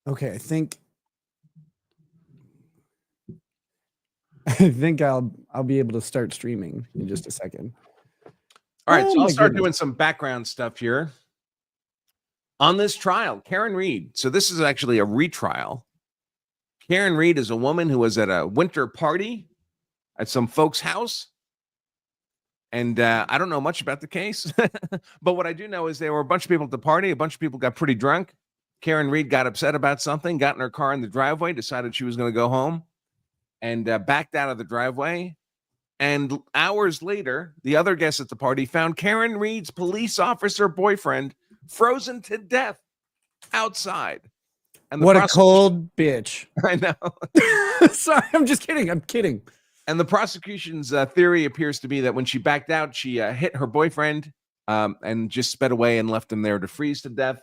Okay, I think I'll be able to start streaming in just a second. All right, so I'll start doing some background stuff here. On this trial, Karen Reed. So this is actually a retrial. Karen Reed is a woman who was at a winter party at some folks' house. And I don't know much about the case, but what I do know is there were a bunch of people at the party. A bunch of people got pretty drunk. Karen Reed got upset about something, got in her car in the driveway, decided she was going to go home, and backed out of the driveway. And hours later, the other guests at the party found Karen Reed's police officer boyfriend frozen to death outside. And what a cold bitch. I know. Sorry, I'm just kidding. I'm kidding. And the prosecution's theory appears to be that when she backed out, she hit her boyfriend and just sped away and left him there to freeze to death.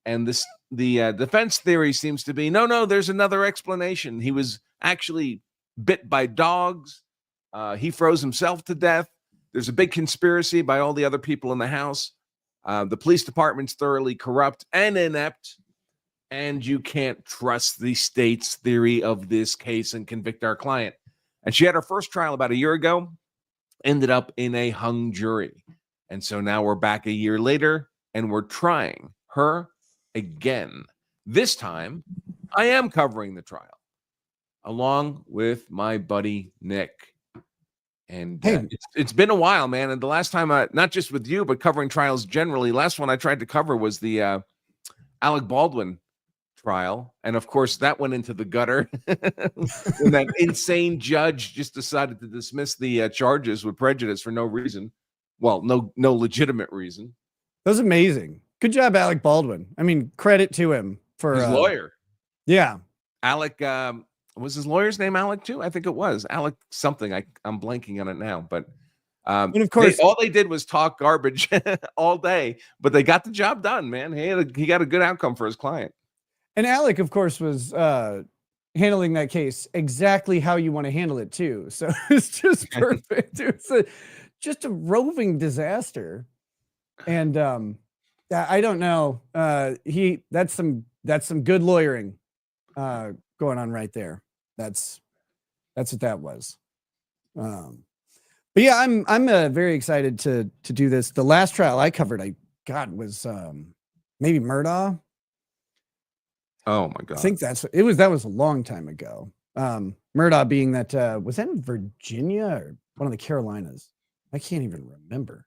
And the defense theory seems to be, no, there's another explanation. He was actually bit by dogs. He froze himself to death. There's a big conspiracy by all the other people in the house. The police department's thoroughly corrupt and inept. And you can't trust the state's theory of this case and convict our client. And she had her first trial about a year ago, ended up in a hung jury. And so now we're back a year later and we're trying her again. This time, I am covering the trial along with my buddy Nick. And it's been a while, man. And the last time, not just with you, but covering trials generally, last one I tried to cover was the Alec Baldwin trial. And of course, that went into the gutter. And that insane judge just decided to dismiss the charges with prejudice for no reason. Well, no legitimate reason. That was amazing. Good job, Alec Baldwin. I mean, credit to him for his lawyer. Yeah. Alec, was his lawyer's name Alec too? I think it was Alec something. I'm blanking on it now, but and of course, all they did was talk garbage all day, but they got the job done, man. He got a good outcome for his client. And Alec, of course, was handling that case exactly how you want to handle it too. So it's just perfect. It's just a roving disaster. And I don't know. That's some good lawyering going on right there. That's what that was. But yeah, I'm very excited to do this. The last trial I covered, was maybe Murdaugh. Oh my God. I think that was a long time ago. Murdaugh being that was that in Virginia or one of the Carolinas? I can't even remember.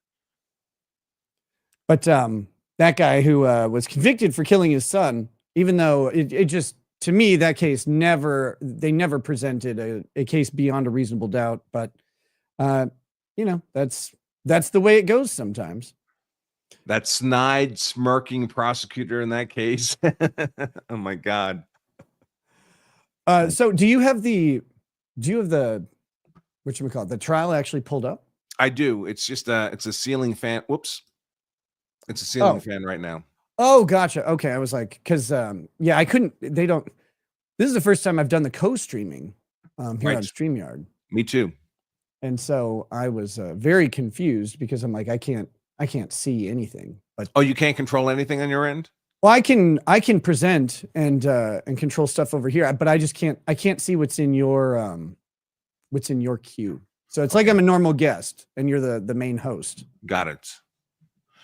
But that guy who was convicted for killing his son, even though it just, to me, that case they never presented a case beyond a reasonable doubt. But that's the way it goes sometimes. That snide, smirking prosecutor in that case. Oh my God. So do you have the whatchamacallit, the trial actually pulled up? I do. It's just it's a ceiling fan. Whoops. It's a ceiling fan right now. Oh, gotcha. Okay. I was like, because I couldn't, this is the first time I've done the co-streaming here on StreamYard. Me too. And so I was very confused because I'm like, I can't see anything. But oh, you can't control anything on your end? Well, I can present and control stuff over here, but I just can't see what's in your queue. So it's like I'm a normal guest and you're the main host. Got it.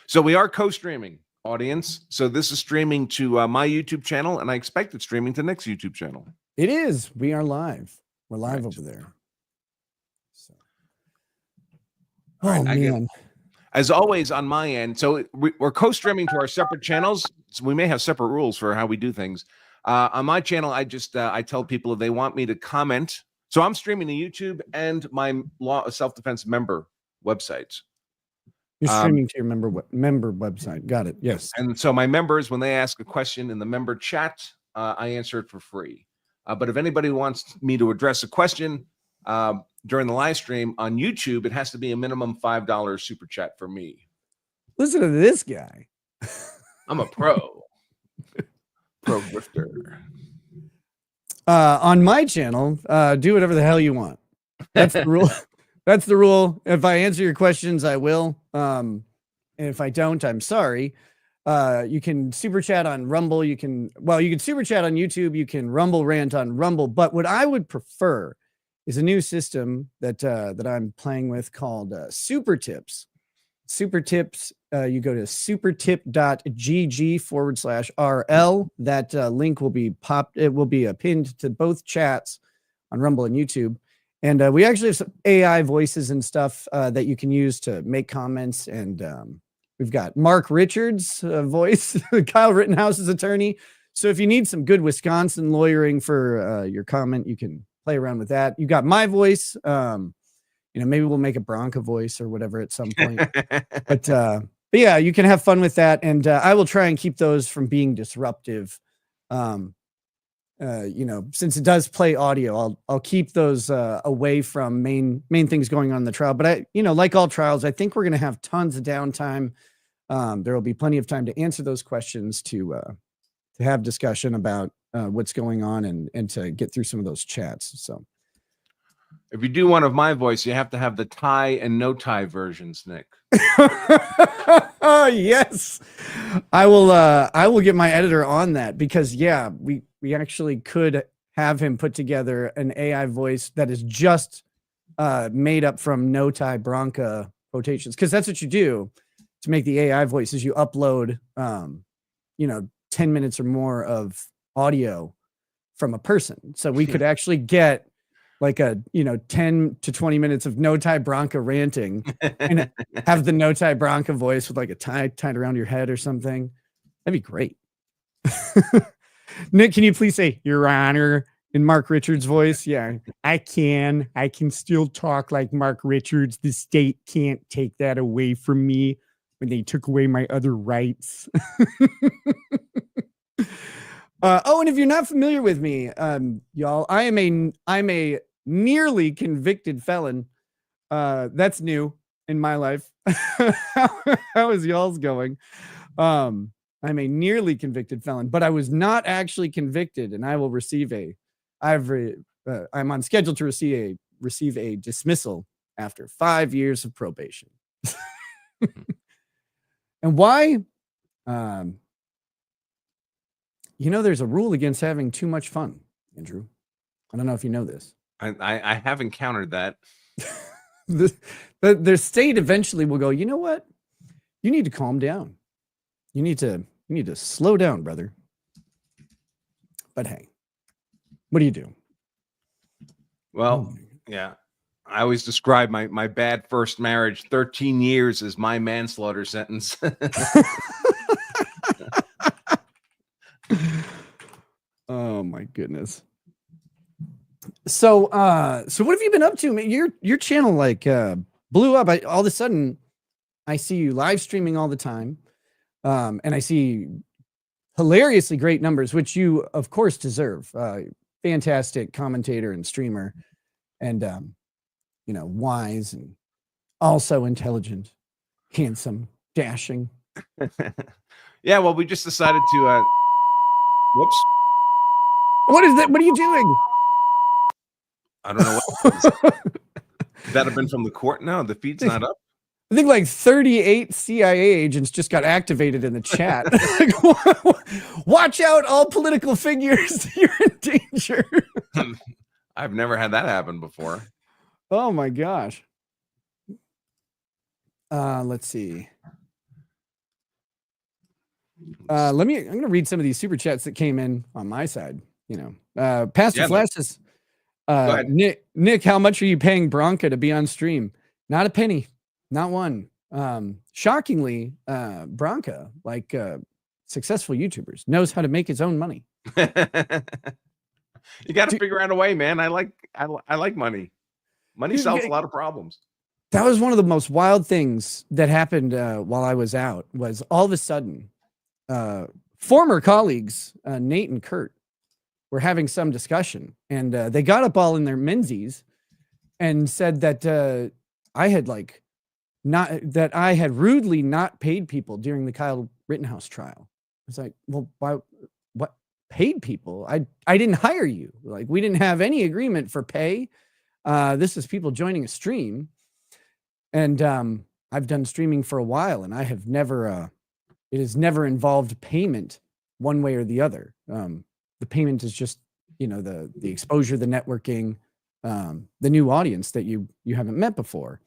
So we are co-streaming, audience. So this is streaming to my YouTube channel, and I expect it's streaming to Nick's YouTube channel. It is. We are live. We're live over there. So. Oh, man. As always on my end, so we're co-streaming to our separate channels. So we may have separate rules for how we do things. On my channel, I just I tell people if they want me to comment. So I'm streaming to YouTube and my law self-defense member websites. You're streaming to your member website. Got it. Yes. And so my members, when they ask a question in the member chat, I answer it for free. But if anybody wants me to address a question during the live stream on YouTube, it has to be a minimum $5 super chat for me. Listen to this guy. I'm a pro. Pro grifter. On my channel, do whatever the hell you want. That's the rule. That's the rule. If I answer your questions, I will. And if I don't, I'm sorry. You can super chat on Rumble. You can super chat on YouTube. You can Rumble rant on Rumble. But what I would prefer is a new system that I'm playing with called Super Tips. Super Tips. You go to supertip.gg/RL. That link will be popped. It will be pinned to both chats on Rumble and YouTube. And we actually have some AI voices and stuff that you can use to make comments. And we've got Mark Richards' voice, Kyle Rittenhouse's attorney. So if you need some good Wisconsin lawyering for your comment, you can play around with that. You got my voice. Maybe we'll make a Branca voice or whatever at some point. But yeah, you can have fun with that. And I will try and keep those from being disruptive. Since it does play audio, I'll keep those away from main things going on in the trial. But like all trials, I think we're going to have tons of downtime. There will be plenty of time to answer those questions, to have discussion about what's going on, and to get through some of those chats. So if you do one of my voice, you have to have the tie and no tie versions, Nick. Oh, yes. I will get my editor on that, because we actually could have him put together an AI voice that is just made up from no tie Branca quotations, because that's what you do to make the AI voices. You upload 10 minutes or more of audio from a person. So we could actually get like a 10 to 20 minutes of no tie Branca ranting, and have the no tie Branca voice with like a tie tied around your head or something. That'd be great. Nick, can you please say "Your Honor" in Mark Richards' voice? Yeah, I can still talk like Mark Richards. The state can't take that away from me when they took away my other rights. And if you're not familiar with me, y'all, I'm a nearly convicted felon. That's new in my life. How is y'all's going? I'm a nearly convicted felon, but I was not actually convicted, and I will receive I'm on schedule to receive a dismissal after 5 years of probation. And why? There's a rule against having too much fun, Andrew. I don't know if you know this. I have encountered that. The state eventually will go, you know what? You need to calm down. You need to slow down, brother. But hey, what do you do? Well, yeah. I always describe my bad first marriage, 13 years, as my manslaughter sentence. Oh my goodness. So what have you been up to, man? Your channel blew up. All of a sudden I see you live streaming all the time. And I see hilariously great numbers, which you of course deserve. Fantastic commentator and streamer, and wise, and also intelligent, handsome, dashing. Yeah, well, we just decided to whoops. What is that? What are you doing? I don't know what. Could that have been from the court? No, the feed's not up. I think like 38 CIA agents just got activated in the chat. Watch out, all political figures. You're in danger. I've never had that happen before. Oh my gosh. Let's see. I'm going to read some of these super chats that came in on my side. Pastor Flash Nick, how much are you paying Branca to be on stream? Not a penny. Not one. Shockingly, Branca, like successful YouTubers, knows how to make his own money. You got to figure out a way, man. I like money. Money solves a lot of problems. That was one of the most wild things that happened while I was out. Was all of a sudden, former colleagues Nate and Kurt were having some discussion, and they got up all in their menzies and said that I had rudely not paid people during the Kyle Rittenhouse trial. It's like, well, why? What paid people? I didn't hire you. Like, we didn't have any agreement for pay. This is people joining a stream, and I've done streaming for a while, and I have never it has never involved payment one way or the other. The payment is just, the exposure, the networking, the new audience that you haven't met before.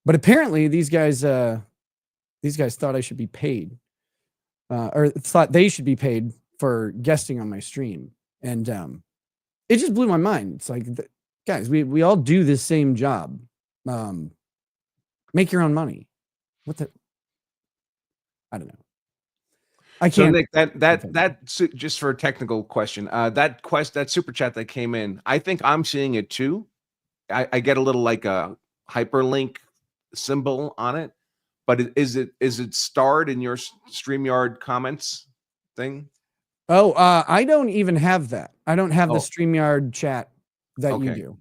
But apparently these guys thought I should be paid, or thought they should be paid for guesting on my stream. And it just blew my mind. It's like, guys, we all do this same job. Make your own money. What the? I don't know. I So can't. Nick, that just for a technical question, that super chat that came in, I think I'm seeing it too. I get a little like a hyperlink symbol on it, but is it starred in your StreamYard comments thing? Oh, I don't even have that. I don't have the Oh. StreamYard chat that you Okay. do.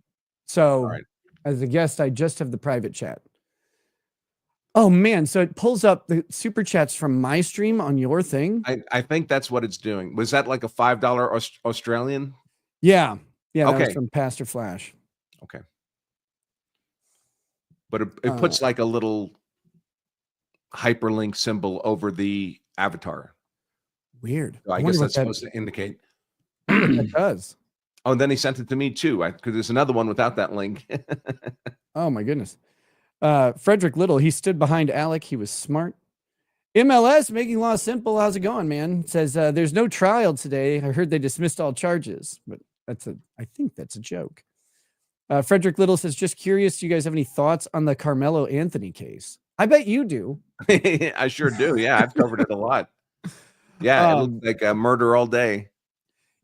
So All right. as a guest, I just have the private chat. Oh man, so it pulls up the super chats from my stream on your thing? I think that's what it's doing. Was that like a $5 Australian? Yeah. Yeah, that was Okay. from Pastor Flash. Okay. But it puts like a little hyperlink symbol over the avatar. Weird. So I guess that's supposed to indicate. I wonder what that does. Oh, and then he sent it to me too. Because there's another one without that link. Oh my goodness. Frederick Little, he stood behind Alec. He was smart. MLS making law simple. How's it going, man? Says there's no trial today. I heard they dismissed all charges, but I think that's a joke. Frederick Little says, just curious, do you guys have any thoughts on the Carmelo Anthony case? I bet you do. I sure do. Yeah, I've covered it a lot. Yeah, it looked like a murder all day.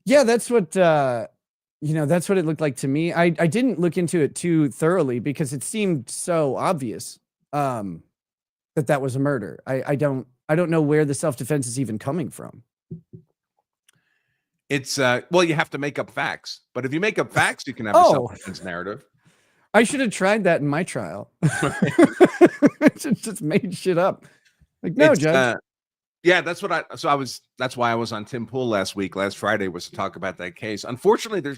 Yeah, that's what that's what it looked like to me. I didn't look into it too thoroughly because it seemed so obvious that was a murder. I don't know where the self-defense is even coming from. It's well, you have to make up facts, but if you make up facts, you can have a self-defense narrative. I should have tried that in my trial. Just made shit up. Like, no, Judge. Yeah, that's why I was on Tim Pool last Friday, was to talk about that case. Unfortunately,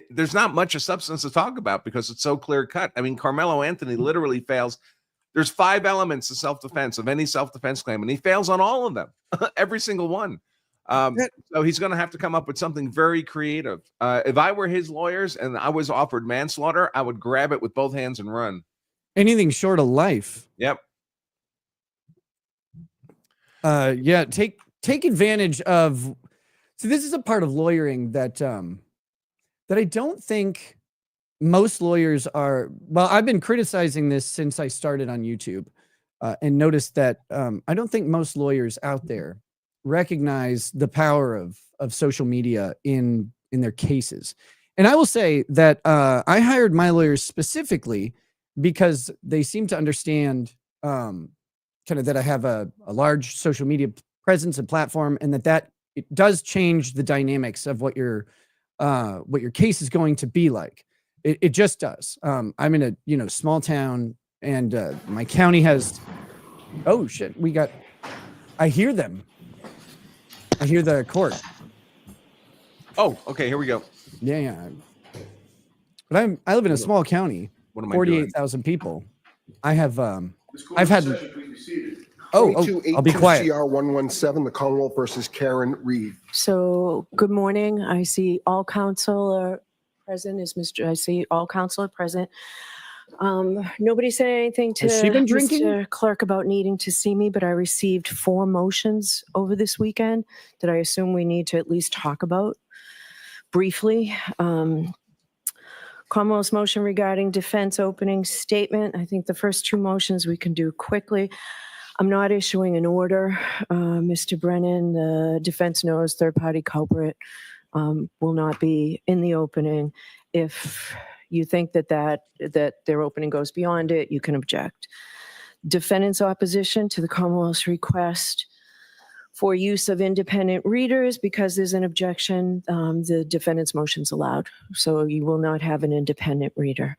there's not much of substance to talk about because it's so clear cut. I mean, Carmelo Anthony literally fails. There's 5 elements of self-defense, of any self-defense claim, and he fails on all of them, every single one. So he's going to have to come up with something very creative. If I were his lawyers and I was offered manslaughter, I would grab it with both hands and run. Anything short of life. Yep. Yeah, take advantage of. So this is a part of lawyering that I don't think most lawyers are. Well, I've been criticizing this since I started on YouTube, and noticed that I don't think most lawyers out there recognize the power of social media in their cases. And I will say that I hired my lawyers specifically because they seem to understand kind of that I have a large social media presence and platform, and that it does change the dynamics of what your case is going to be like. It just does. I'm in a small town, and my county has. Oh shit! I hear them. I hear the court. Oh, okay. Here we go. Yeah. But I live in a small county. What am I 48,000 people. I have I've had. I'll be quiet. CR 117, the Commonwealth versus Karen Reed. So, good morning. I see all counsel are present. I see all counsel are present. Nobody said anything to Has she been drinking? Mr. Clerk about needing to see me, but I received 4 motions over this weekend that I assume we need to at least talk about briefly. Commonwealth's motion regarding defense opening statement. I think the first 2 motions we can do quickly. I'm not issuing an order. Mr. Brennan, the defense knows third-party culprit will not be in the opening. If you think that their opening goes beyond it, you can object. Defendant's opposition to the Commonwealth's request for use of independent readers, because there's an objection, the defendant's motion's allowed. So you will not have an independent reader.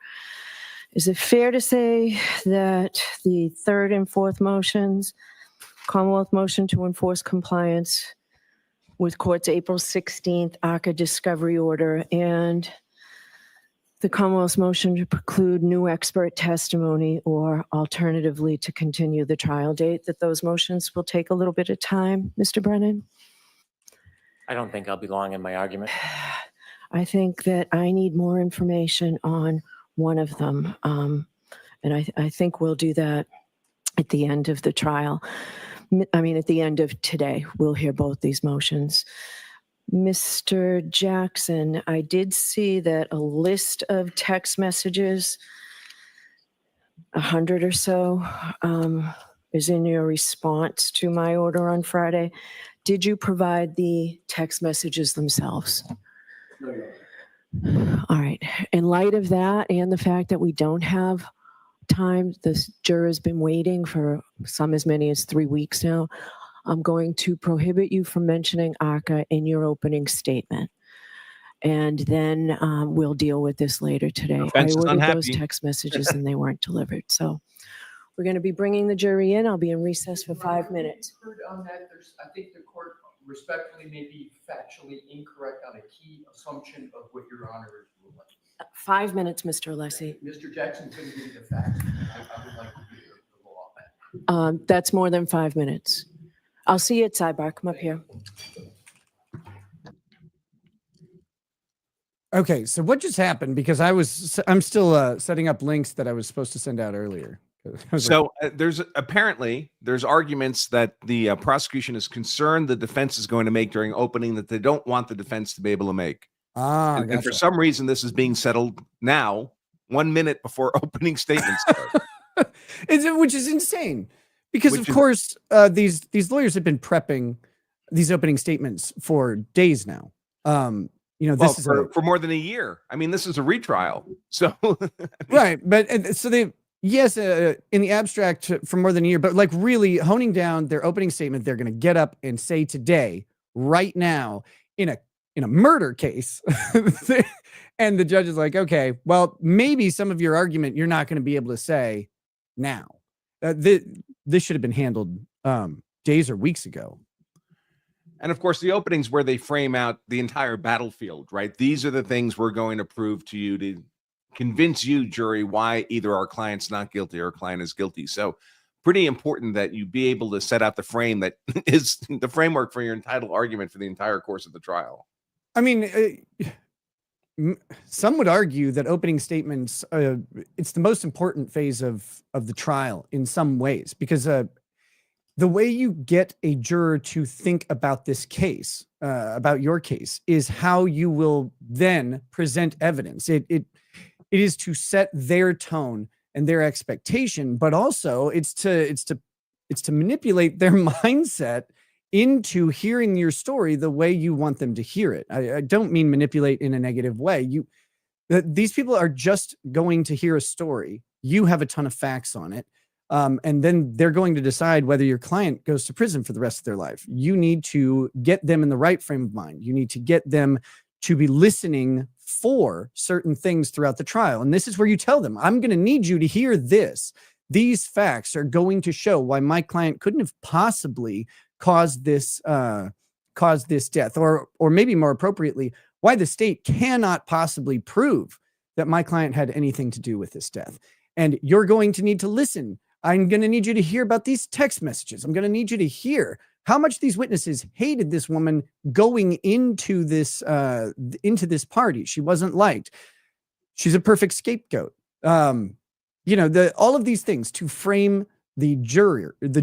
Is it fair to say that the 3rd and 4th motions, Commonwealth motion to enforce compliance with court's April 16th ARCA discovery order and the Commonwealth's motion to preclude new expert testimony or alternatively to continue the trial date, that those motions will take a little bit of time, Mr. Brennan? I don't think I'll be long in my argument. I think that I need more information on one of them. And I think we'll do that at the end of the trial. I mean, at the end of today, we'll hear both these motions. Mr. Jackson, I did see that a list of text messages, 100 or so, is in your response to my order on Friday. Did you provide the text messages themselves? All right. In light of that and the fact that we don't have time, this juror's been waiting for some as many as 3 weeks now, I'm going to prohibit you from mentioning ACCA in your opening statement. And then we'll deal with this later today. Defense I is ordered those unhappy. text messages and they weren't delivered. So we're going to be bringing the jury in. I'll be in recess for 5 minutes. On that, I think the court respectfully may be factually incorrect on a key assumption of what Your Honor is ruling. 5 minutes, Mr. Alessi. Mr. Jackson couldn't give you the facts. I would like to hear the law on that. That's more than 5 minutes. I'll see you at sidebar. Come up here. Okay, so what just happened? Because I'm still setting up links that I was supposed to send out earlier. So there's arguments that the prosecution is concerned the defense is going to make during opening that they don't want the defense to be able to make. And for Gotcha. some reason, this is being settled now, 1 minute before opening statements start. Which is insane, because of course these lawyers have been prepping these opening statements for days now. This is for more than a year. I mean, this is a retrial. So right, but so they in the abstract for more than a year, but like really honing down their opening statement, they're going to get up and say today, right now, in a murder case, and the judge is like, okay, well, maybe some of your argument you're not going to be able to say now. This should have been handled days or weeks ago. And of course, the openings where they frame out the entire battlefield, right? These are the things we're going to prove to you to convince you, jury, why either our client's not guilty or our client is guilty. So pretty important that you be able to set out the frame that is the framework for your entitled argument for the entire course of the trial. I mean, some would argue that opening statements, it's the most important phase of the trial in some ways, because the way you get a juror to think about this case, about your case, is how you will then present evidence. It is to set their tone and their expectation, but also it's to manipulate their mindset into hearing your story the way you want them to hear it. I don't mean manipulate in a negative way. These people are just going to hear a story. You have a ton of facts on it. And then they're going to decide whether your client goes to prison for the rest of their life. You need to get them in the right frame of mind. You need to get them to be listening for certain things throughout the trial. And this is where you tell them, I'm going to need you to hear this. These facts are going to show why my client couldn't have possibly caused this death, or maybe more appropriately, why the state cannot possibly prove that my client had anything to do with this death. And you're going to need to listen. I'm going to need you to hear about these text messages. I'm going to need you to hear how much these witnesses hated this woman going into this party. She wasn't liked. She's a perfect scapegoat. All of these things to frame the jurors, to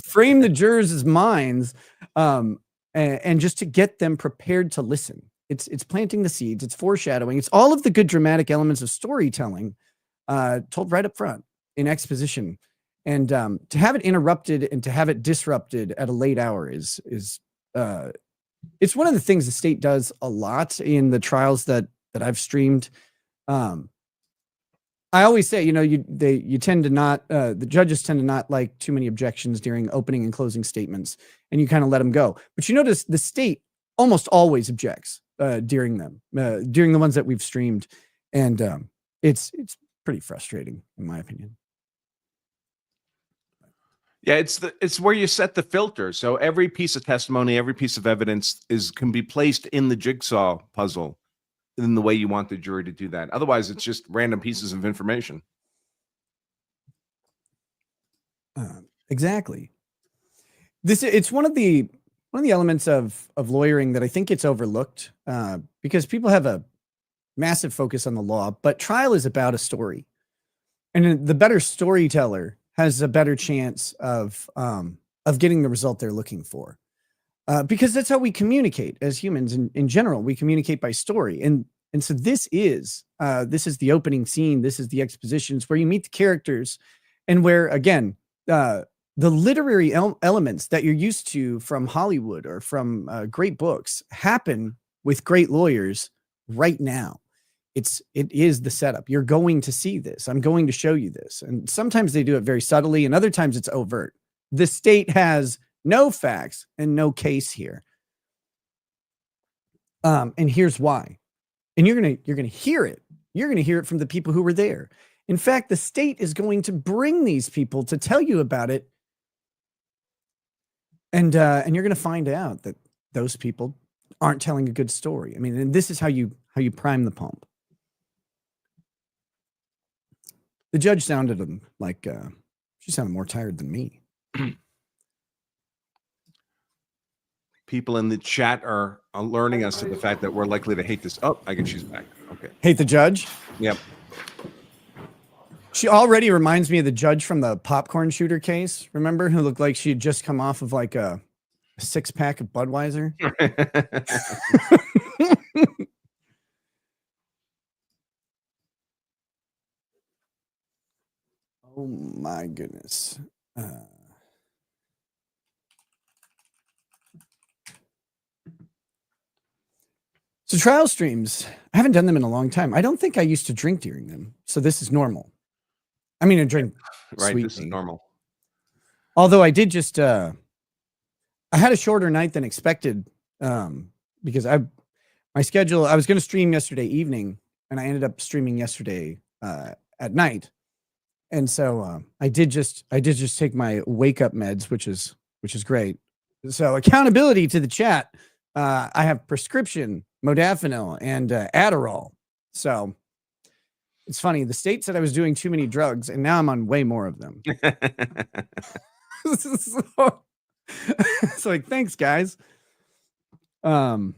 frame the jurors' minds, and just to get them prepared to listen. It's planting the seeds. It's foreshadowing. It's all of the good dramatic elements of storytelling, told right up front in exposition. And to have it interrupted and to have it disrupted at a late hour is it's one of the things the state does a lot in the trials that I've streamed. I always say, you tend to not, the judges tend to not like too many objections during opening and closing statements, and you kind of let them go. But you notice the state almost always objects during the ones that we've streamed, and it's pretty frustrating in my opinion. Yeah, it's where you set the filter. So every piece of testimony, every piece of evidence can be placed in the jigsaw puzzle in the way you want the jury to do that. Otherwise, it's just random pieces of information. Exactly. It's one of the elements of lawyering that I think gets overlooked because people have a massive focus on the law, but trial is about a story, and the better storyteller has a better chance of getting the result they're looking for, because that's how we communicate as humans. In general, we communicate by story, and so this is the opening scene. This is the expositions where you meet the characters, and where again the literary elements that you're used to from Hollywood or from great books happen with great lawyers right now. It is the setup. You're going to see this. I'm going to show you this. And sometimes they do it very subtly, and other times it's overt. The state has no facts and no case here. And here's why. And you're gonna hear it. You're gonna hear it from the people who were there. In fact, the state is going to bring these people to tell you about it. And you're gonna find out that those people aren't telling a good story. I mean, and this is how you prime the pump. The judge sounded like she sounded more tired than me. People in the chat are alerting us to the fact that we're likely to hate this. Oh, I guess she's back. Okay. Hate the judge? Yep. She already reminds me of the judge from the popcorn shooter case. Remember, who looked like she had just come off of like a 6-pack of Budweiser? Oh my goodness. So trial streams, I haven't done them in a long time. I don't think I used to drink during them. So this is normal. I mean, I drink right. sweet This is tea. normal. Although I did just, I had a shorter night than expected because my schedule, I was going to stream yesterday evening and I ended up streaming yesterday at night. And so I did just take my wake up meds, which is great. So accountability to the chat. I have prescription modafinil and Adderall. So it's funny. The state said I was doing too many drugs, and now I'm on way more of them. So it's like, thanks, guys. But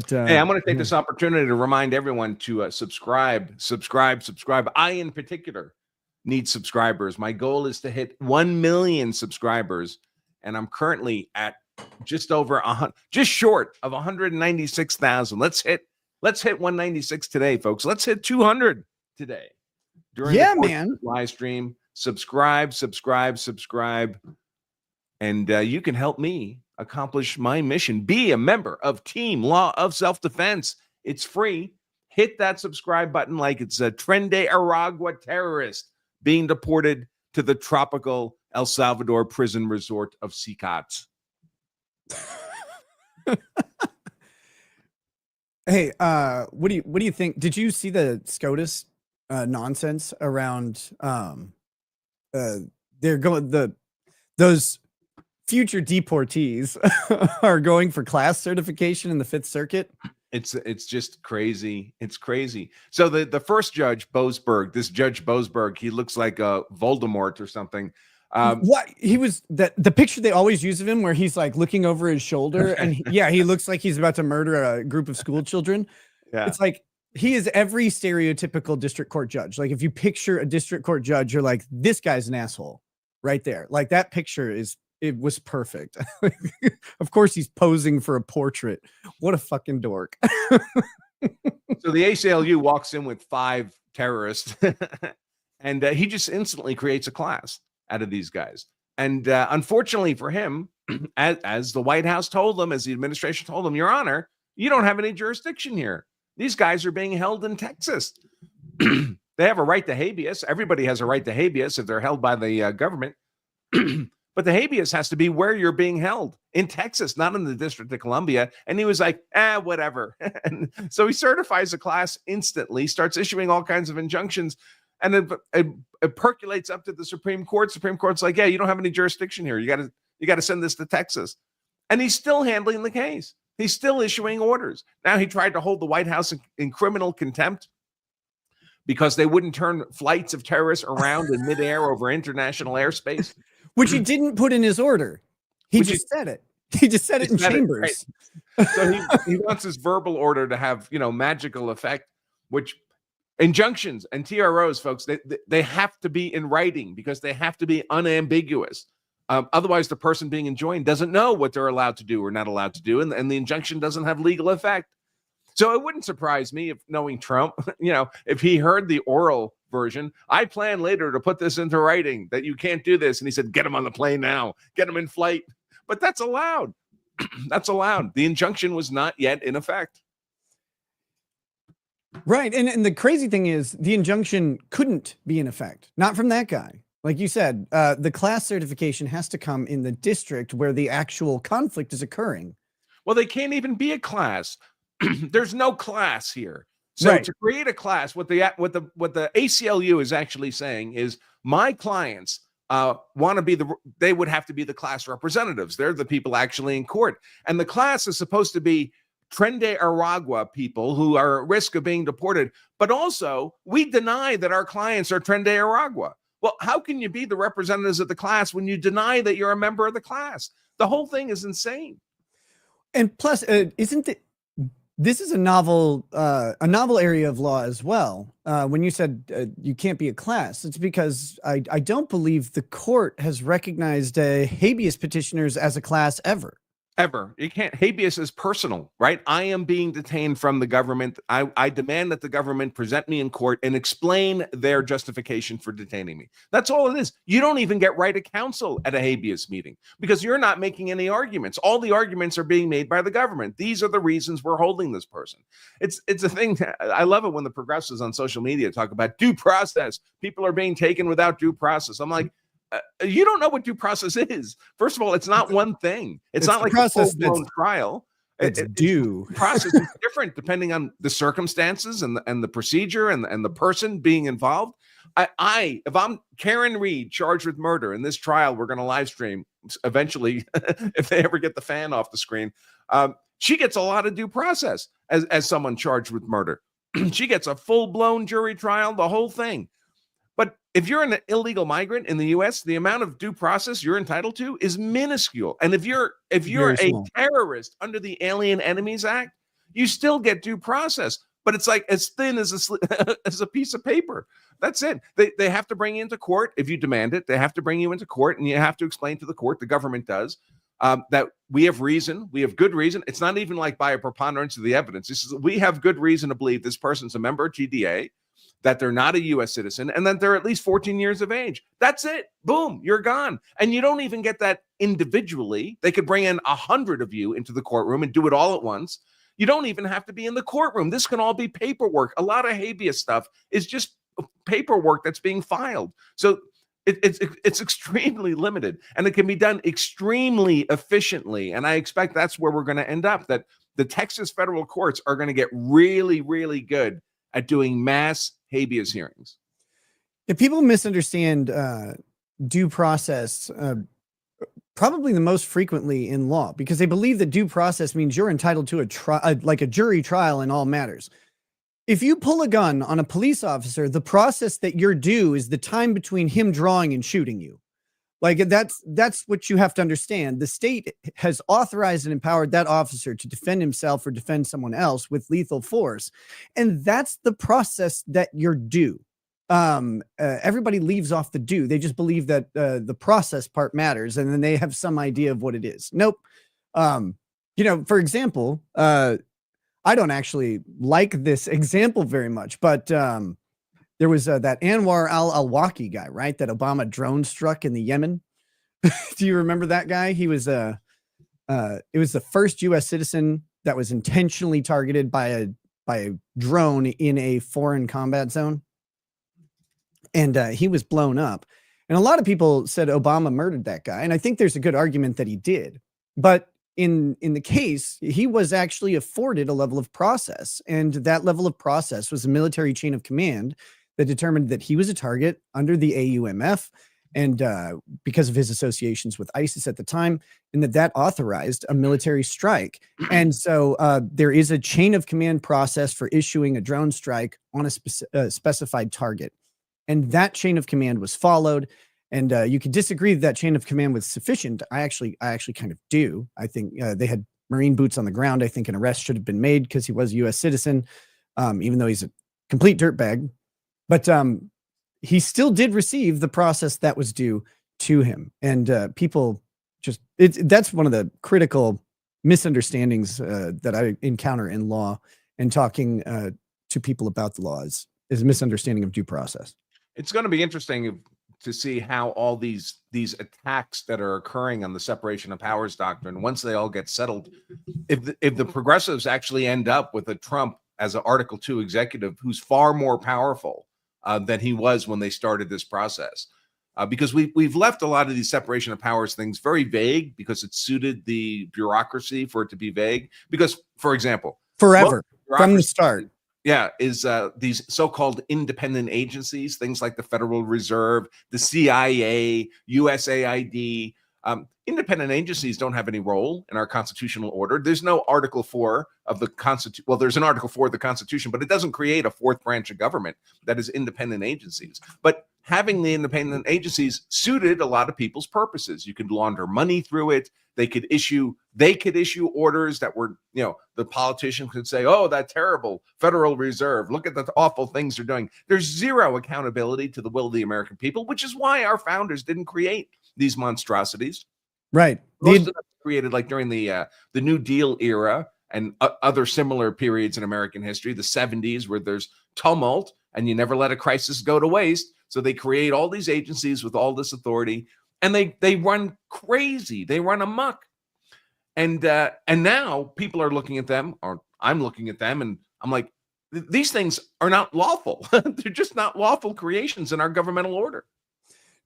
hey, I'm going to take this opportunity to remind everyone to subscribe. I, in particular, need subscribers. My goal is to hit 1 million subscribers, and I'm currently at just short of 196,000. Let's hit 196 today, folks. Let's hit 200 today. During the live stream, subscribe, and you can help me accomplish my mission. Be a member of Team Law of Self-Defense. It's free. Hit that subscribe button like it's a Trende Aragua terrorist being deported to the tropical El Salvador prison resort of Secats. Hey, what do you think? Did you see the SCOTUS nonsense around they're going those future deportees are going for class certification in the Fifth Circuit? It's just crazy. It's crazy. So the first judge, Boasberg, this Judge Boasberg, he looks like a Voldemort or something. What he was the picture they always use of him where he's like looking over his shoulder and he looks like he's about to murder a group of school children. Yeah. It's like he is every stereotypical district court judge. Like if you picture a district court judge, you're like, this guy's an asshole right there. Like that picture was perfect. Of course he's posing for a portrait. What a fucking dork. So the ACLU walks in with 5 terrorists and he just instantly creates a class out of these guys. And unfortunately for him, as the White House told him, as the administration told him, Your Honor, you don't have any jurisdiction here. These guys are being held in Texas. They have a right to habeas. Everybody has a right to habeas if they're held by the government. But the habeas has to be where you're being held, in Texas, not in the District of Columbia. And he was like, whatever. And so he certifies a class instantly, starts issuing all kinds of injunctions. And it percolates up to the Supreme Court. Supreme Court's like, yeah, you don't have any jurisdiction here. You got to send this to Texas. And he's still handling the case. He's still issuing orders. Now he tried to hold the White House in criminal contempt because they wouldn't turn flights of terrorists around in midair over international airspace. Which he didn't put in his order. He just said it. He just said it in chambers. Right. So he wants his verbal order to have, magical effect, which injunctions and TROs, folks, they have to be in writing because they have to be unambiguous. Otherwise, the person being enjoined doesn't know what they're allowed to do or not allowed to do, and the injunction doesn't have legal effect. So it wouldn't surprise me if, knowing Trump, if he heard the oral version, I plan later to put this into writing that you can't do this. And he said, get him on the plane now, get him in flight. But that's allowed. That's allowed. The injunction was not yet in effect. Right. And the crazy thing is the injunction couldn't be in effect. Not from that guy. Like you said, the class certification has to come in the district where the actual conflict is occurring. Well, they can't even be a class. There's no class here. So to create a class, what the ACLU is actually saying is my clients want to be they would have to be the class representatives. They're the people actually in court. And the class is supposed to be Trende Aragua people who are at risk of being deported. But also, we deny that our clients are Trende Aragua. Well, how can you be the representatives of the class when you deny that you're a member of the class? The whole thing is insane. And plus, this is a novel area of law as well. When you said you can't be a class, it's because I don't believe the court has recognized habeas petitioners as a class ever. Ever. You can't. Habeas is personal, right? I am being detained from the government. I demand that the government present me in court and explain their justification for detaining me. That's all it is. You don't even get right of counsel at a habeas meeting because you're not making any arguments. All the arguments are being made by the government. These are the reasons we're holding this person. It's a thing. I love it when the progressives on social media talk about due process. People are being taken without due process. I'm like, you don't know what due process is. First of all, it's not one thing. It's not like a full-blown trial. It's due. Process is different depending on the circumstances and the procedure and the person being involved. If I'm Karen Reed charged with murder in this trial, we're going to live stream eventually if they ever get the fan off the screen. She gets a lot of due process as someone charged with murder. She gets a full-blown jury trial, the whole thing. But if you're an illegal migrant in the U.S., the amount of due process you're entitled to is minuscule. And if you're a terrorist under the Alien Enemies Act, you still get due process. But it's like as thin as a piece of paper. That's it. They have to bring you into court if you demand it. They have to bring you into court, and you have to explain to the court, the government does, that we have reason, we have good reason. It's not even like by a preponderance of the evidence. This is, we have good reason to believe this person's a member of GDA, that they're not a U.S. citizen, and that they're at least 14 years of age. That's it. Boom, you're gone. And you don't even get that individually. They could bring in 100 of you into the courtroom and do it all at once. You don't even have to be in the courtroom. This can all be paperwork. A lot of habeas stuff is just paperwork that's being filed. So it's extremely limited, and it can be done extremely efficiently. And I expect that's where we're going to end up, that the Texas federal courts are going to get really, really good at doing mass habeas hearings. If people misunderstand due process, probably the most frequently in law, because they believe that due process means you're entitled to like a jury trial in all matters. If you pull a gun on a police officer, the process that you're due is the time between him drawing and shooting you. Like that's what you have to understand. The state has authorized and empowered that officer to defend himself or defend someone else with lethal force. And that's the process that you're due. Everybody leaves off the due. They just believe that the process part matters, and then they have some idea of what it is. Nope. For example, I don't actually like this example very much, but there was that Anwar al-Awlaki guy, right? That Obama drone struck in the Yemen. Do you remember that guy? He was it was the first U.S. citizen that was intentionally targeted by a drone in a foreign combat zone, and he was blown up. And a lot of people said Obama murdered that guy, and I think there's a good argument that he did. But in the case, he was actually afforded a level of process, and that level of process was a military chain of command that determined that he was a target under the AUMF and because of his associations with ISIS at the time, and that authorized a military strike. And so there is a chain of command process for issuing a drone strike on a specified target. And that chain of command was followed. And you could disagree that chain of command was sufficient. I actually kind of do. I think they had Marine boots on the ground. I think an arrest should have been made because he was a U.S. citizen, even though he's a complete dirtbag. But he still did receive the process that was due to him. And people just, that's one of the critical misunderstandings that I encounter in law and talking to people about the laws is misunderstanding of due process. It's going to be interesting to see how all these attacks that are occurring on the separation of powers doctrine, once they all get settled, if the progressives actually end up with a Trump as an Article 2 executive who's far more powerful than he was when they started this process. Because we've left a lot of these separation of powers things very vague because it suited the bureaucracy for it to be vague. Because, for example, forever from the start. Yeah, is these so-called independent agencies, things like the Federal Reserve, the CIA, USAID. Independent agencies don't have any role in our constitutional order. There's no Article 4 of the Constitution. Well, there's an Article 4 of the Constitution, but it doesn't create a fourth branch of government that is independent agencies. But having the independent agencies suited a lot of people's purposes. You could launder money through it. They could issue orders that were, the politician could say, oh, that terrible Federal Reserve, look at the awful things they're doing. There's zero accountability to the will of the American people, which is why our founders didn't create these monstrosities. Right. Most of them created like during the New Deal era and other similar periods in American history, the 70s, where there's tumult and you never let a crisis go to waste. So they create all these agencies with all this authority, and they run crazy. They run amok. And now people are looking at them, or I'm looking at them, and I'm like, these things are not lawful. They're just not lawful creations in our governmental order.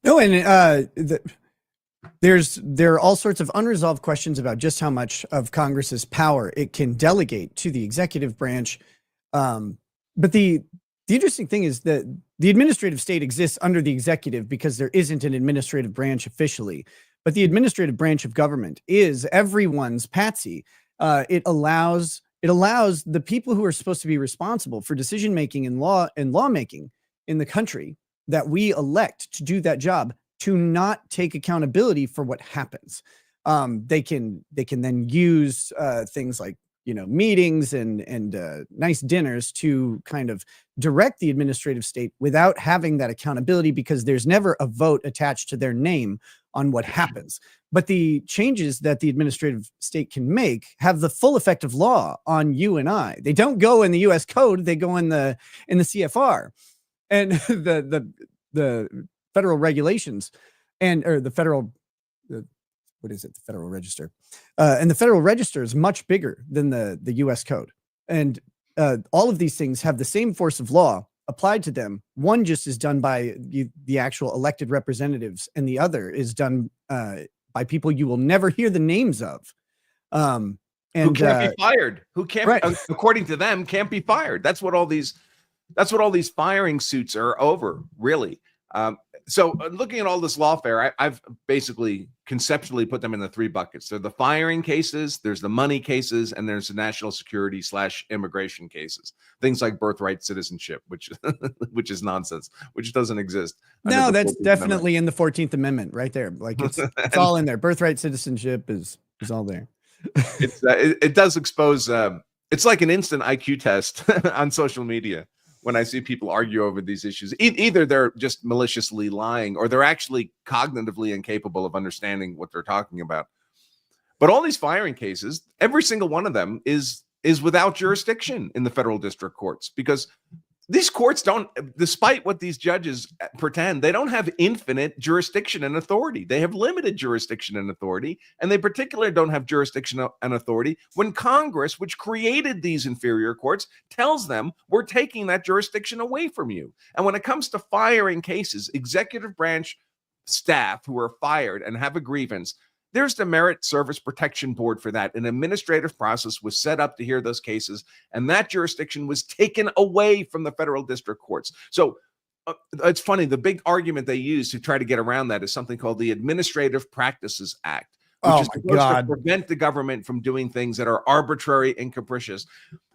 No, and there are all sorts of unresolved questions about just how much of Congress's power it can delegate to the executive branch. But the interesting thing is that the administrative state exists under the executive because there isn't an administrative branch officially. But the administrative branch of government is everyone's patsy. It allows the people who are supposed to be responsible for decision making and lawmaking in the country that we elect to do that job to not take accountability for what happens. They can then use things like meetings and nice dinners to kind of direct the administrative state without having that accountability because there's never a vote attached to their name on what happens. But the changes that the administrative state can make have the full effect of law on you and I. They don't go in the U.S. code; they go in the CFR, and the federal regulations or the federal. What is it? The Federal Register. And the Federal Register is much bigger than the U.S. Code. And all of these things have the same force of law applied to them. One just is done by the actual elected representatives, and the other is done by people you will never hear the names of. And who can't be fired? Who can't, right. According to them, can't be fired. That's what all these firing suits are over, really. So looking at all this lawfare, I've basically conceptually put them in the three buckets. They're the firing cases, there's the money cases, and there's the national security / immigration cases. Things like birthright citizenship, which is nonsense, which doesn't exist. No, that's definitely in the 14th Amendment right there. Like it's all in there. Birthright citizenship is all there. It does expose, it's like an instant IQ test on social media. When I see people argue over these issues, either they're just maliciously lying or they're actually cognitively incapable of understanding what they're talking about. But all these firing cases, every single one of them is without jurisdiction in the federal district courts, because these courts don't, despite what these judges pretend, they don't have infinite jurisdiction and authority. They have limited jurisdiction and authority, and they particularly don't have jurisdiction and authority when Congress, which created these inferior courts, tells them we're taking that jurisdiction away from you. And when it comes to firing cases, executive branch staff who are fired and have a grievance, there's the Merit Service Protection Board for that. An administrative process was set up to hear those cases, and that jurisdiction was taken away from the federal district courts. So it's funny. The big argument they use to try to get around that is something called the Administrative Practices Act, which Oh is my supposed God. to prevent the government from doing things that are arbitrary and capricious.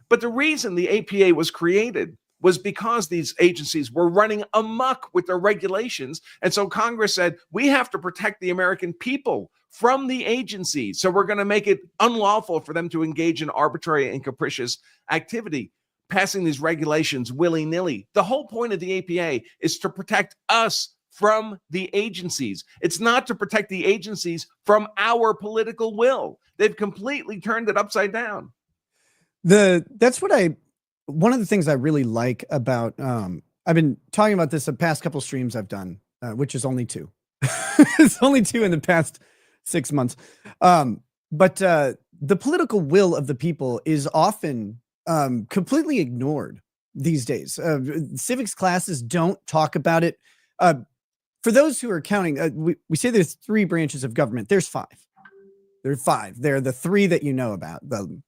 But the reason the APA was created was because these agencies were running amok with their regulations. And so Congress said, we have to protect the American people from the agencies. So we're going to make it unlawful for them to engage in arbitrary and capricious activity, passing these regulations willy-nilly. The whole point of the APA is to protect us from the agencies. It's not to protect the agencies from our political will. They've completely turned it upside down. That's what one of the things I really like about, I've been talking about this the past couple streams I've done, which is only 2. It's only 2 in the past 6 months. But the political will of the people is often completely ignored these days. Civics classes don't talk about it. For those who are counting, we say there's 3 branches of government. There's 5. There are 5. They're the 3 that you know about, the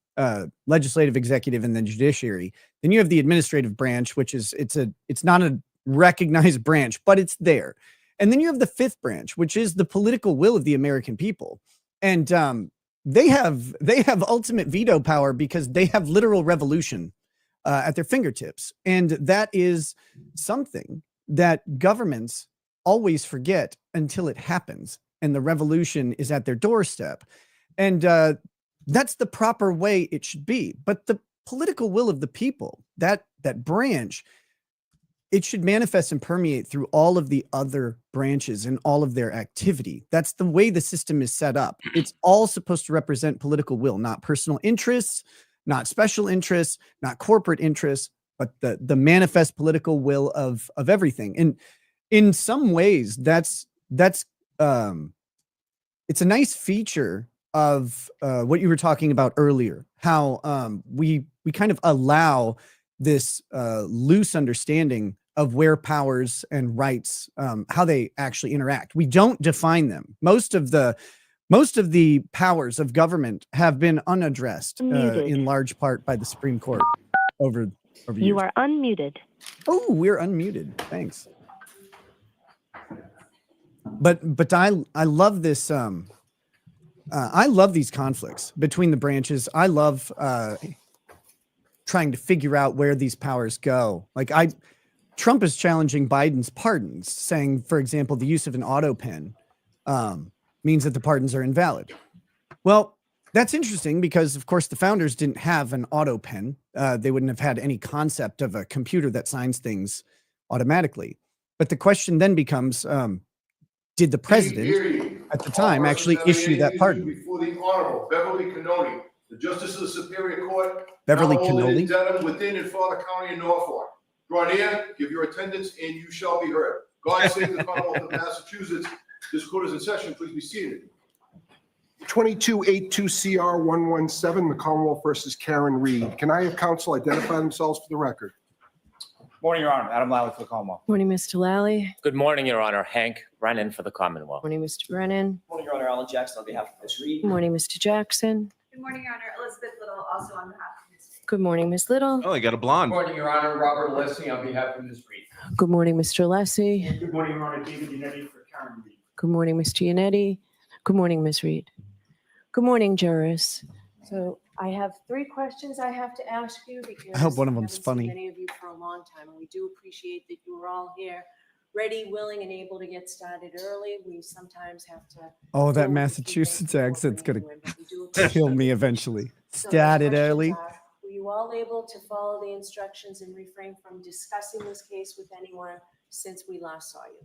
legislative, executive, and then judiciary. Then you have the administrative branch, which is it's not a recognized branch, but it's there. And then you have the 5th branch, which is the political will of the American people. And they have ultimate veto power because they have literal revolution at their fingertips. And that is something that governments always forget until it happens. And the revolution is at their doorstep. And that's the proper way it should be. But the political will of the people, that branch, it should manifest and permeate through all of the other branches and all of their activity. That's the way the system is set up. It's all supposed to represent political will, not personal interests, not special interests, not corporate interests, but the manifest political will of everything. And in some ways, it's a nice feature of what you were talking about earlier, how we kind of allow this loose understanding of where powers and rights, how they actually interact. We don't define them. Most of the powers of government have been unaddressed in large part by the Supreme Court over years. You are unmuted. Oh, we're unmuted. Thanks. But I love this. I love these conflicts between the branches. I love trying to figure out where these powers go. Like Trump is challenging Biden's pardons, saying, for example, the use of an auto pen means that the pardons are invalid. Well, that's interesting because, of course, the founders didn't have an auto pen. They wouldn't have had any concept of a computer that signs things automatically. But the question then becomes, did the president at the time actually issue that pardon? Before the Honorable Beverly Cannoli, the Justice of the Superior Court, Beverly now holding Cannoli? in Dedham, within and Father County and Norfolk. Draw near, give your attendance, and you shall be heard. God save the Commonwealth of Massachusetts. This court is in session. Please be seated. 2282 CR 117, the Commonwealth versus Karen Reed. Can I have counsel identify themselves for the record? Morning, Your Honor. Adam Lally for the Commonwealth. Morning, Mr. Lally. Good morning, Your Honor. Hank Brennan for the Commonwealth. Morning, Mr. Brennan. Morning, Your Honor. Alan Jackson on behalf of Ms. Reed. Morning, Mr. Jackson. Good morning, Your Honor. Elizabeth Little, also on behalf of Ms. Reed. Good morning, Ms. Little. Oh, they got a Good blonde. morning, Your Honor. Robert Alessi on behalf of Ms. Reed. Good morning, Mr. Alessi. Good morning, Your Honor. David Unetti for Karen Reed. Good morning, Mr. Yannetti. Good morning, Ms. Reed. Good morning, jurors. So I have 3 questions I have to ask you because I hope one of them's haven't seen funny. many of you for a long time, and we do appreciate that you were all here, ready, willing, and able to get started early. We sometimes have to. Oh, that deal with Massachusetts people accent's gonna anyway, but we do appreciate kill me it. eventually. So my Started questions early. are, were you all able to follow the instructions and refrain from discussing this case with anyone since we last saw you?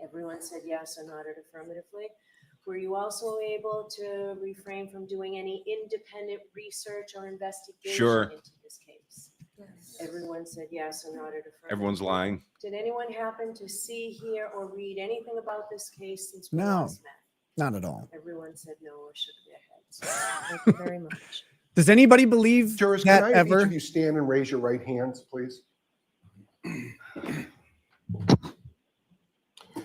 Everyone said yes or nodded affirmatively. Were you also able to refrain from doing any independent research or investigation Sure. into this case? Yes. Everyone said yes or nodded affirmatively. Everyone's lying. Did anyone happen to see, hear, or read anything about this case since we No. last met? Not at all. Everyone said no or shook their heads. Thank you very much. Does anybody believe Jurors, can I that have each ever? of you stand and raise your right hands, please?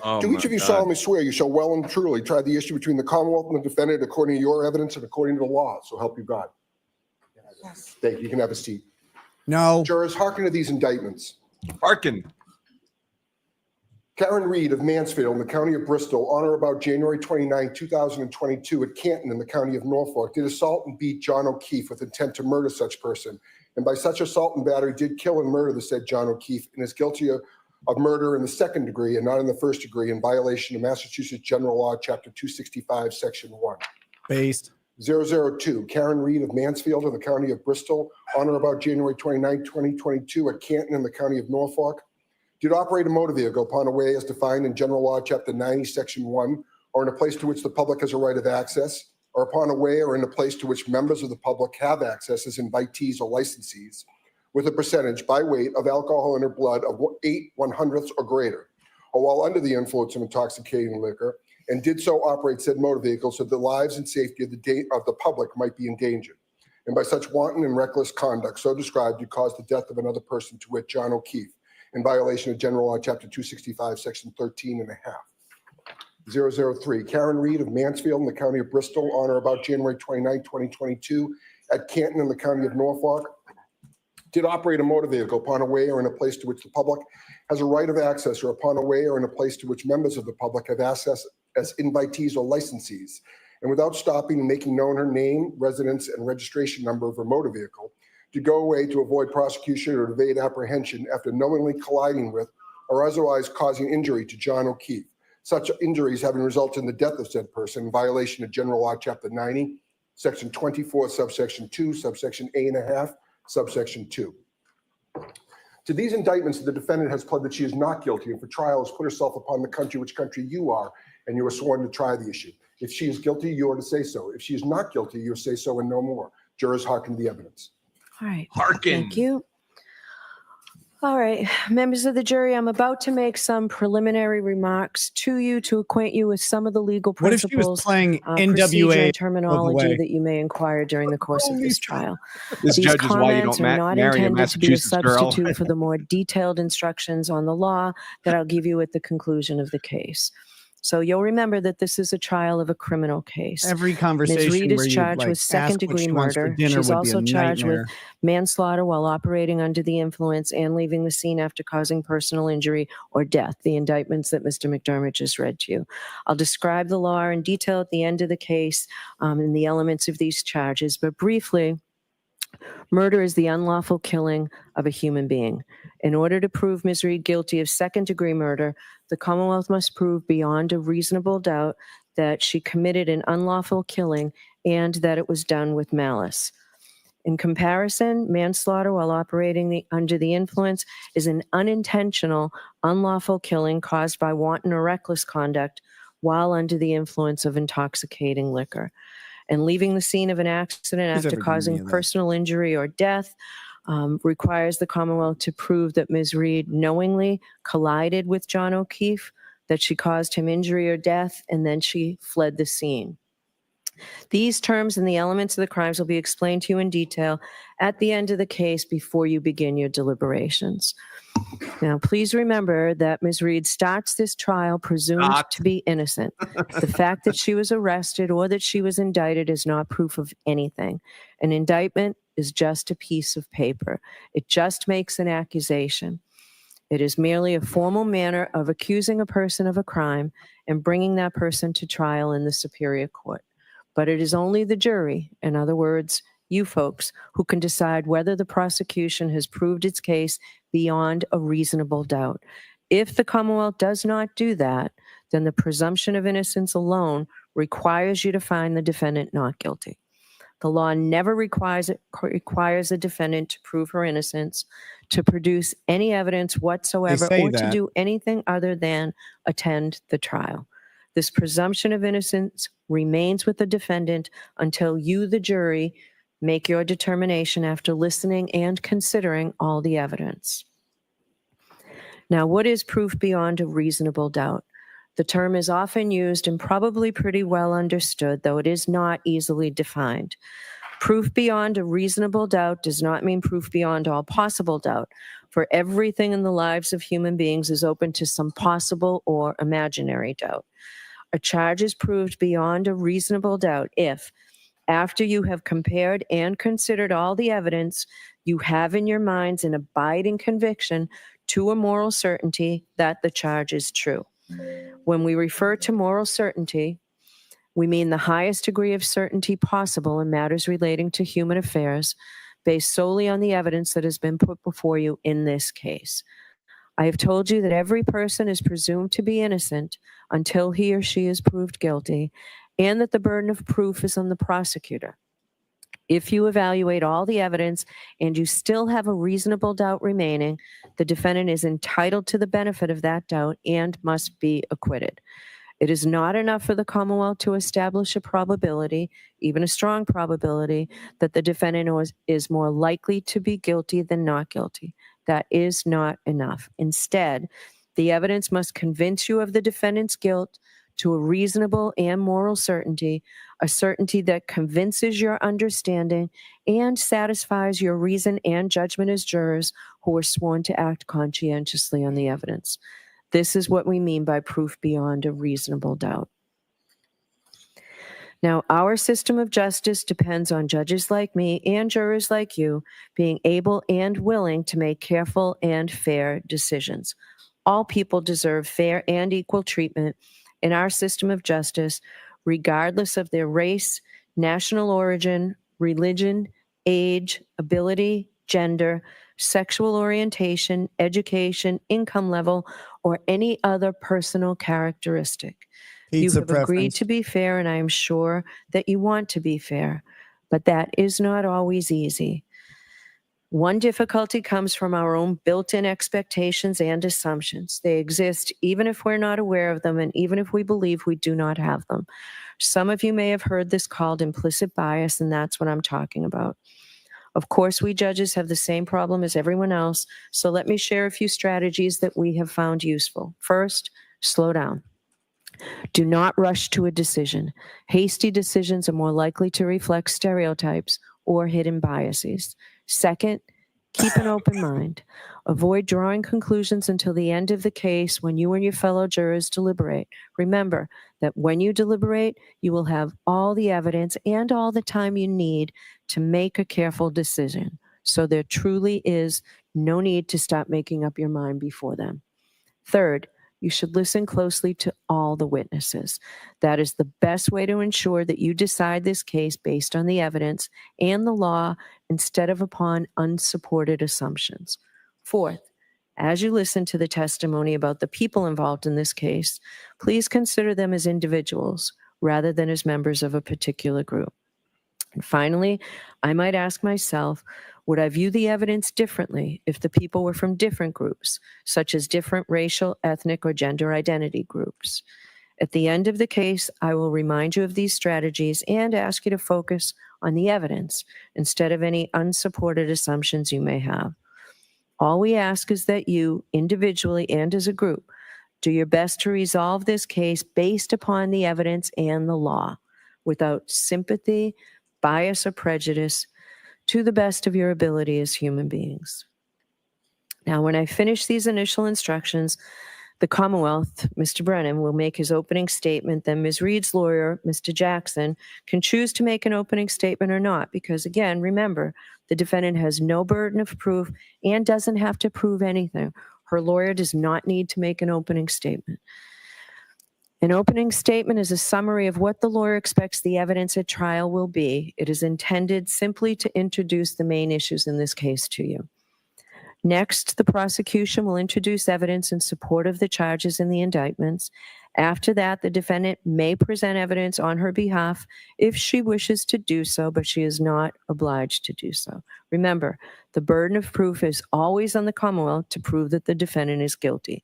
Oh, Do each my of you God. solemnly swear you shall well and truly try the issue between the Commonwealth and the defendant according to your evidence and according to the law, so help you God? Thank you. You can have a seat. No. Jurors, hearken to these indictments. Hearken. Karen Reed of Mansfield in the county of Bristol, on or about January 29, 2022 at Canton in the county of Norfolk, did assault and beat John O'Keefe with intent to murder such person. And by such assault and battery did kill and murder the said John O'Keefe and is guilty of murder in the second degree and not in the first degree in violation of Massachusetts General Law, Chapter 265, Section 1. Based. 002, Karen Reed of Mansfield in the county of Bristol, on or about January 29, 2022 at Canton in the county of Norfolk, did operate a motor vehicle upon a way as defined in General Law, Chapter 90, Section 1, or in a place to which the public has a right of access, or upon a way or in a place to which members of the public have access as invitees or licensees, with a percentage by weight of alcohol in her blood of 8/100ths or greater, or while under the influence of intoxicating liquor, and did so operate said motor vehicle so the lives and safety of the public might be endangered. And by such wanton and reckless conduct so described, you caused the death of another person, to wit, John O'Keefe, in violation of General Law, Chapter 265, Section 13 and a half. 003, Karen Reed of Mansfield in the county of Bristol, on or about January 29, 2022 at Canton in the county of Norfolk, did operate a motor vehicle upon a way or in a place to which the public has a right of access, or upon a way or in a place to which members of the public have access as invitees or licensees, and without stopping and making known her name, residence, and registration number of her motor vehicle, to go away to avoid prosecution or evade apprehension after knowingly colliding with or otherwise causing injury to John O'Keefe, such injuries having resulted in the death of said person in violation of General Law, Chapter 90, Section 24, Subsection 2, Subsection A and a half, Subsection 2. To these indictments, the defendant has pled that she is not guilty and for trial has put herself upon the country which country you are, and you are sworn to try the issue. If she is guilty, you are to say so. If she is not guilty, you say so and no more. Jurors hearken to the evidence. All right. Hearken. Thank you. All right, members of the jury, I'm about to make some preliminary remarks to you to acquaint you with some of the legal What if she was principles, playing procedure, NWA and terminology way? that you may inquire during the course of this trial. This These judge is why you comments don't are not marry a intended to be a Massachusetts girl. substitute for the more detailed instructions on the law that I'll give you at the conclusion of the case. So you'll remember that this is a trial of a criminal case. Every conversation Ms. Reed is where you, charged like, with ask what second-degree she wants for murder. dinner She's would be a also charged with nightmare. manslaughter while operating under the influence and leaving the scene after causing personal injury or death, the indictments that Mr. McDermott just read to you. I'll describe the law in detail at the end of the case and the elements of these charges, but briefly, murder is the unlawful killing of a human being. In order to prove Ms. Reed guilty of second-degree murder, the Commonwealth must prove beyond a reasonable doubt that she committed an unlawful killing and that it was done with malice. In comparison, manslaughter while operating under the influence is an unintentional, unlawful killing caused by wanton or reckless conduct while under the influence of intoxicating liquor. And leaving the scene of an accident Who's after ever done any causing of that? personal injury or death requires the Commonwealth to prove that Ms. Reed knowingly collided with John O'Keefe, that she caused him injury or death, and then she fled the scene. These terms and the elements of the crimes will be explained to you in detail at the end of the case before you begin your deliberations. Now, please remember that Ms. Reed starts this trial presumed to be innocent. The fact that she was arrested or that she was indicted is not proof of anything. An indictment is just a piece of paper. It just makes an accusation. It is merely a formal manner of accusing a person of a crime and bringing that person to trial in the superior court. But it is only the jury, in other words, you folks, who can decide whether the prosecution has proved its case beyond a reasonable doubt. If the Commonwealth does not do that, then the presumption of innocence alone requires you to find the defendant not guilty. The law never requires a defendant to prove her innocence, to produce any evidence whatsoever, or to do anything other than attend the trial. This presumption of innocence remains with the defendant until you, the jury, make your determination after listening and considering all the evidence. Now, what is proof beyond a reasonable doubt? The term is often used and probably pretty well understood, though it is not easily defined. Proof beyond a reasonable doubt does not mean proof beyond all possible doubt, for everything in the lives of human beings is open to some possible or imaginary doubt. A charge is proved beyond a reasonable doubt if, after you have compared and considered all the evidence, you have in your minds an abiding conviction to a moral certainty that the charge is true. When we refer to moral certainty, we mean the highest degree of certainty possible in matters relating to human affairs, based solely on the evidence that has been put before you in this case. I have told you that every person is presumed to be innocent until he or she is proved guilty, and that the burden of proof is on the prosecutor. If you evaluate all the evidence and you still have a reasonable doubt remaining, the defendant is entitled to the benefit of that doubt and must be acquitted. It is not enough for the Commonwealth to establish a probability, even a strong probability, that the defendant is more likely to be guilty than not guilty. That is not enough. Instead, the evidence must convince you of the defendant's guilt to a reasonable and moral certainty, a certainty that convinces your understanding and satisfies your reason and judgment as jurors who are sworn to act conscientiously on the evidence. This is what we mean by proof beyond a reasonable doubt. Now, our system of justice depends on judges like me and jurors like you being able and willing to make careful and fair decisions. All people deserve fair and equal treatment in our system of justice, regardless of their race, national origin, religion, age, ability, gender, sexual orientation, education, income level, or any other personal characteristic. You have agreed to be fair, and I am sure that you want to be fair, but that is not always easy. One difficulty comes from our own built-in expectations and assumptions. They exist even if we're not aware of them and even if we believe we do not have them. Some of you may have heard this called implicit bias, and that's what I'm talking about. Of course, we judges have the same problem as everyone else, so let me share a few strategies that we have found useful. First, slow down. Do not rush to a decision. Hasty decisions are more likely to reflect stereotypes or hidden biases. Second, keep an open mind. Avoid drawing conclusions until the end of the case when you and your fellow jurors deliberate. Remember that when you deliberate, you will have all the evidence and all the time you need to make a careful decision. So there truly is no need to stop making up your mind before then. Third, you should listen closely to all the witnesses. That is the best way to ensure that you decide this case based on the evidence and the law instead of upon unsupported assumptions. Fourth, as you listen to the testimony about the people involved in this case, please consider them as individuals rather than as members of a particular group. And finally, I might ask myself, would I view the evidence differently if the people were from different groups, such as different racial, ethnic, or gender identity groups? At the end of the case, I will remind you of these strategies and ask you to focus on the evidence instead of any unsupported assumptions you may have. All we ask is that you, individually and as a group, do your best to resolve this case based upon the evidence and the law, without sympathy, bias, or prejudice, to the best of your ability as human beings. Now, when I finish these initial instructions, the Commonwealth, Mr. Brennan, will make his opening statement. Then Ms. Reed's lawyer, Mr. Jackson, can choose to make an opening statement or not, because again, remember, the defendant has no burden of proof and doesn't have to prove anything. Her lawyer does not need to make an opening statement. An opening statement is a summary of what the lawyer expects the evidence at trial will be. It is intended simply to introduce the main issues in this case to you. Next, the prosecution will introduce evidence in support of the charges in the indictments. After that, the defendant may present evidence on her behalf if she wishes to do so, but she is not obliged to do so. Remember, the burden of proof is always on the Commonwealth to prove that the defendant is guilty.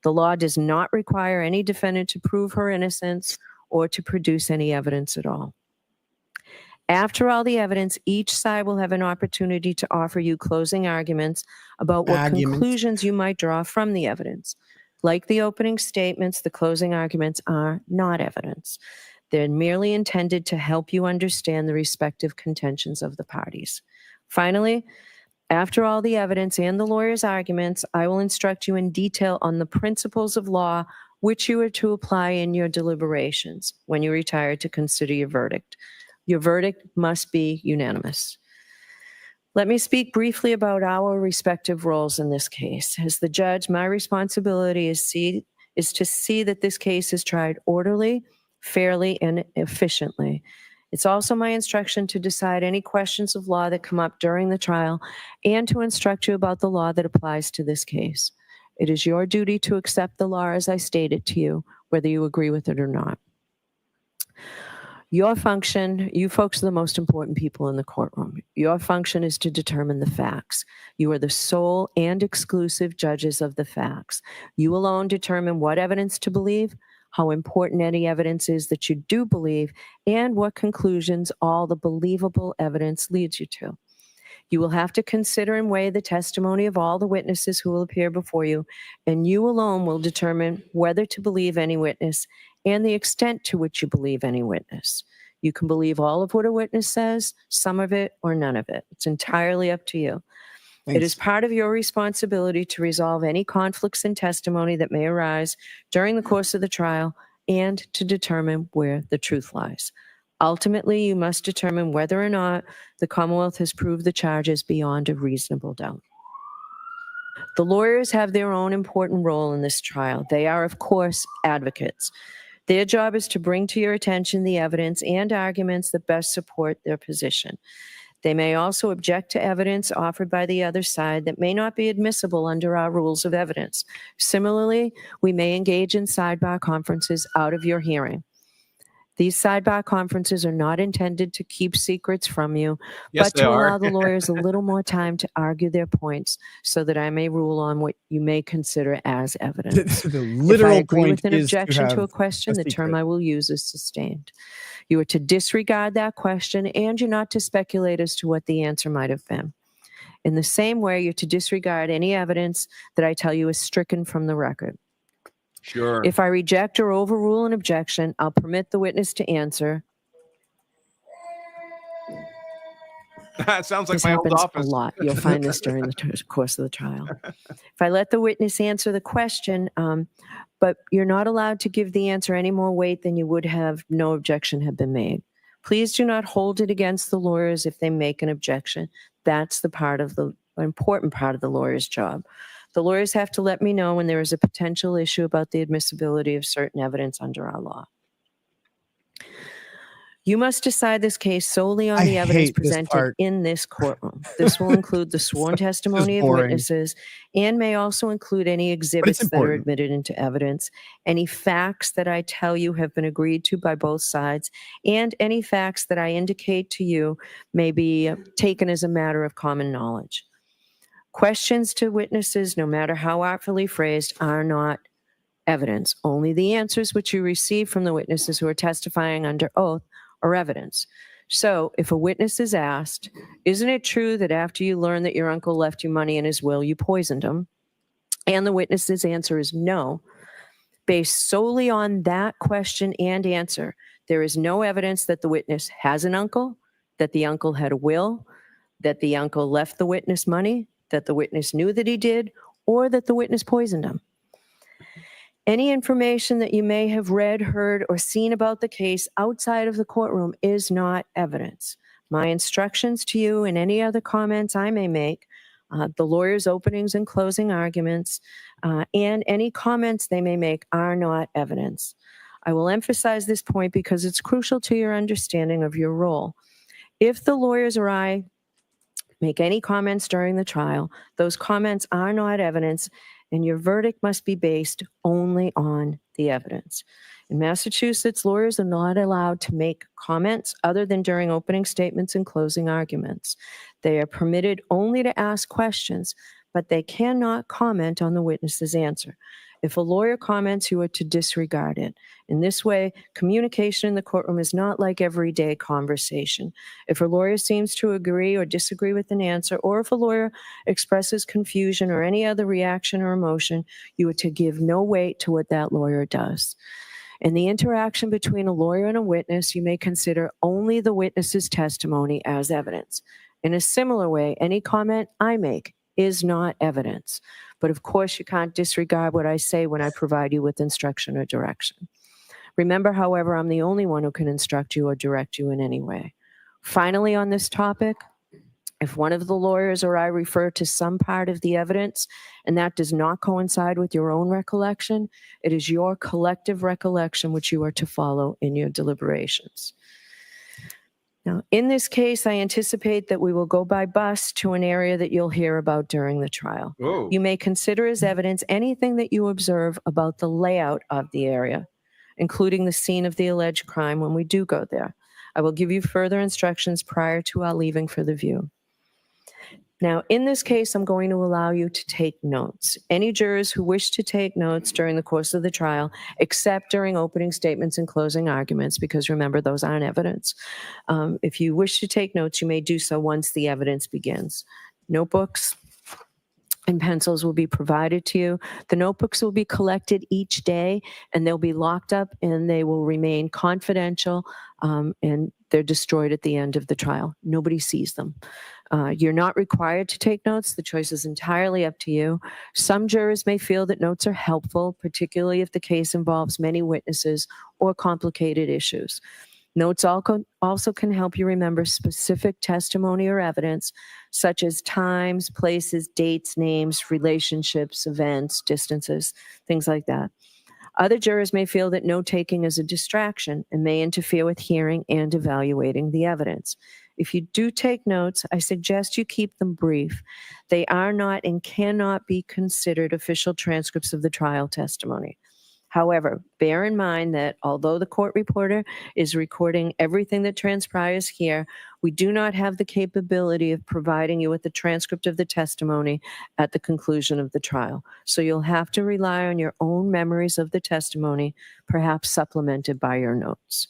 The law does not require any defendant to prove her innocence or to produce any evidence at all. After all the evidence, each side will have an opportunity to offer you closing arguments about what conclusions you might draw from the evidence. Like the opening statements, the closing arguments are not evidence. They're merely intended to help you understand the respective contentions of the parties. Finally, after all the evidence and the lawyer's arguments, I will instruct you in detail on the principles of law which you are to apply in your deliberations when you retire to consider your verdict. Your verdict must be unanimous. Let me speak briefly about our respective roles in this case. As the judge, my responsibility is to see that this case is tried orderly, fairly, and efficiently. It's also my instruction to decide any questions of law that come up during the trial and to instruct you about the law that applies to this case. It is your duty to accept the law as I stated to you, whether you agree with it or not. Your function, you folks are the most important people in the courtroom. Your function is to determine the facts. You are the sole and exclusive judges of the facts. You alone determine what evidence to believe, how important any evidence is that you do believe, and what conclusions all the believable evidence leads you to. You will have to consider and weigh the testimony of all the witnesses who will appear before you, and you alone will determine whether to believe any witness and the extent to which you believe any witness. You can believe all of what a witness says, some of it, or none of it. It's entirely up to you. Thanks. It is part of your responsibility to resolve any conflicts in testimony that may arise during the course of the trial and to determine where the truth lies. Ultimately, you must determine whether or not the Commonwealth has proved the charges beyond a reasonable doubt. The lawyers have their own important role in this trial. They are, of course, advocates. Their job is to bring to your attention the evidence and arguments that best support their position. They may also object to evidence offered by the other side that may not be admissible under our rules of evidence. Similarly, we may engage in sidebar conferences out of your hearing. These sidebar conferences are not intended to keep secrets from you, Yes, but to they are. allow the lawyers a little more time to argue their points so that I may rule on what you may consider as evidence. The If I literal agree point with an is objection to a have question, the term secret. I will use is sustained. You are to disregard that question, and you're not to speculate as to what the answer might have been. In the same way, you're to disregard any evidence that I tell you is stricken from the record. Sure. If I reject or overrule an objection, I'll permit the witness to answer. That sounds like This my old happens office. a lot. You'll find this during the course of the trial. If I let the witness answer the question, but you're not allowed to give the answer any more weight than you would have no objection had been made. Please do not hold it against the lawyers if they make an objection. That's the part of the important part of the lawyer's job. The lawyers have to let me know when there is a potential issue about the admissibility of certain evidence under our law. You must decide this case solely on I the evidence hate this presented part. in this courtroom. This will include the sworn testimony of boring. witnesses and may also include any exhibits that are important. admitted into evidence, any facts that I tell you have been agreed to by both sides, and any facts that I indicate to you may be taken as a matter of common knowledge. Questions to witnesses, no matter how artfully phrased, are not evidence. Only the answers which you receive from the witnesses who are testifying under oath are evidence. So if a witness is asked, isn't it true that after you learned that your uncle left you money in his will, you poisoned him? And the witness's answer is no. Based solely on that question and answer, there is no evidence that the witness has an uncle, that the uncle had a will, that the uncle left the witness money, that the witness knew that he did, or that the witness poisoned him. Any information that you may have read, heard, or seen about the case outside of the courtroom is not evidence. My instructions to you and any other comments I may make, the lawyer's openings and closing arguments, and any comments they may make are not evidence. I will emphasize this point because it's crucial to your understanding of your role. If the lawyers or I make any comments during the trial, those comments are not evidence, and your verdict must be based only on the evidence. In Massachusetts, lawyers are not allowed to make comments other than during opening statements and closing arguments. They are permitted only to ask questions, but they cannot comment on the witness's answer. If a lawyer comments, you are to disregard it. In this way, communication in the courtroom is not like everyday conversation. If a lawyer seems to agree or disagree with an answer, or if a lawyer expresses confusion or any other reaction or emotion, you are to give no weight to what that lawyer does. In the interaction between a lawyer and a witness, you may consider only the witness's testimony as evidence. In a similar way, any comment I make is not evidence. But of course, you can't disregard what I say when I provide you with instruction or direction. Remember, however, I'm the only one who can instruct you or direct you in any way. Finally, on this topic, If one of the lawyers or I refer to some part of the evidence and that does not coincide with your own recollection, it is your collective recollection which you are to follow in your deliberations. Now, in this case, I anticipate that we will go by bus to an area that you'll hear about during the trial. Whoa. You may consider as evidence anything that you observe about the layout of the area, including the scene of the alleged crime when we do go there. I will give you further instructions prior to our leaving for the view. Now, in this case, I'm going to allow you to take notes. Any jurors who wish to take notes during the course of the trial, except during opening statements and closing arguments, because remember, those aren't evidence. If you wish to take notes, you may do so once the evidence begins. Notebooks and pencils will be provided to you. The notebooks will be collected each day, and they'll be locked up, and they will remain confidential, and they're destroyed at the end of the trial. Nobody sees them. You're not required to take notes. The choice is entirely up to you. Some jurors may feel that notes are helpful, particularly if the case involves many witnesses or complicated issues. Notes also can help you remember specific testimony or evidence, such as times, places, dates, names, relationships, events, distances, things like that. Other jurors may feel that note-taking is a distraction and may interfere with hearing and evaluating the evidence. If you do take notes, I suggest you keep them brief. They are not and cannot be considered official transcripts of the trial testimony. However, bear in mind that although the court reporter is recording everything that transpires here, we do not have the capability of providing you with a transcript of the testimony at the conclusion of the trial. So you'll have to rely on your own memories of the testimony, perhaps supplemented by your notes.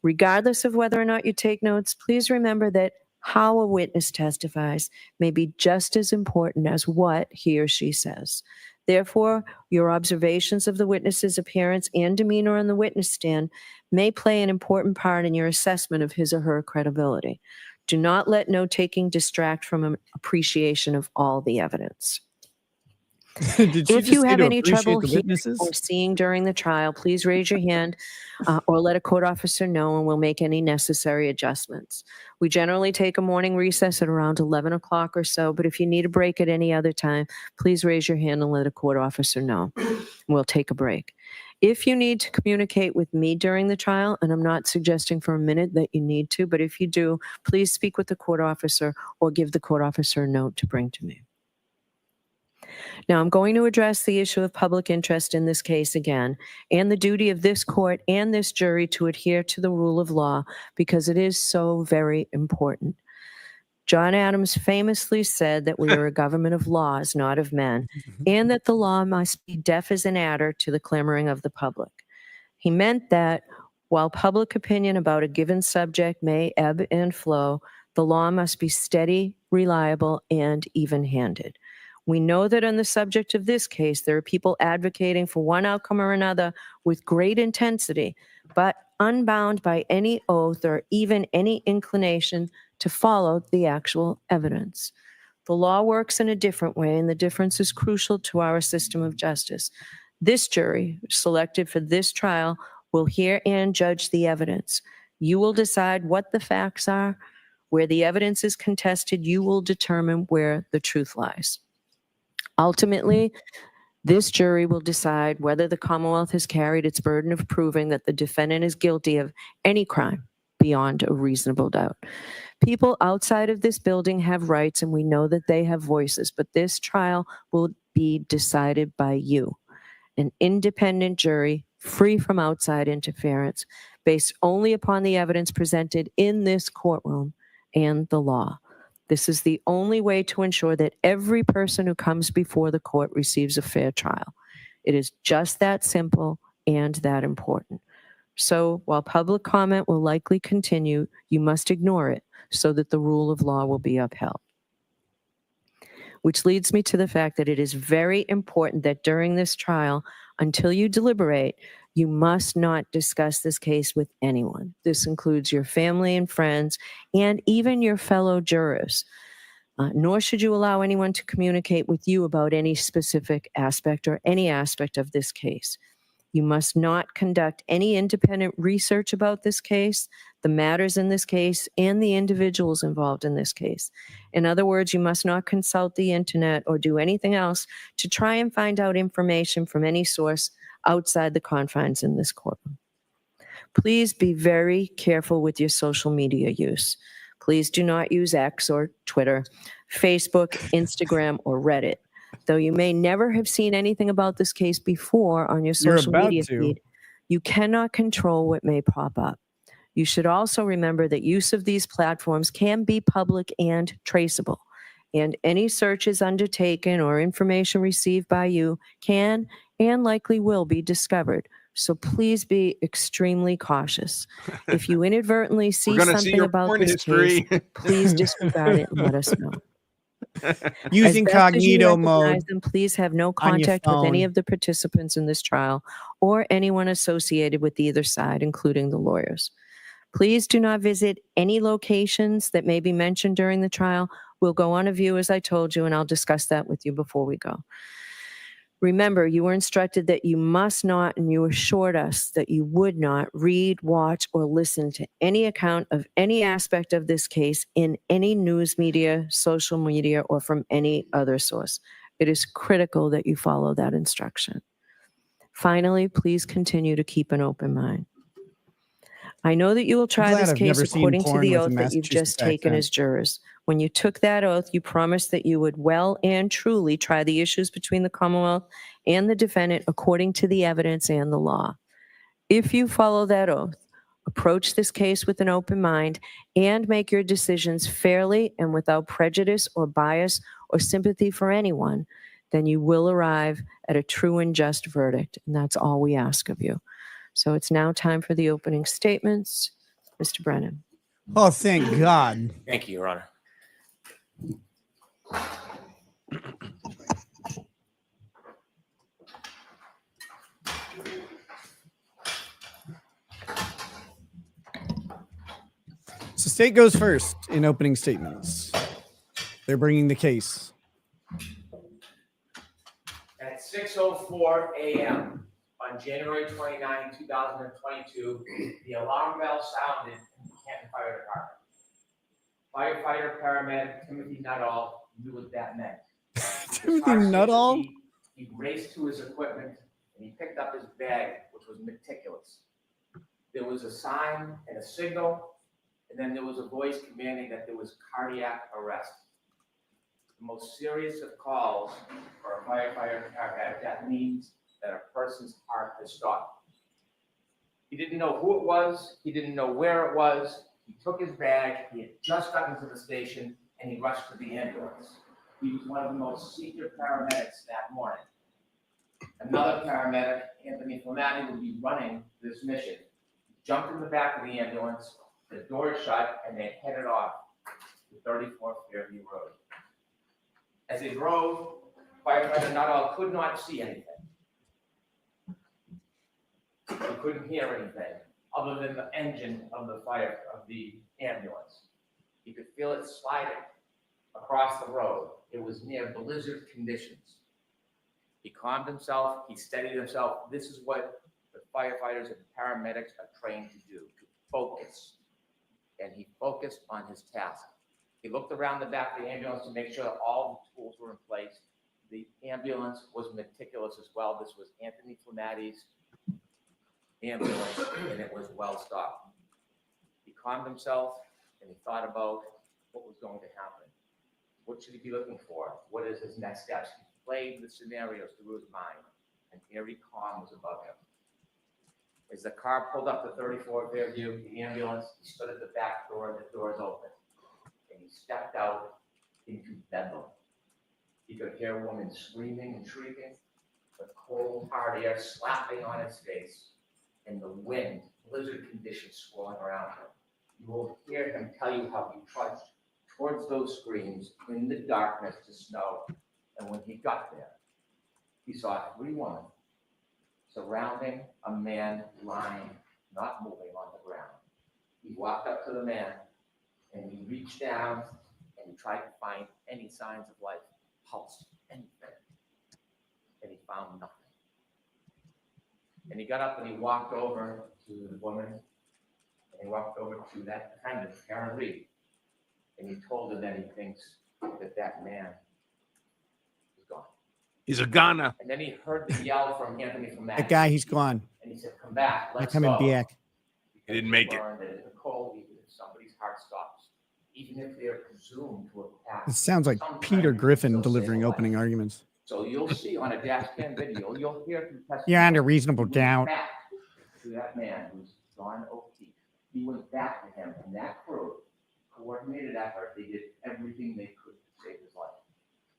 Regardless of whether or not you take notes, please remember that how a witness testifies may be just as important as what he or she says. Therefore, your observations of the witness's appearance and demeanor on the witness stand may play an important part in your assessment of his or her credibility. Do not let note-taking distract from an appreciation of all the evidence. If you have any trouble hearing or seeing during the trial, please raise your hand or let a court officer know, and we'll make any necessary adjustments. We generally take a morning recess at around 11 o'clock or so, but if you need a break at any other time, please raise your hand and let a court officer know. We'll take a break. If you need to communicate with me during the trial, and I'm not suggesting for a minute that you need to, but if you do, please speak with the court officer or give the court officer a note to bring to me. Now, I'm going to address the issue of public interest in this case again, and the duty of this court and this jury to adhere to the rule of law, because it is so very important. John Adams famously said that we are a government of laws, not of men, and that the law must be deaf as an adder to the clamoring of the public. He meant that while public opinion about a given subject may ebb and flow, the law must be steady, reliable, and even-handed. We know that on the subject of this case, there are people advocating for one outcome or another with great intensity, but unbound by any oath or even any inclination to follow the actual evidence. The law works in a different way, and the difference is crucial to our system of justice. This jury, selected for this trial, will hear and judge the evidence. You will decide what the facts are. Where the evidence is contested, you will determine where the truth lies. Ultimately, this jury will decide whether the Commonwealth has carried its burden of proving that the defendant is guilty of any crime beyond a reasonable doubt. People outside of this building have rights, and we know that they have voices, but this trial will be decided by you, an independent jury, free from outside interference, based only upon the evidence presented in this courtroom and the law. This is the only way to ensure that every person who comes before the court receives a fair trial. It is just that simple and that important. So while public comment will likely continue, you must ignore it so that the rule of law will be upheld. Which leads me to the fact that it is very important that during this trial, until you deliberate, you must not discuss this case with anyone. This includes your family and friends, and even your fellow jurors. Nor should you allow anyone to communicate with you about any specific aspect or any aspect of this case. You must not conduct any independent research about this case, the matters in this case, and the individuals involved in this case. In other words, you must not consult the internet or do anything else to try and find out information from any source outside the confines in this courtroom. Please be very careful with your social media use. Please do not use X or Twitter, Facebook, Instagram, or Reddit. Though you may never have seen anything about this case before on your social about media to. feed, you cannot control what may pop up. You should also remember that use of these platforms can be public and traceable, and any searches undertaken or information received by you can and likely will be discovered. So please be extremely cautious. If you inadvertently see gonna see something your about porn this history. case, please disregard it and let us know. Use As best as you incognito recognize mode. them, please have no on your contact with any phone. of the participants in this trial or anyone associated with either side, including the lawyers. Please do not visit any locations that may be mentioned during the trial. We'll go on a view, as I told you, and I'll discuss that with you before we go. Remember, you were instructed that you must not, and you assured us that you would not read, watch, or listen to any account of any aspect of this case in any news media, social media, or from any other source. It is critical that you follow that instruction. Finally, please continue to keep an open mind. I know that you will try glad this I've case never seen according to porn the with a oath that you've Massachusetts just taken accent. as jurors. When you took that oath, you promised that you would well and truly try the issues between the Commonwealth and the defendant according to the evidence and the law. If you follow that oath, approach this case with an open mind, and make your decisions fairly and without prejudice or bias or sympathy for anyone, then you will arrive at a true and just verdict, and that's all we ask of you. So it's now time for the opening statements. Mr. Brennan. Oh, thank God. Thank you, Your Honor. So state goes first in opening statements. They're bringing the case. At 6:04 a.m. on January 29, 2022, the alarm bell sounded in the Canton Fire Department. Firefighter paramedic Timothy Nutall knew what that meant. Timothy Nutall? He raced to his equipment and he picked up his bag, which was meticulous. There was a sign and a signal, and then there was a voice commanding that there was cardiac arrest. The most serious of calls for a firefighter paramedic, that means that a person's heart has stopped. He didn't know who it was. He didn't know where it was. He took his bag. He had just gotten to the station, and he rushed to the ambulance. He was one of the most senior paramedics that morning. Another paramedic, Anthony Flamati, would be running this mission. He jumped in the back of the ambulance, the door shut, and they headed off to 34th Fairview Road. As they drove, firefighter Nutall could not see anything. He couldn't hear anything other than the engine of the ambulance. He could feel it sliding across the road. It was near blizzard conditions. He calmed himself. He steadied himself. This is what the firefighters and paramedics are trained to do, to focus. And he focused on his task. He looked around the back of the ambulance to make sure that all the tools were in place. The ambulance was meticulous as well. This was Anthony Flamati's ambulance, and it was well stocked. He calmed himself, and he thought about what was going to happen. What should he be looking for? What is his next steps? He played the scenarios through his mind, and eerie calm was above him. As the car pulled up to 34 Fairview, the ambulance, he stood at the back door, and the doors opened. And he stepped out into bedlam. He could hear a woman screaming and shrieking, the cold, hard air slapping on his face, and the wind, blizzard conditions swirling around him. You will hear him tell you how he trudged towards those screams in the darkness to snow. And when he got there, he saw 3 women surrounding a man lying, not moving on the ground. He walked up to the man and he reached down and he tried to find any signs of life, pulse, anything. And he found nothing. And he got up and he walked over to the woman, and he walked over to that defendant, Karen Reed, and he told her that he thinks that that man is gone. He's a goner. And then he heard the yell from Anthony from That guy, he's gone. And he said, come back, Not let's coming go. back. He didn't make it. Learned that in the cold, even if somebody's heart stops, even if they're presumed to have It passed. sounds like sometimes Peter Griffin they'll delivering say the opening light. arguments. So you'll see on a dash cam video, you'll hear through testimony. You're under reasonable he went doubt. back to that man who's John O'Keefe. He went back to him, and that crew, coordinated effort, they did everything they could to save his life.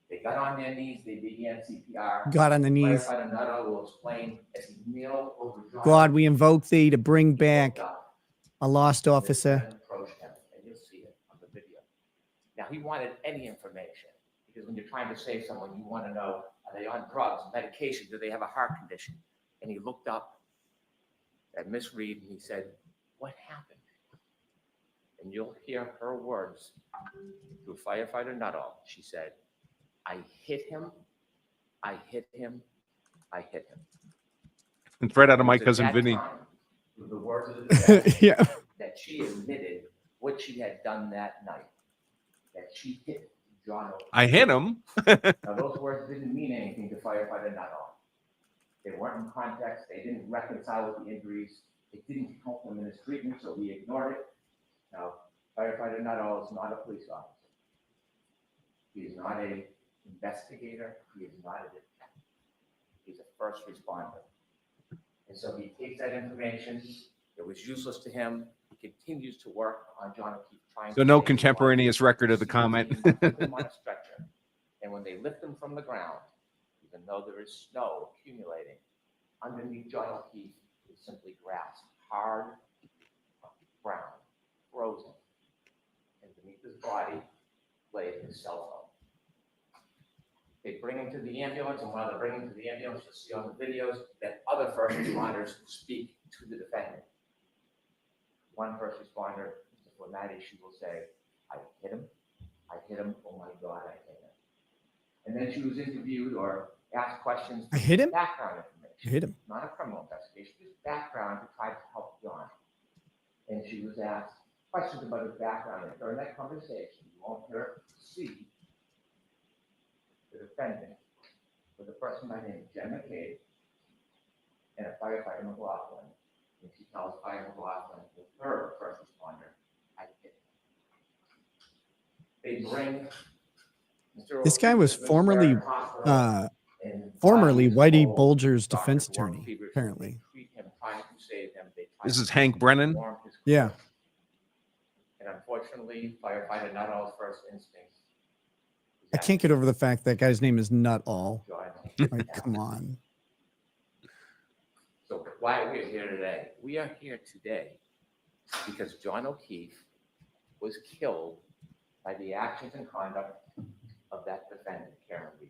They got on their knees, they began CPR. God on the knees. Firefighter Nutall will explain as he kneeled over John. God, we invoke thee to bring He back looked up. a lost This officer. man approached him, and you'll see it on the video. Now, he wanted any information, because when you're trying to save someone, you want to know, are they on drugs, medication, do they have a heart condition? And he looked up at Miss Reed, and he said, what happened? And you'll hear her words through firefighter Nutall. She said, I hit him, I hit him, I hit him. And threat out of my It was at cousin that Vinny. time, through the words of the defense, Yeah. that she admitted what she had done that night, that she hit John O'Keefe. I hit him. Now, those words didn't mean anything to firefighter Nutall. They weren't in context. They didn't reconcile with the injuries. It didn't help him in his treatment, so he ignored it. Now, firefighter Nutall is not a police officer. He is not a investigator. He is not a detective. He's a first responder. And so he takes that information. It was useless to him. He continues to work on John O'Keefe trying So to no save his contemporaneous life. record of the comment. They put him on a stretcher. And when they lift him from the ground, even though there is snow accumulating, underneath John O'Keefe is simply grass, hard, brown, frozen. And beneath his body lay his cell phone. They bring him to the ambulance, and while they're bringing him to the ambulance, you'll see on the videos that other first responders speak to the defendant. One first responder, before that issue, will say, I hit him, oh my God, I hit him. And then she was interviewed or asked questions. I hit him? Background I information. hit him. Not a criminal investigation, just background to try to help John. And she was asked questions about his background. And during that conversation, you won't hear her see the defendant with a person by the name of Jen McCabe and a firefighter McLaughlin. And she tells Fire McLaughlin, the third first responder, I hit him. They bring Mr. This guy was O'Keefe to the formerly, Sheriff Hospital, and Formerly while he Whitey was Bulger's told, defense doctors worked attorney, feverishly apparently. to treat him, trying to save him. They tried This to is Hank Brennan. warm his Yeah. course. And unfortunately, firefighter Nuttall's first instinct. I can't get over the fact that guy's name is Nutall. John. Like, come on. So why are we here today? We are here today because John O'Keefe was killed by the actions and conduct of that defendant, Karen Reed.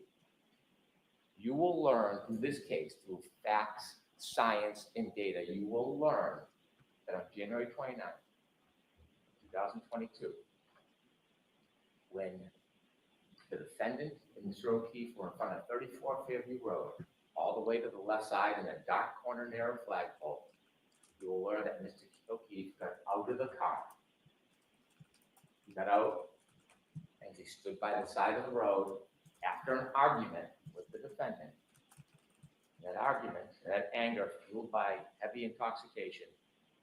You will learn through this case, through facts, science, and data, you will learn that on January 29th, 2022, when the defendant and Mr. O'Keefe were in front of 34 Fairview Road, all the way to the left side in a dark corner near a flagpole, you will learn that Mr. O'Keefe got out of the car. He got out and he stood by the side of the road after an argument with the defendant. That argument, that anger fueled by heavy intoxication,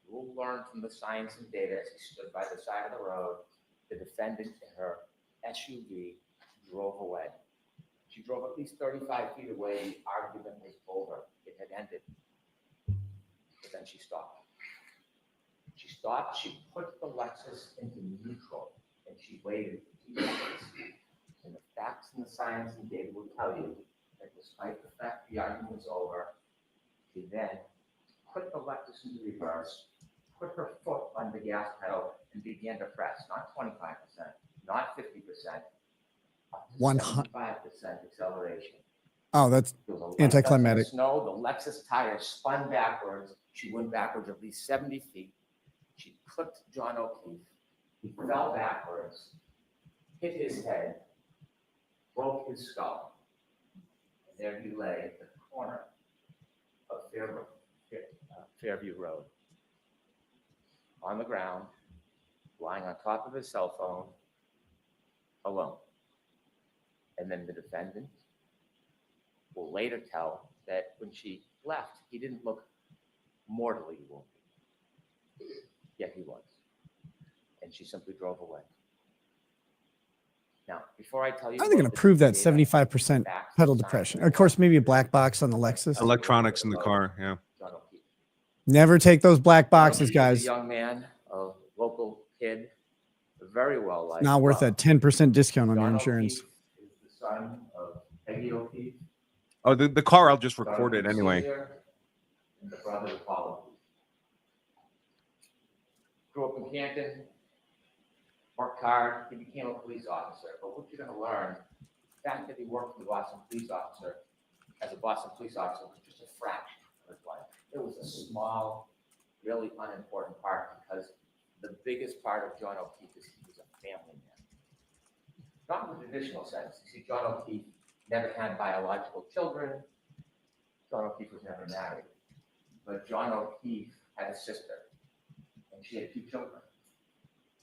you will learn from the science and data as he stood by the side of the road, the defendant in her SUV drove away. She drove at least 35 feet away. The argument was over. It had ended. But then she stopped. She stopped. She put the Lexus into neutral, and she waited for 2 seconds. And the facts and the science and data will tell you that despite the fact the argument was over, she then put the Lexus into reverse, put her foot on the gas pedal, and began to press, not 25%, not 50%, up to 100 75% acceleration. Oh, that's There was a light gust of anticlimactic. snow, the Lexus tire spun backwards. She went backwards at least 70 feet. She clipped John O'Keefe. He fell backwards, hit his head, broke his skull. And there he lay at the corner of Fairview Fairview Road, on the ground, lying on top of his cell phone, alone. And then the defendant will later tell that when she left, he didn't look mortally wounded, yet he was. And she simply drove away. Now, before I tell you, How are they going to prove that 75% pedal depression? Of course, maybe a black box on the Lexus. Electronics in the car. Yeah. Never take those black boxes, A guys. young man, a local kid, very well liked. Not worth a 10% discount on your John insurance. O'Keefe is the son of Peggy O'Keefe. Oh, the car I'll just John record it O'Keefe anyway. Sr., and the brother of Paul O'Keefe. Grew up in Canton, worked hard, he became a police officer. But what you're going to learn, the fact that he worked for the Boston police officer, as a Boston police officer, was just a fraction of his life. It was a small, really unimportant part, because the biggest part of John O'Keefe is he was a family man. Not in the traditional sense. You see, John O'Keefe never had biological children. John O'Keefe was never married. But John O'Keefe had a sister, and she had 2 children.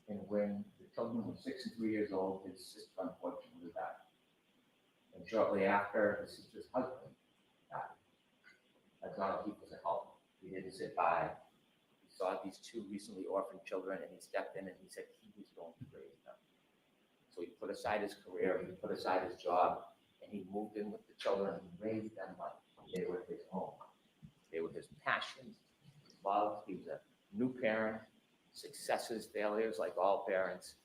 And when the children were 6 and 3 years old, his sister unfortunately died. And shortly after, his sister's husband died. John O'Keefe was a help. He didn't sit by. He saw these 2 recently orphaned children, and he stepped in and he said he was going to raise them. So he put aside his career, he put aside his job, and he moved in with the children and raised them like they were his own. They were his passions, his love. He was a new parent, successes, failures, like all parents.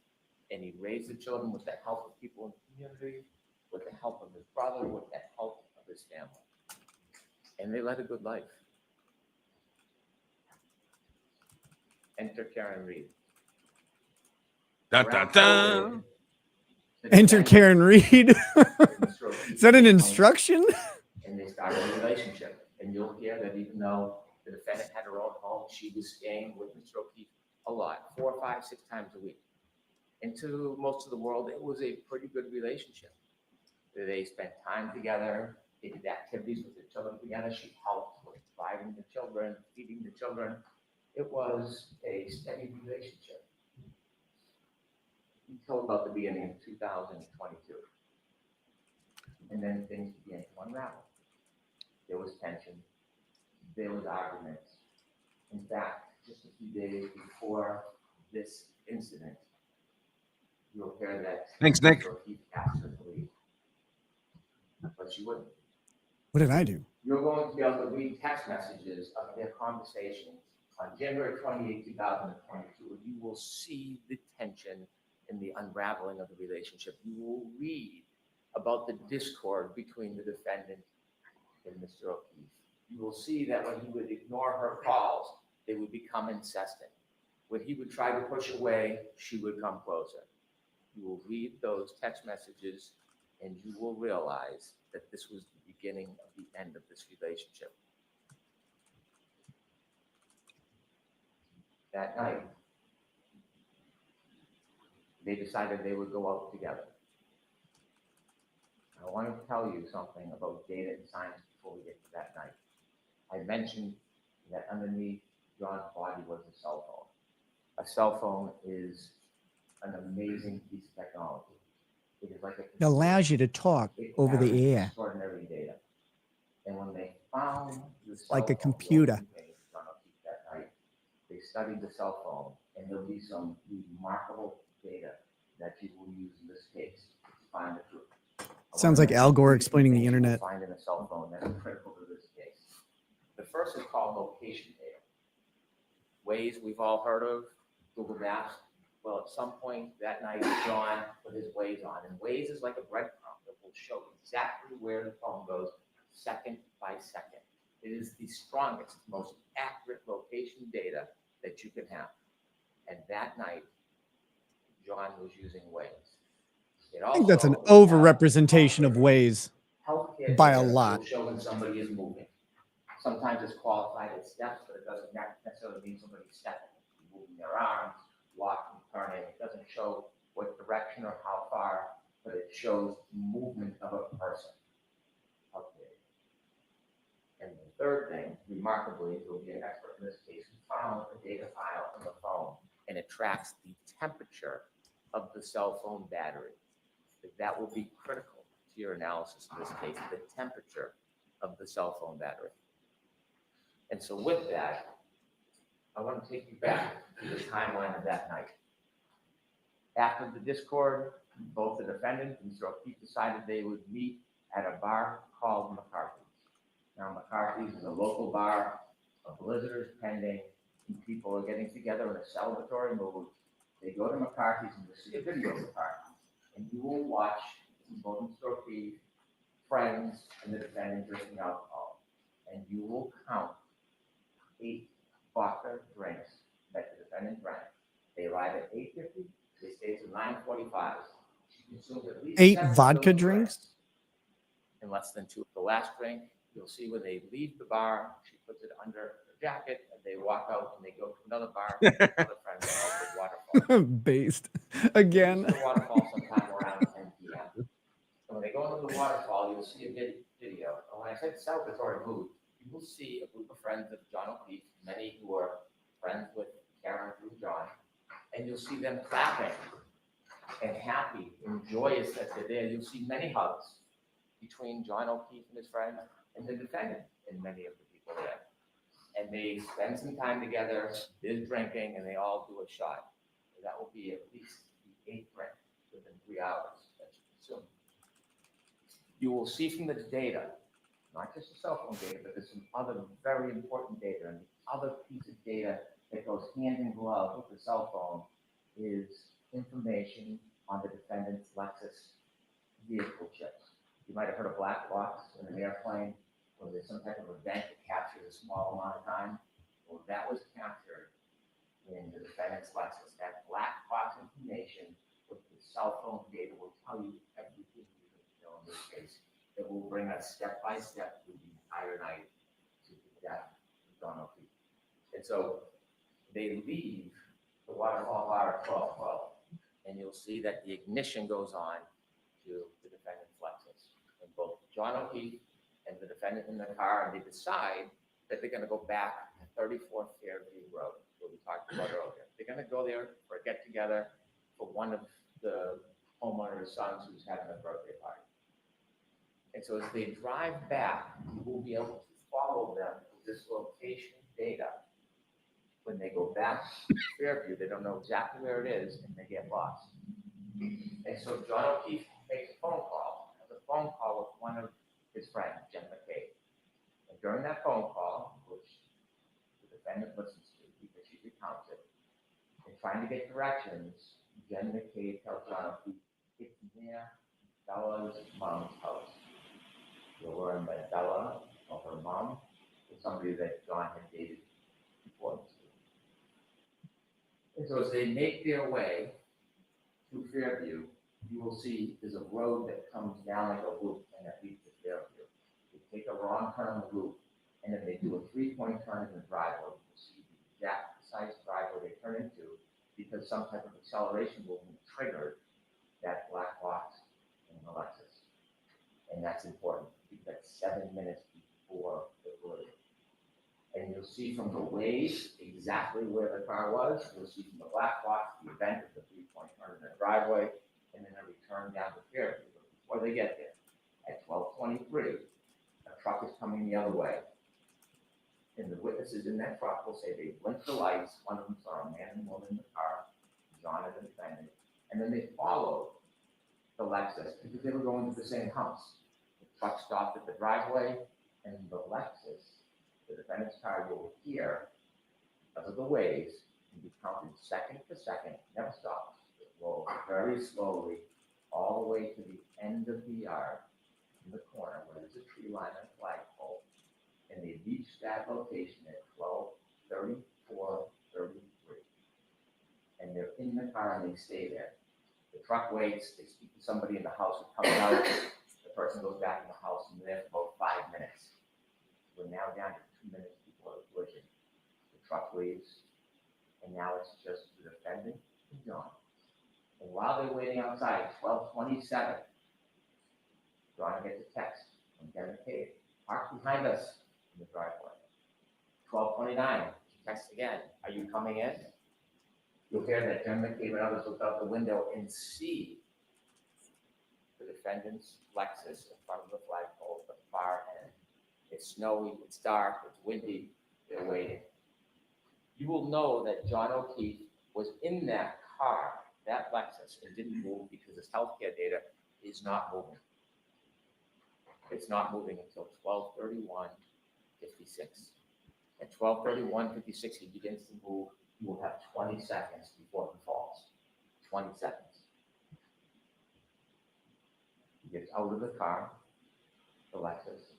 And he raised the children with the help of people in the community, with the help of his brother, with the help of his family. And they led a good life. Enter Karen Reed. Dun, dun, dun. Enter Karen Reed. Is that an instruction? And they started a relationship. And you'll hear that even though the defendant had her own home, she was staying with Mr. O'Keefe a lot, 4, 5, 6 times a week. And to most of the world, it was a pretty good relationship. They spent time together. They did activities with the children together. She helped with driving the children, feeding the children. It was a steady relationship until about the beginning of 2022. And then things began to unravel. There was tension. There was arguments. In fact, just a few days before this incident, you'll hear that Thanks, Nick. He asked her to leave, but she wouldn't. What did I do? You're going to be able to read text messages of their conversations on January 28, 2022, and you will see the tension and the unraveling of the relationship. You will read about the discord between the defendant and Mr. O'Keefe. You will see that when he would ignore her calls, they would become incessant. When he would try to push away, she would come closer. You will read those text messages and you will realize that this was the beginning of the end of this relationship. That night, they decided they would go out together. I want to tell you something about data and science before we get to that night. I mentioned that underneath John's body was a cell phone. A cell phone is an amazing piece of technology. It is like It allows you to talk over the air. Extraordinary data. And when they found the cell Like a phone computer. that night, they studied the cell phone, and there'll be some remarkable data that you will use in this case to find the truth. Sounds like Al Gore explaining the internet. Find in a cell phone that's critical to this case. The first is called location data. Waze we've all heard of, Google Maps. Well, at some point that night, John put his Waze on, and Waze is like a breadcrumb that will show exactly where the phone goes second by second. It is the strongest, most accurate location data that you can have. And that night, John was using Waze. I think that's an overrepresentation of Waze Healthcare by a data lot. will show when somebody is moving. Sometimes it's qualified as steps, but it doesn't necessarily mean somebody's stepping, moving their arms, walking, turning. It doesn't show what direction or how far, but it shows movement of a person. Okay. And the third thing, remarkably, you'll be an expert in found a data file on the phone, and it tracks the temperature of the cell phone battery. That will be critical to your analysis in this case, the temperature of the cell phone battery. And so with that, I want to take you back to the timeline of that night. After the discord, both the defendant and Mr. O'Keefe decided they would meet at a bar called McCarthy's. Now, McCarthy's is a local bar, a blizzard is pending, and people are getting together in a celebratory mood. They go to McCarthy's and you see a video of McCarthy's, and you will watch both Mr. O'Keefe, friends, and the defendant drinking alcohol. And you will count 8 vodka drinks that the defendant drank. They arrive at 8:50, they stay till 9:45. She consumes at least 8 7 of vodka those drinks? In less than 2. The last drink, you'll see when they leave the bar, she puts it under her jacket, and they walk out and they go to another bar with another friend called the Waterfall. Based again. The Waterfall sometime around 10 p.m. And when they go into the Waterfall, you'll see a video. And when I said celebratory mood, you will see a group of friends of John O'Keefe, many who are friends with Karen through John, and you'll see them clapping and happy and joyous that they're there. You'll see many hugs between John O'Keefe and his friend and the defendant and many of the people there. And they spend some time together, they're drinking, and they all do a shot. So that will be at least the 8th drink within 3 hours, that you consume. You will see from the data, not just the cell phone data, but there's some other very important data. And the other piece of data that goes hand in glove with the cell phone is information on the defendant's Lexus vehicle chips. You might have heard of black box in an airplane, or there's some type of event that captures a small amount of time. Well, that was captured in the defendant's Lexus. That black box information with the cell phone data will tell you everything you need to know in this case. It will bring us step by step through the entire night to the death of John O'Keefe. And so they leave the Waterfall bar at 12:12, and you'll see that the ignition goes on to the defendant's Lexus. And both John O'Keefe and the defendant in the car, and they decide that they're going to go back to 34th Fairview Road, where we talked about earlier. They're going to go there for a get-together for one of the homeowner's sons who's having a birthday party. And so as they drive back, you will be able to follow them with this location data. When they go back to Fairview, they don't know exactly where it is, and they get lost. And so John O'Keefe makes a phone call, with one of his friends, Jen McCabe. And during that phone call, which the defendant listens to because she recounts it, and trying to get directions, Jen McCabe tells John O'Keefe it's near Bella's mom's house. You'll learn that Bella, or her mom, is somebody that John had dated before. And so as they make their way to Fairview, you will see there's a road that comes down like a loop and that leads to Fairview. They take a wrong turn on the loop, and then they do a 3-point turn in the driveway. You see the exact precise driveway they turn into because some type of acceleration movement triggered that black box in the Lexus. And that's important because that's 7 minutes before the collision. And you'll see from the waves exactly where the car was. You'll see from the black box the event of the 3-point turn in the driveway, and then a return down to Fairview. But before they get there, at 12:23, a truck is coming the other way. And the witnesses in that truck will say they blinked the lights. One of them saw a man and woman in the car, John and the defendant, and then they followed the Lexus because they were going to the same house. The truck stopped at the driveway, and the Lexus, the defendant's car, will appear because of the waves and be counted second to second, never stops. It rolls very slowly all the way to the end of the yard in the corner where there's a tree line and a flagpole. And they reach that location at 12:34:33. And they're in the car and they stay there. The truck waits, they speak to somebody in the house who comes out, the person goes back in the house and they're there for about 5 minutes. We're now down to 2 minutes before the collision. The truck leaves, and now it's just the defendant and John. And while they're waiting outside, 12:27, John gets a text from Jen McCabe, park behind us in the driveway. 12:29, she text again, are you coming in? You'll hear that Jim McCabe and others look out the window and see the defendant's Lexus in front of the flagpole at the far end. It's snowy, it's dark, it's windy, they're waiting. You will know that John O'Keefe was in that car, that Lexus, and didn't move because his healthcare data is not moving. It's not moving until 12:31:56. At 12:31:56, he begins to move. You will have 20 seconds before he falls. 20 seconds. He gets out of the car, the Lexus,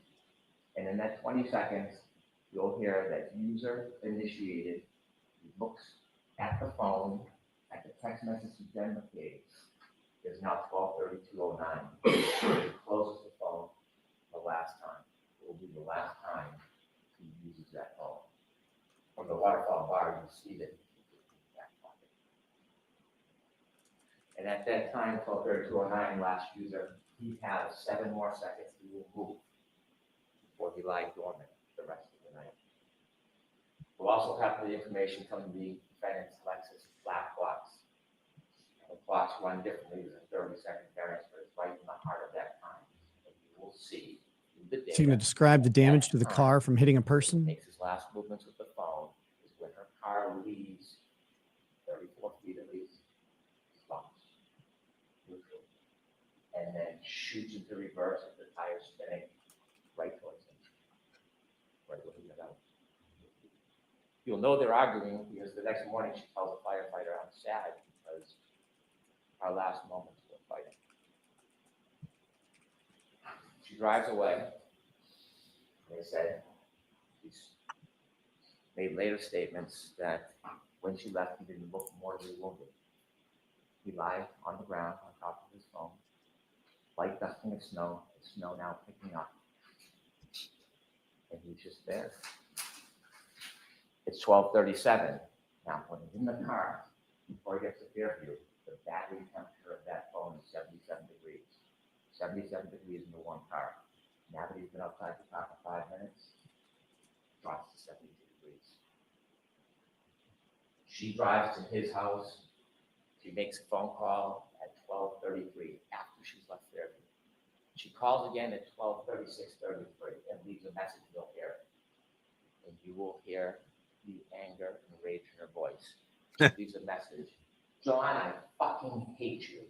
and in that 20 seconds, you'll hear that user initiated. He looks at the phone, at the text message he then McCabe. It's now 12:32:09. He closes the phone the last time. It will be the last time he uses that phone. From the waterfall bar, you see that. And at that time, 12:32:09, last user, he has 7 more seconds to move before he lies dormant the rest of the night. We'll also have the information from the defendant's Lexus black clocks. The clocks run differently. There's a 30-second variance, but it's right in the heart of that time. And you will see the data. So you're going to describe the damage to the car from hitting a person? Makes his last movements with the phone is when her car leaves 34 feet at least, stops, neutral, and then shoots into reverse with the tires spinning right towards him. Right when he got out. You'll know they're arguing because the next morning she tells a firefighter, I'm sad because our last moments were fighting. She drives away. They said she's made later statements that when she left, he didn't look mortally wounded. He lied on the ground on top of his phone, light dusting of snow, the snow now picking up. And he's just there. It's 12:37. Now, when he's in the car, before he gets to Fairview, the battery temperature of that phone is 77 degrees. 77 degrees in the one car. Now that he's been outside the car for 5 minutes, drops to 72 degrees. She drives to his house. She makes a phone call at 12:33 after she's left Fairview. She calls again at 12:36:33 and leaves a message. You'll hear it. And you will hear the anger and rage in her voice. She leaves a message. John, I fucking hate you.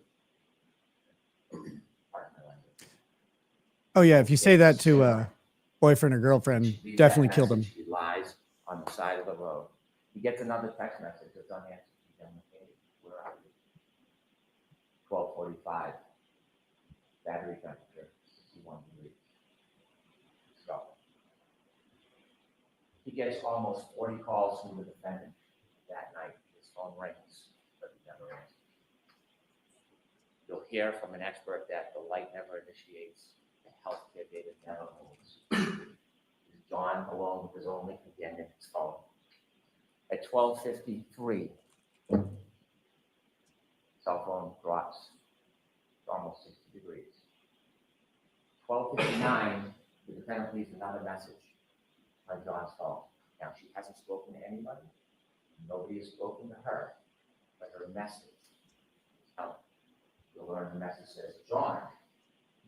Pardon my language. Oh, yeah. If you say that to a boyfriend or girlfriend, She leaves definitely that kill them. message. He lies on the side of the road. He gets another text message that's unanswered. Where are you? 12:45. Battery temperature, 61 degrees. So he gets almost 40 calls from the defendant that night. His phone rings, but he never answers. You'll hear from an expert that the light never initiates, the healthcare data never moves. John alone with his only companion, his phone. At 12:53, cell phone drops to almost 60 degrees. 12:59, the defendant leaves another message on John's phone. Now, she hasn't spoken to anybody. Nobody has spoken to her, but her message is out. You'll learn the message says, John,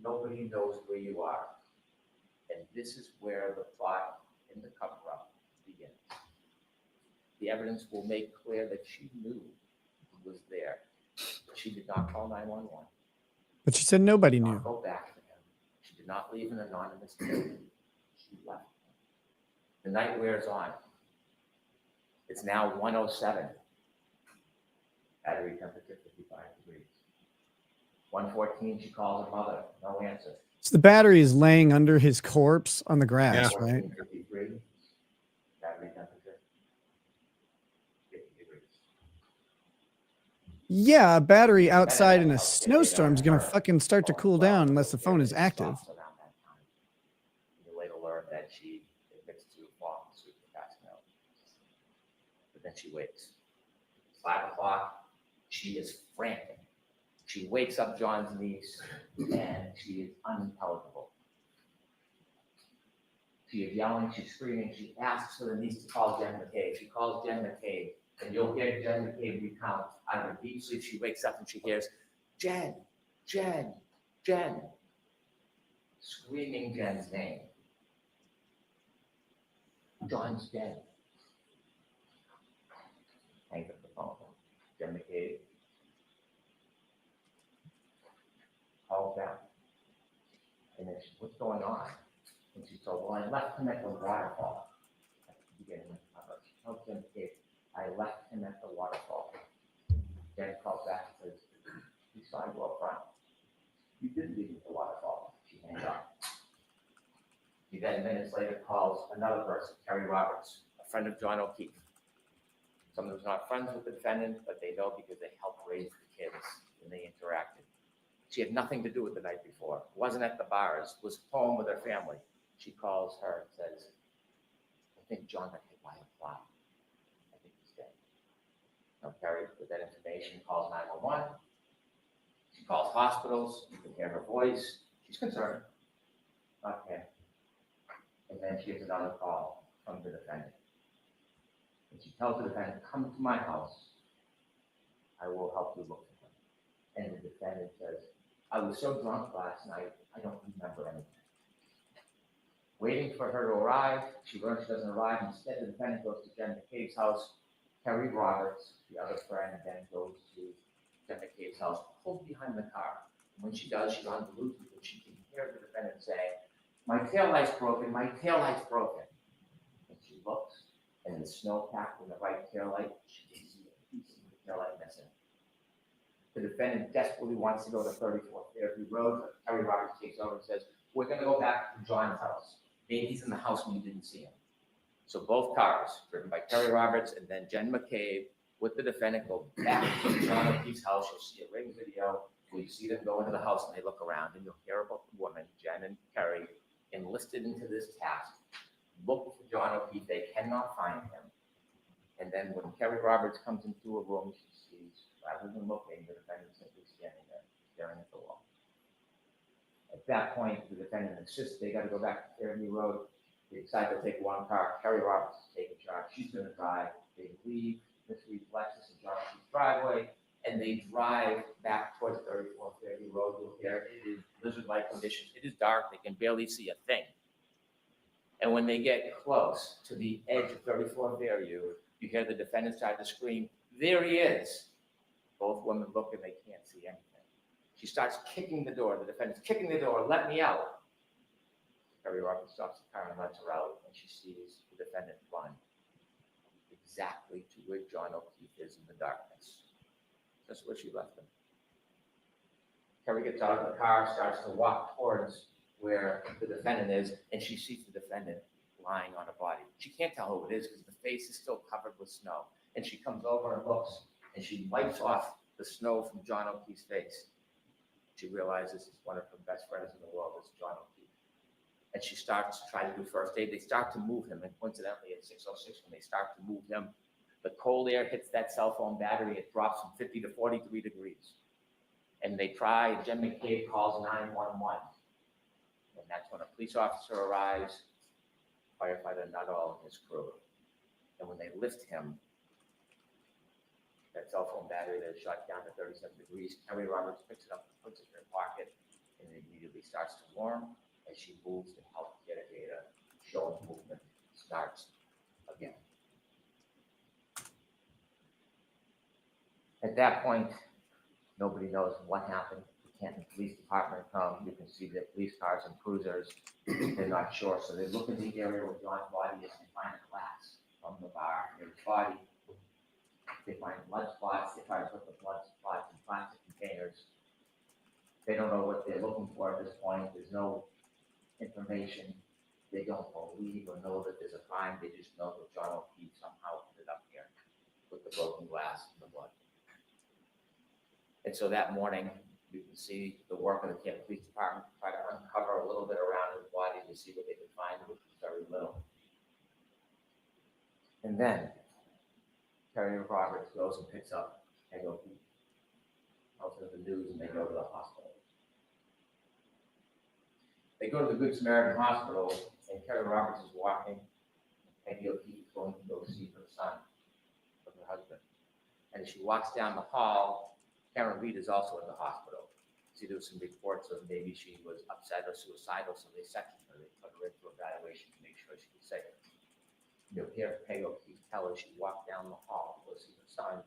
nobody knows where you are. And this is where the plot in the cover-up begins. The evidence will make clear that she knew he was there. She did not call 911. But she said nobody Did knew. not go back to him. She did not leave an anonymous note. She left. The night wears on. It's now 1:07. Battery temperature 55 degrees. 1:14, she calls her mother. No answer. So the battery is laying under his corpse on the grass, right? 14:53. Battery temperature 50 degrees. Yeah, a battery outside in a snowstorm is going to fucking start to cool down unless the phone is active. You later learn that she admits to falling asleep with passing out. But then she wakes. 5 o'clock, she is frantic. She wakes up John's niece and she is unintelligible. She is yelling, she's screaming, she asks for the niece to call Jen McCabe. She calls Jen McCabe, and you'll hear Jen McCabe recount out of a deep sleep. She wakes up and she hears, Jen, Jen, Jen, screaming Jen's name. John's dead. Hangs up the phone. Jen McCabe calls back. And then she, what's going on? And she told, well, I left him at the waterfall. At the beginning of the cover. She tells Jen McCabe, I left him at the waterfall. Jen calls back and says, he saw you up front. You did leave him at the waterfall. She hangs up. He then minutes later calls another person, Terry Roberts, a friend of John O'Keefe. Someone who's not friends with the defendant, but they know because they helped raise the kids and they interacted. She had nothing to do with the night before, wasn't at the bars, was home with her family. She calls her and says, I think John got hit by a fly. I think he's dead. Now Terry, with that information, calls 911. She calls hospitals, you can hear her voice. She's concerned. Okay. And then she gets another call from the defendant. And she tells the defendant, come to my house. I will help you look for him. And the defendant says, I was so drunk last night, I don't remember anything. Waiting for her to arrive, she learns she doesn't arrive. Instead, the defendant goes to Jen McCabe's house. Terry Roberts, the other friend, then goes to Jen McCabe's house, pulled behind the car. And when she does, she's on Bluetooth, and she can hear the defendant saying, my taillight's broken, my taillight's broken. And she looks, and the snow packed in the right taillight, she can see a piece of the taillight missing. The defendant desperately wants to go to 34th Fairview Road, but Terry Roberts takes over and says, we're gonna go back to John's house. Maybe he's in the house when you didn't see him. So both cars, driven by Terry Roberts and then Jen McCabe, with the defendant, go back to John O'Keefe's house. You'll see a ring video where you see them go into the house and they look around, and you'll hear about the woman, Jen and Terry, enlisted into this task. Look for John O'Keefe, they cannot find him. And then when Terry Roberts comes into a room, she sees, rather than looking, the defendant simply standing there, staring at the wall. At that point, the defendant insists they got to go back to Fairview Road. They decide to take one car. Terry Roberts is taking charge. She's going to drive. They leave Miss Reed's Lexus and John O'Keefe's driveway, and they drive back towards 34th Fairview Road. You'll hear it is blizzard-like conditions. It is dark. They can barely see a thing. And when they get close to the edge of 34th Fairview, you hear the defendant start to scream, there he is. Both women look and they can't see anything. She starts kicking the door. The defendant's kicking the door, let me out. Terry Roberts stops the car and lets her out, and she sees the defendant run exactly to where John O'Keefe is in the darkness. Just where she left him. Terry gets out of the car, starts to walk towards where the defendant is, and she sees the defendant lying on a body. She can't tell who it is because the face is still covered with snow. And she comes over and looks, and she wipes off the snow from John O'Keefe's face. She realizes it's one of her best friends in the world, is John O'Keefe. And she starts to try to do first aid. They start to move him, and coincidentally at 6:06, when they start to move him, the cold air hits that cell phone battery. It drops from 50 to 43 degrees. And they try, Jen McCabe calls 911. And that's when a police officer arrives, firefighter Nutall and his crew. And when they lift him, that cell phone battery that is shut down to 37 degrees, Terry Roberts picks it up and puts it in her pocket, and it immediately starts to warm as she moves to help get a data. Showing movement starts again. At that point, nobody knows what happened. The Canton Police Department come. You can see the police cars and cruisers. They're not sure, so they look in the area where John's body is and find a glass from the bar near his body. They find blood spots. They try to put the blood spots in plastic containers. They don't know what they're looking for at this point. There's no information. They don't believe or know that there's a crime. They just know that John O'Keefe somehow ended up here with the broken glass and the blood. And so that morning, you can see the work of the Canton Police Department to try to uncover a little bit around his body to see what they could find, which was very little. And then Terry Roberts goes and picks up Jen O'Keefe, tells her the news, and they go to the hospital. They go to the Good Samaritan Hospital, and Carrie Roberts is walking, and Peggy O'Keefe is going to go see her son, with her husband. And as she walks down the hall, Karen Reed is also in the hospital. See, there was some reports of maybe she was upset or suicidal, so they sectioned her. They put her into evaluation to make sure she was safe. You'll hear Peggy O'Keefe tell her she walked down the hall to go see her son.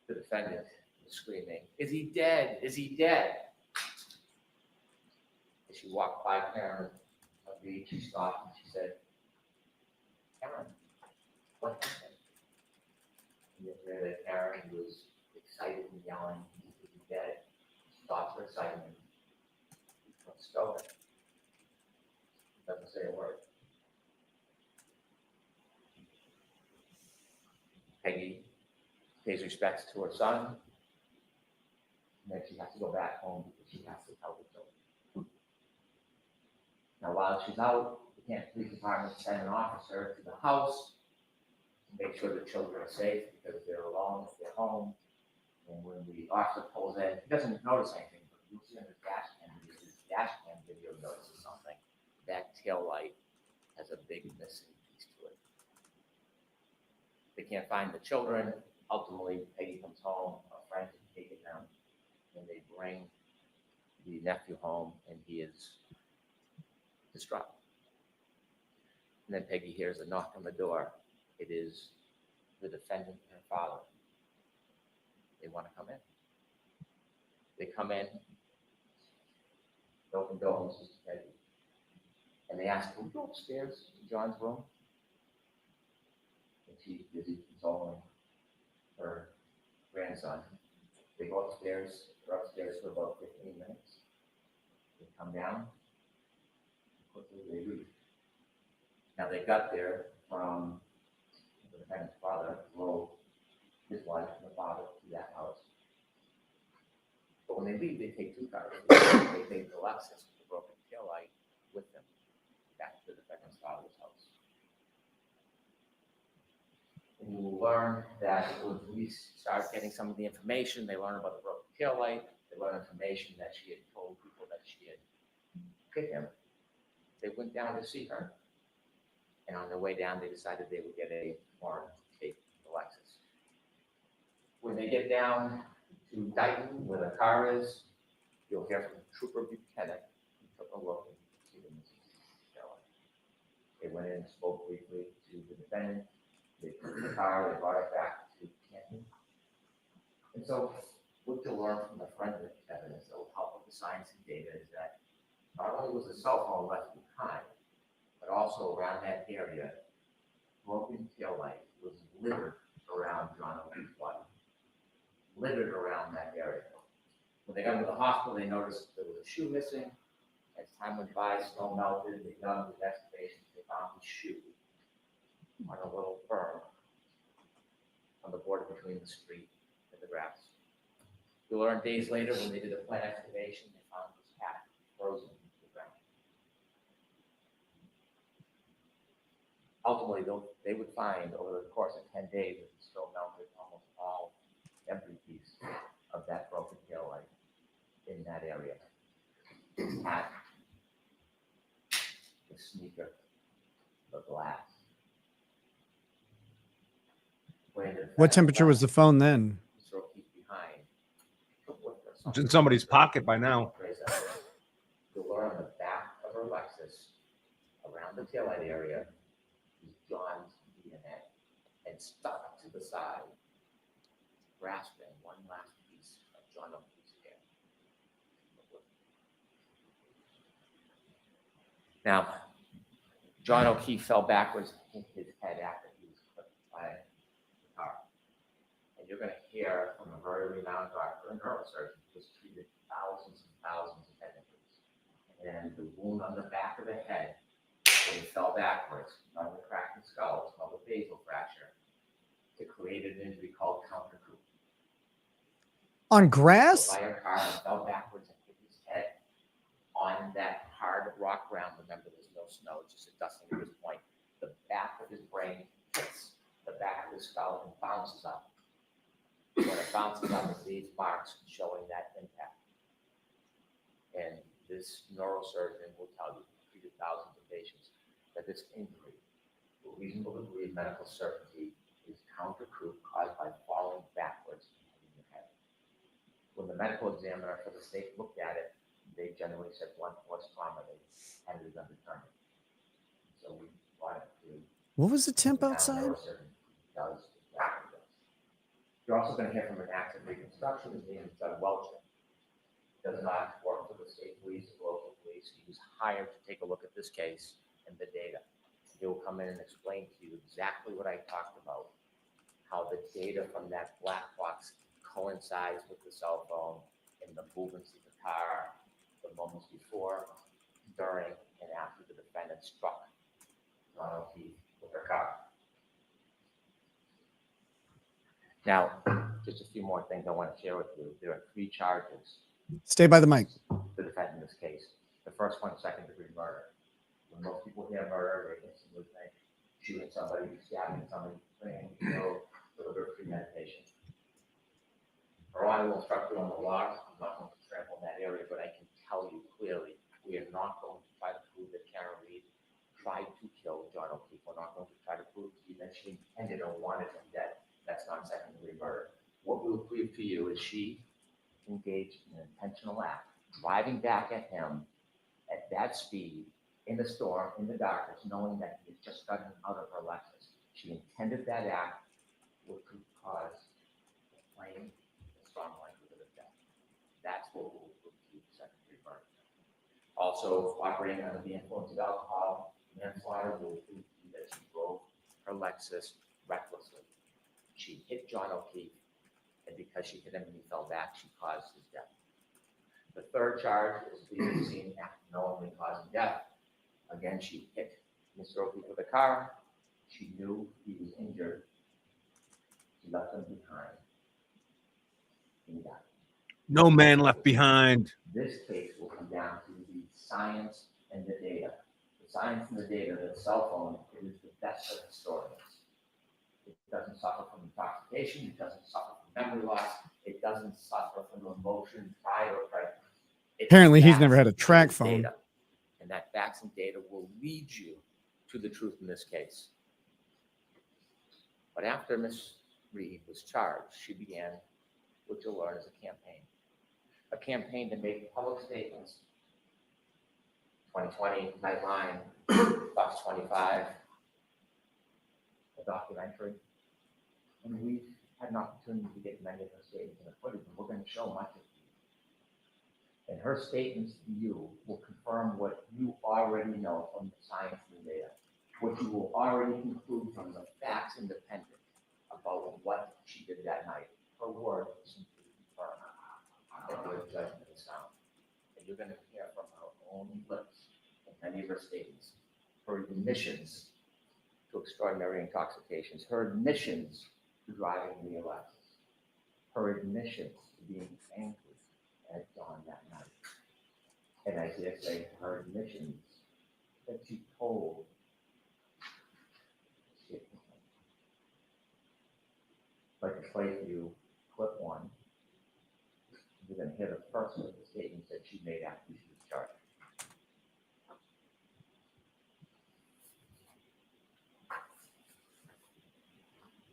The defendant was screaming, "Is he dead? Is he dead?" As she walked by Karen Reed, she stopped and she said, "Karen, what happened?" And you hear that Karen was excited and yelling, "Is he dead?" She stops her excitement. Let's go. Doesn't say a word. Peggy pays respects to her son, and then she has to go back home because she has to tell the children. Now, while she's out, the Canton Police Department sent an officer to the house to make sure the children are safe because they're alone if they're home. And when the officer pulls in, he doesn't notice anything, but you'll see on his dash cam video notices something. That tail light has a big missing piece to it. They can't find the children. Ultimately, Peggy comes home, a friend can take it down, and they bring the nephew home, and he is distraught. And then Peggy hears a knock on the door. It is the defendant and her father. They want to come in. They come in, they open doors, Mrs. Peggy, and they ask, "Can we go upstairs to John's room?" And she's busy consoling her grandson. They go upstairs. They're upstairs for about 15 minutes. They come down. Quickly they leave. Now they got there from the defendant's father, drove his wife and the father to that house. But when they leave, they take two cars. They take the Lexus with the broken taillight with them back to the defendant's father's house. And you will learn that when police start getting some of the information, they learn about the broken taillight, they learn information that she had told people that she had hit him. They went down to see her. And on their way down, they decided they would get a warrant to take the Lexus. When they get down to Dighton, where the car is, you'll hear from Trooper Buchanan. He took a look and see the missing taillight. They went in and spoke briefly to the defendant. They took the car, they brought it back to Canton. And so what you'll learn from the forensic evidence that will help with the science and data is that not only was the cell phone left behind, but also around that area, broken taillight was littered around John O'Keefe's body. Littered around that area. When they got to the hospital, they noticed there was a shoe missing. As time went by, snow melted, they dug the excavations, they found the shoe on a little berm on the border between the street and the grass. We learned days later when they did a plant excavation, they found this hat frozen to the ground. Ultimately, they would find over the course of 10 days that the snow melted almost every piece of that broken taillight in that area. The hat, the sneaker, the glass. What temperature was the phone then? It's in somebody's pocket by now. You'll learn on the back of her Lexus, around the taillight area, is John's DNA, and stuck to the side, grasping one last piece of John O'Keefe's hair. Now, John O'Keefe fell backwards and hit his head after he was clipped by the car. And you're going to hear from a very renowned doctor, a neurosurgeon, who has treated thousands and thousands of head injuries. And the wound on the back of the head, when he fell backwards, not only cracked the skull, it's called a basal fracture, it created an injury called counter-coup. On grass? So by a car and fell backwards and hit his head on that hard rock ground. Remember, there's no snow, it's just a dusting at this point. The back of his brain hits the back of his skull and bounces up. When it bounces up, it leaves marks showing that impact. And this neurosurgeon will tell you, he treated thousands of patients, that this injury, to a reasonable degree of medical certainty, is counter-coup caused by falling backwards and hitting your head. When the medical examiner for the state looked at it, they generally said blunt force trauma. They had it undetermined. So we brought it to. What was the temp now outside? neurosurgeon does exactly this. You're also going to hear from an active reconstruction. His name is Doug Welcher. Does not work for the state police or local police. He was hired to take a look at this case and the data. He will come in and explain to you exactly what I talked about, how the data from that black box coincides with the cell phone and the movements of the car, the moments before, during, and after the defendant struck Ronald Keith with her car. Now, just a few more things I want to share with you. There are 3 charges Stay by the mic. the defendant in this case. The first one, second-degree murder. When most people hear murder, they instantly think shooting somebody, stabbing somebody, bringing a little bit of premeditation. Her Honor will instruct you on the law. I'm not going to trample in that area, but I can tell you clearly, we are not going to try to prove that Karen Reed tried to kill John O'Keefe. We're not going to try to prove to you that she intended or wanted him dead. That's not second-degree murder. What we will prove to you is she engaged in an intentional act, driving back at him at that speed, in the storm, in the darkness, knowing that he had just gotten out of her Lexus. She intended that act would cause a plain, strong likelihood of death. That's what will prove to you second-degree murder. Also, operating under the influence of alcohol, manslaughter will prove to you that she drove her Lexus recklessly. She hit John O'Keefe, and because she hit him and he fell back, she caused his death. The third charge is leaving the scene after knowingly causing death. Again, she hit Mr. O'Keefe with a car. She knew he was injured. She left him behind. He died. No man left behind. This case will come down to the science and the data. The science and the data, the cell phone is the best of historians. It doesn't suffer from intoxication. It doesn't suffer from memory loss. It doesn't suffer from emotion, pride, or prejudice. Apparently, he's never had a track phone. Data. And that facts and data will lead you to the truth in this case. But after Ms. Reed was charged, she began what you'll learn as a campaign to make public statements. 2020, Nightline, Fox 25, a documentary. And we've had an opportunity to get many of her statements in the footage, and we're going to show much of it. And her statements to you will confirm what you already know from the science and the data, what you will already conclude from the facts independent about what she did that night. Her word simply confirm that your judgment is sound. And you're going to hear from her own lips in many of her statements, her admissions to extraordinary intoxications, her admissions to driving the Lexus, her admissions to being angry at dawn that night. And I dare say her admissions that she told she had complained. I'd like to play for you clip 1. You're going to hear the first of the statements that she made after she was charged.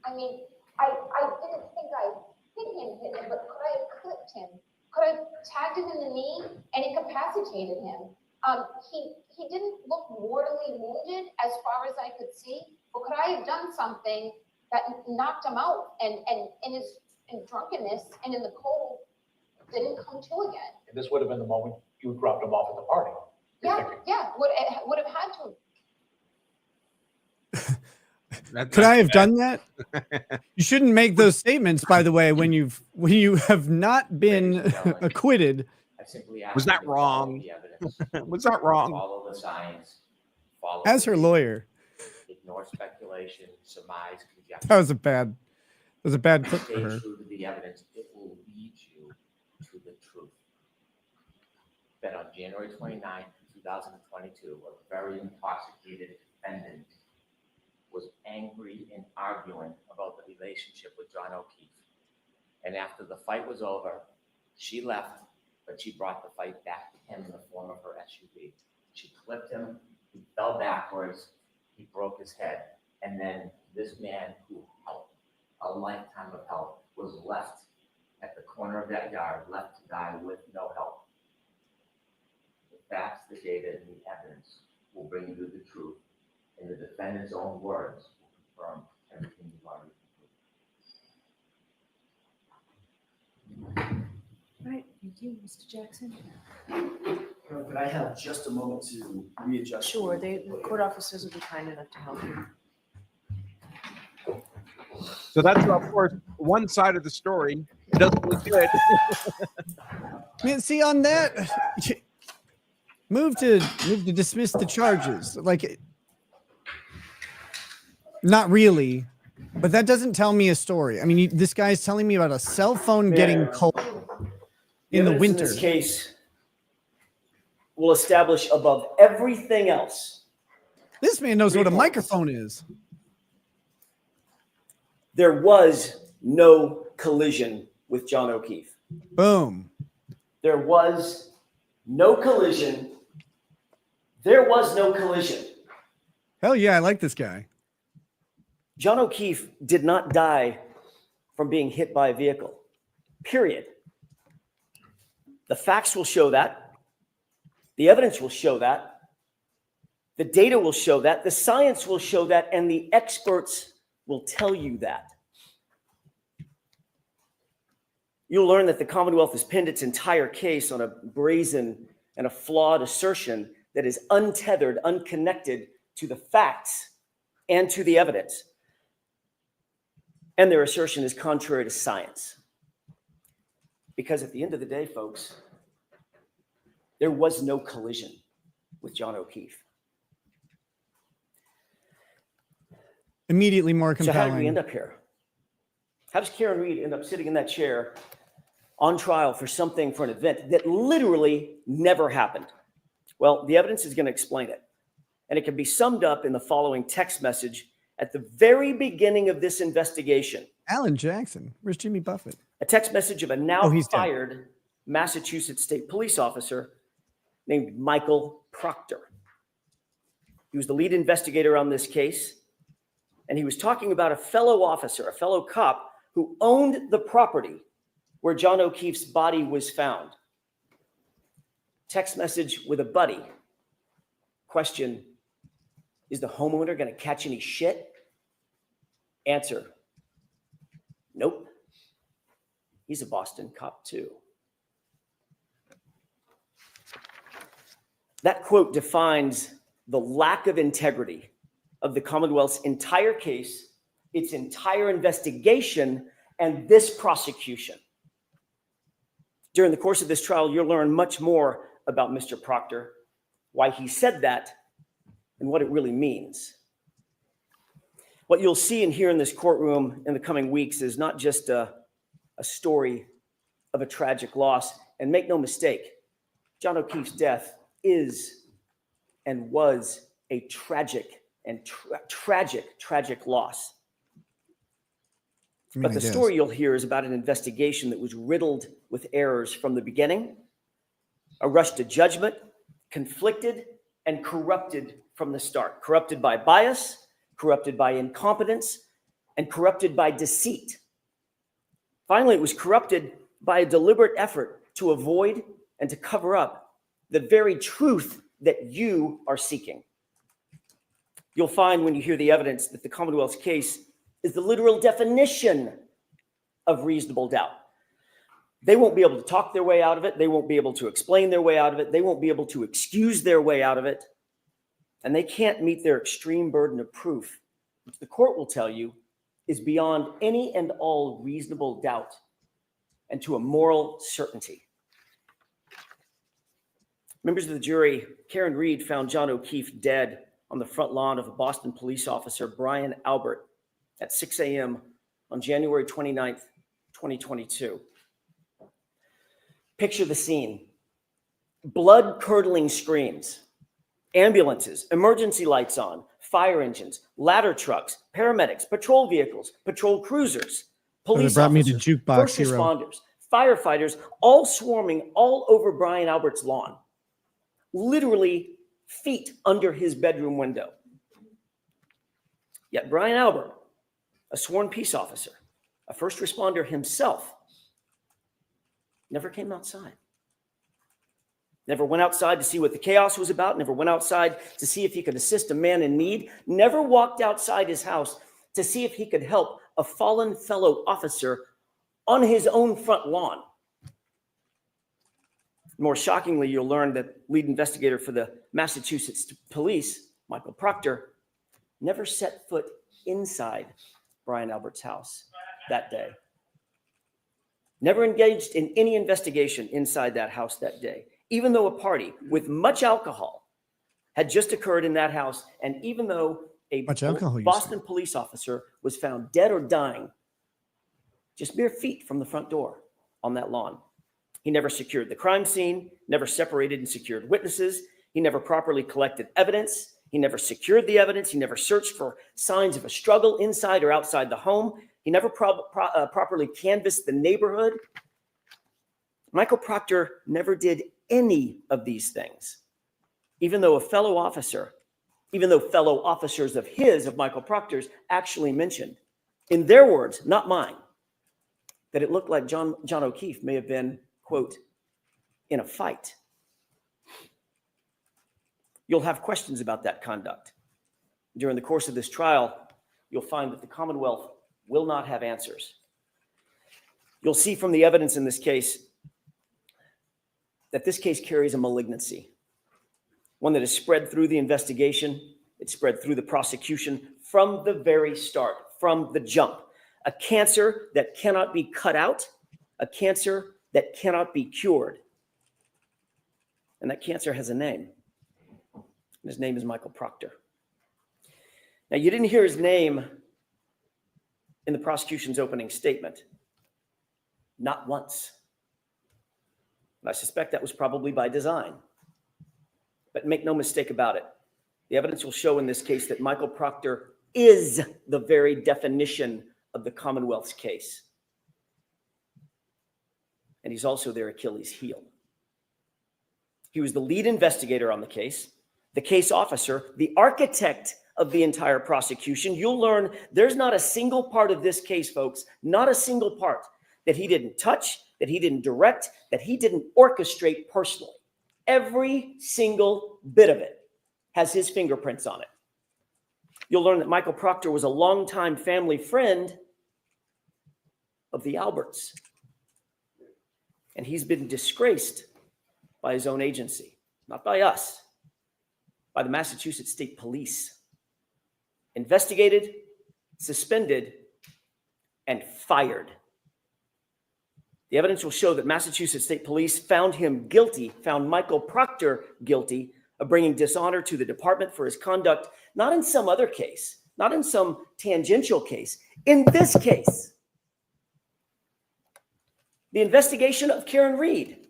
I mean, I didn't think I hit him, but could I have clipped him? Could I have tagged him in the knee and incapacitated him? He didn't look mortally wounded as far as I could see, but could I have done something that knocked him out and in his drunkenness and in the cold didn't come to again? And this would have been the moment you dropped him off at the party. Yeah, would have had to. Could I have done that? You shouldn't make those statements, by the way, when you have not been acquitted. I simply asked Was that you to follow wrong? the evidence, Was that wrong? follow the science, follow As her lawyer, ignore speculation, surmise, conjecture. that was a bad clip Stay for her. true to the evidence. It will lead you to the truth. That on January 29th, 2022, a very intoxicated defendant was angry and arguing about the relationship with John O'Keefe. And after the fight was over, she left, but she brought the fight back to him in the form of her SUV. She clipped him, He fell backwards, he broke his head, and then this man who helped, a lifetime of help, was left at the corner of that yard, left to die with no help. The facts, the data, and the evidence will bring you the truth, and the defendant's own words will confirm everything you've already concluded. All right, thank you, Mr. Jackson. Could I have just a moment to readjust? Sure, the court officers will be kind enough to help you. So that's, of course, one side of the story. It doesn't look good. Man, see on that, move to dismiss the charges. Like, not really, but that doesn't tell me a story. I mean, this guy's telling me about a cell phone getting cold in the evidence winter. In this case will establish above everything else. This man knows what a microphone is. There was no collision with John O'Keefe. Boom. There was no collision. There was no collision. Hell yeah, I like this guy. John O'Keefe did not die from being hit by a vehicle, period. The facts will show that. The evidence will show that. The data will show that. The science will show that. And the experts will tell you that. You'll learn that the Commonwealth has pinned its entire case on a brazen and a flawed assertion that is untethered, unconnected to the facts and to the evidence. And their assertion is contrary to science. Because at the end of the day, folks, there was no collision with John O'Keefe. Immediately more compelling. So how did we end up here? How does Karen Reed end up sitting in that chair on trial for an event that literally never happened? Well, the evidence is going to explain it. And it can be summed up in the following text message at the very beginning of this investigation. Alan Jackson. Where's Jimmy Buffett? A text message of a now he's fired Massachusetts State Police officer named Michael Proctor. He was the lead investigator on this case. And he was talking about a fellow officer, a fellow cop who owned the property where John O'Keefe's body was found. Text message with a buddy. Question, is the homeowner going to catch any shit? Answer, nope. He's a Boston cop too. That quote defines the lack of integrity of the Commonwealth's entire case, its entire investigation, and this prosecution. During the course of this trial, you'll learn much more about Mr. Proctor, why he said that, and what it really means. What you'll see and hear in this courtroom in the coming weeks is not just a story of a tragic loss. And make no mistake, John O'Keefe's death is and was a tragic and tragic loss. But the story you'll hear is about an investigation that was riddled with errors from the beginning, a rush to judgment, conflicted and corrupted from the start. Corrupted by bias, corrupted by incompetence, and corrupted by deceit. Finally, it was corrupted by a deliberate effort to avoid and to cover up the very truth that you are seeking. You'll find when you hear the evidence that the Commonwealth's case is the literal definition of reasonable doubt. They won't be able to talk their way out of it. They won't be able to explain their way out of it. They won't be able to excuse their way out of it. And they can't meet their extreme burden of proof, which the court will tell you is beyond any and all reasonable doubt and to a moral certainty. Members of the jury, Karen Reed found John O'Keefe dead on the front lawn of a Boston police officer, Brian Albert, at 6 a.m. on January 29th, 2022. Picture the scene. Blood-curdling screams, ambulances, emergency lights on, fire engines, ladder trucks, paramedics, patrol vehicles, patrol cruisers, police officers, first responders, firefighters, all swarming all over Brian Albert's lawn. Literally feet under his bedroom window. Yet Brian Albert, a sworn peace officer, a first responder himself, never came outside. Never went outside to see what the chaos was about, never went outside to see if he could assist a man in need, never walked outside his house to see if he could help a fallen fellow officer on his own front lawn. More shockingly, you'll learn that lead investigator for the Massachusetts police, Michael Proctor, never set foot inside Brian Albert's house that day. Never engaged in any investigation inside that house that day, even though a party with much alcohol had just occurred in that house, and even though a Boston police officer was found dead or dying just mere feet from the front door on that lawn. He never secured the crime scene, never separated and secured witnesses. He never properly collected evidence. He never secured the evidence. He never searched for signs of a struggle inside or outside the home. He never properly canvassed the neighborhood. Michael Proctor never did any of these things, even though fellow officers of Michael Proctor's actually mentioned, in their words, not mine, that it looked like John O'Keefe may have been, quote, in a fight. You'll have questions about that conduct. During the course of this trial, you'll find that the Commonwealth will not have answers. You'll see from the evidence in this case that this case carries a malignancy, one that is spread through the investigation, it's spread through the prosecution from the very start, from the jump. A cancer that cannot be cut out, a cancer that cannot be cured. And that cancer has a name. His name is Michael Proctor. Now, you didn't hear his name in the prosecution's opening statement. Not once. And I suspect that was probably by design. But make no mistake about it. The evidence will show in this case that Michael Proctor is the very definition of the Commonwealth's case. And he's also their Achilles heel. He was the lead investigator on the case officer, the architect of the entire prosecution. You'll learn there's not a single part of this case, folks, not a single part that he didn't touch, that he didn't direct, that he didn't orchestrate personally. Every single bit of it has his fingerprints on it. You'll learn that Michael Proctor was a longtime family friend of the Alberts. And he's been disgraced by his own agency, not by us, by the Massachusetts State Police. Investigated, suspended, and fired. The evidence will show that Massachusetts State Police found Michael Proctor guilty of bringing dishonor to the department for his conduct, not in some other case, not in some tangential case, in this case. The investigation of Karen Reed.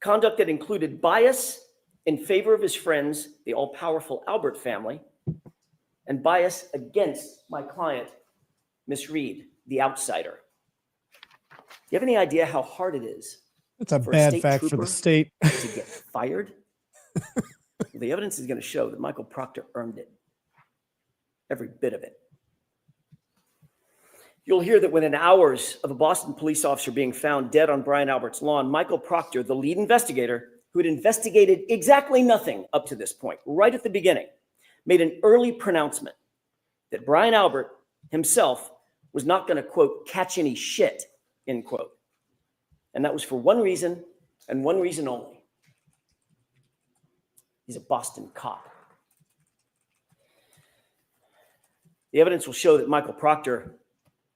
Conduct that included bias in favor of his friends, the all-powerful Albert family, and bias against my client, Miss Reed, the outsider. Do you have any idea how hard it is? That's a bad fact for the state. To get fired? The evidence is going to show that Michael Proctor earned it. Every bit of it. You'll hear that within hours of a Boston police officer being found dead on Brian Albert's lawn, Michael Proctor, the lead investigator, who had investigated exactly nothing up to this point, right at the beginning, made an early pronouncement that Brian Albert himself was not going to, quote, catch any shit, end quote. And that was for one reason and one reason only. He's a Boston cop. The evidence will show that Michael Proctor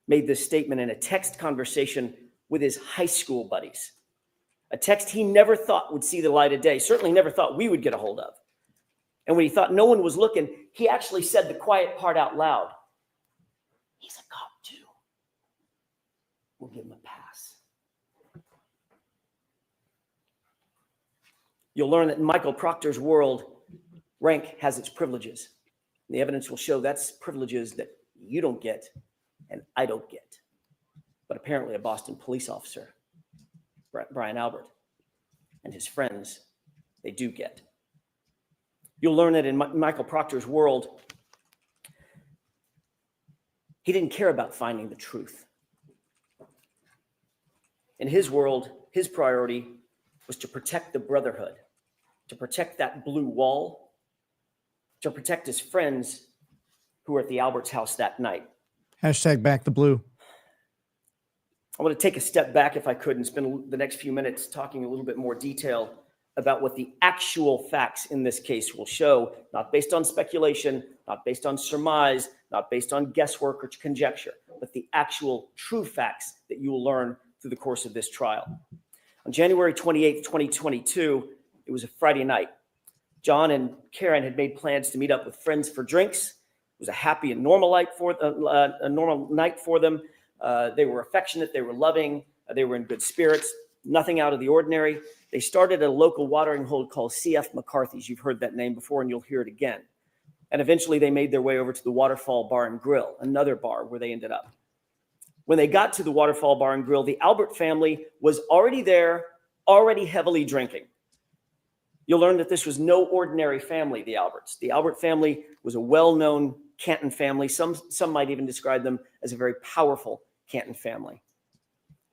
made this statement in a text conversation with his high school buddies. A text he never thought would see the light of day, certainly never thought we would get a hold of. And when he thought no one was looking, he actually said the quiet part out loud. He's a cop too. We'll give him a pass. You'll learn that in Michael Proctor's world, rank has its privileges. And the evidence will show that's privileges that you don't get and I don't get. But apparently a Boston police officer, Brian Albert, and his friends, they do get. You'll learn that in Michael Proctor's world, he didn't care about finding the truth. In his world, his priority was to protect the brotherhood, to protect that blue wall, to protect his friends who were at the Alberts house that night. Hashtag back the blue. I want to take a step back, if I could, and spend the next few minutes talking a little bit more detail about what the actual facts in this case will show, not based on speculation, not based on surmise, not based on guesswork or conjecture, but the actual true facts that you will learn through the course of this trial. On January 28th, 2022, it was a Friday night. John and Karen had made plans to meet up with friends for drinks. It was a happy and normal night for them. They were affectionate, they were loving, they were in good spirits, nothing out of the ordinary. They started at a local watering hole called C.F. McCarthy's. You've heard that name before and you'll hear it again. And eventually they made their way over to the Waterfall Bar and Grill, another bar where they ended up. When they got to the Waterfall Bar and Grill, the Albert family was already there, already heavily drinking. You'll learn that this was no ordinary family, the Alberts. The Albert family was a well-known Canton family. Some might even describe them as a very powerful Canton family.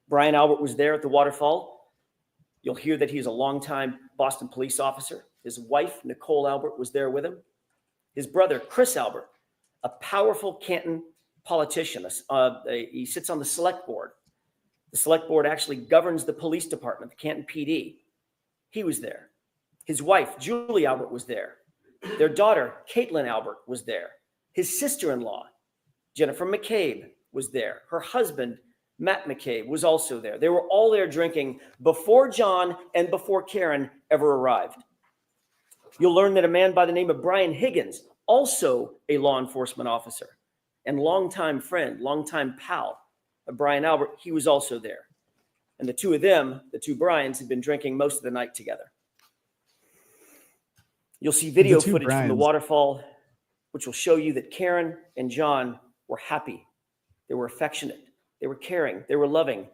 Brian Albert was there at the Waterfall. You'll hear that he's a longtime Boston police officer. His wife, Nicole Albert, was there with him. His brother, Chris Albert, a powerful Canton politician. He sits on the select board. The select board actually governs the police department, the Canton PD. He was there. His wife, Julie Albert, was there. Their daughter, Caitlin Albert, was there. His sister-in-law, Jennifer McCabe, was there. Her husband, Matt McCabe, was also there. They were all there drinking before John and before Karen ever arrived. You'll learn that a man by the name of Brian Higgins, also a law enforcement officer and longtime friend, longtime pal of Brian Albert, he was also there. And the two of them, the two Brians, had been drinking most of the night together. You'll see video footage from the Waterfall, which will show you that Karen and John were happy. They were affectionate. They were caring. They were loving.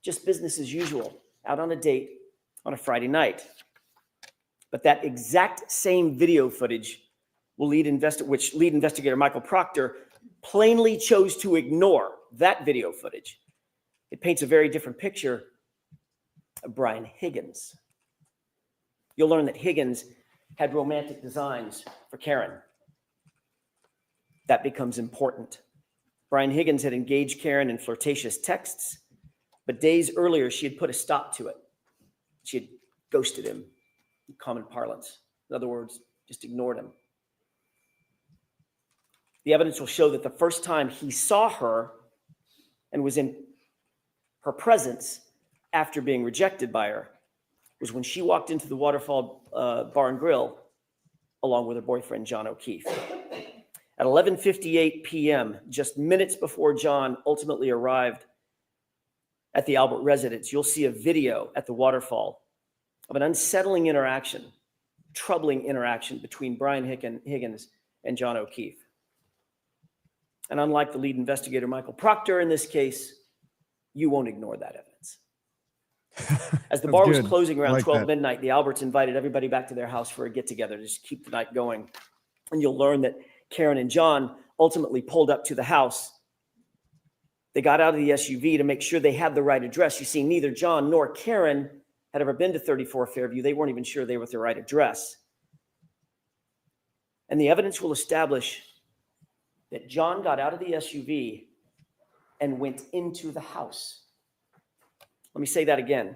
Just business as usual, out on a date on a Friday night. But that exact same video footage which lead investigator Michael Proctor plainly chose to ignore that video footage. It paints a very different picture of Brian Higgins. You'll learn that Higgins had romantic designs for Karen. That becomes important. Brian Higgins had engaged Karen in flirtatious texts, but days earlier, she had put a stop to it. She had ghosted him, in common parlance. In other words, just ignored him. The evidence will show that the first time he saw her and was in her presence after being rejected by her was when she walked into the Waterfall Bar and Grill along with her boyfriend, John O'Keefe. At 11:58 p.m., just minutes before John ultimately arrived at the Albert residence, you'll see a video at the Waterfall of an unsettling interaction, troubling interaction between Brian Higgins and John O'Keefe. And unlike the lead investigator, Michael Proctor, in this case, you won't ignore that evidence. As the bar was closing around 12 midnight, the Alberts invited everybody back to their house for a get-together to just keep the night going. And you'll learn that Karen and John ultimately pulled up to the house. They got out of the SUV to make sure they had the right address. You see, neither John nor Karen had ever been to 34 Fairview. They weren't even sure they were at the right address. And the evidence will establish that John got out of the SUV and went into the house. Let me say that again.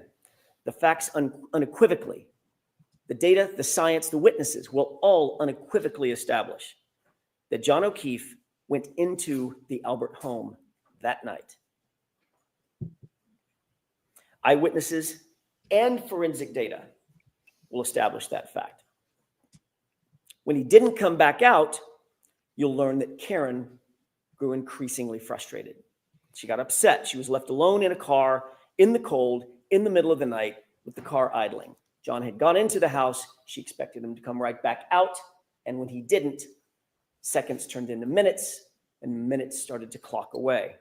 The facts unequivocally, the data, the science, the witnesses will all unequivocally establish that John O'Keefe went into the Albert home that night. Eyewitnesses and forensic data will establish that fact. When he didn't come back out, you'll learn that Karen grew increasingly frustrated. She got upset. She was left alone in a car in the cold, in the middle of the night, with the car idling. John had gone into the house. She expected him to come right back out. And when he didn't, seconds turned into minutes, and minutes started to clock away.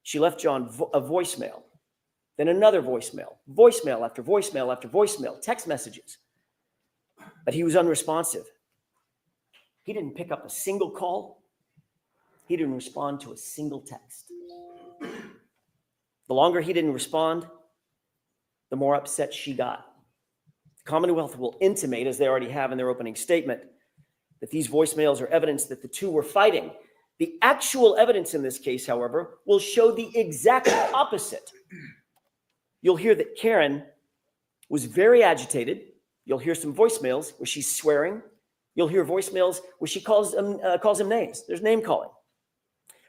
She left John a voicemail, then another voicemail, voicemail after voicemail after voicemail, text messages. But he was unresponsive. He didn't pick up a single call. He didn't respond to a single text. The longer he didn't respond, the more upset she got. The Commonwealth will intimate, as they already have in their opening statement, that these voicemails are evidence that the two were fighting. The actual evidence in this case, however, will show the exact opposite. You'll hear that Karen was very agitated. You'll hear some voicemails where she's swearing. You'll hear voicemails where she calls him names. There's name calling.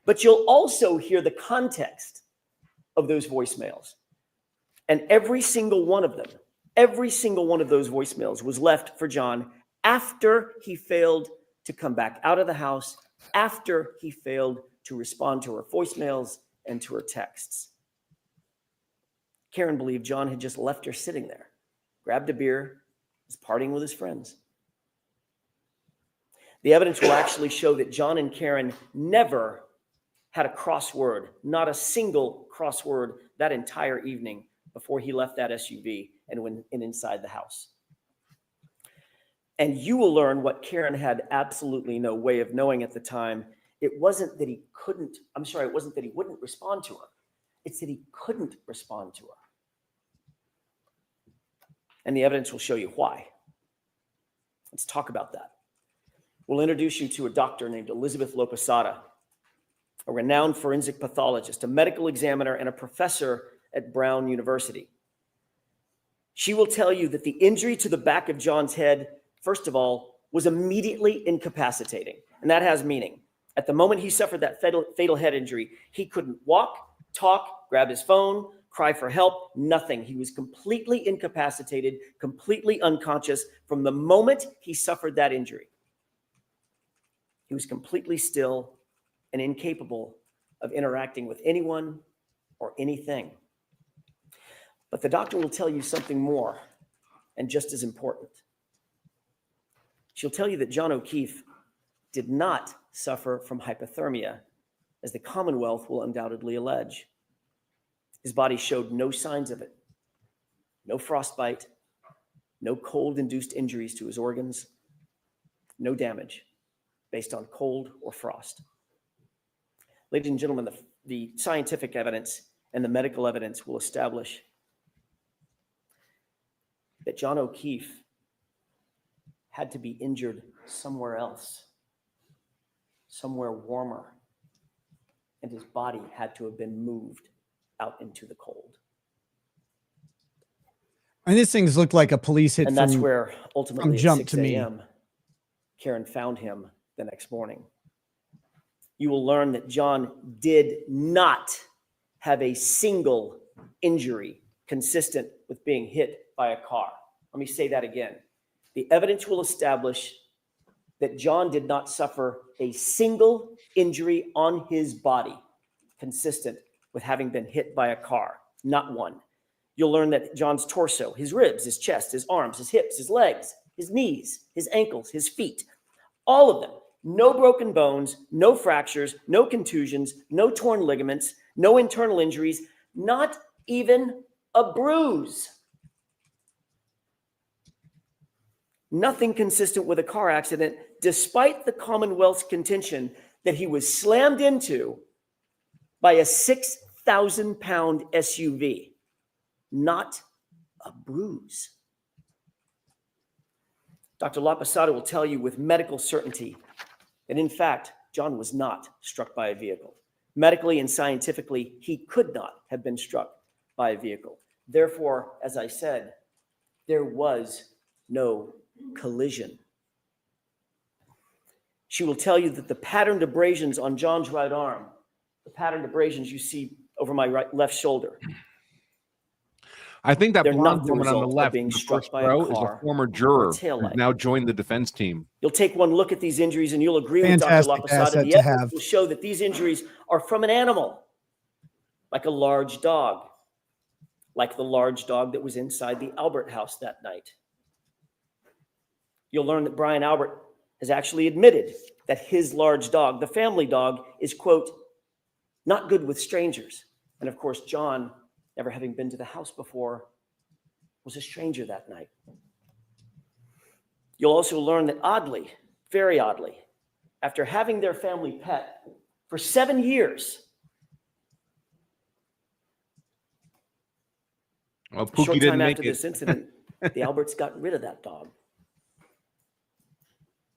But you'll also hear the context of those voicemails. And every single one of those voicemails was left for John after he failed to come back out of the house, after he failed to respond to her voicemails and to her texts. Karen believed John had just left her sitting there, grabbed a beer, was partying with his friends. The evidence will actually show that John and Karen never had a crossword, not a single crossword that entire evening before he left that SUV and went inside the house. And you will learn what Karen had absolutely no way of knowing at the time. It wasn't that he wouldn't respond to her. It's that he couldn't respond to her. And the evidence will show you why. Let's talk about that. We'll introduce you to a doctor named Elizabeth Lopesada, a renowned forensic pathologist, a medical examiner, and a professor at Brown University. She will tell you that the injury to the back of John's head, first of all, was immediately incapacitating. And that has meaning. At the moment he suffered that fatal head injury, he couldn't walk, talk, grab his phone, cry for help, nothing. He was completely incapacitated, completely unconscious from the moment he suffered that injury. He was completely still and incapable of interacting with anyone or anything. But the doctor will tell you something more, and just as important. She'll tell you that John O'Keefe did not suffer from hypothermia, as the Commonwealth will undoubtedly allege. His body showed no signs of it. No frostbite, no cold-induced injuries to his organs, no damage based on cold or frost. Ladies and gentlemen, the scientific evidence and the medical evidence will establish that John O'Keefe had to be injured somewhere else, somewhere warmer, and his body had to have been moved out into the cold. And these things look like a police hit. And that's where ultimately at Jump 6 to me. a.m., Karen found him the next morning. You will learn that John did not have a single injury consistent with being hit by a car. Let me say that again. The evidence will establish that John did not suffer a single injury on his body consistent with having been hit by a car. Not one. You'll learn that John's torso, his ribs, his chest, his arms, his hips, his legs, his knees, his ankles, his feet, all of them, no broken bones, no fractures, no contusions, no torn ligaments, no internal injuries, not even a bruise. Nothing consistent with a car accident, despite the Commonwealth's contention that he was slammed into by a 6,000-pound SUV. Not a bruise. Dr. Lopesada will tell you with medical certainty that, in fact, John was not struck by a vehicle. Medically and scientifically, he could not have been struck by a vehicle. Therefore, as I said, there was no collision. She will tell you that the patterned abrasions on John's right arm, the patterned abrasions you see over my left shoulder, I think that they're blonde not the woman on the result of left being in the struck first by a row is a car former or juror tail who's light. now joined the defense team. You'll take one look at these injuries and you'll agree with Dr. Fantastic Lopesada. asset The to evidence have. will show that these injuries are from an animal, like a large dog, like the large dog that was inside the Albert house that night. You'll learn that Brian Albert has actually admitted that his large dog, the family dog, is, quote, not good with strangers. And of course, John, never having been to the house before, was a stranger that night. You'll also learn that oddly, very oddly, after having their family pet for 7 years. Well, A Pookie short didn't time make after it. this incident, the Alberts got rid of that dog.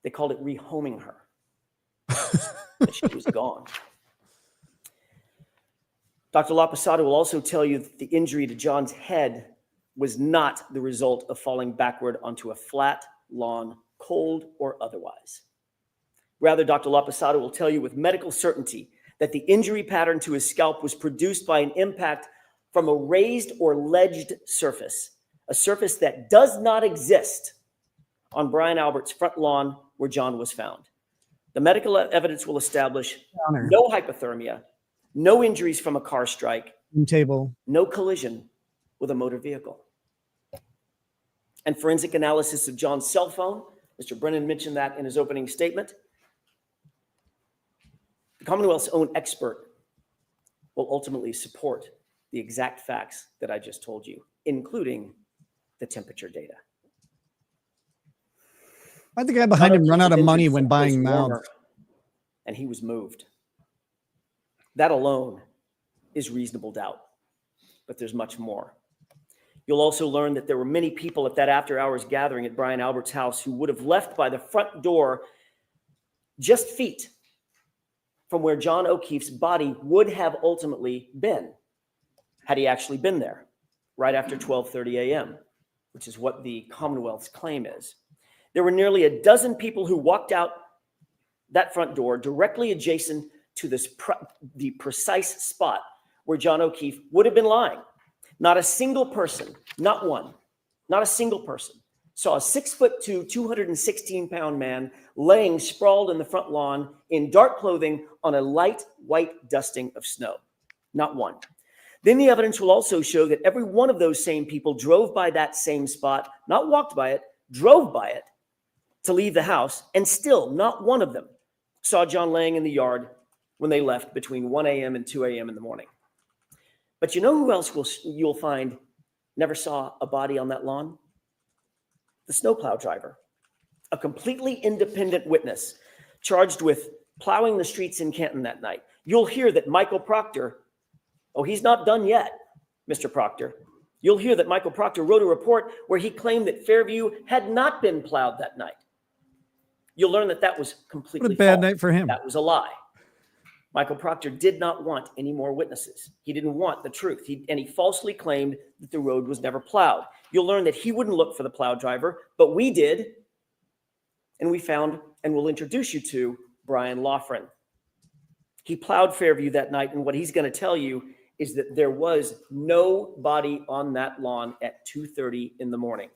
They called it rehoming her. But she was gone. Dr. LaPosada will also tell you that the injury to John's head was not the result of falling backward onto a flat lawn, cold or otherwise. Rather, Dr. LaPosada will tell you with medical certainty that the injury pattern to his scalp was produced by an impact from a raised or ledged surface, a surface that does not exist on Brian Albert's front lawn where John was found. The medical evidence will establish no hypothermia, no injuries from a car strike, Table. no collision with a motor vehicle. And forensic analysis of John's cell phone, Mr. Brennan mentioned that in his opening statement. The Commonwealth's own expert will ultimately support the exact facts that I just told you, including the temperature data. Why'd the guy behind him run out of money when buying mounts? And he was moved. That alone is reasonable doubt, but there's much more. You'll also learn that there were many people at that after-hours gathering at Brian Albert's house who would have left by the front door just feet from where John O'Keefe's body would have ultimately been had he actually been there right after 12:30 a.m., which is what the Commonwealth's claim is. There were nearly a dozen people who walked out that front door directly adjacent to the precise spot where John O'Keefe would have been lying. Not a single person, not one, not a single person saw a 6'2", 216-pound man laying sprawled in the front lawn in dark clothing on a light white dusting of snow. Not one. Then the evidence will also show that every one of those same people drove by that same spot, not walked by it, drove by it to leave the house, and still not one of them saw John laying in the yard when they left between 1 a.m. and 2 a.m. in the morning. But you know who else you'll find never saw a body on that lawn? The snowplow driver, a completely independent witness charged with plowing the streets in Canton that night. You'll hear that Michael Proctor, oh, he's not done yet, Mr. Proctor. You'll hear that Michael Proctor wrote a report where he claimed that Fairview had not been plowed that night. You'll learn that that was completely What a bad false. night for him. That was a lie. Michael Proctor did not want any more witnesses. He didn't want the truth. And he falsely claimed that the road was never plowed. You'll learn that he wouldn't look for the plow driver, but we did. And we found, and we'll introduce you to, Brian Loughran. He plowed Fairview that night, and what he's going to tell you is that there was no body on that lawn at 2:30 in the morning.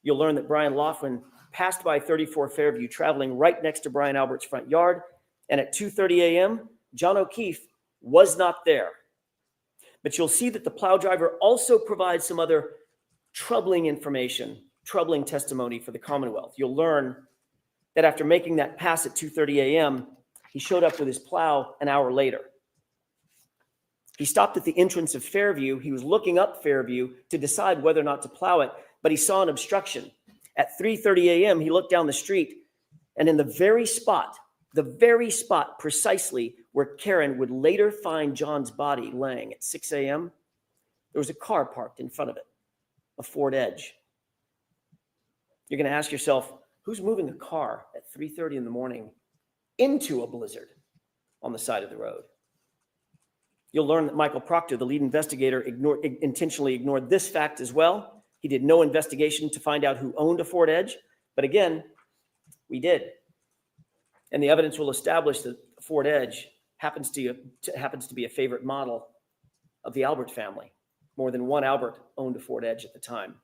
You'll learn that Brian Loughran passed by 34 Fairview, traveling right next to Brian Albert's front yard, and at 2:30 a.m., John O'Keefe was not there. But you'll see that the plow driver also provides some other troubling information, troubling testimony for the Commonwealth. You'll learn that after making that pass at 2:30 a.m., he showed up with his plow an hour later. He stopped at the entrance of Fairview. He was looking up Fairview to decide whether or not to plow it, but he saw an obstruction. At 3:30 a.m., he looked down the street, and in the very spot precisely where Karen would later find John's body laying at 6 a.m., there was a car parked in front of it, a Ford Edge. You're going to ask yourself, who's moving a car at 3:30 in the morning into a blizzard on the side of the road? You'll learn that Michael Proctor, the lead investigator, intentionally ignored this fact as well. He did no investigation to find out who owned a Ford Edge, but again, we did. And the evidence will establish that Ford Edge happens to be a favorite model of the Albert family. More than one Albert owned a Ford Edge at the time.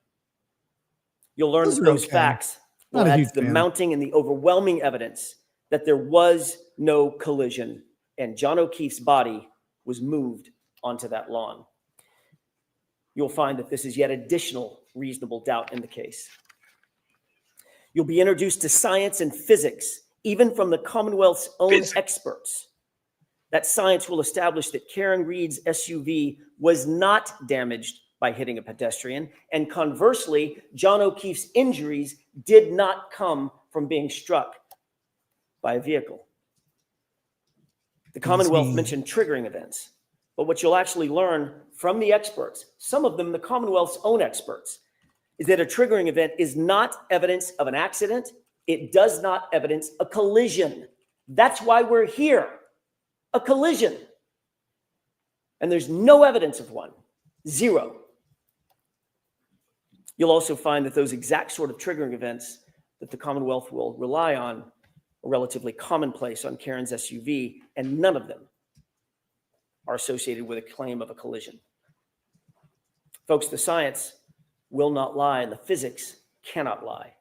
You'll learn that those facts will add to the mounting and the overwhelming evidence that there was no collision and John O'Keefe's body was moved onto that lawn. You'll find that this is yet additional reasonable doubt in the case. You'll be introduced to science and physics, even from the Commonwealth's own experts. That science will establish that Karen Reed's SUV was not damaged by hitting a pedestrian, and conversely, John O'Keefe's injuries did not come from being struck by a vehicle. The Commonwealth me. mentioned triggering events. But what you'll actually learn from the experts, some of them the Commonwealth's own experts, is that a triggering event is not evidence of an accident. It does not evidence a collision. That's why we're here. A collision. And there's no evidence of one. Zero. You'll also find that those exact sort of triggering events that the Commonwealth will rely on are relatively commonplace on Karen's SUV, and none of them are associated with a claim of a collision. Folks, the science will not lie, and the physics cannot lie.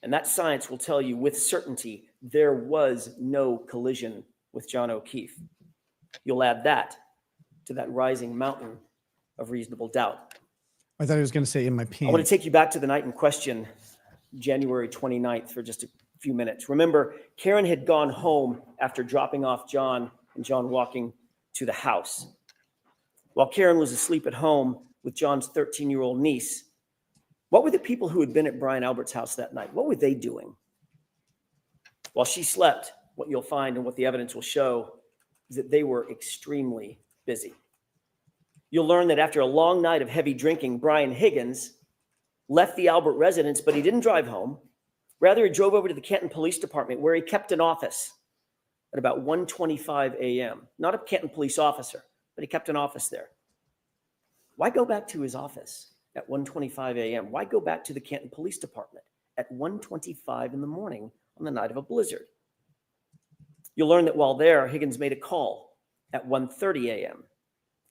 And that science will tell you with certainty there was no collision with John O'Keefe. You'll add that to that rising mountain of reasonable doubt. I thought he was going to say in my pants. I want to take you back to the night in question, January 29th, for just a few minutes. Remember, Karen had gone home after dropping off John and John walking to the house. While Karen was asleep at home with John's 13-year-old niece, what were the people who had been at Brian Albert's house that night? What were they doing? While she slept, what you'll find and what the evidence will show is that they were extremely busy. You'll learn that after a long night of heavy drinking, Brian Higgins left the Albert residence, but he didn't drive home. Rather, he drove over to the Canton Police Department, where he kept an office at about 1:25 a.m. Not a Canton police officer, but he kept an office there. Why go back to his office at 1:25 a.m.? Why go back to the Canton Police Department at 1:25 in the morning on the night of a blizzard? You'll learn that while there, Higgins made a call at 1:30 a.m.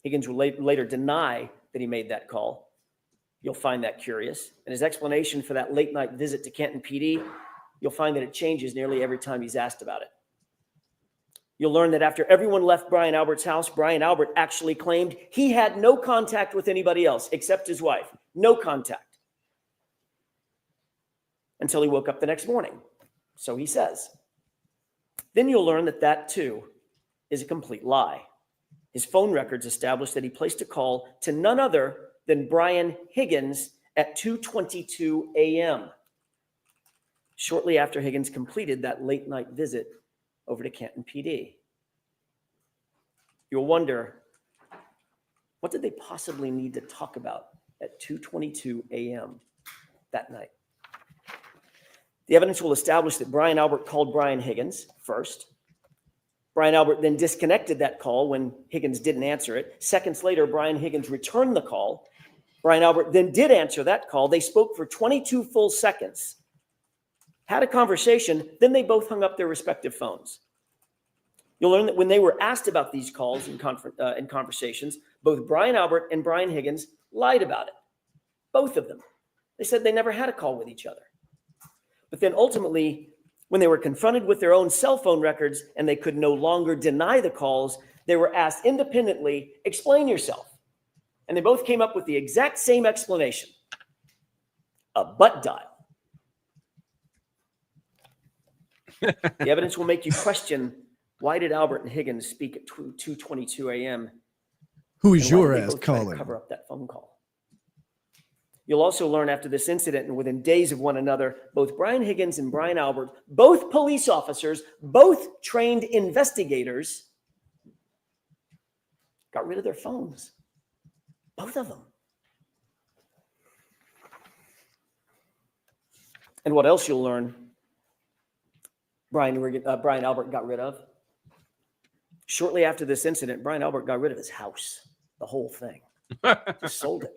Higgins will later deny that he made that call. You'll find that curious. And his explanation for that late night visit to Canton PD, you'll find that it changes nearly every time he's asked about it. You'll learn that after everyone left Brian Albert's house, Brian Albert actually claimed he had no contact with anybody else except his wife. No contact. Until he woke up the next morning. So he says. Then you'll learn that that too is a complete lie. His phone records establish that he placed a call to none other than Brian Higgins at 2:22 a.m. shortly after Higgins completed that late night visit over to Canton PD. You'll wonder, what did they possibly need to talk about at 2:22 a.m. that night? The evidence will establish that Brian Albert called Brian Higgins first. Brian Albert then disconnected that call when Higgins didn't answer it. Seconds later, Brian Higgins returned the call. Brian Albert then did answer that call. They spoke for 22 full seconds, had a conversation, then they both hung up their respective phones. You'll learn that when they were asked about these calls and conversations, both Brian Albert and Brian Higgins lied about it. Both of them. They said they never had a call with each other. But then ultimately, when they were confronted with their own cell phone records and they could no longer deny the calls, they were asked independently, explain yourself. And they both came up with the exact same explanation. A butt dial. The evidence will make you question, why did Albert and Higgins speak at 2:22 a.m.? Who is and why your did they ass both try to calling? cover up that phone call? You'll also learn after this incident and within days of one another, both Brian Higgins and Brian Albert, both police officers, both trained investigators, got rid of their phones. Both of them. And what else you'll learn, Brian Albert got rid of? Shortly after this incident, Brian Albert got rid of his house, the whole thing. Just sold it.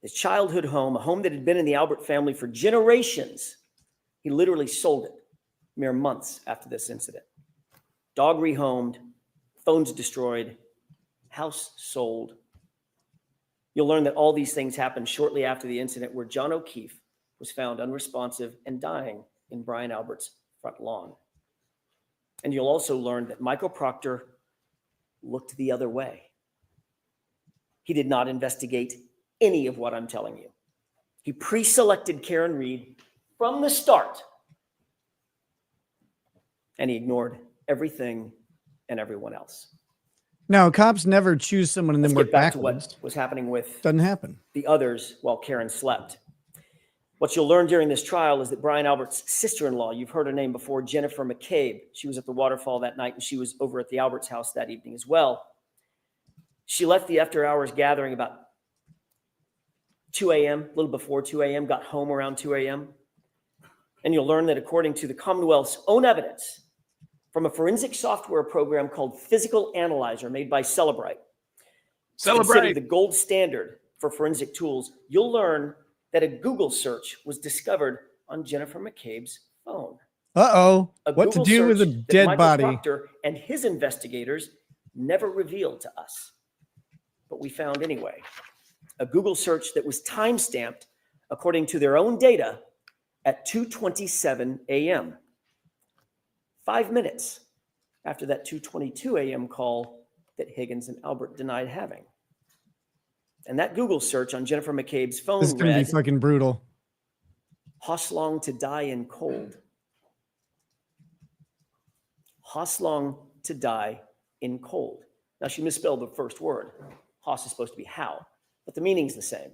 His childhood home, a home that had been in the Albert family for generations. He literally sold it mere months after this incident. Dog rehomed, phones destroyed, house sold. You'll learn that all these things happened shortly after the incident where John O'Keefe was found unresponsive and dying in Brian Albert's front lawn. And you'll also learn that Michael Proctor looked the other way. He did not investigate any of what I'm telling you. He pre-selected Karen Reed from the start, and he ignored everything and everyone else. Now, cops never choose someone and then Let's work get back to backwards. what was happening with Doesn't happen. the others while Karen slept. What you'll learn during this trial is that Brian Albert's sister-in-law, you've heard her name before, Jennifer McCabe, she was at the waterfall that night, and she was over at the Alberts' house that evening as well. She left the after-hours gathering about 2 a.m., a little before 2 a.m., got home around 2 a.m. And you'll learn that according to the Commonwealth's own evidence from a forensic software program called Physical Analyzer made by Celebrite, considered the gold standard for forensic tools, you'll learn that a Google search was discovered on Jennifer McCabe's phone. Uh-oh. A What Google to do with a search that dead Michael body? Proctor and his investigators never revealed to us, but we found anyway. A Google search that was time-stamped according to their own data at 2:27 a.m. 5 minutes after that 2:22 a.m. call that Higgins and Albert denied having. And that Google search on Jennifer McCabe's phone This is going to read, be fucking brutal. Hoslong to die in cold. Hoslong to die in cold. Now, she misspelled the first word. Hos is supposed to be how, but the meaning's the same.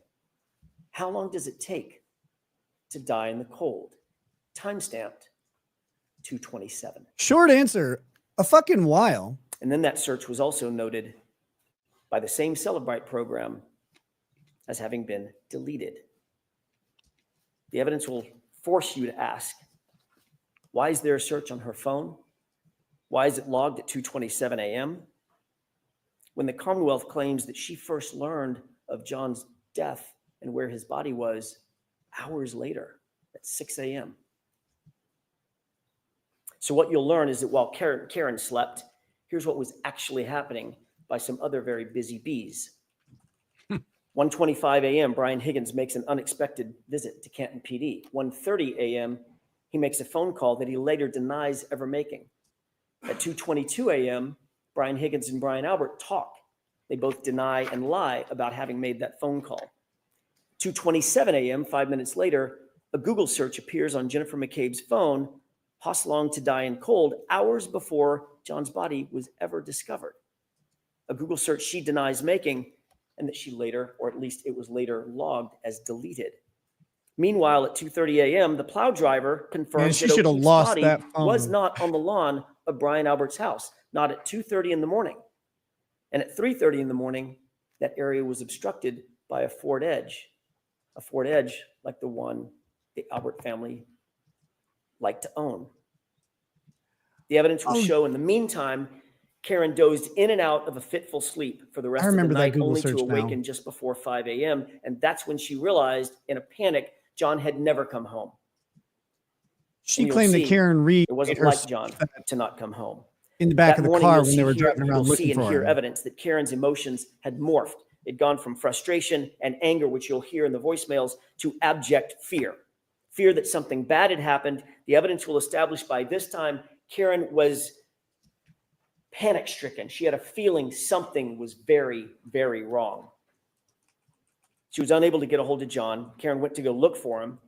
How long does it take to die in the cold? Time-stamped 2:27. Short answer, a fucking while. And then that search was also noted by the same Celebrite program as having been deleted. The evidence will force you to ask, why is there a search on her phone? Why is it logged at 2:27 a.m.? When the Commonwealth claims that she first learned of John's death and where his body was hours later at 6 a.m. So what you'll learn is that while Karen slept, here's what was actually happening by some other very busy bees. 1:25 a.m., Brian Higgins makes an unexpected visit to Canton PD. 1:30 a.m., he makes a phone call that he later denies ever making. At 2:22 a.m., Brian Higgins and Brian Albert talk. They both deny and lie about having made that phone call. 2:27 a.m., 5 minutes later, a Google search appears on Jennifer McCabe's phone, Hoslong to die in cold, hours before John's body was ever discovered. A Google search she denies making, and that she later, or at least it was later logged as deleted. Meanwhile, at 2:30 a.m., the plow driver confirms that O'Keefe's body was not on the lawn of Brian Albert's house, not at 2:30 in the morning. And at 3:30 in the morning, that area was obstructed by a Ford Edge like the one the Albert family liked to own. The evidence will show in the meantime, Karen dozed in and out of a fitful sleep for the rest of the night, only to awaken just before 5 a.m. And that's when she realized, in a panic, John had never come home. She claimed that Karen Reed it wasn't like John to not come home. In the back of the car when they were driving around looking for him. You'll see and hear evidence that Karen's emotions had morphed. It'd gone from frustration and anger, which you'll hear in the voicemails, to abject fear. Fear that something bad had happened. The evidence will establish by this time Karen was panic-stricken. She had a feeling something was very, very wrong. She was unable to get a hold of John. Karen went to go look for him.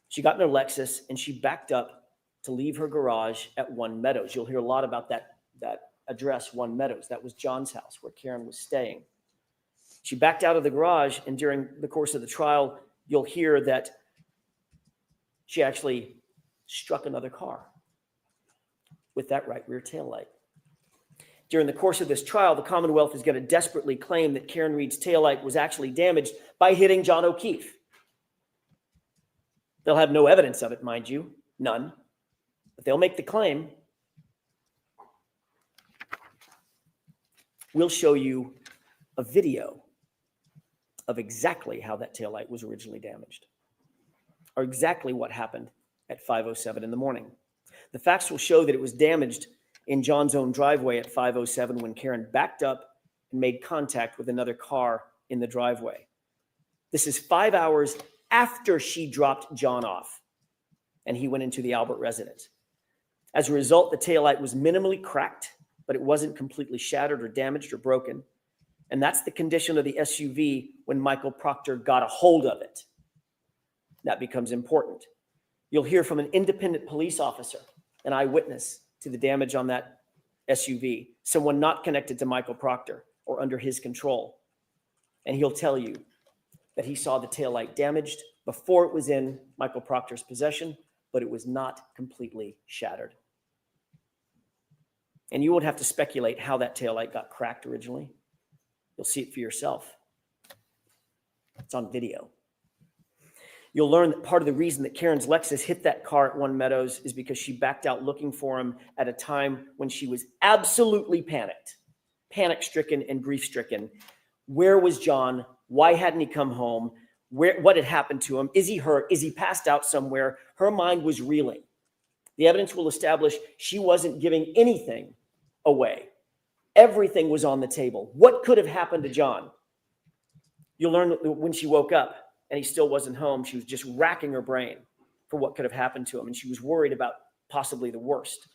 She got in her Lexus and she backed up to leave her garage at One Meadows. You'll hear a lot about that address, One Meadows. That was John's house where Karen was staying. She backed out of the garage, and during the course of the trial, you'll hear that she actually struck another car with that right rear taillight. During the course of this trial, the Commonwealth is going to desperately claim that Karen Reed's taillight was actually damaged by hitting John O'Keefe. They'll have no evidence of it, mind you, none, but they'll make the claim. We'll show you a video of exactly how that taillight was originally damaged, or exactly what happened at 5:07 in the morning. The facts will show that it was damaged in John's own driveway at 5:07 when Karen backed up and made contact with another car in the driveway. This is 5 hours after she dropped John off and he went into the Albert residence. As a result, the taillight was minimally cracked, but it wasn't completely shattered or damaged or broken. And that's the condition of the SUV when Michael Proctor got a hold of it. That becomes important. You'll hear from an independent police officer, an eyewitness to the damage on that SUV, someone not connected to Michael Proctor or under his control. And he'll tell you that he saw the taillight damaged before it was in Michael Proctor's possession, but it was not completely shattered. And you won't have to speculate how that taillight got cracked originally. You'll see it for yourself. It's on video. You'll learn that part of the reason that Karen's Lexus hit that car at One Meadows is because she backed out looking for him at a time when she was absolutely panic-stricken and grief-stricken. Where was John? Why hadn't he come home? What had happened to him? Is he hurt? Is he passed out somewhere? Her mind was reeling. The evidence will establish she wasn't giving anything away. Everything was on the table. What could have happened to John? You'll learn that when she woke up and he still wasn't home, she was just racking her brain for what could have happened to him. And she was worried about possibly the worst.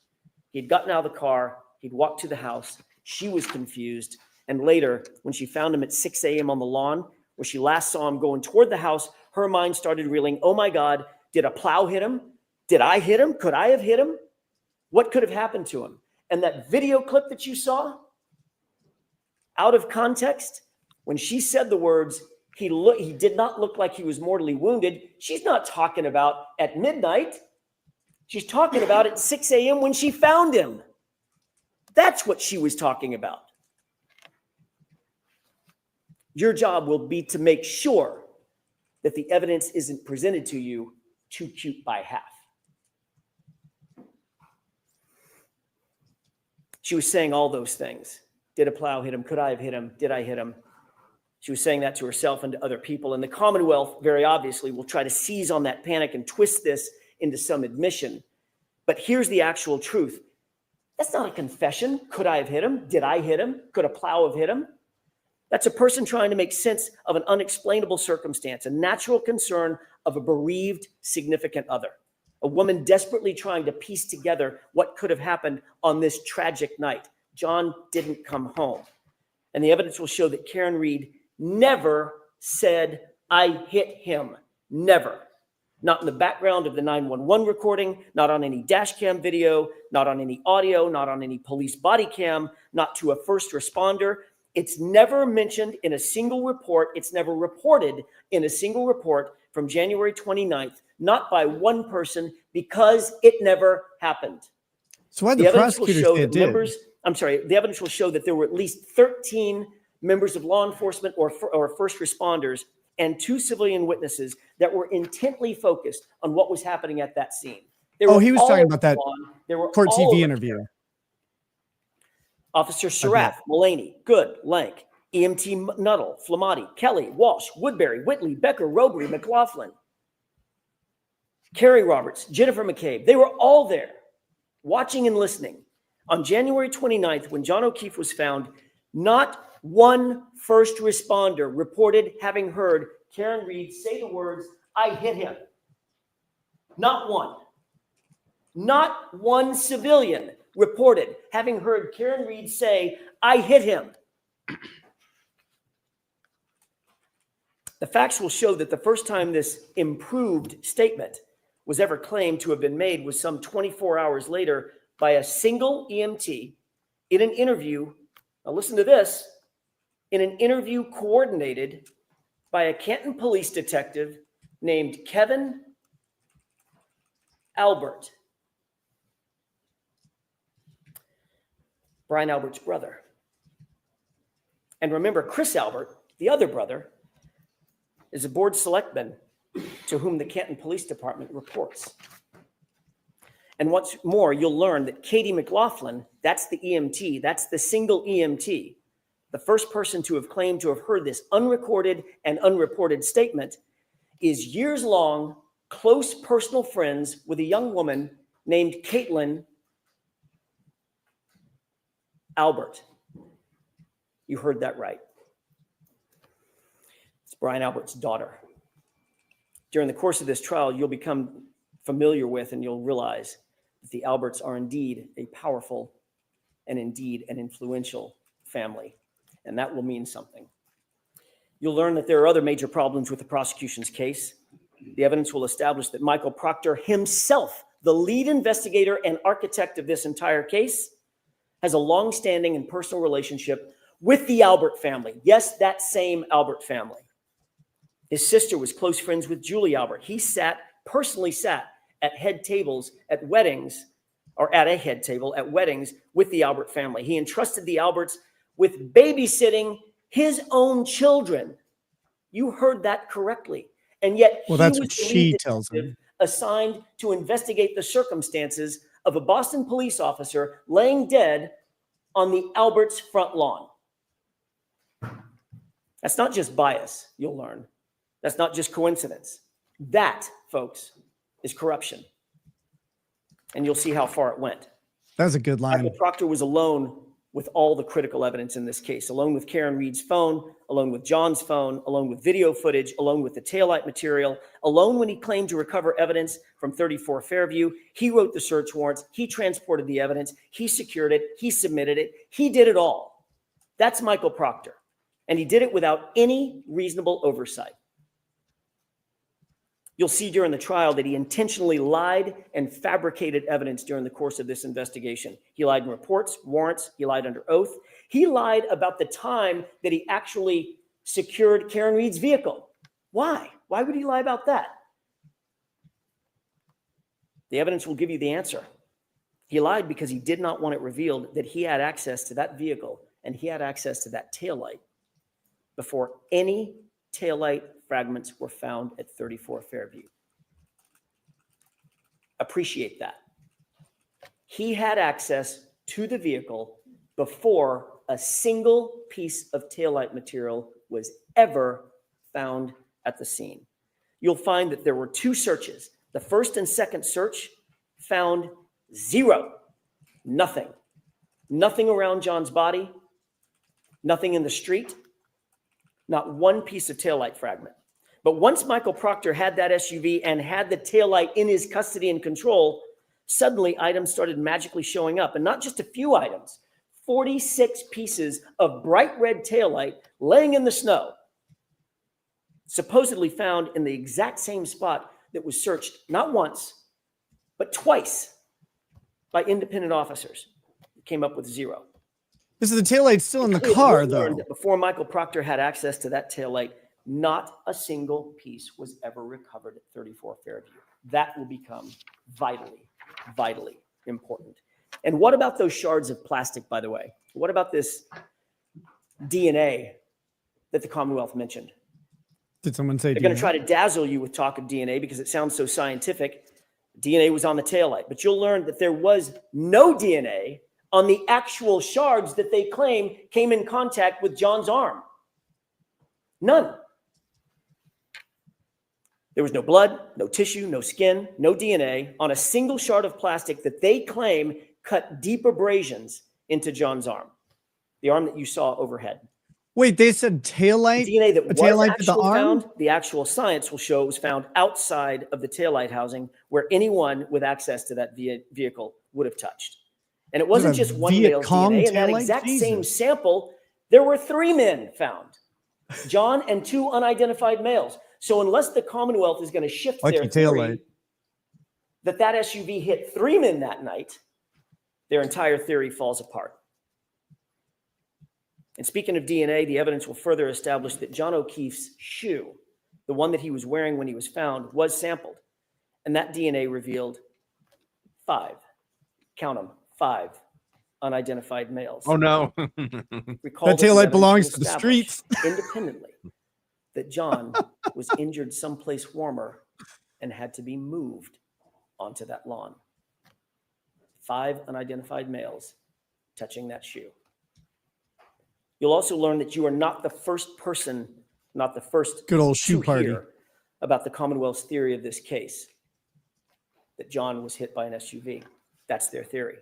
He'd gotten out of the car. He'd walked to the house. She was confused. And later, when she found him at 6 a.m. on the lawn, where she last saw him going toward the house, her mind started reeling, oh my God, did a plow hit him? Did I hit him? Could I have hit him? What could have happened to him? And that video clip that you saw, out of context, when she said the words, he did not look like he was mortally wounded, she's not talking about at midnight. She's talking about at 6 a.m. when she found him. That's what she was talking about. Your job will be to make sure that the evidence isn't presented to you too cute by half. She was saying all those things. Did a plow hit him? Could I have hit him? Did I hit him? She was saying that to herself and to other people. And the Commonwealth, very obviously, will try to seize on that panic and twist this into some admission. But here's the actual truth. That's not a confession. Could I have hit him? Did I hit him? Could a plow have hit him? That's a person trying to make sense of an unexplainable circumstance, a natural concern of a bereaved significant other, a woman desperately trying to piece together what could have happened on this tragic night. John didn't come home. And the evidence will show that Karen Reed never said, I hit him. Never. Not in the background of the 911 recording, not on any dash cam video, not on any audio, not on any police body cam, not to a first responder. It's never mentioned in a single report. It's never reported in a single report from January 29th, not by one person, because it never happened. So why the prosecutors say it did? The evidence will show that there were at least 13 members of law enforcement or first responders and 2 civilian witnesses that were intently focused on what was happening at that scene. He was talking about that court TV interview. Officer Sarath, Mullaney, Good, Lank, EMT Nutall, Flamati, Kelly, Walsh, Woodbury, Whitley, Becker, Robery, McLaughlin, Carrie Roberts, Jennifer McCabe. They were all there watching and listening. On January 29th, when John O'Keefe was found, not one first responder reported having heard Karen Reed say the words, I hit him. Not one. Not one civilian reported having heard Karen Reed say, I hit him. The facts will show that the first time this improved statement was ever claimed to have been made was some 24 hours later by a single EMT in an interview. Now listen to this. In an interview coordinated by a Canton police detective named Kevin Albert, Brian Albert's brother. And remember, Chris Albert, the other brother, is a board selectman to whom the Canton Police Department reports. And what's more, you'll learn that Katie McLaughlin, that's the EMT, that's the single EMT, the first person to have claimed to have heard this unrecorded and unreported statement, is years-long close personal friends with a young woman named Caitlin Albert. You heard that right. It's Brian Albert's daughter. During the course of this trial, you'll become familiar with and you'll realize that the Alberts are indeed a powerful and indeed an influential family. And that will mean something. You'll learn that there are other major problems with the prosecution's case. The evidence will establish that Michael Proctor himself, the lead investigator and architect of this entire case, has a long-standing and personal relationship with the Albert family. Yes, that same Albert family. His sister was close friends with Julie Albert. He personally sat at head tables at weddings, or at a head table at weddings with the Albert family. He entrusted the Alberts with babysitting his own children. You heard that correctly. And yet Well, he that's was what the she lead tells detective him. assigned to investigate the circumstances of a Boston police officer laying dead on the Alberts' front lawn. That's not just bias, you'll learn. That's not just coincidence. That, folks, is corruption. And you'll see how far it went. That's a good line. Michael Proctor was alone with all the critical evidence in this case, alone with Karen Reed's phone, alone with John's phone, alone with video footage, alone with the taillight material, alone when he claimed to recover evidence from 34 Fairview. He wrote the search warrants. He transported the evidence. He secured it. He submitted it. He did it all. That's Michael Proctor. And he did it without any reasonable oversight. You'll see during the trial that he intentionally lied and fabricated evidence during the course of this investigation. He lied in reports, warrants, he lied under oath. He lied about the time that he actually secured Karen Reed's vehicle. Why? Why would he lie about that? The evidence will give you the answer. He lied because he did not want it revealed that he had access to that vehicle and he had access to that taillight before any taillight fragments were found at 34 Fairview. Appreciate that. He had access to the vehicle before a single piece of taillight material was ever found at the scene. You'll find that there were two searches. The first and second search found zero, nothing. Nothing around John's body, nothing in the street, not one piece of taillight fragment. But once Michael Proctor had that SUV and had the taillight in his custody and control, suddenly items started magically showing up. And not just a few items, 46 pieces of bright red taillight laying in the snow, supposedly found in the exact same spot that was searched not once, but twice by independent officers. It came up with zero. This is the taillight still in the car, though. Before Michael Proctor had access to that taillight, not a single piece was ever recovered at 34 Fairview. That will become vitally, vitally important. And what about those shards of plastic, by the way? What about this DNA that the Commonwealth mentioned? Did someone say They're going to try to dazzle you with talk of DNA because it sounds so scientific. DNA was on the taillight, but you'll learn that there was no DNA on the actual shards that they claim came in contact with John's arm. None. There was no blood, no tissue, no skin, no DNA on a single shard of plastic that they claim cut deep abrasions into John's arm, the arm that you saw overhead. Wait, they said taillight? The DNA that was taillight actually to the arm? found, the actual science will show, was found outside of the taillight housing where anyone with access to that vehicle would have touched. And it wasn't just one male's DNA. In that exact same sample, there were 3 men found, John and 2 unidentified males. So unless the Commonwealth is going to shift their theory that SUV hit 3 men that night, their entire theory falls apart. And speaking of DNA, the evidence will further establish that John O'Keefe's shoe, the one that he was wearing when he was found, was sampled. And that DNA revealed 5, count them, 5 unidentified males. Oh, no. Recall that taillight belongs to the streets. Independently, that John was injured someplace warmer and had to be moved onto that lawn. 5 unidentified males touching that shoe. You'll also learn that you are not the first person, not the first good old shoe to party hear about the Commonwealth's theory of this case, that John was hit by an SUV. That's their theory.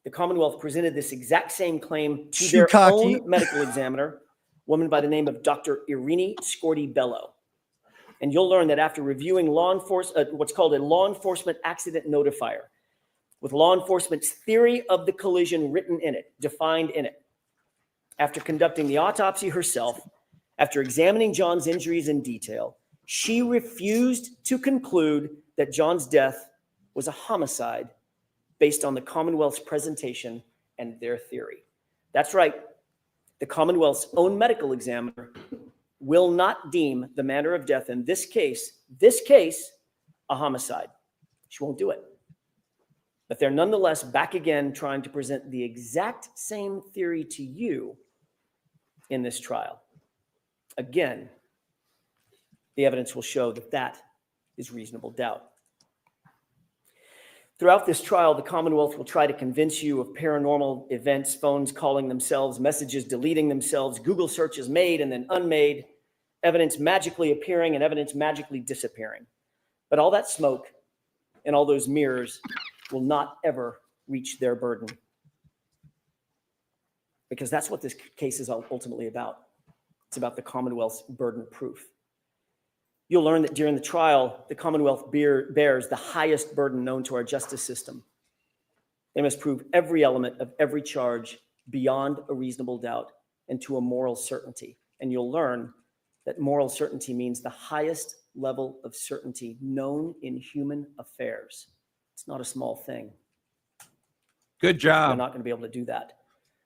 The Commonwealth presented this exact same claim to their own medical examiner, a woman by the name of Dr. Irini Scorti-Bello. And you'll learn that after reviewing what's called a law enforcement accident notifier, with law enforcement's theory of the collision written in it, defined in it, after conducting the autopsy herself, after examining John's injuries in detail, she refused to conclude that John's death was a homicide based on the Commonwealth's presentation and their theory. That's right. The Commonwealth's own medical examiner will not deem the manner of death in this case, a homicide. She won't do it. But they're nonetheless back again trying to present the exact same theory to you in this trial. Again, the evidence will show that that is reasonable doubt. Throughout this trial, the Commonwealth will try to convince you of paranormal events, phones calling themselves, messages deleting themselves, Google searches made and then unmade, evidence magically appearing and evidence magically disappearing. But all that smoke and all those mirrors will not ever reach their burden. Because that's what this case is ultimately about. It's about the Commonwealth's burden of proof. You'll learn that during the trial, the Commonwealth bears the highest burden known to our justice system. They must prove every element of every charge beyond a reasonable doubt and to a moral certainty. And you'll learn that moral certainty means the highest level of certainty known in human affairs. It's not a small thing. Good job. They're not going to be able to do that.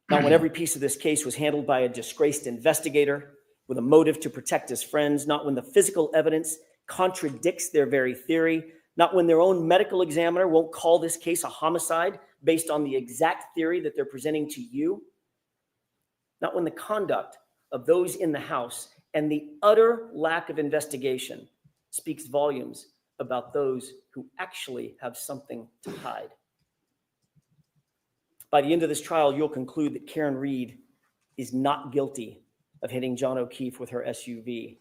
Not when every piece of this case was handled by a disgraced investigator with a motive to protect his friends, not when the physical evidence contradicts their very theory, not when their own medical examiner won't call this case a homicide based on the exact theory that they're presenting to you, not when the conduct of those in the House and the utter lack of investigation speaks volumes about those who actually have something to hide. By the end of this trial, you'll conclude that Karen Reed is not guilty of hitting John O'Keefe with her SUV.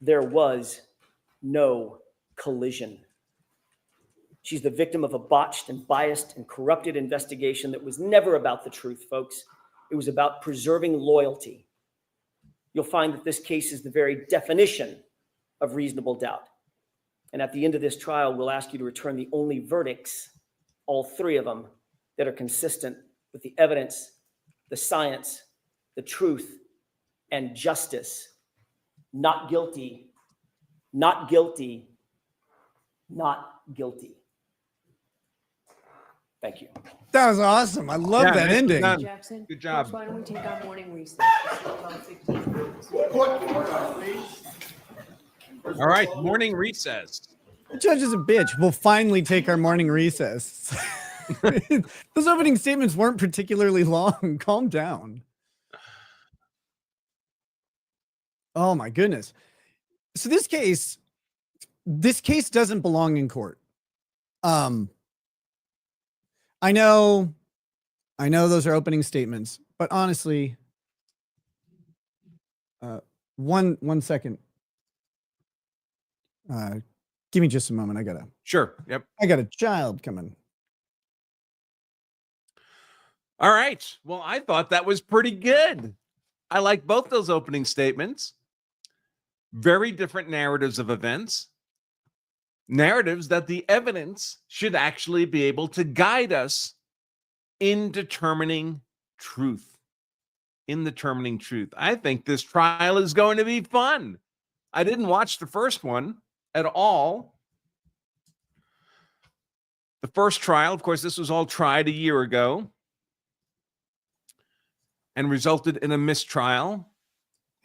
There was no collision. She's the victim of a botched and biased and corrupted investigation that was never about the truth, folks. It was about preserving loyalty. You'll find that this case is the very definition of reasonable doubt. And at the end of this trial, we'll ask you to return the only verdicts, all three of them, that are consistent with the evidence, the science, the truth, and justice. Not guilty, not guilty, not guilty. Thank you. That was awesome. I love that nicely ending. done. Jackson? Good job. Why don't we take our morning recess? About 15 minutes. All right, morning recess. The judge is a bitch. We'll finally take our morning recess. Those opening statements weren't particularly long. Calm down. Oh my goodness. So this case doesn't belong in court. I know those are opening statements, but honestly, one second. Give me just a moment. Sure. Yep. I got a child coming. All right. Well, I thought that was pretty good. I like both those opening statements. Very different narratives of events. Narratives that the evidence should actually be able to guide us in determining truth. I think this trial is going to be fun. I didn't watch the first one at all. The first trial, of course, this was all tried a year ago and resulted in a mistrial.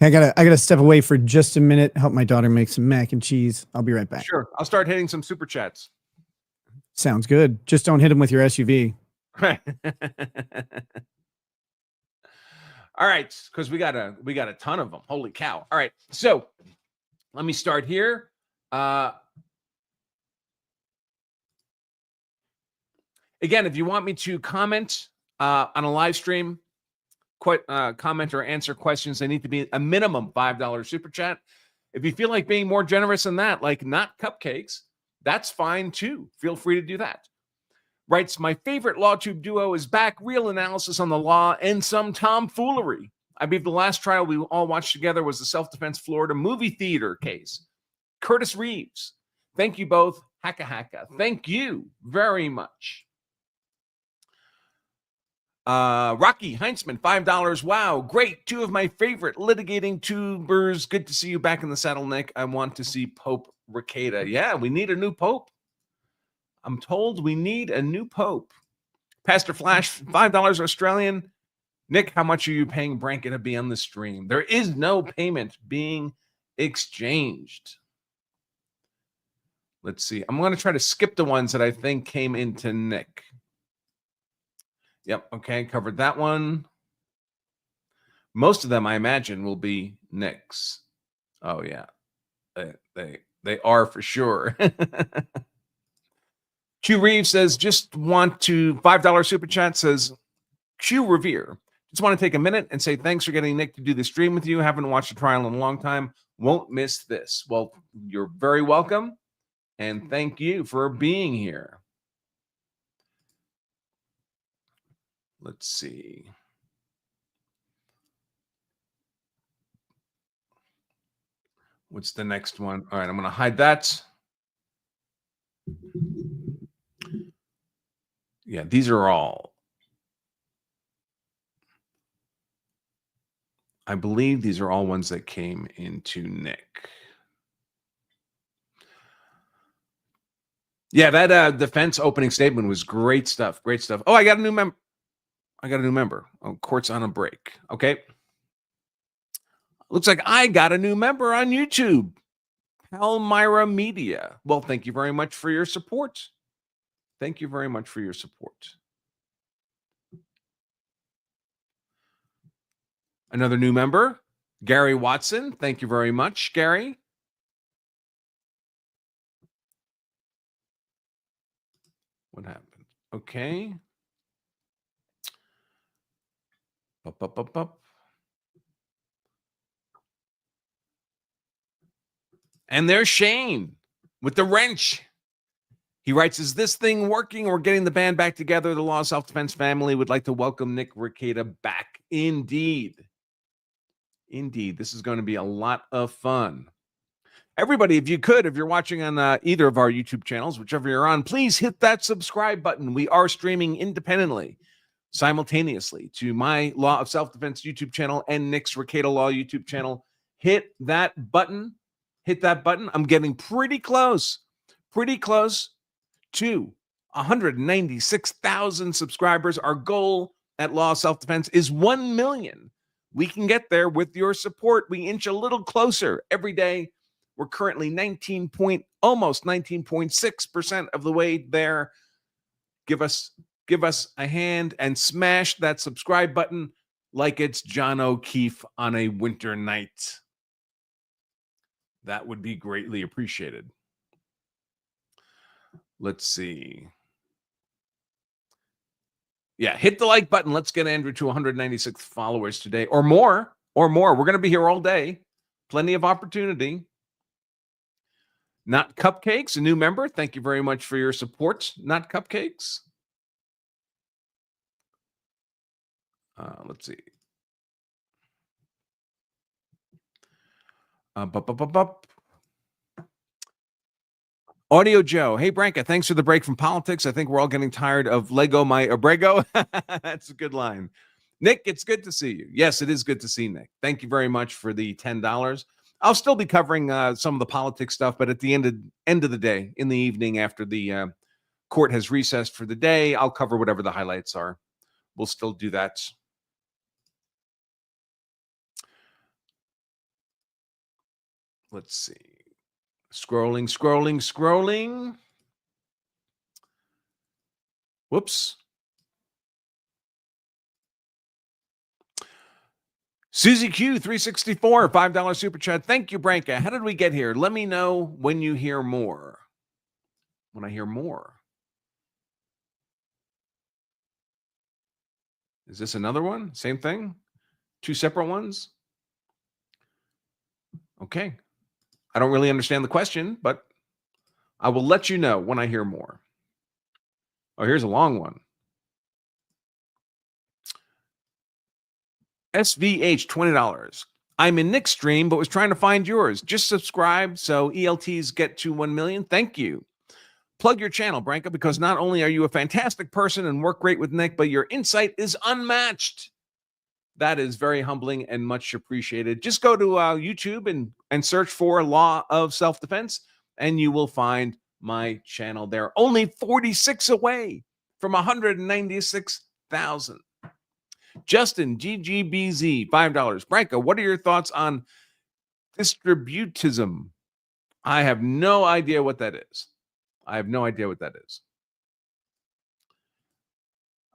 I gotta step away for just a minute. Help my daughter make some mac and cheese. I'll be right back. Sure. I'll start hitting some super chats. Sounds good. Just don't hit him with your SUV. Right. All right, because we got a ton of them. Holy cow. All right. So let me start here. Again, if you want me to comment on a live stream, comment or answer questions, they need to be a minimum $5 super chat. If you feel like being more generous than that, like not cupcakes, that's fine too. Feel free to do that. Writes, my favorite LawTube duo is back. Real analysis on the law and some tomfoolery. I believe the last trial we all watched together was the self-defense Florida movie theater case. Curtis Reeves. Thank you both. Hacka hacka. Thank you very much. Rocky Heinzman, $5. Wow, great. Two of my favorite litigating tubers. Good to see you back in the saddle, Nick. I want to see Pope Ricada. Yeah, we need a new pope. I'm told we need a new pope. Pastor Flash, $5 Australian. Nick, how much are you paying Branca to be on the stream? There is no payment being exchanged. Let's see. I'm going to try to skip the ones that I think came into Nick. Yep. Okay. Covered that one. Most of them, I imagine, will be Nick's. Oh, yeah. They are for sure. Q Reeves says, just want to $5 super chat says, Q Revere. Just want to take a minute and say thanks for getting Nick to do the stream with you. Haven't watched a trial in a long time. Won't miss this. Well, you're very welcome. And thank you for being here. Let's see. What's the next one? All right, I'm going to hide that. Yeah, these are all. I believe these are all ones that came into Nick. Yeah, that defense opening statement was great stuff. Great stuff. Oh, I got a new member. Oh, court's on a break. Okay. Looks like I got a new member on YouTube. Palmyra Media. Well, thank you very much for your support. Thank you very much for your support. Another new member, Gary Watson. Thank you very much, Gary. What happened? Okay. Up. And there's Shane with the wrench. He writes, is this thing working or getting the band back together? The Law of Self-Defense family would like to welcome Nick Rekieta back. Indeed. Indeed. This is going to be a lot of fun. Everybody, if you could, if you're watching on either of our YouTube channels, whichever you're on, please hit that subscribe button. We are streaming independently, simultaneously to my Law of Self-Defense YouTube channel and Nick's Rekieta Law YouTube channel. Hit that button. Hit that button. I'm getting pretty close to 196,000 subscribers. Our goal at Law of Self-Defense is 1 million. We can get there with your support. We inch a little closer every day. We're currently almost 19.6% of the way there. Give us a hand and smash that subscribe button like it's John O'Keefe on a winter night. That would be greatly appreciated. Let's see. Yeah, hit the like button. Let's get Andrew to 196 followers today or more. We're going to be here all day. Plenty of opportunity. Not Cupcakes, a new member. Thank you very much for your support. Not Cupcakes. Let's see. Audio Joe. Hey, Branca, thanks for the break from politics. I think we're all getting tired of Lego my Abrego. That's a good line. Nick, it's good to see you. Yes, it is good to see Nick. Thank you very much for the $10. I'll still be covering some of the politics stuff, but at the end of the day, in the evening after the court has recessed for the day, I'll cover whatever the highlights are. We'll still do that. Let's see. Scrolling. Whoops. Susie Q 364 $5 super chat. Thank you, Branca. How did we get here? Let me know when you hear more. When I hear more. Is this another one? Same thing? Two separate ones? Okay. I don't really understand the question, but I will let you know when I hear more. Oh, here's a long one. SVH, $20. I'm in Nick's stream, but was trying to find yours. Just subscribe so ELTs get to 1 million. Thank you. Plug your channel, Branca, because not only are you a fantastic person and work great with Nick, but your insight is unmatched. That is very humbling and much appreciated. Just go to YouTube and search for Law of Self-Defense, and you will find my channel there. Only 46 away from 196,000. Justin, GGBZ, $5. Branca, what are your thoughts on distributism? I have no idea what that is.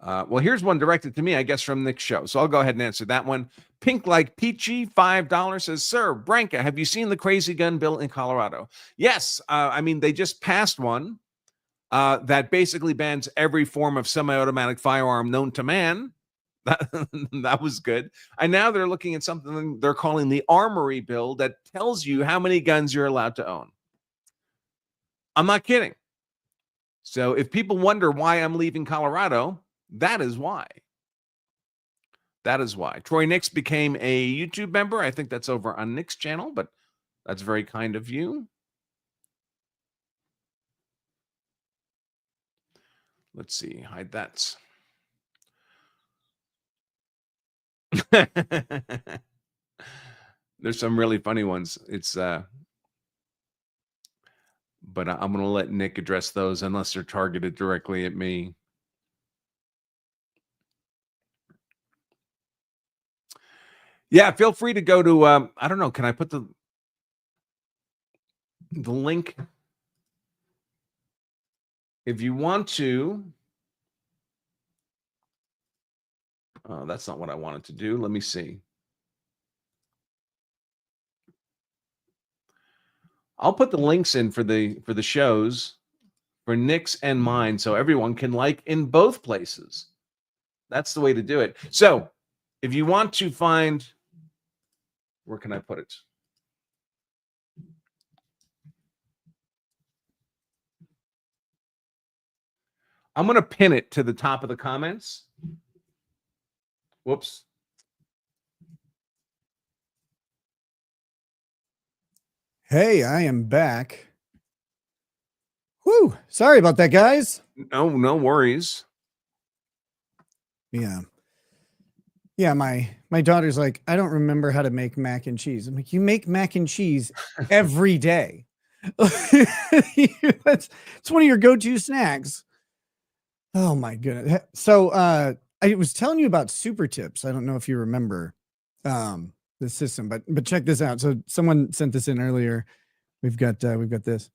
Well, here's one directed to me, I guess, from Nick's show. So I'll go ahead and answer that one. Pink Like Peachy, $5 says, Sir, Branca, have you seen the crazy gun bill in Colorado? Yes. I mean, they just passed one that basically bans every form of semi-automatic firearm known to man. That was good. And now they're looking at something they're calling the armory bill that tells you how many guns you're allowed to own. I'm not kidding. So if people wonder why I'm leaving Colorado, that is why. Troy Nix became a YouTube member. I think that's over on Nick's channel, but that's very kind of you. Let's see. Hide that. There's some really funny ones. But I'm going to let Nick address those unless they're targeted directly at me. Yeah, feel free to go to, I don't know, can I put the link? If you want to. Oh, that's not what I wanted to do. Let me see. I'll put the links in for the shows for Nick's and mine so everyone can like in both places. That's the way to do it. So if you want to find, where can I put it? I'm going to pin it to the top of the comments. Whoops. Hey, I am back. Whew. Sorry about that, guys. No worries. Yeah, my daughter's like, I don't remember how to make mac and cheese. I'm like, you make mac and cheese every day. It's one of your go-to snacks. Oh my goodness. So I was telling you about super tips. I don't know if you remember the system, but check this out. So someone sent this in earlier. We've got this.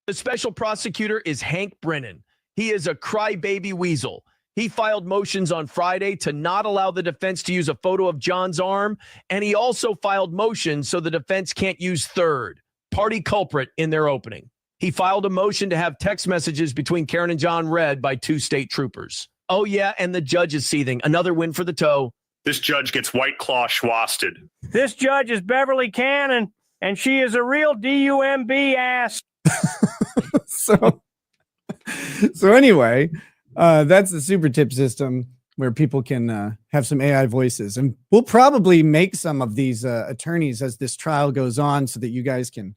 The special prosecutor is Hank Brennan. He is a crybaby weasel. He filed motions on Friday to not allow the defense to use a photo of John's arm, and he also filed motions so the defense can't use third, party culprit, in their opening. He filed a motion to have text messages between Karen and John read by 2 state troopers. Oh, yeah, and the judge is seething. Another win for the toe. This judge gets White Claw schwasted. This judge is Beverly Cannon, and she is a real DUMB ass. So anyway, that's the super tip system where people can have some AI voices. And we'll probably make some of these attorneys as this trial goes on so that you guys can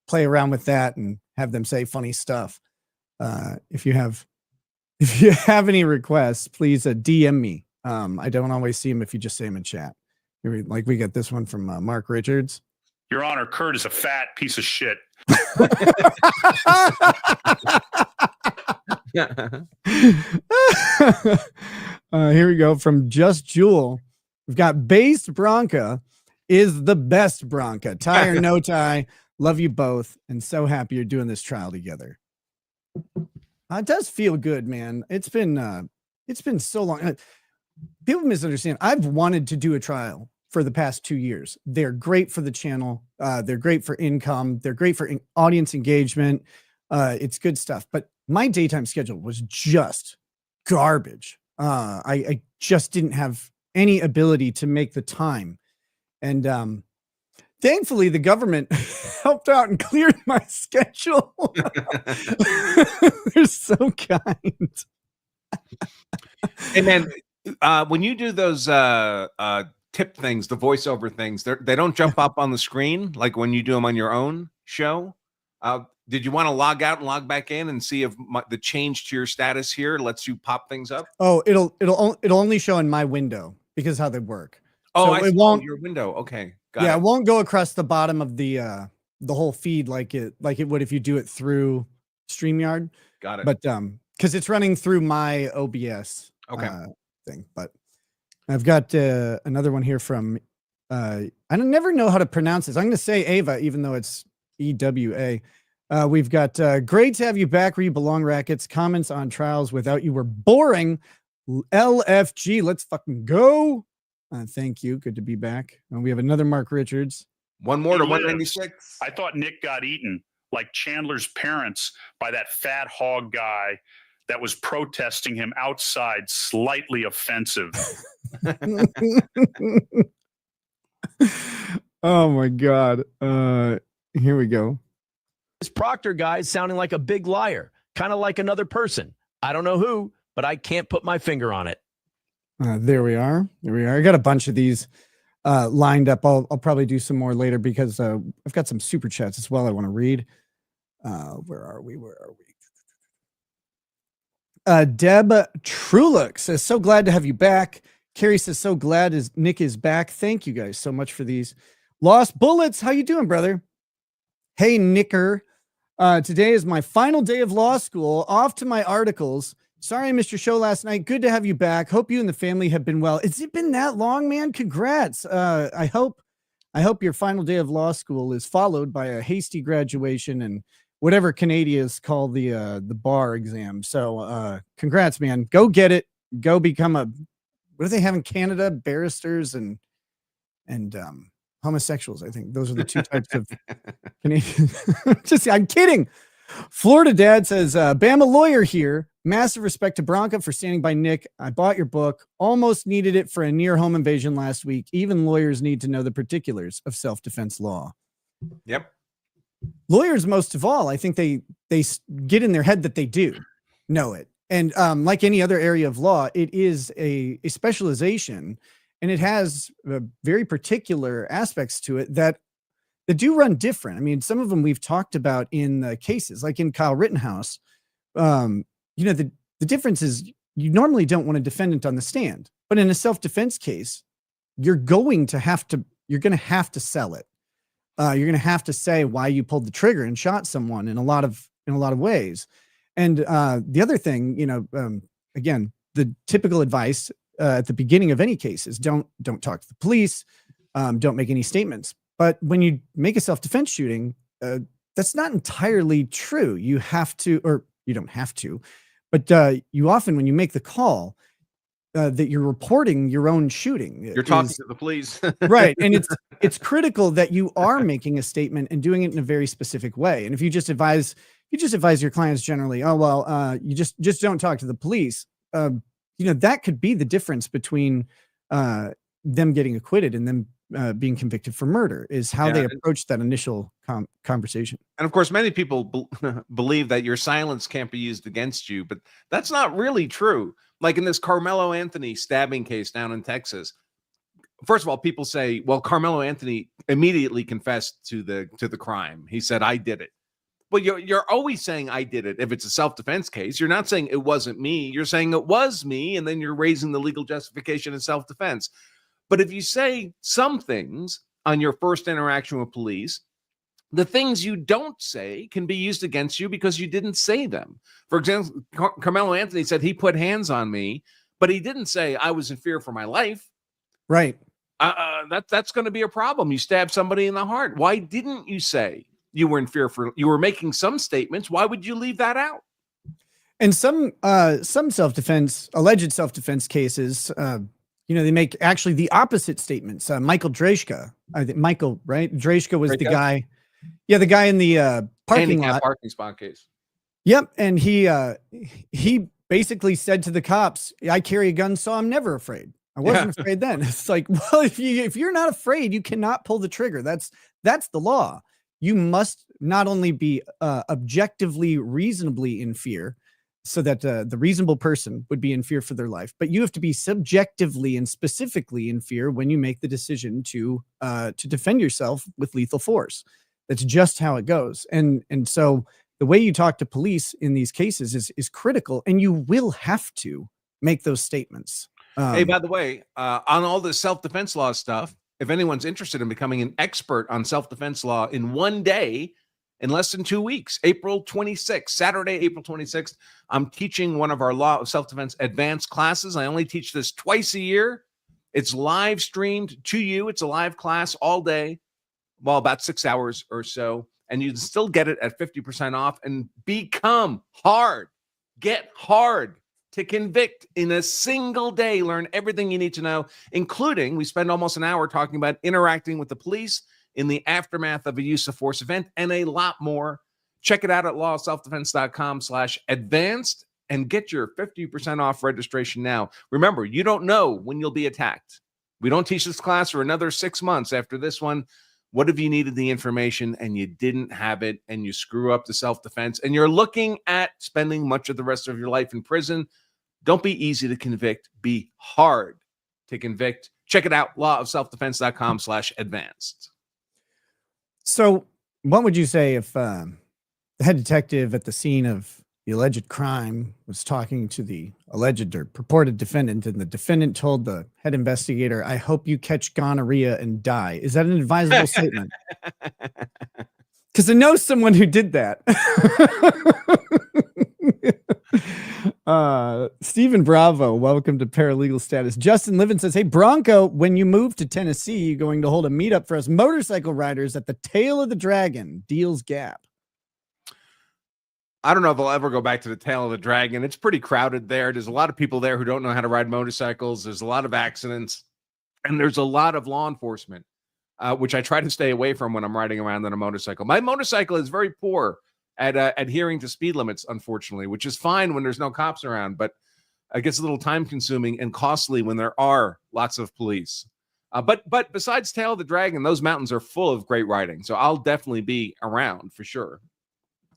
play around with that and have them say funny stuff. If you have any requests, please DM me. I don't always see them if you just say them in chat. Like we got this one from Mark Richards. Your Honor, Kurt is a fat piece of shit. Here we go from Just Jewel. We've got Based Branca is the best Branca. Tie or no tie. Love you both, and so happy you're doing this trial together. It does feel good, man. It's been so long. People misunderstand. I've wanted to do a trial for the past 2 years. They're great for the channel. They're great for income. They're great for audience engagement. It's good stuff. But my daytime schedule was just garbage. I just didn't have any ability to make the time. And thankfully, the government helped out and cleared my schedule. They're so kind. And then when you do those tip things, the voiceover things, they don't jump up on the screen like when you do them on your own show. Did you want to log out and log back in and see if the change to your status here lets you pop things up? Oh, it'll only show in my window because how they work. Oh, so it won't your window. Okay, got it won't go across the bottom of the whole feed like it would if you do it through StreamYard. Got it. But because it's running through my OBS okay thing. But I've got another one here from, I don't never know how to pronounce this. I'm going to say Ava, even though it's EWA. We've got great to have you back where you belong, Rackets. Comments on trials without you were boring. LFG, let's fucking go. Thank you. Good to be back. And we have another Mark Richards. One more He to lives. 196. I thought Nick got eaten like Chandler's parents by that fat hog guy that was protesting him outside, slightly offensive. Oh my God. Here we go. This Proctor guy is sounding like a big liar, kind of like another person. I don't know who, but I can't put my finger on it. There we are. There we are. I got a bunch of these lined up. I'll probably do some more later because I've got some super chats as well I want to read. Where are we? Deb Trulook says, so glad to have you back. Carrie says, so glad as Nick is back. Thank you guys so much for these. Lost Bullets, how you doing, brother? Hey, Nicker. Today is my final day of law school. Off to my articles. Sorry I missed your show last night. Good to have you back. Hope you and the family have been well. Has it been that long, man? Congrats. I hope your final day of law school is followed by a hasty graduation and whatever Canadians call the bar exam. So congrats, man. Go get it. Go become what do they have in Canada? Barristers and homosexuals. I think those are the two types of Canadians. I'm kidding. Florida Dad says, Bama lawyer here. Massive respect to Branca for standing by Nick. I bought your book. Almost needed it for a near home invasion last week. Even lawyers need to know the particulars of self-defense law. Yep. Lawyers, most of all, I think they get in their head that they do know it. And like any other area of law, it is a specialization, and it has very particular aspects to it that do run different. I mean, some of them we've talked about in the cases, like in Kyle Rittenhouse. The difference is you normally don't want a defendant on the stand, but in a self-defense case, you're going to have to sell it. You're going to have to say why you pulled the trigger and shot someone in a lot of ways. And the other thing, again, the typical advice at the beginning of any case is don't talk to the police, don't make any statements. But when you make a self-defense shooting, that's not entirely true. You have to, or you don't have to, but you often, when you make the call, that you're reporting your own shooting. You're talking to the police. Right. And it's critical that you are making a statement and doing it in a very specific way. And if you just advise your clients generally, you just don't talk to the police, that could be the difference between them getting acquitted and them being convicted for murder, is how they approach that initial conversation. And of course, many people believe that your silence can't be used against you, but that's not really true. Like in this Carmelo Anthony stabbing case down in Texas. First of all, people say, well, Carmelo Anthony immediately confessed to the crime. He said, I did it. Well, you're always saying I did it if it's a self-defense case. You're not saying it wasn't me. You're saying it was me, and then you're raising the legal justification in self-defense. But if you say some things on your first interaction with police, the things you don't say can be used against you because you didn't say them. For example, Carmelo Anthony said he put hands on me, but he didn't say I was in fear for my life. Right. That's going to be a problem. You stab somebody in the heart. Why didn't you say you were in fear for? You were making some statements. Why would you leave that out? And some self-defense, alleged self-defense cases, they make actually the opposite statements. Michael Drejka, Michael, right? Drejka was the guy. Yeah, the guy in the parking lot. Parking spot case. Yep, and he basically said to the cops, "I carry a gun, so I'm never afraid. I wasn't afraid then." It's like, well, if you're not afraid, you cannot pull the trigger. That's the law. You must not only be objectively, reasonably in fear, so that the reasonable person would be in fear for their life, but you have to be subjectively and specifically in fear when you make the decision to defend yourself with lethal force. That's just how it goes. And so the way you talk to police in these cases is critical, and you will have to make those statements. Hey, by the way, on all this self-defense law stuff, if anyone's interested in becoming an expert on self-defense law in one day, in less than 2 weeks, April 26th, Saturday, April 26th, I'm teaching one of our law of self-defense advanced classes. I only teach this twice a year. It's live streamed to you. It's a live class all day, well, about 6 hours or so. And you can still get it at 50% off and become hard. Get hard to convict in a single day. Learn everything you need to know, including we spend almost an hour talking about interacting with the police in the aftermath of a use of force event and a lot more. Check it out at lawofselfdefense.com/advanced and get your 50% off registration now. Remember, you don't know when you'll be attacked. We don't teach this class for another 6 months after this one. What if you needed the information and you didn't have it and you screw up the self-defense and you're looking at spending much of the rest of your life in prison? Don't be easy to convict. Be hard to convict. Check it out, lawofselfdefense.com/advanced. So what would you say if the head detective at the scene of the alleged crime was talking to the alleged or purported defendant, and the defendant told the head investigator, "I hope you catch gonorrhea and die"? Is that an advisable statement? Because I know someone who did that. Stephen Bravo, welcome to Paralegal Status. Justin Livin says, "Hey, Bronco, when you move to Tennessee, you're going to hold a meetup for us motorcycle riders at the Tail of the Dragon, Deals Gap." I don't know if I'll ever go back to the Tail of the Dragon. It's pretty crowded there. There's a lot of people there who don't know how to ride motorcycles. There's a lot of accidents, and there's a lot of law enforcement, which I try to stay away from when I'm riding around on a motorcycle. My motorcycle is very poor at adhering to speed limits, unfortunately, which is fine when there's no cops around, but it gets a little time consuming and costly when there are lots of police. But besides Tail of the Dragon, those mountains are full of great riding. So I'll definitely be around for sure.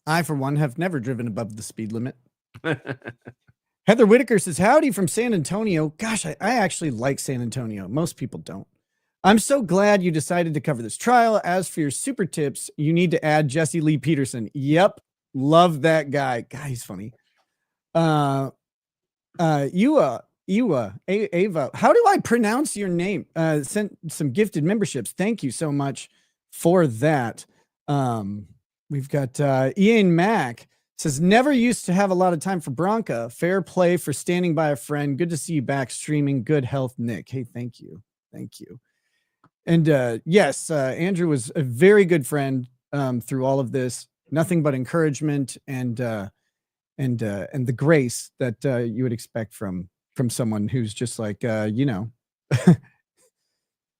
I, for one, have never driven above the speed limit. Heather Whitaker says, "Howdy from San Antonio." Gosh, I actually like San Antonio. Most people don't. "I'm so glad you decided to cover this trial. As for your super tips, you need to add Jesse Lee Peterson." Yep. Love that guy. God, he's funny. Ava, how do I pronounce your name? Sent some gifted memberships. Thank you so much for that. We've got Ian Mack says, "Never used to have a lot of time for Branca. Fair play for standing by a friend. Good to see you back streaming. Good health, Nick." Hey, thank you. Thank you. And yes, Andrew was a very good friend through all of this. Nothing but encouragement and the grace that you would expect from someone who's just like, you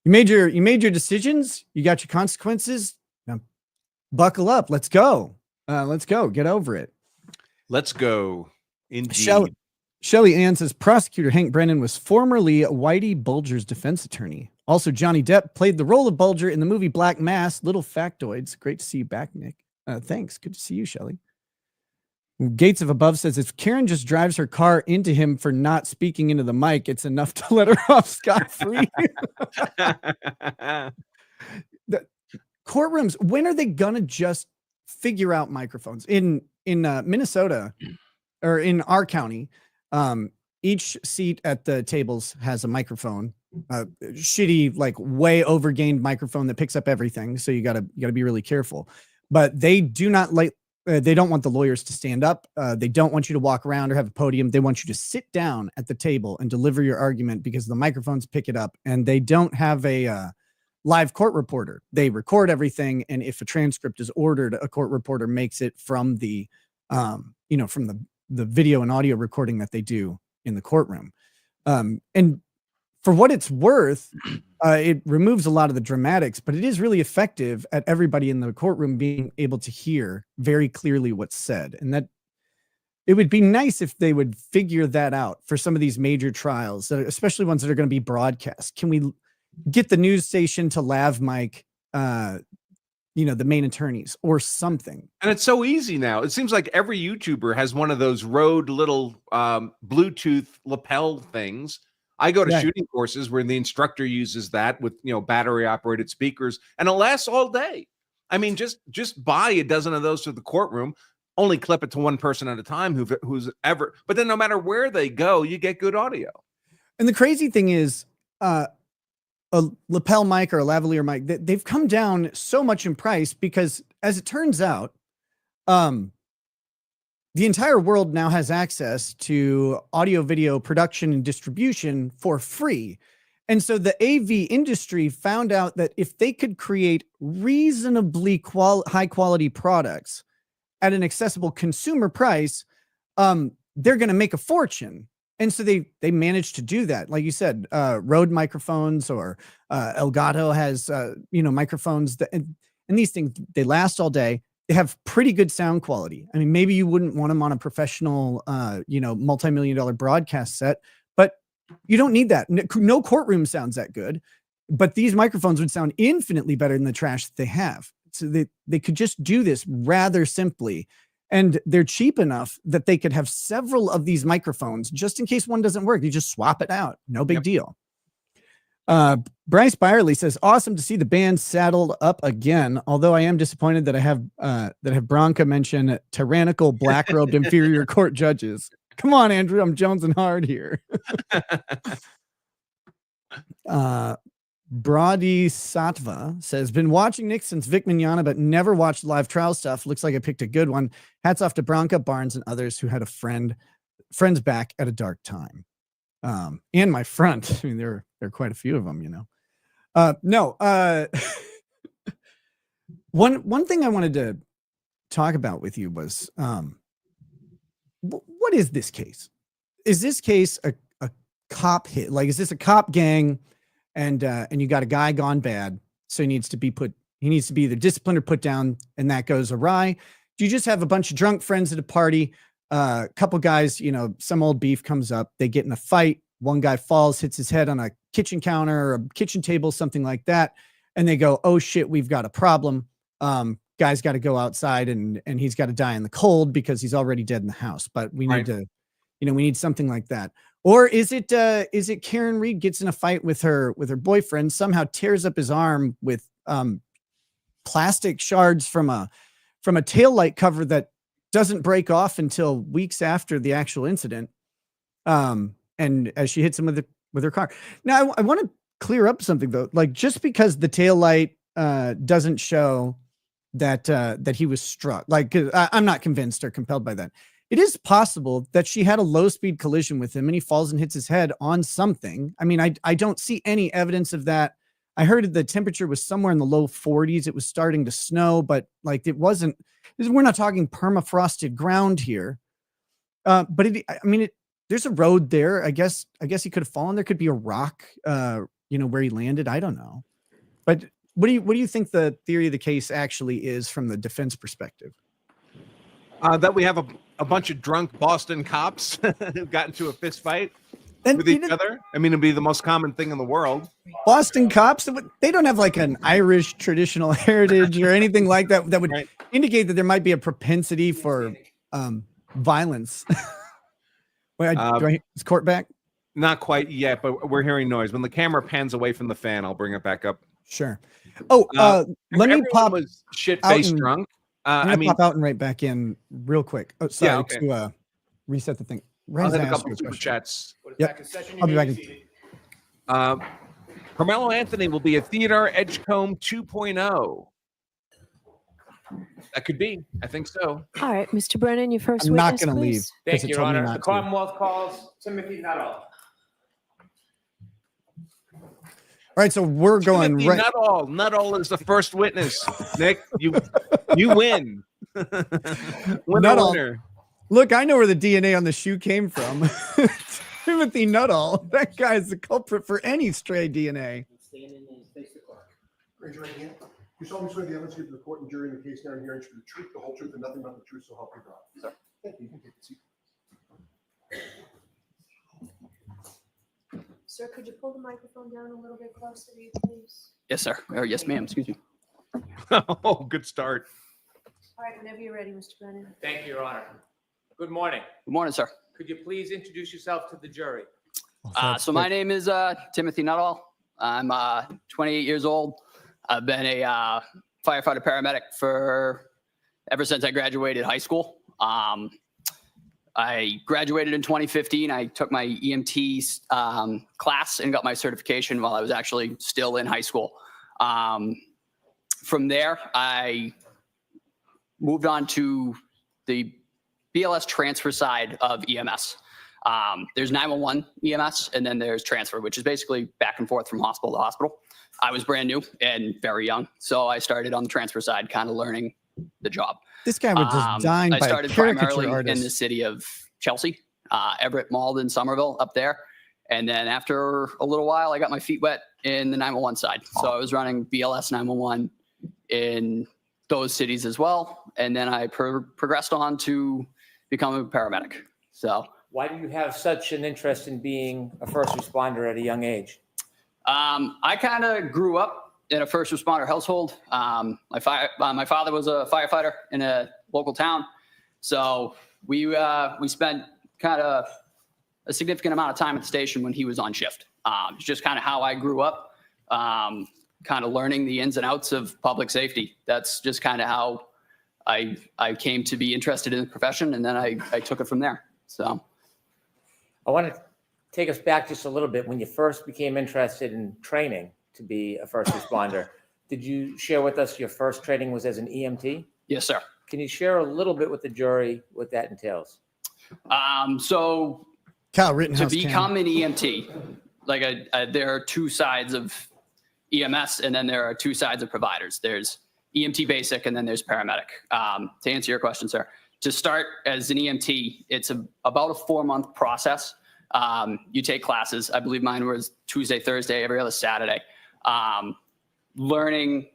made your decisions. You got your consequences. Now, buckle up. Let's go. Let's go. Get over it. Let's go. Indeed. Shelly Ann says, "Prosecutor Hank Brennan was formerly Whitey Bulger's defense attorney. Also, Johnny Depp played the role of Bulger in the movie Black Mass. Little factoids. Great to see you back, Nick." Thanks. Good to see you, Shelly. Gates of Above says, "If Karen just drives her car into him for not speaking into the mic, it's enough to let her off scot-free." The courtrooms, when are they gonna just figure out microphones? In Minnesota, or in our county, each seat at the tables has a microphone, shitty, like way overgained microphone that picks up everything. So you gotta be really careful. But they do not they don't want the lawyers to stand up. They don't want you to walk around or have a podium. They want you to sit down at the table and deliver your argument because the microphones pick it up, and they don't have a live court reporter. They record everything, and if a transcript is ordered, a court reporter makes it from the from the video and audio recording that they do in the courtroom. And for what it's worth, it removes a lot of the dramatics, but it is really effective at everybody in the courtroom being able to hear very clearly what's said. And that it would be nice if they would figure that out for some of these major trials, especially ones that are going to be broadcast. Can we get the news station to lav mic, the main attorneys or something? And it's so easy now. It seems like every YouTuber has one of those Rode little Bluetooth lapel things. I go to shooting courses where the instructor uses that with, battery operated speakers, and it lasts all day. I mean, just buy a dozen of those to the courtroom, only clip it to one person at a time who's ever, but then no matter where they go, you get good audio. And the crazy thing is, a lapel mic or a lavalier mic, they've come down so much in price because, as it turns out, the entire world now has access to audio video production and distribution for free. And so the AV industry found out that if they could create reasonably high quality products at an accessible consumer price, they're going to make a fortune. And so they managed to do that. Like you said, Rode microphones, or Elgato has, microphones that, and these things, they last all day. They have pretty good sound quality. I mean, maybe you wouldn't want them on a professional, multi-million-dollar broadcast set, but you don't need that. No courtroom sounds that good, but these microphones would sound infinitely better than the trash that they have. So they could just do this rather simply. And they're cheap enough that they could have several of these microphones just in case one doesn't work. You just swap it out. No big deal. Bryce Byerly says, awesome to see the band saddled up again. Although I am disappointed that I have Branca mention tyrannical black-robed inferior court judges. Come on, Andrew. I'm jonesing hard here. Brody Sattva says, been watching Nick since Vic Mignogna, but never watched live trial stuff. Looks like I picked a good one. Hats off to Branca, Barnes, and others who had a friend's back at a dark time. And my front. I mean, there are quite a few of them, One thing I wanted to talk about with you was, what is this case? Is this case a cop hit? Like, is this a cop gang? And you got a guy gone bad, so he needs to be either disciplined or put down, and that goes awry. Do you just have a bunch of drunk friends at a party? A couple guys, some old beef comes up, they get in a fight. One guy falls, hits his head on a kitchen counter or a kitchen table, something like that. And they go, oh shit, we've got a problem. Guy's got to go outside and he's got to die in the cold because he's already dead in the house. But we need to, we need something like that. Or is it Karen Reed gets in a fight with her boyfriend, somehow tears up his arm with plastic shards from a taillight cover that doesn't break off until weeks after the actual incident. And as she hits him with her car. Now I want to clear up something though. Like, just because the taillight doesn't show that he was struck, like, I'm not convinced or compelled by that. It is possible that she had a low speed collision with him and he falls and hits his head on something. I mean, I don't see any evidence of that. I heard the temperature was somewhere in the low 40s. It was starting to snow, but like, we're not talking permafrosted ground here. But there's a road there. I guess he could have fallen. There could be a rock, where he landed. I don't know. But what do you think the theory of the case actually is from the defense perspective? That we have a bunch of drunk Boston cops who got into a fist fight with each other. I mean, it'd be the most common thing in the world. Boston cops, they don't have like an Irish traditional heritage or anything like that that would indicate that there might be a propensity for violence. Wait, is court back? Not quite yet, but we're hearing noise. When the camera pans away from the fan, I'll bring it back up. Sure. Oh, let me pop. Was shit-faced drunk. Pop out and right back in real quick. Oh, sorry, yeah, okay. to reset the thing. I'll hit a couple super chats. Yep. I'll be back in. Carmelo Anthony will be a Theodore Edgecombe 2.0. That could be. I think so. All right, Mr. Brennan, your first I'm witness, not going to leave. please. Thank you, Your Honor. The Commonwealth calls Timothy Nutall. All right, so we're going Timothy right. Nutall is the first witness. Nick, you win. Nutall. Look, I know where the DNA on the shoe came from. Timothy Nutall. That guy's the culprit for any stray DNA. Raise your right hand. You solemnly swear the evidence given to the court and jury in the case now and hearing should be the truth, the whole truth, and nothing but the truth, so help you God. Sir. Thank you. You can take a seat. Sir, could you pull the microphone down a little bit closer to you, please? Yes, sir. Or yes, ma'am. Excuse me. Oh, good start. All right, whenever you're ready, Mr. Brennan. Thank you, Your Honor. Good morning. Good morning, sir. Could you please introduce yourself to the jury? So my name is Timothy Nutall. I'm 28 years old. I've been a firefighter paramedic ever since I graduated high school. I graduated in 2015. I took my EMT class and got my certification while I was actually still in high school. From there, I moved on to the BLS transfer side of EMS. There's 911 EMS, and then there's transfer, which is basically back and forth from hospital to hospital. I was brand new and very young, so I started on the transfer side, kind of learning the job. This guy was designed I by started caricature primarily artists. in the city of Chelsea, Everett, Malden, Somerville, up there. And then after a little while, I got my feet wet in the 911 side. So I was running BLS 911 in those cities as well. And then I progressed on to become a paramedic. So Why do you have such an interest in being a first responder at a young age? I kind of grew up in a first responder household. My father was a firefighter in a local town. So we spent kind of a significant amount of time at the station when he was on shift. It's just kind of how I grew up, kind of learning the ins and outs of public safety. That's just kind of how I came to be interested in the profession, and then I took it from there. So I want to take us back just a little bit. When you first became interested in training to be a first responder, did you share with us your first training was as an EMT? Yes, sir. Can you share a little bit with the jury what that entails? So Kyle Rittenhouse to become an EMT, like there are two sides of EMS, and then there are two sides of providers. There's EMT basic, and then there's paramedic. To answer your question, sir, to start as an EMT, it's about a 4-month process. You take classes. I believe mine was Tuesday, Thursday, every other Saturday. Learning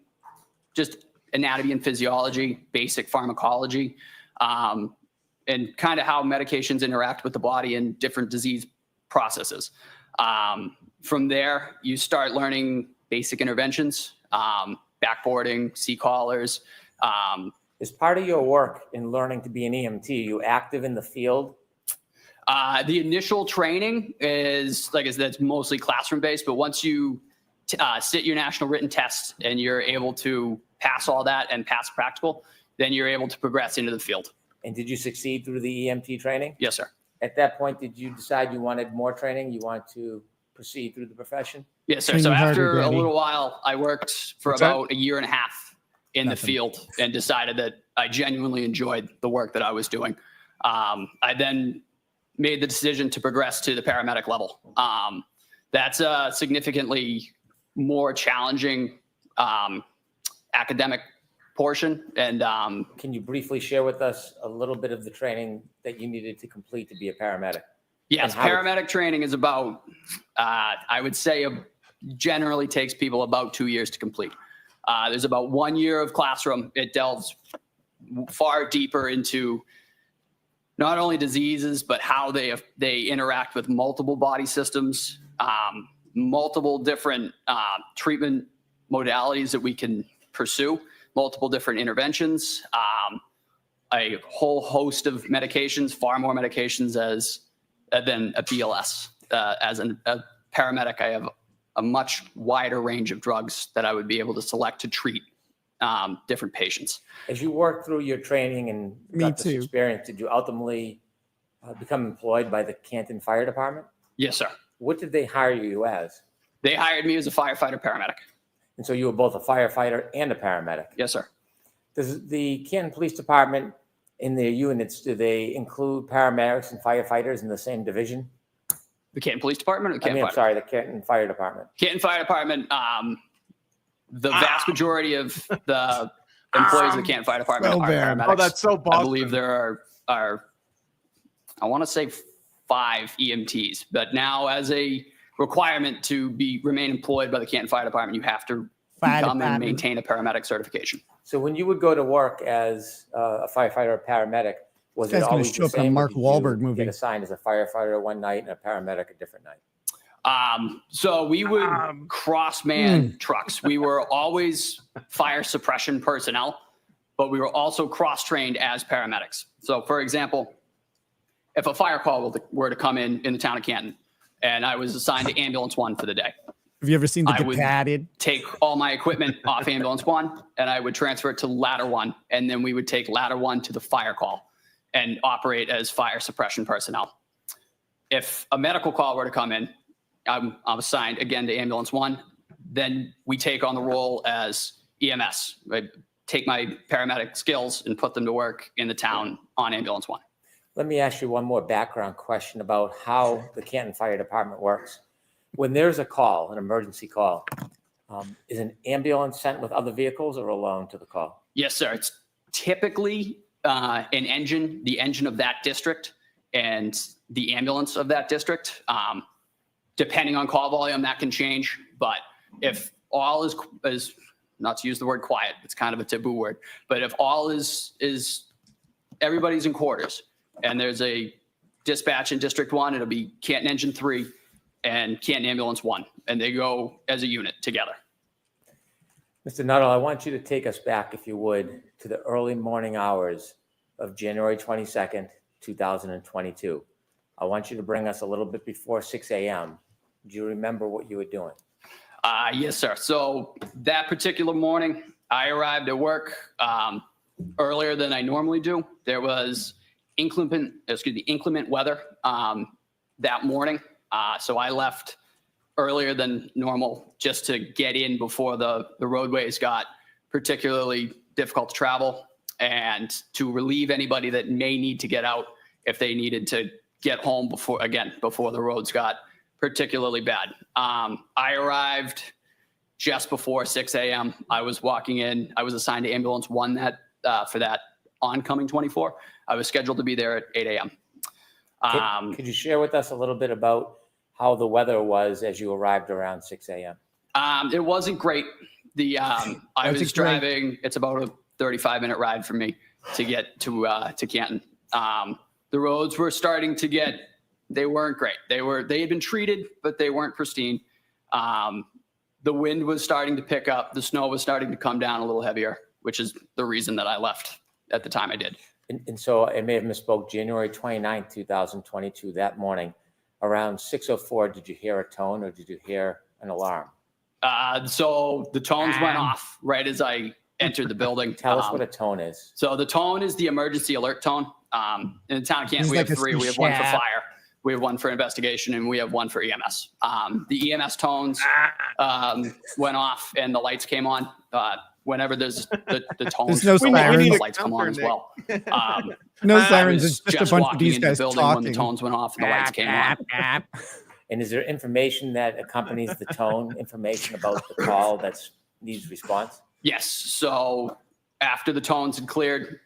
just anatomy and physiology, basic pharmacology, and kind of how medications interact with the body and different disease processes. From there, you start learning basic interventions, backboarding, C-collars. As part of your work in learning to be an EMT, you active in the field? The initial training is, like I said, that's mostly classroom based, but once you sit your national written test and you're able to pass all that and pass practical, then you're able to progress into the field. And did you succeed through the EMT training? Yes, sir. At that point, did you decide you wanted more training? You want to proceed through the profession? Yes, sir. So after a little while, I worked for about a year and a half in the field and decided that I genuinely enjoyed the work that I was doing. I then made the decision to progress to the paramedic level. That's a significantly more challenging academic portion. And can you briefly share with us a little bit of the training that you needed to complete to be a paramedic? Yes, paramedic training is about, I would say, generally takes people about 2 years to complete. There's about 1 year of classroom. It delves far deeper into not only diseases, but how they interact with multiple body systems, multiple different treatment modalities that we can pursue, multiple different interventions, a whole host of medications, far more medications than a BLS. As a paramedic, I have a much wider range of drugs that I would be able to select to treat different patients. As you worked through your training and got this experience, did you ultimately become employed by the Canton Fire Department? Yes, sir. What did they hire you as? They hired me as a firefighter paramedic. And so you were both a firefighter and a paramedic? Yes, sir. Does the Canton Police Department, in their units, do they include paramedics and firefighters in the same division? The Canton Police Department? Or the I'm sorry, the Canton Fire Department. Canton Fire Department, the vast majority of the employees of the Canton Fire Department are paramedics. Oh, that's so Boston. I believe there are I want to say 5 EMTs, but now as a requirement to remain employed by the Canton Fire Department, you have to become and maintain a paramedic certification. So when you would go to work as a firefighter or paramedic, was it always the same? Mark Wahlberg movie. Get assigned as a firefighter one night and a paramedic a different night? So we would cross-man trucks. We were always fire suppression personnel, but we were also cross-trained as paramedics. So for example, if a fire call were to come in the town of Canton and I was assigned to ambulance 1 for the day, have you ever seen I would take all my equipment off ambulance 1 and I would transfer it to ladder 1. And then we would take ladder 1 to the fire call and operate as fire suppression personnel. If a medical call were to come in, I'm assigned again to ambulance 1. Then we take on the role as EMS. I take my paramedic skills and put them to work in the town on ambulance 1. Let me ask you one more background question about how the Canton Fire Department works. When there's a call, an emergency call, is an ambulance sent with other vehicles or alone to the call? Yes, sir. It's typically an engine, the engine of that district and the ambulance of that district. Depending on call volume, that can change. But if all is not to use the word quiet, it's kind of a taboo word, but if all is everybody's in quarters and there's a dispatch in District 1, it'll be Canton Engine 3 and Canton Ambulance 1, and they go as a unit together. Mr. Nutall, I want you to take us back, if you would, to the early morning hours of January 22nd, 2022. I want you to bring us a little bit before 6 a.m. Do you remember what you were doing? Yes, sir. So that particular morning, I arrived at work earlier than I normally do. There was inclement weather that morning. So I left earlier than normal just to get in before the roadways got particularly difficult to travel and to relieve anybody that may need to get out if they needed to get home before the roads got particularly bad. I arrived just before 6 a.m. I was walking in. I was assigned to Ambulance 1 for that oncoming 24. I was scheduled to be there at 8 a.m. Could you share with us a little bit about how the weather was as you arrived around 6 a.m.? It wasn't great. I was driving. It's about a 35-minute ride for me to get to Canton. The roads were starting to get. They weren't great. They had been treated, but they weren't pristine. The wind was starting to pick up. The snow was starting to come down a little heavier, which is the reason that I left at the time I did. And so I may have misspoke. January 29th, 2022, that morning, around 6:04, did you hear a tone or did you hear an alarm? So the tones went off right as I entered the building. Tell us what a tone is. So the tone is the emergency alert tone. In the town of Canton, we have three. We have one for fire, we have one for investigation, and we have one for EMS. The EMS tones went off and the lights came on. Whenever there's the tones, there's no sirens. The lights come on as well. No sirens. It's just a bunch of these guys building talking. when the tones went off and the lights came on. And is there information that accompanies the tone, information about the call that needs response? Yes. So after the tones had cleared,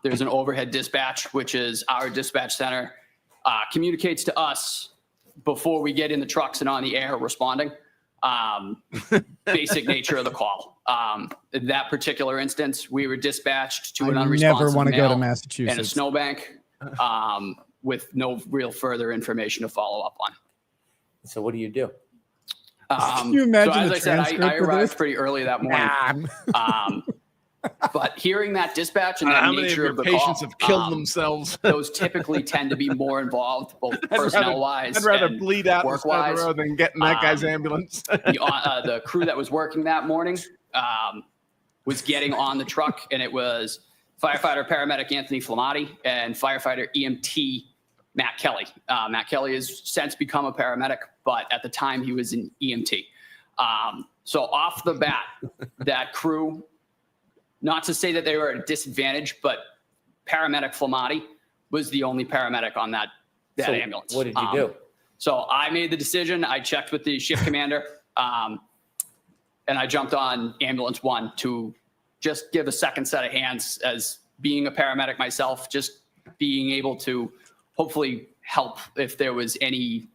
there's an overhead dispatch, which is our dispatch center communicates to us before we get in the trucks and on the air responding. Basic nature of the call. In that particular instance, we were dispatched to an unresponsive never want to go to male Massachusetts. and a snowbank with no real further information to follow up on. So what do you do? Can you imagine so as the I said, transcript I for arrived this? pretty early that morning. But hearing that dispatch and that How many of nature your of the patients call, have killed themselves? those typically tend to be more involved, both personnel-wise I'd rather and bleed out the side of work-wise. the road than get in that guy's ambulance. The crew that was working that morning was getting on the truck, and it was firefighter paramedic Anthony Flamati and firefighter EMT Matt Kelly. Matt Kelly has since become a paramedic, but at the time he was an EMT. So off the bat, that crew, not to say that they were at a disadvantage, but paramedic Flamati was the only paramedic on that So ambulance. what did you do? So I made the decision. I checked with the shift commander, and I jumped on ambulance 1 to just give a second set of hands as being a paramedic myself, just being able to hopefully help if there was any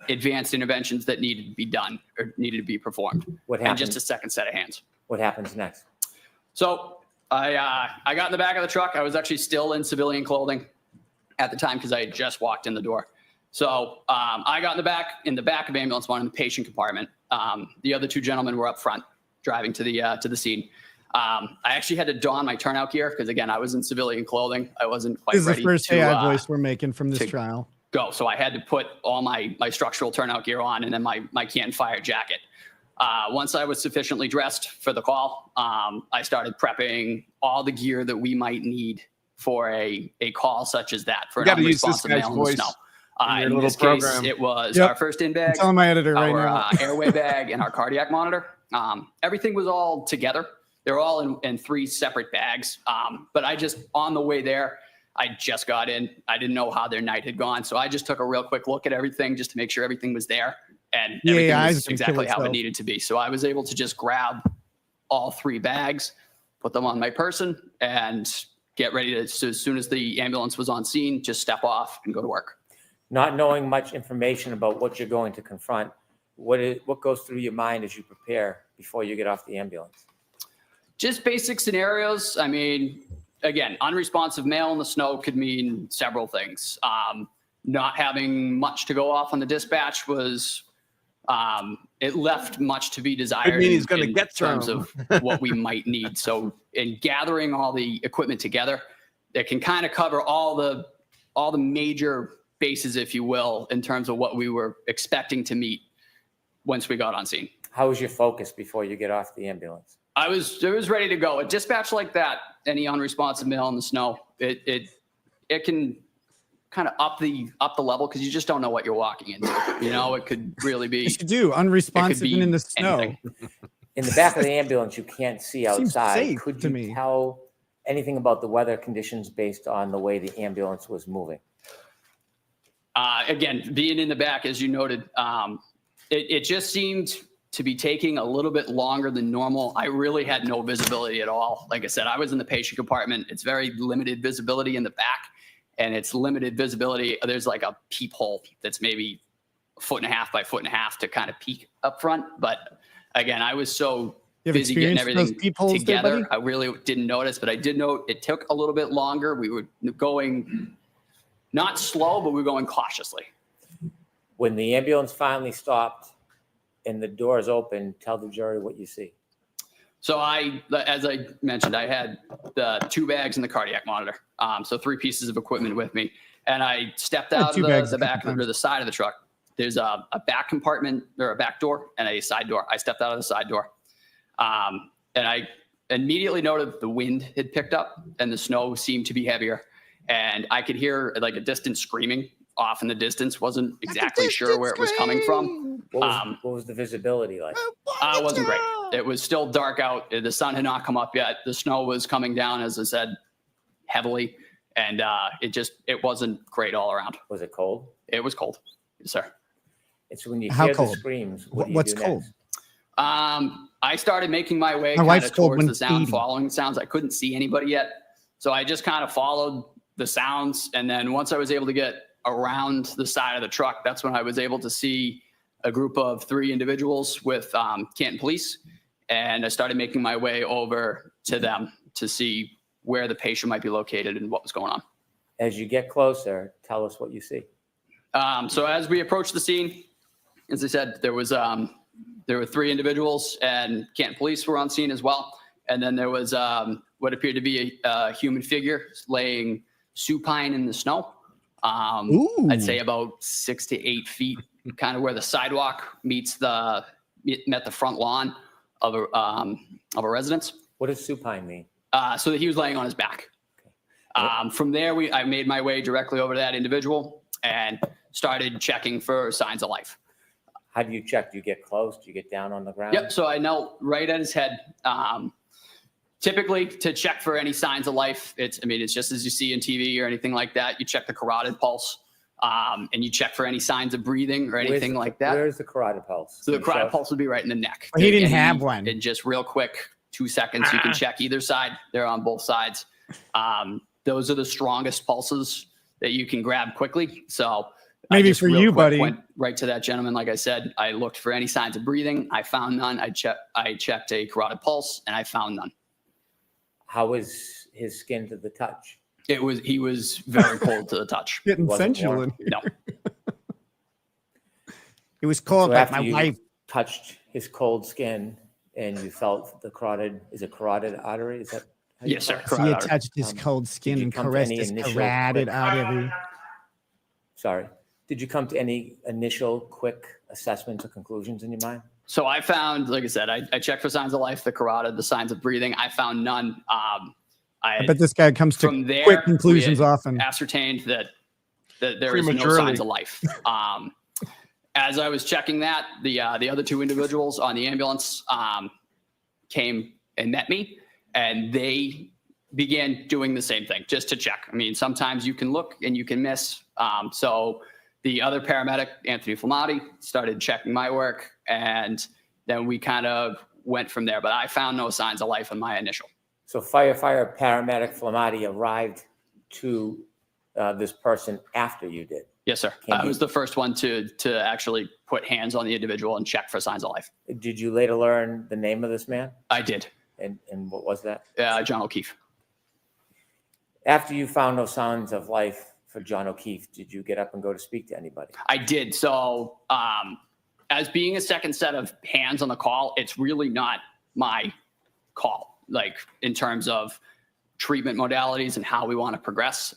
advanced interventions that needed to be done or needed to be performed. What And happened? just a second set of hands. What happens next? So I got in the back of the truck. I was actually still in civilian clothing at the time because I had just walked in the door. So I got in the back of ambulance 1 in the patient compartment. The other 2 gentlemen were up front driving to the scene. I actually had to don my turnout gear because, again, I was in civilian clothing. I wasn't quite This is ready the first to AI voice we're making from this trial. go. So I had to put all my structural turnout gear on and then my Canton Fire jacket. Once I was sufficiently dressed for the call, I started prepping all the gear that we might need for a call such as that for an unresponsive male in the snow. In this case, it was our first in bag, Tell my editor right our now. airway bag, and our cardiac monitor. Everything was all together. They're all in 3 separate bags. But I just, on the way there, I just got in. I didn't know how their night had gone. So I just took a real quick look at everything just to make sure everything was there. And everything was exactly how it needed to be. So I was able to just grab all 3 bags, put them on my person, and get ready to, so as soon as the ambulance was on scene, just step off and go to work. Not knowing much information about what you're going to confront, what goes through your mind as you prepare before you get off the ambulance? Just basic scenarios. I mean, again, unresponsive male in the snow could mean several things. Not having much to go off on the dispatch was, it left much to be desired. I mean, he's going to in get terms of what we might need. So in gathering all the equipment together, it can kind of cover all the major bases, if you will, in terms of what we were expecting to meet once we got on scene. How was your focus before you get off the ambulance? I was ready to go. A dispatch like that, any unresponsive male in the snow, it can kind of up the level because you just don't know what you're walking into. You know, it could really be. Yes, you do. Unresponsive and in the snow. Anything. In the back of the ambulance, you can't see outside. safe Could to you me. tell anything about the weather conditions based on the way the ambulance was moving? Again, being in the back, as you noted, it just seemed to be taking a little bit longer than normal. I really had no visibility at all. Like I said, I was in the patient compartment. It's very limited visibility in the back, and it's limited visibility. There's like a peephole that's maybe 1.5 by 1.5 to kind of peek up front. But again, I was so busy getting everything together. I really didn't notice, but I did note it took a little bit longer. We were going not slow, but we were going cautiously. When the ambulance finally stopped and the doors open, tell the jury what you see. So as I mentioned, I had the 2 bags and the cardiac monitor. So 3 pieces of equipment with me. And I stepped out of the back or the side of the truck. There's a back compartment or a back door and a side door. I stepped out of the side door. And I immediately noted the wind had picked up and the snow seemed to be heavier. And I could hear like a distant screaming off in the distance. Wasn't exactly sure where it was coming from. What was the visibility like? It wasn't great. It was still dark out. The sun had not come up yet. The snow was coming down, as I said, heavily. And it wasn't great all around. Was it cold? It was cold. Yes, sir. It's when you hear the screams, what do you What's do cold? next? I started making my way My kind wife's of cold towards when the sound, eating. following the sounds. I couldn't see anybody yet. So I just kind of followed the sounds. And then once I was able to get around the side of the truck, that's when I was able to see a group of 3 individuals with Canton Police. And I started making my way over to them to see where the patient might be located and what was going on. As you get closer, tell us what you see. So as we approached the scene, as I said, there were 3 individuals and Canton Police were on scene as well. And then there was what appeared to be a human figure laying supine in the snow. I'd say about 6 to 8 feet, kind of where the sidewalk met the front lawn of a residence. What does supine mean? So that he was laying on his back. From there, I made my way directly over to that individual and started checking for signs of life. How do you check? Do you get close? Do you get down on the ground? Yep. So I knelt right at his head. Typically, to check for any signs of life, it's just as you see in TV or anything like that. You check the carotid pulse, and you check for any signs of breathing or anything like that. Where's the carotid pulse? So the carotid pulse would be right in the neck. He didn't have one. And just real quick, 2 seconds, you can check either side. They're on both sides. Those are the strongest pulses that you can grab quickly. So Maybe just for real you, quick buddy. Went right to that gentleman. Like I said, I looked for any signs of breathing. I found none. I checked a carotid pulse and I found none. How was his skin to the touch? He was very cold to the touch. Getting sensual in here. No. It was cold, So like after my you wife. touched his cold skin and you felt the carotid artery? Is that? how you Yes, sir. call it? He Carotid artery. touched his cold skin did you and come to caressed any his initial carotid quick- artery. Sorry. Did you come to any initial quick assessments or conclusions in your mind? So I found, like I said, I checked for signs of life, the carotid, the signs of breathing. I found none. I bet this guy comes to From there, quick conclusions we had often. Ascertained that there is no Prematurely. signs of life. As I was checking that, the other 2 individuals on the ambulance came and met me, and they began doing the same thing just to check. I mean, sometimes you can look and you can miss. So the other paramedic, Anthony Flamati, started checking my work, and then we kind of went from there. But I found no signs of life in my initial. So firefighter paramedic Flamati arrived to this person after you did? Yes, sir. I was the first one to actually put hands on the individual and check for signs of life. Did you later learn the name of this man? I did. And what was that? John O'Keefe. After you found no signs of life for John O'Keefe, did you get up and go to speak to anybody? I did. So as being a second set of hands on the call, it's really not my call, like in terms of treatment modalities and how we want to progress.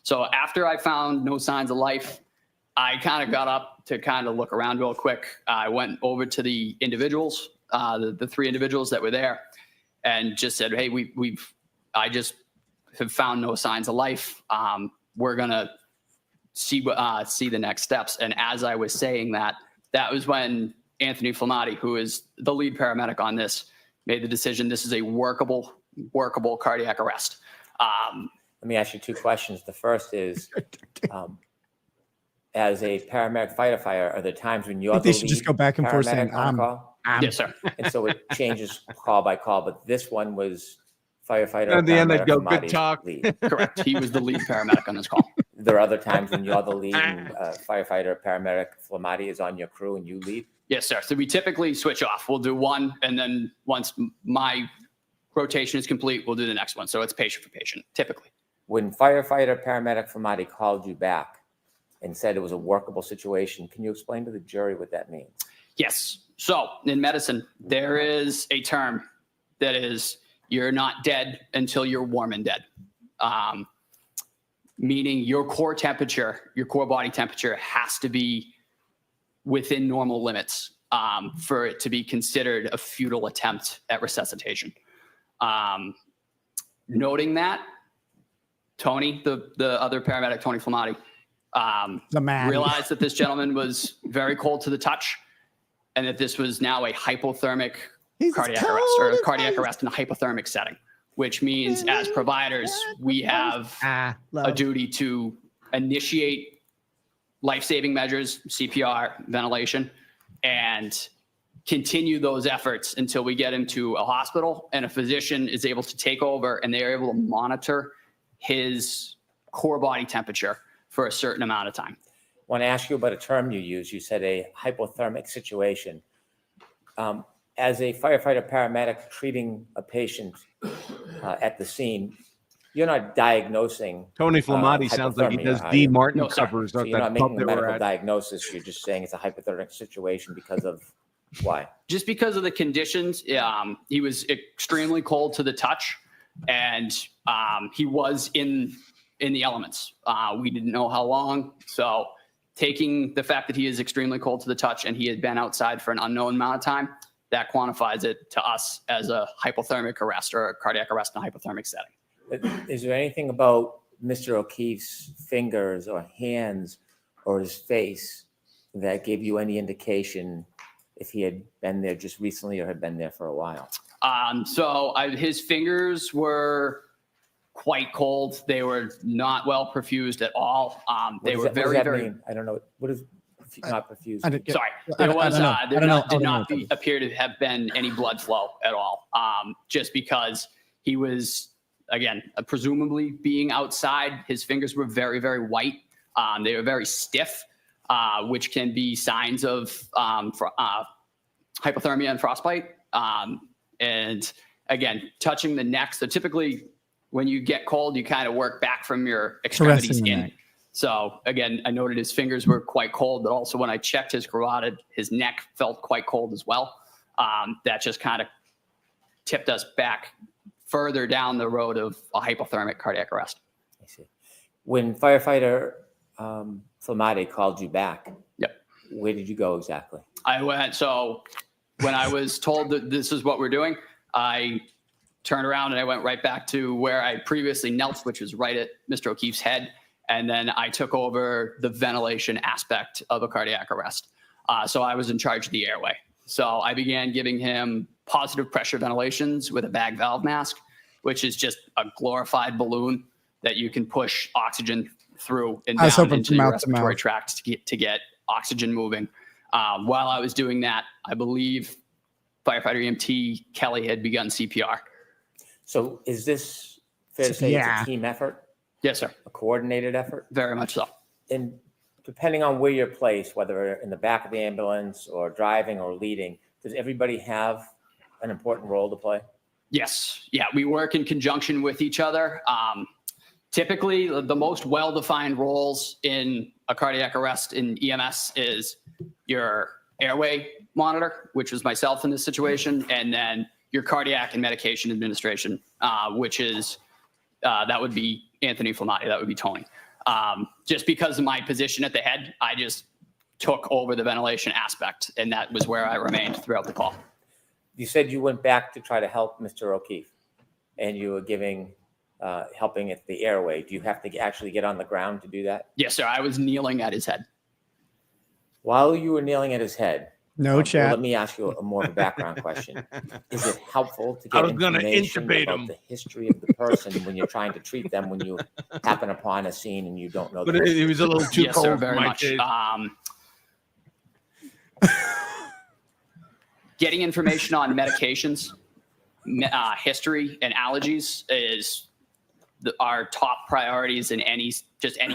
So after I found no signs of life, I kind of got up to kind of look around real quick. I went over to the individuals, the three individuals that were there, and just said, hey, I just have found no signs of life. We're going to see the next steps. And as I was saying that was when Anthony Flamati, who is the lead paramedic on this, made the decision. This is a workable cardiac arrest. Let me ask you two questions. The first is, as a paramedic firefighter, are there times when you're they should just go back and forth saying, on call? Yes, sir. And so it changes call by call, but this one was firefighter. At the end, they'd go, Flamati good talk. lead. Correct. He was the lead paramedic on this call. There are other times when you're the lead and firefighter, paramedic Flamati is on your crew and you lead? Yes, sir. So we typically switch off. We'll do one, and then once my rotation is complete, we'll do the next one. So it's patient for patient, typically. When firefighter paramedic Flamati called you back and said it was a workable situation, can you explain to the jury what that means? Yes. So in medicine, there is a term that is, you're not dead until you're warm and dead. Meaning your core temperature, your core body temperature has to be within normal limits for it to be considered a futile attempt at resuscitation. Noting that, Tony, the other paramedic, Tony Flamati, realized that this gentleman was very cold to the touch and that this was now a hypothermic cardiac arrest, or a cardiac arrest in a hypothermic setting, which means as providers, we have a duty to initiate life-saving measures, CPR, ventilation, and continue those efforts until we get him to a hospital and a physician is able to take over and they are able to monitor his core body temperature for a certain amount of time. I want to ask you about a term you use. You said a hypothermic situation. As a firefighter paramedic treating a patient at the scene, you're not diagnosing. Tony Flamati sounds like he does D. Martin covers. So you're not making a medical diagnosis. You're just saying it's a hypothermic situation because of why? Just because of the conditions. He was extremely cold to the touch, and he was in the elements. We didn't know how long. So taking the fact that he is extremely cold to the touch and he had been outside for an unknown amount of time, that quantifies it to us as a hypothermic arrest or a cardiac arrest in a hypothermic setting. Is there anything about Mr. O'Keefe's fingers or hands or his face that gave you any indication if he had been there just recently or had been there for a while? His fingers were quite cold. They were not well perfused at all. They were very. Mean? I don't know. What is not perfused? Sorry, did not appear to have been any blood flow at all. Just because he was, again, presumably being outside, his fingers were very, very white. They were very stiff, which can be signs of hypothermia and frostbite. And again, touching the neck. So typically when you get cold, you kind of work back from your extremities in. So again, I noted his fingers were quite cold, but also when I checked his carotid, his neck felt quite cold as well. That just kind of tipped us back further down the road of a hypothermic cardiac arrest. I see. When firefighter Flamati called you back, where did you go exactly? I went, so when I was told that this is what we're doing, I turned around and I went right back to where I previously knelt, which was right at Mr. O'Keefe's head. And then I took over the ventilation aspect of a cardiac arrest. So I was in charge of the airway. So I began giving him positive pressure ventilations with a bag valve mask. which is just a glorified balloon that you can push oxygen through and I was down hoping into from your mouth to respiratory mouth. tract to get oxygen moving. While I was doing that, I believe firefighter EMT Kelly had begun CPR. So is this fair to say it's Yeah. a team effort, Yes, sir. a coordinated effort? Very much so. And depending on where you're placed, whether in the back of the ambulance or driving or leading, does everybody have an important role to play? Yes. Yeah, we work in conjunction with each other. Typically, the most well-defined roles in a cardiac arrest in EMS is your airway monitor, which was myself in this situation, and then your cardiac and medication administration, which is, that would be Anthony Flamati, that would be Tony. Just because of my position at the head, I just took over the ventilation aspect, and that was where I remained throughout the call. You said you went back to try to help Mr. O'Keefe, and you were helping at the airway. Do you have to actually get on the ground to do that? Yes, sir. I was kneeling at his head. While you were kneeling at his head, No well, chat. let me ask you a more of a background question. Is it helpful to I get was gonna information intubate about him. the history of the person when you're trying to treat them, when you happen upon a scene and you don't know? But the it was a little too Yes, cold sir. for Very my much. taste. Getting information on medications, history, and allergies is our top priorities in any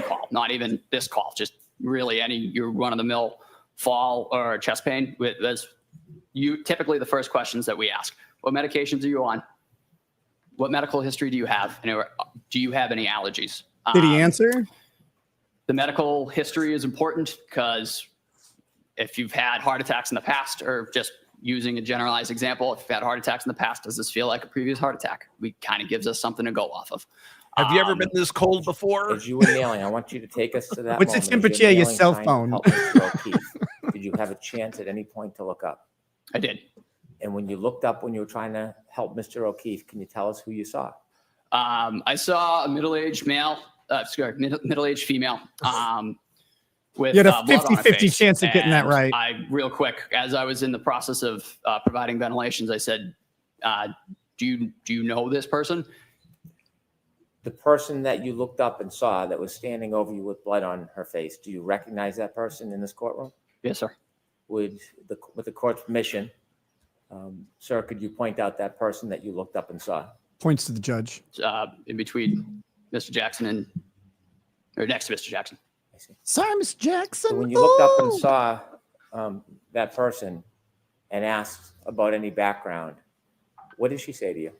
call, not even this call, just really any your run-of-the-mill fall or chest pain. That's typically the first questions that we ask. What medications are you on? What medical history do you have? And do you have any allergies? Did he answer? The medical history is important because if you've had heart attacks in the past, or just using a generalized example, if you've had heart attacks in the past, does this feel like a previous heart attack? We kind of gives us something to go off of. Have you ever been this cold before? As you were kneeling, I want you to take us to that What's the moment. As you're temperature of your kneeling, cell trying to phone? help Mr. O'Keefe, did you have a chance at any point to look up? I did. And when you looked up, when you were trying to help Mr. O'Keefe, can you tell us who you saw? I saw a middle-aged male, middle-aged female, with You had a blood on her 50-50 face. chance of getting that And right. real quick, as I was in the process of providing ventilations, I said, do you know this person? The person that you looked up and saw that was standing over you with blood on her face, do you recognize that person in this courtroom? Yes, sir. With the court's permission, sir, could you point out that person that you looked up and saw? Points to the judge. In between Mr. Jackson or next to Mr. Jackson. I see. Sorry, Miss Jackson. So when you looked up and saw that person and asked about any background, what did she say to you?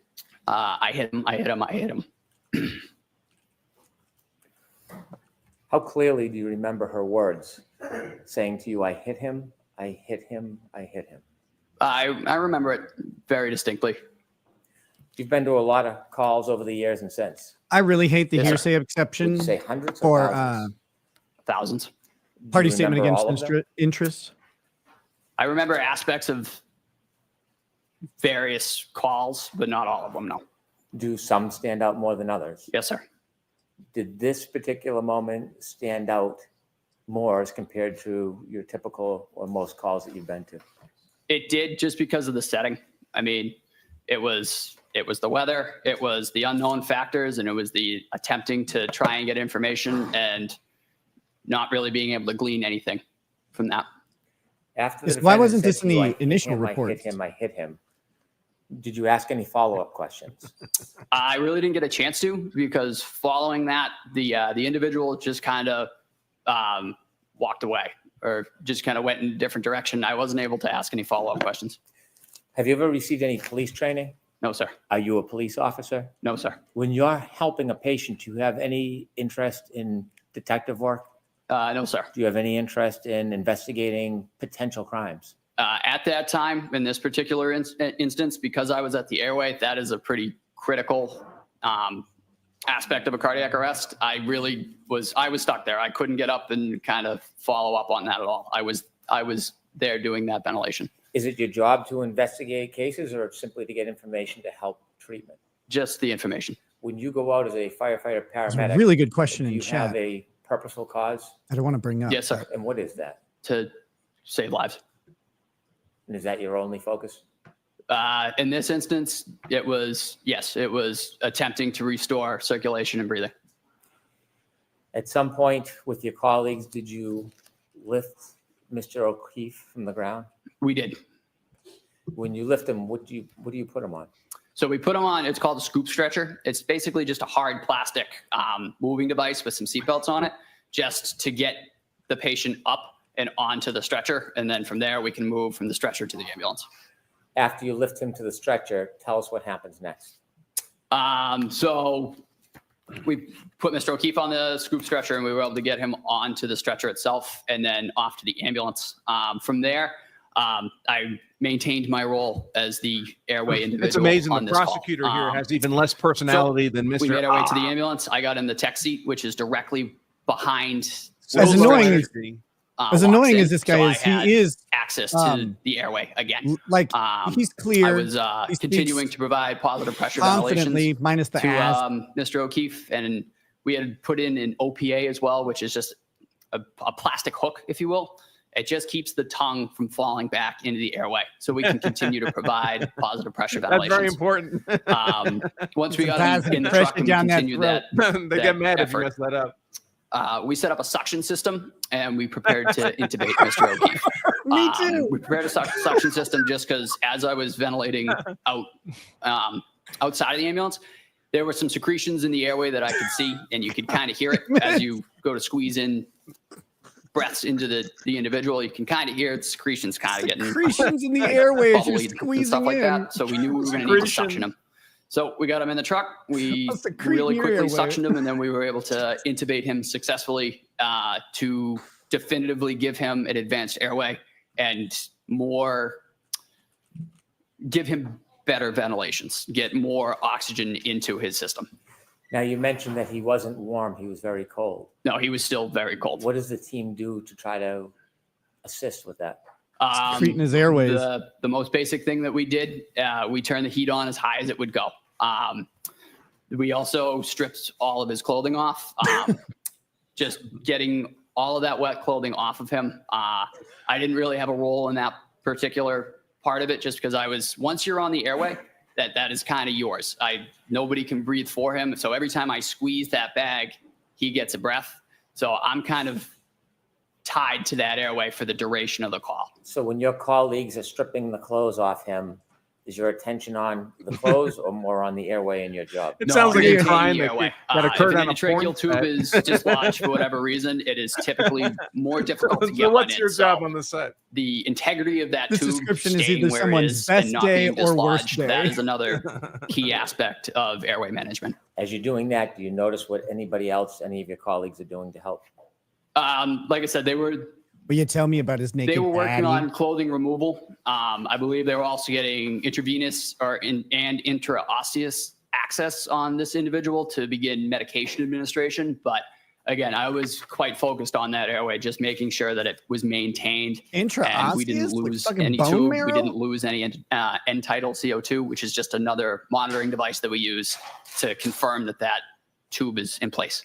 I hit him. How clearly do you remember her words saying to you, I hit him, I hit him, I hit him? I remember it very distinctly. You've been to a lot of calls over the years and since. I really hate the Yes, sir. hearsay exception Would you say hundreds or for thousands? Thousands. Do you party statement remember against all of them? interest. I remember aspects of various calls, but not all of them, no. Do some stand out more than others? Yes, sir. Did this particular moment stand out more as compared to your typical or most calls that you've been to? It did, just because of the setting. I mean, it was the weather, it was the unknown factors, and it was the attempting to try and get information and not really being able to glean anything from that. After Yes, the why defendant wasn't said this in to you, the "I hit initial him, reports?" I hit him. Did you ask any follow-up questions? I really didn't get a chance to, because following that, the individual just kind of walked away, or just kind of went in a different direction. I wasn't able to ask any follow-up questions. Have you ever received any police training? No, sir. Are you a police officer? No, sir. When you're helping a patient, do you have any interest in detective work? No, sir. Do you have any interest in investigating potential crimes? At that time, in this particular instance, because I was at the airway, that is a pretty critical aspect of a cardiac arrest. I was stuck there. I couldn't get up and kind of follow up on that at all. I was there doing that ventilation. Is it your job to investigate cases or simply to get information to help treatment? Just the information. When you go out as a firefighter That's a paramedic, really good question do in you have chat. a purposeful cause? I don't want to bring up. Yes, sir. And what is that? To save lives. And is that your only focus? In this instance, it was attempting to restore circulation and breathing. At some point with your colleagues, did you lift Mr. O'Keefe from the ground? We did. When you lift him, what do you put him on? So we put him on, it's called a scoop stretcher. It's basically just a hard plastic moving device with some seatbelts on it, just to get the patient up and onto the stretcher. And then from there, we can move from the stretcher to the ambulance. After you lift him to the stretcher, tell us what happens next. So we put Mr. O'Keefe on the scoop stretcher and we were able to get him onto the stretcher itself and then off to the ambulance. From there, I maintained my role as the airway individual. It's amazing. On The this prosecutor call. here has even less personality than Mr. We made our way to the ambulance. I got in the tech seat, which is directly behind. As annoying as this guy So is, I had he is access to the airway again. like he's clear. I was he continuing speaks to provide positive pressure confidently, ventilations minus the to ass. Mr. O'Keefe, and we had put in an OPA as well, which is just a plastic hook, if you will. It just keeps the tongue from falling back into the airway, so we can continue to provide positive pressure ventilations. That's very important. Once we got him in the truck and we continued that, they get mad if you mess that up. we set up a suction system and we prepared to intubate Mr. O'Keefe. Me too. We prepared a suction system just because as I was ventilating out outside of the ambulance, there were some secretions in the airway that I could see, and you could kind of hear it as you go to squeeze in breaths into the individual. You can kind of hear the secretions kind of getting Secretions in the airway as you're bubbly and squeezing stuff like in. that. So we knew we were going to need to suction him. So we got him in the truck. We really quickly suctioned him, and then we were able to intubate him successfully to definitively give him an advanced airway and give him better ventilations, get more oxygen into his system. Now, you mentioned that he wasn't warm. He was very cold. No, he was still very cold. What does the team do to try to assist with that? Treating his airways. The most basic thing that we did, we turned the heat on as high as it would go. We also stripped all of his clothing off, just getting all of that wet clothing off of him. I didn't really have a role in that particular part of it, just because once you're on the airway, that is kind of yours. Nobody can breathe for him. So every time I squeeze that bag, he gets a breath. So I'm kind of tied to that airway for the duration of the call. So when your colleagues are stripping the clothes off him, is your attention on the clothes or more on the airway in your job? It sounds like a crime that occurred if on an a endotracheal tube set. is dislodged for whatever reason, it is typically more difficult to get So what's one your in. job on the set? The integrity of that This tube description is staying either where it someone's is best and not day being or worst dislodged, day. that is another key aspect of airway management. As you're doing that, do you notice what any of your colleagues are doing to help? Like I said, Will you tell me about his naked they were working baddie? on clothing removal. I believe they were also getting intravenous and intraosseous access on this individual to begin medication administration. But again, I was quite focused on that airway, just making sure that it was maintained. Intraosseous? And we didn't Like lose fucking any bone tube. marrow? We didn't lose any end-tidal CO2, which is just another monitoring device that we use to confirm that tube is in place.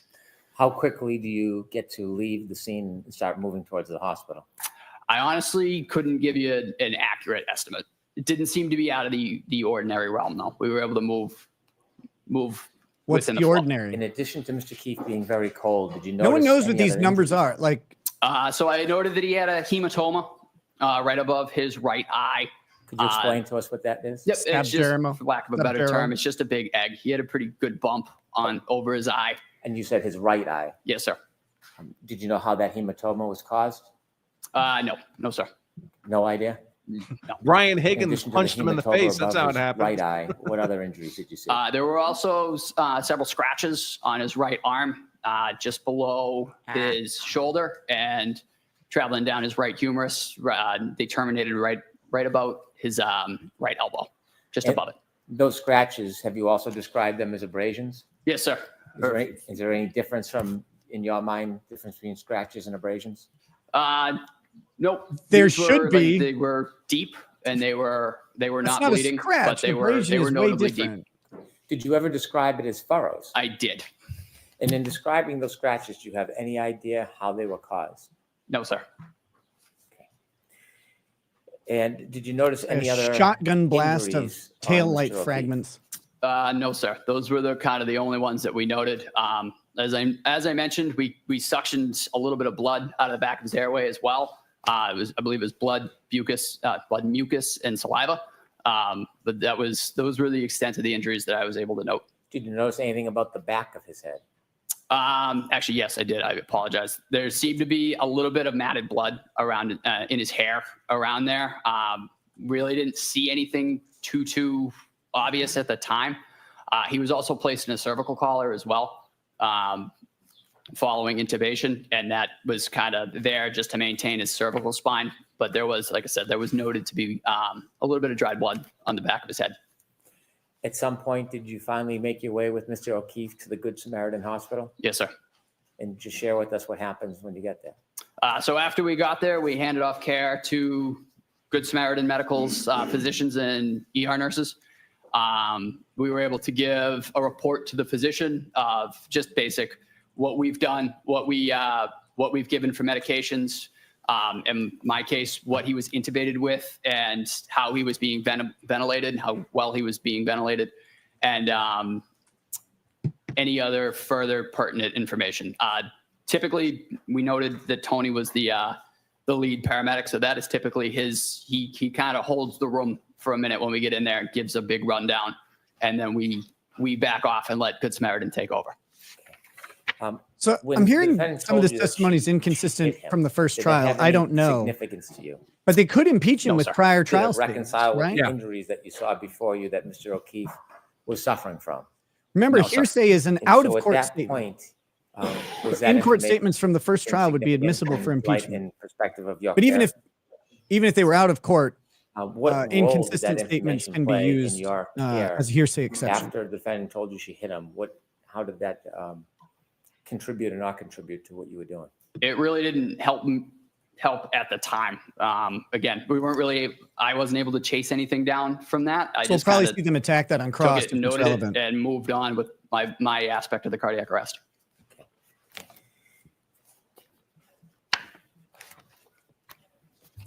How quickly do you get to leave the scene and start moving towards the hospital? I honestly couldn't give you an accurate estimate. It didn't seem to be out of the ordinary realm, though. We were able to move. What's within the flow. ordinary? In addition to Mr. Keefe being very cold, did you notice? No one knows any what these other numbers injuries? are. Like, So I noted that he had a hematoma right above his right eye. Could you explain to us what that is? Yep, it's just, Subdermal. for lack of a better Subdermal. term, it's just a big egg. He had a pretty good bump over his eye. And you said his right eye. Yes, sir. Did you know how that hematoma was caused? No, sir. No idea? Brian In Higgins addition to punched him in the hematoma face. That's above how it his happened. Right eye. What other injuries did you see? There were also several scratches on his right arm, just below his shoulder and traveling down his right humerus. They terminated right about his right elbow, just And- above it. Those scratches, have you also described them as abrasions? Yes, sir. Is there any difference in your mind, difference between scratches and abrasions? Nope. There These were, should be. They were deep and they were that's not not bleeding, a scratch. but they were Abrasion is way notably deep. different. Did you ever describe it as furrows? I did. And in describing those scratches, do you have any idea how they were caused? No, sir. And did you notice any A other shotgun blast of injuries on tail Mr. light O'Keefe? fragments. No, sir. Those were the kind of the only ones that we noted. As I mentioned, we suctioned a little bit of blood out of the back of his airway as well. I believe it was blood, mucus, and saliva. But those were the extent of the injuries that I was able to note. Did you notice anything about the back of his head? Actually, yes, I did. I apologize. There seemed to be a little bit of matted blood around in his hair around there. Really didn't see anything too obvious at the time. He was also placed in a cervical collar as well, following intubation, and that was kind of there just to maintain his cervical spine. But there was, like I said, there was noted to be a little bit of dried blood on the back of his head. At some point, did you finally make your way with Mr. O'Keefe to the Good Samaritan Hospital? Yes, sir. And just share with us what happens when you get there. So after we got there, we handed off care to Good Samaritan Medical's physicians and ER nurses. We were able to give a report to the physician of just basic what we've done, what we've given for medications. In my case, what he was intubated with and how he was being ventilated and how well he was being ventilated, and any other further pertinent information. Typically, we noted that Tony was the lead paramedic, so that is typically he kind of holds the room for a minute when we get in there and gives a big rundown, and then we back off and let Good Samaritan take over. So I'm hearing some of this testimony is inconsistent from the first trial. I don't know. Significance to you. But they could impeach him with sir. prior Did trial it reconcile with right? the injuries that you saw before you that Mr. O'Keefe was suffering from? Remember, No, sir. hearsay is an And out so of at court that statement. point, was that In-court information statements from the first trial would be insignificant admissible for in light impeachment. in perspective of your But even if they were out of court, what role did inconsistent that statements information can be play in used your care as a hearsay exception. after the defendant told you she hit him? How did that contribute or not contribute to what you were doing? It really didn't help at the time. Again, I wasn't able to chase anything down from that. I So we'll just probably kinda see them attack that on took cross it, if it's noted it, relevant. and moved on with my aspect of the cardiac arrest.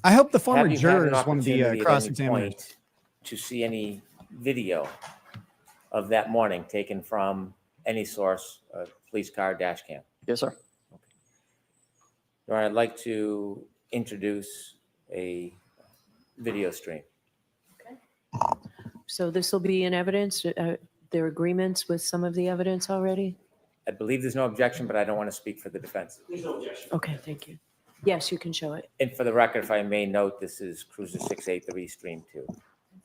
I hope the former Have you had an jurors want to be opportunity at any cross-examined. point to see any video of that morning taken from any source, police car, dash cam? Yes, sir. All right, I'd like to introduce a video stream. So this will be in evidence. There are agreements with some of the evidence already? I believe there's no objection, but I don't want to speak for the defense. Okay, thank you. Yes, you can show it. And for the record, if I may note, this is Cruiser 683 Stream 2.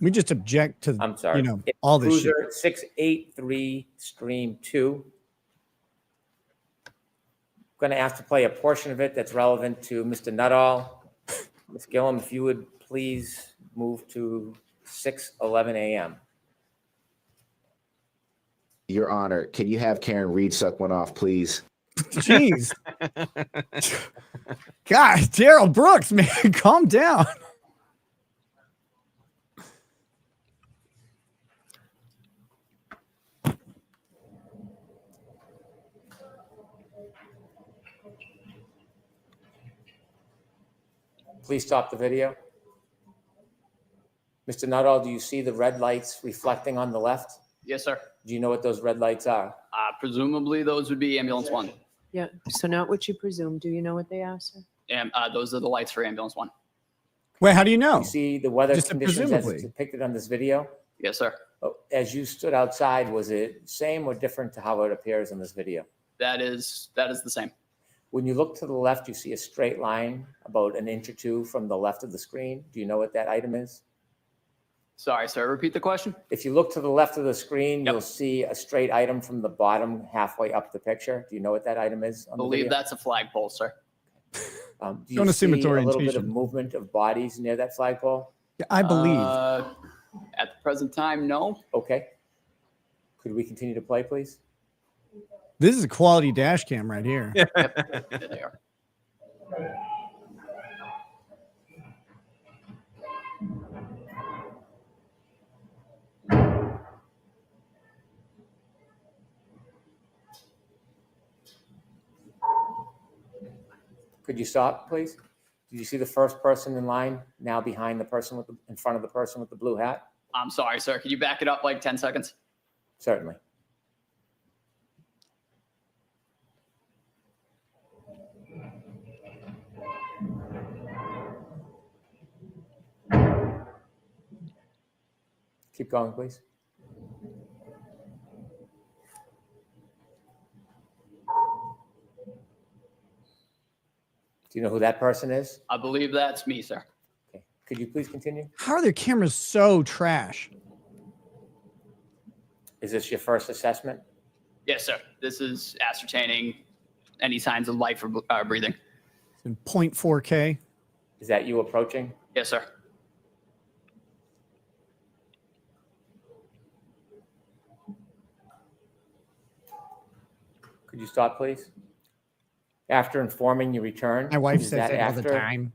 We just object to, I'm sorry. It's all this shit. Cruiser 683 Stream 2. Going to ask to play a portion of it that's relevant to Mr. Nutall. Ms. Gillum, if you would please move to 6:11 a.m. Your Honor, can you have Karen Reed suck one off, please? Jeez. God, Daryl Brooks, man, calm down. Please stop the video. Mr. Nutall, do you see the red lights reflecting on the left? Yes, sir. Do you know what those red lights are? Presumably those would be ambulance 1. Yeah, so not what you presume. Do you know what they are, sir? And those are the lights for ambulance 1. Wait, how do you know? You see the weather Just conditions as presumably. depicted on this video? Yes, sir. As you stood outside, was it same or different to how it appears in this video? That is the same. When you look to the left, you see a straight line about an inch or two from the left of the screen. Do you know what that item is? Sorry, sir. Repeat the question. If you look to the left of the screen, you'll see a straight item from the bottom halfway up the picture. Do you know what that item is? I believe that's a flagpole, sir. Do you Don't assume see it's a little bit of orientation. movement of bodies near that flagpole? I believe. At the present time, no. Okay. Could we continue to play, please? This is a quality dash cam right here. There they are. Could you stop, please? Did you see the first person in line now behind the person with in front of the person with the blue hat? I'm sorry, sir. Could you back it up like 10 seconds? Certainly. Keep going, please. Do you know who that person is? I believe that's me, sir. Okay. Could you please continue? How are their cameras so trash? Is this your first assessment? Yes, sir. This is ascertaining any signs of life or breathing. It's in 0.4K. Is that you approaching? Yes, sir. Could you stop, please? After informing you return. My wife is says that all the time.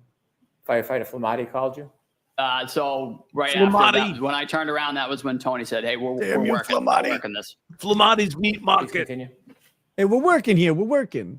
Firefighter Flamati called you? So right Flamati. after that, when I turned around, that was when Tony said, "Hey, we're Damn you, working, Flamati. we're working this." Flamati's meat Please market. continue. Hey, we're working here. We're working.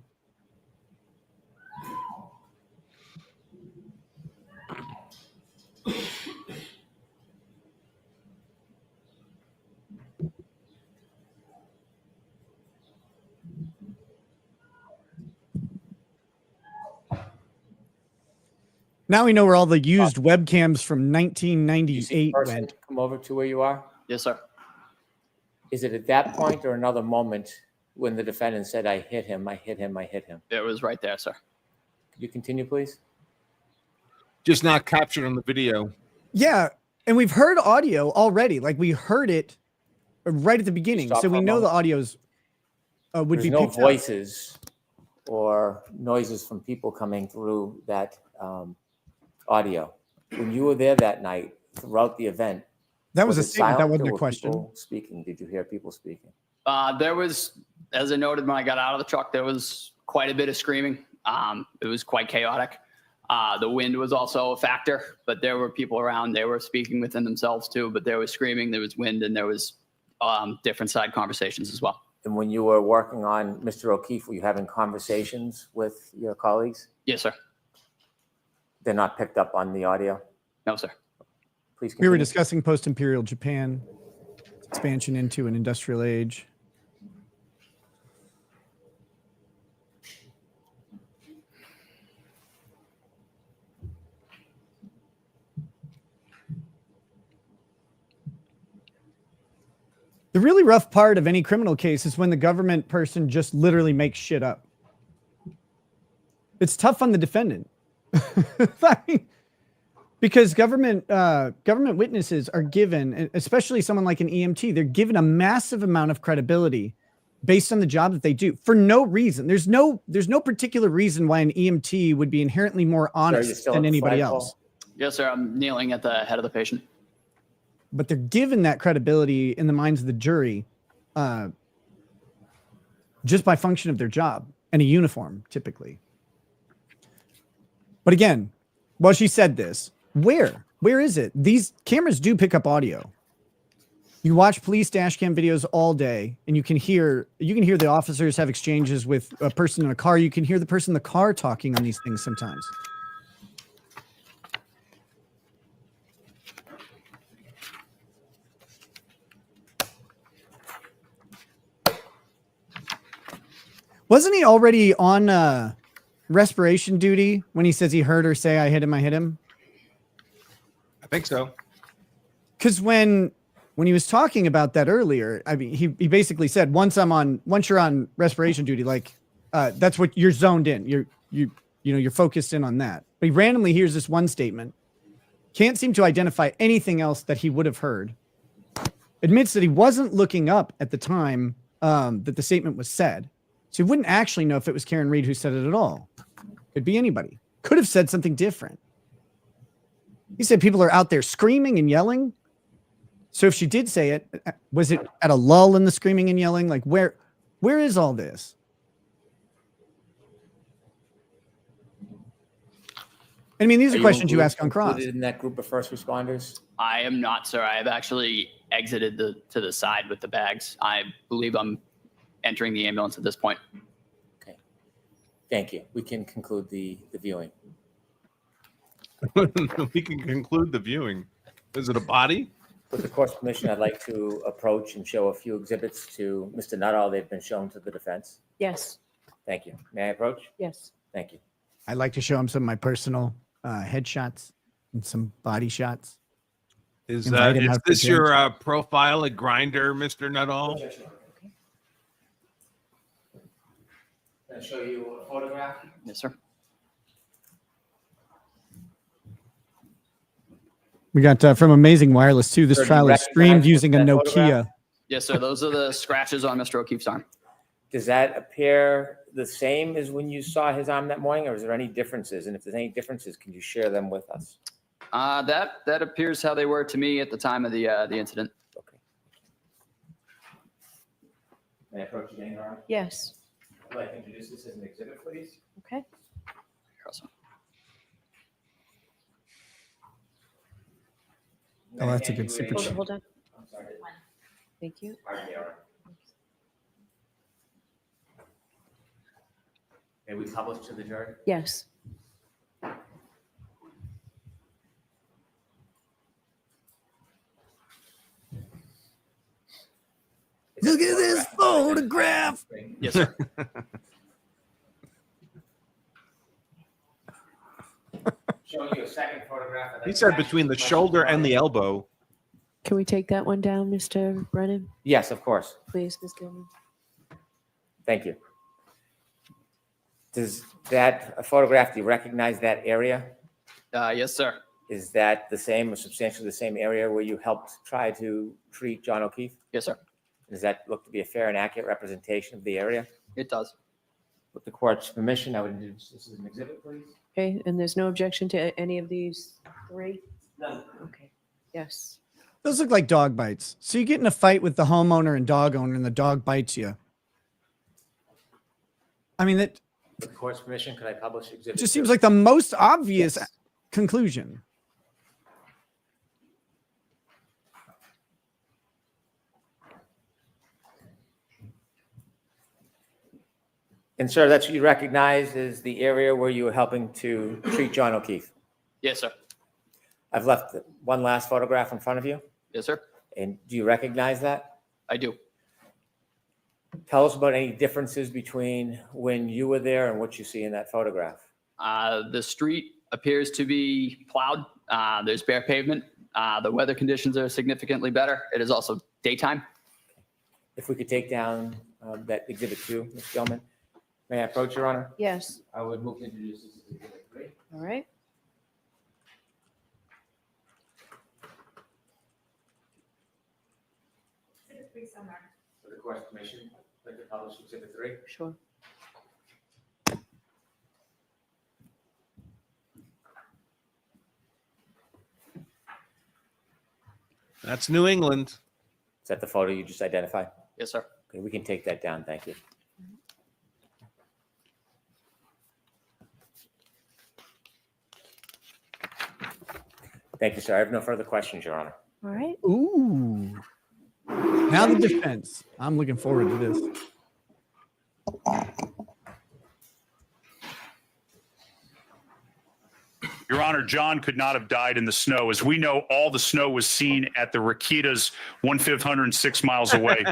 Now we know where all the used webcams from You see the 1998 person went. come over to where you are? Yes, sir. Is it at that point or another moment when the defendant said, I hit him, I hit him, I hit him? It was right there, sir. Could you continue, please? Just not captured on the video. Yeah, and we've heard audio already. Like we heard it right at the beginning, Stop so we for a know the moment. audios would There's be no picked up. voices or noises from people coming through that audio. When you were there that night throughout the event, That was a it statement. That silent wasn't or a were question. people speaking? Did you hear people speaking? There was, as I noted when I got out of the truck, there was quite a bit of screaming. It was quite chaotic. The wind was also a factor, but there were people around. They were speaking within themselves too, but there was screaming, there was wind, and there was different side conversations as well. And when you were working on Mr. O'Keefe, were you having conversations with your colleagues? Yes, sir. They're not picked up on the audio? No, sir. Please We were continue. discussing post-imperial Japan, expansion into an industrial age. The really rough part of any criminal case is when the government person just literally makes shit up. It's tough on the defendant. Because government witnesses are given, especially someone like an EMT, they're given a massive amount of credibility based on the job that they do for no reason. There's no particular reason why an EMT would be inherently more honest than anybody else. Yes, sir. I'm kneeling at the head of the patient. But they're given that credibility in the minds of the jury just by function of their job and a uniform, typically. But again, while she said this, where is it? These cameras do pick up audio. You watch police dash cam videos all day, and you can hear the officers have exchanges with a person in a car. You can hear the person in the car talking on these things sometimes. Wasn't he already on respiration duty when he says he heard her say, I hit him, I hit him? I think so. Because when he was talking about that earlier, I mean, he basically said, once you're on respiration duty, like that's what you're zoned in. You're focused in on that. But he randomly hears this one statement, can't seem to identify anything else that he would have heard. Admits that he wasn't looking up at the time that the statement was said. So he wouldn't actually know if it was Karen Reed who said it at all. Could be anybody. Could have said something different. He said people are out there screaming and yelling. So if she did say it, was it at a lull in the screaming and yelling? Like where is all this? I mean, these are questions you ask on cross. Included in that group of first responders? I am not, sir. I have actually exited to the side with the bags. I believe I'm entering the ambulance at this point. Okay. Thank you. We can conclude the viewing. We can conclude the viewing. Is it a body? With the court's permission, I'd like to approach and show a few exhibits to Mr. Nutall. They've been shown to the defense. Yes. Thank you. May I approach? Yes. Thank you. I'd like to show him some of my personal headshots and some body shots. Is Invite him out for this your drinks. profile at Grinder, Mr. Nutall? Can I show you a photograph? Yes, sir. We got from Amazing Wireless too. This Sir, do you trial is recognize streamed using a that Nokia. photograph? Yes, sir. Those are the scratches on Mr. O'Keefe's arm. Does that appear the same as when you saw his arm that morning, or is there any differences? And if there's any differences, can you share them with us? That appears how they were to me at the time of the incident. Okay. May I approach again, Your Honor? Yes. I'd like to introduce this as an exhibit, please. Okay. Awesome. Oh, that's a good super Hold, chat. hold on. I'm sorry. Thank you. Pardon me, Your Honor. May we publish to the jury? Yes. Look at this photograph. Yes, sir. Showing you a second photograph. He said between the shoulder and the elbow. Can we take that one down, Mr. Brennan? Yes, of course. Please, Ms. Gilman. Thank you. Does that photograph, do you recognize that area? Yes, sir. Is that the same or substantially the same area where you helped try to treat John O'Keefe? Yes, sir. Does that look to be a fair and accurate representation of the area? It does. With the court's permission, I would introduce this as an exhibit, please. Okay, and there's no objection to any of these three? No. Okay. Yes. Those look like dog bites. So you get in a fight with the homeowner and dog owner, and the dog bites you. I mean, that With the court's permission, could I publish exhibit? just seems like the most obvious conclusion. And sir, that's what you recognize as the area where you were helping to treat John O'Keefe. Yes, sir. I've left one last photograph in front of you. Yes, sir. And do you recognize that? I do. Tell us about any differences between when you were there and what you see in that photograph. The street appears to be plowed. There's bare pavement. The weather conditions are significantly better. It is also daytime. If we could take down that exhibit 2, Ms. Gilman. May I approach, Your Honor? Yes. I would move to introduce this as exhibit 3. All right. For the court's permission, I'd like to publish exhibit 3. Sure. That's New England. Is that the photo you just identified? Yes, sir. Okay, we can take that down. Thank you. Thank you, sir. I have no further questions, Your Honor. All right. Ooh. Now the defense. I'm looking forward to this. Your Honor, John could not have died in the snow. As we know, all the snow was seen at the Rakitas 1,506 miles away.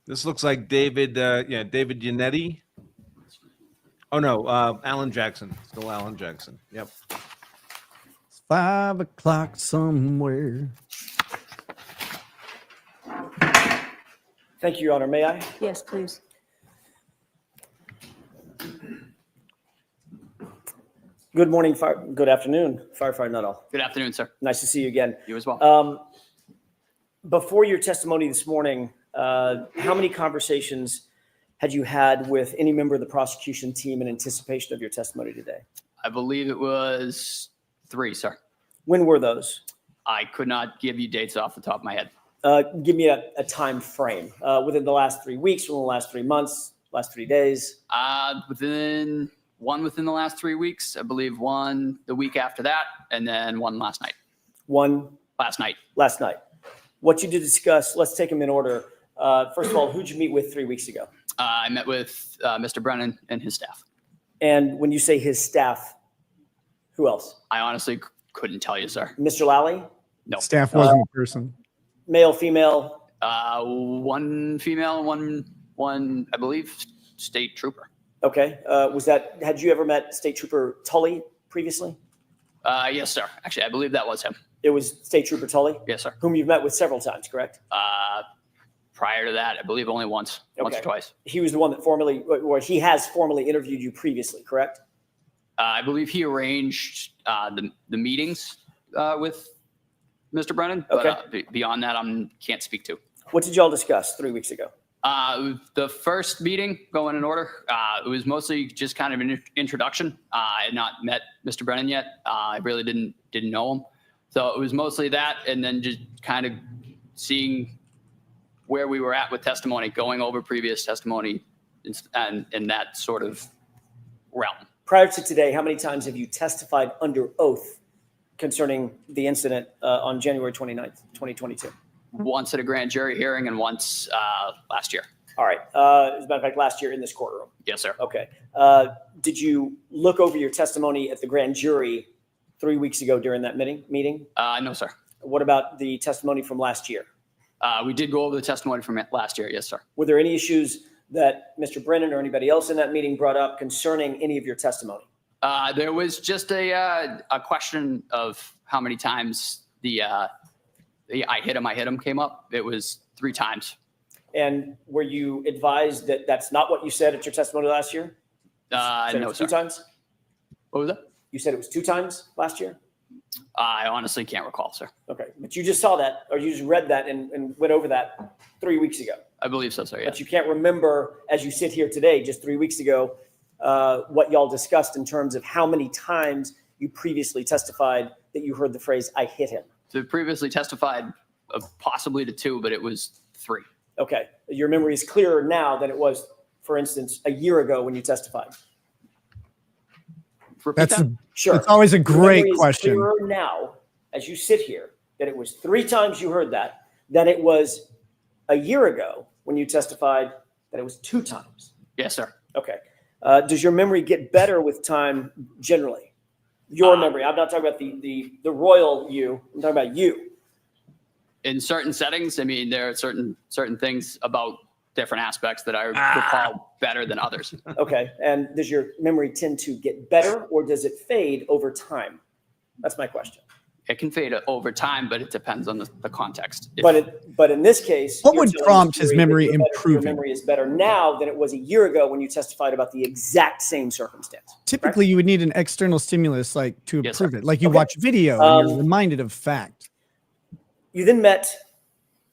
This looks like David, David Yannetti. Oh no, Alan Jackson. Still Alan Jackson. Yep. It's 5 o'clock somewhere. Thank you, Your Honor. May I? Yes, please. Good morning, good afternoon, Firefighter Nutall. Good afternoon, sir. Nice to see you again. You as well. Before your testimony this morning, how many conversations had you had with any member of the prosecution team in anticipation of your testimony today? I believe it was 3, sir. When were those? I could not give you dates off the top of my head. Give me a time frame within the last 3 weeks, within the last 3 months, last 3 days. Within one within the last 3 weeks. I believe one the week after that, and then one last night. One Last night. last night. What you did discuss, let's take them in order. First of all, who'd you meet with 3 weeks ago? I met with Mr. Brennan and his staff. And when you say his staff, who else? I honestly couldn't tell you, sir. Mr. Lally? No. Staff wasn't a person. Male, female? One female, one I believe state trooper. Okay. Had you ever met State Trooper Tully previously? Yes, sir. Actually, I believe that was him. It was State Trooper Tully? Yes, sir. Whom you've met with several times, correct? Prior to that, I believe only once or twice. He was the one that he has formally interviewed you previously, correct? I believe he arranged the meetings with Mr. Brennan. Okay. But beyond that, I can't speak to. What did y'all discuss 3 weeks ago? The first meeting, going in order, it was mostly just kind of an introduction. I had not met Mr. Brennan yet. I really didn't know him. So it was mostly that, and then just kind of seeing where we were at with testimony, going over previous testimony and in that sort of realm. Prior to today, how many times have you testified under oath concerning the incident on January 29th, 2022? Once at a grand jury hearing and once last year. All right. As a matter of fact, last year in this courtroom. Yes, sir. Okay. Did you look over your testimony at the grand jury 3 weeks ago during that meeting? No, sir. What about the testimony from last year? We did go over the testimony from last year. Yes, sir. Were there any issues that Mr. Brennan or anybody else in that meeting brought up concerning any of your testimony? There was just a question of how many times the I hit him came up. It was 3 times. And were you advised that that's not what you said at your testimony last year? No, sir. 2 times? What was that? You said it was 2 times last year? I honestly can't recall, sir. Okay. But you just saw that, or you just read that and went over that 3 weeks ago? I believe so, sir. Yeah. But you can't remember, as you sit here today, just 3 weeks ago, what y'all discussed in terms of how many times you previously testified that you heard the phrase, I hit him. So previously testified possibly to 2, but it was 3. Okay. Your memory is clearer now than it was, for instance, a year ago when you testified. Sure. It's always a Your great memory is question. clearer now, as you sit here, that it was 3 times you heard that, than it was a year ago when you testified that it was 2 times. Yes, sir. Okay. Does your memory get better with time generally? Your memory. I'm not talking about the royal you. I'm talking about you. In certain settings, I mean, there are certain things about different aspects that I recall better than others. Okay. And does your memory tend to get better or does it fade over time? That's my question. It can fade over time, but it depends on the context. But in this case, What you're would telling prompt the his jury that memory your improving? memory is better now than it was a year ago when you testified about the exact same circumstance. Typically, you would need an external stimulus like to Yes, approve sir. it. Like you Okay. watch video and you're reminded of fact. You then met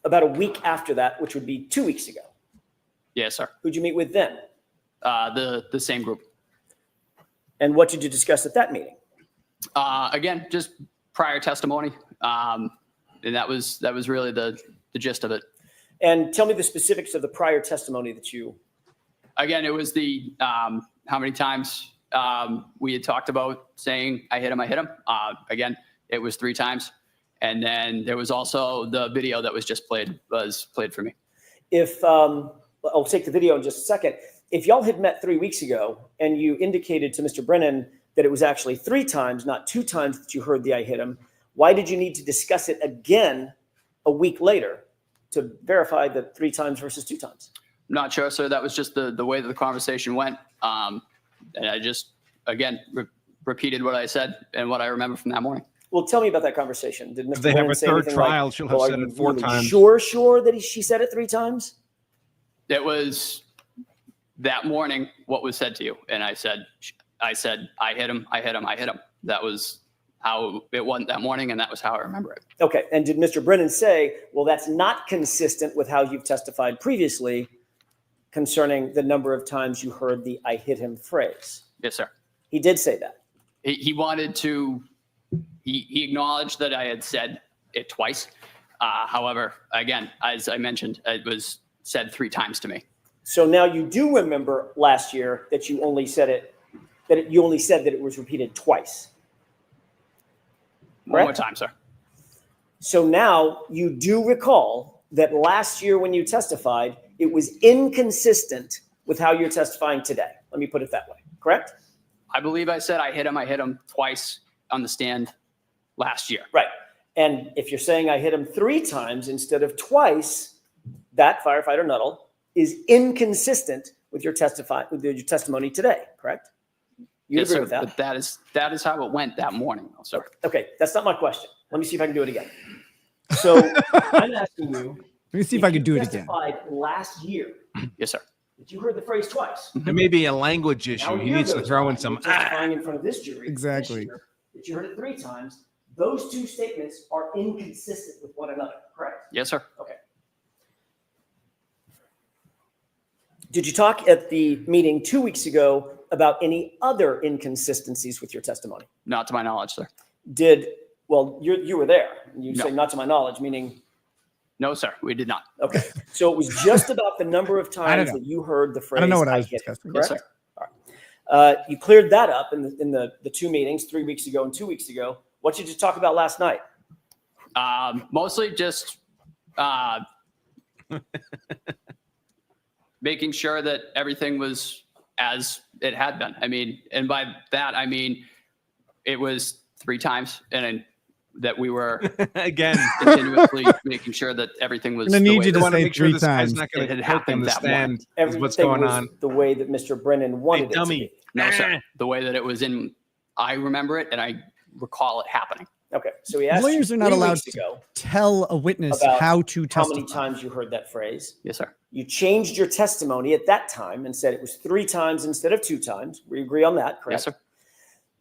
about a week after that, which would be 2 weeks ago. Yes, sir. Who'd you meet with then? The same group. And what did you discuss at that meeting? Again, just prior testimony. And that was really the gist of it. And tell me the specifics of the prior testimony that you. Again, it was the how many times we had talked about saying I hit him. Again, it was 3 times. And then there was also the video that was just played for me. If I'll take the video in just a second. If y'all had met 3 weeks ago and you indicated to Mr. Brennan that it was actually 3 times, not 2 times that you heard the I hit him, why did you need to discuss it again a week later to verify the 3 times versus 2 times? I'm not sure, sir. That was just the way that the conversation went. And I just, again, repeated what I said and what I remember from that morning. Well, tell me about that conversation. Did Mr. If they have Brennan a say third anything trial, like, she'll have "Well, said are it you 4 really times." Sure that she said it 3 times? It was that morning what was said to you. And I said, I hit him. That was how it went that morning, and that was how I remember it. Okay. And did Mr. Brennan say, well, that's not consistent with how you've testified previously concerning the number of times you heard the I hit him phrase? Yes, sir. He did say that. He wanted to, he acknowledged that I had said it twice. However, again, as I mentioned, it was said 3 times to me. So now you do remember last year that you only said it that you only said that it was repeated twice. One more Correct? time, sir. So now you do recall that last year when you testified, it was inconsistent with how you're testifying today. Let me put it that way. Correct? I believe I said I hit him twice on the stand last year. Right. And if you're saying I hit him 3 times instead of twice, that firefighter Nutall is inconsistent with your testimony today, correct? You Yes, agree sir. with that? But that is how it went that morning, sir. Okay, that's not my question. Let me see if I can do it again. So I'm asking you. Let me see if I can do it again. Testified last year. Yes, sir. But you heard the phrase twice. There may be a language Now issue. a He year needs to goes throw by, in some. you're testifying in front of this jury. Exactly. this year, That you heard it 3 times. Those 2 statements are inconsistent with one another, correct? Yes, sir. Okay. Did you talk at the meeting 2 weeks ago about any other inconsistencies with your testimony? Not to my knowledge, sir. Well, you were there. You No. say not to my knowledge, meaning, No, sir. We did not. okay. So it was just about the number of I don't times know. that you heard the phrase. I don't know what I was hit him, discussing. Yes, correct? sir. All right. You cleared that up in the 2 meetings, 3 weeks ago and 2 weeks ago. What did you talk about last night? Mostly just making sure that everything was as it had been. I mean, and by that, I mean, it was 3 times and that we were Again, continuously making sure that everything was. I'm gonna the need way you that to want to say make sure 3 this guy's times. not going It to had cook on happened the that morning. stand. Is Everything what's going was on? the way that Mr. Brennan wanted it to dummy. be. No, sir. The way that it was in, I remember it and I recall it happening. Okay. So he asked Lawyers you are not 3 allowed weeks to ago tell a witness about how to how many testify. times you heard that phrase. Yes, sir. You changed your testimony at that time and said it was 3 times instead of 2 times. We agree on that, correct? Yes, sir.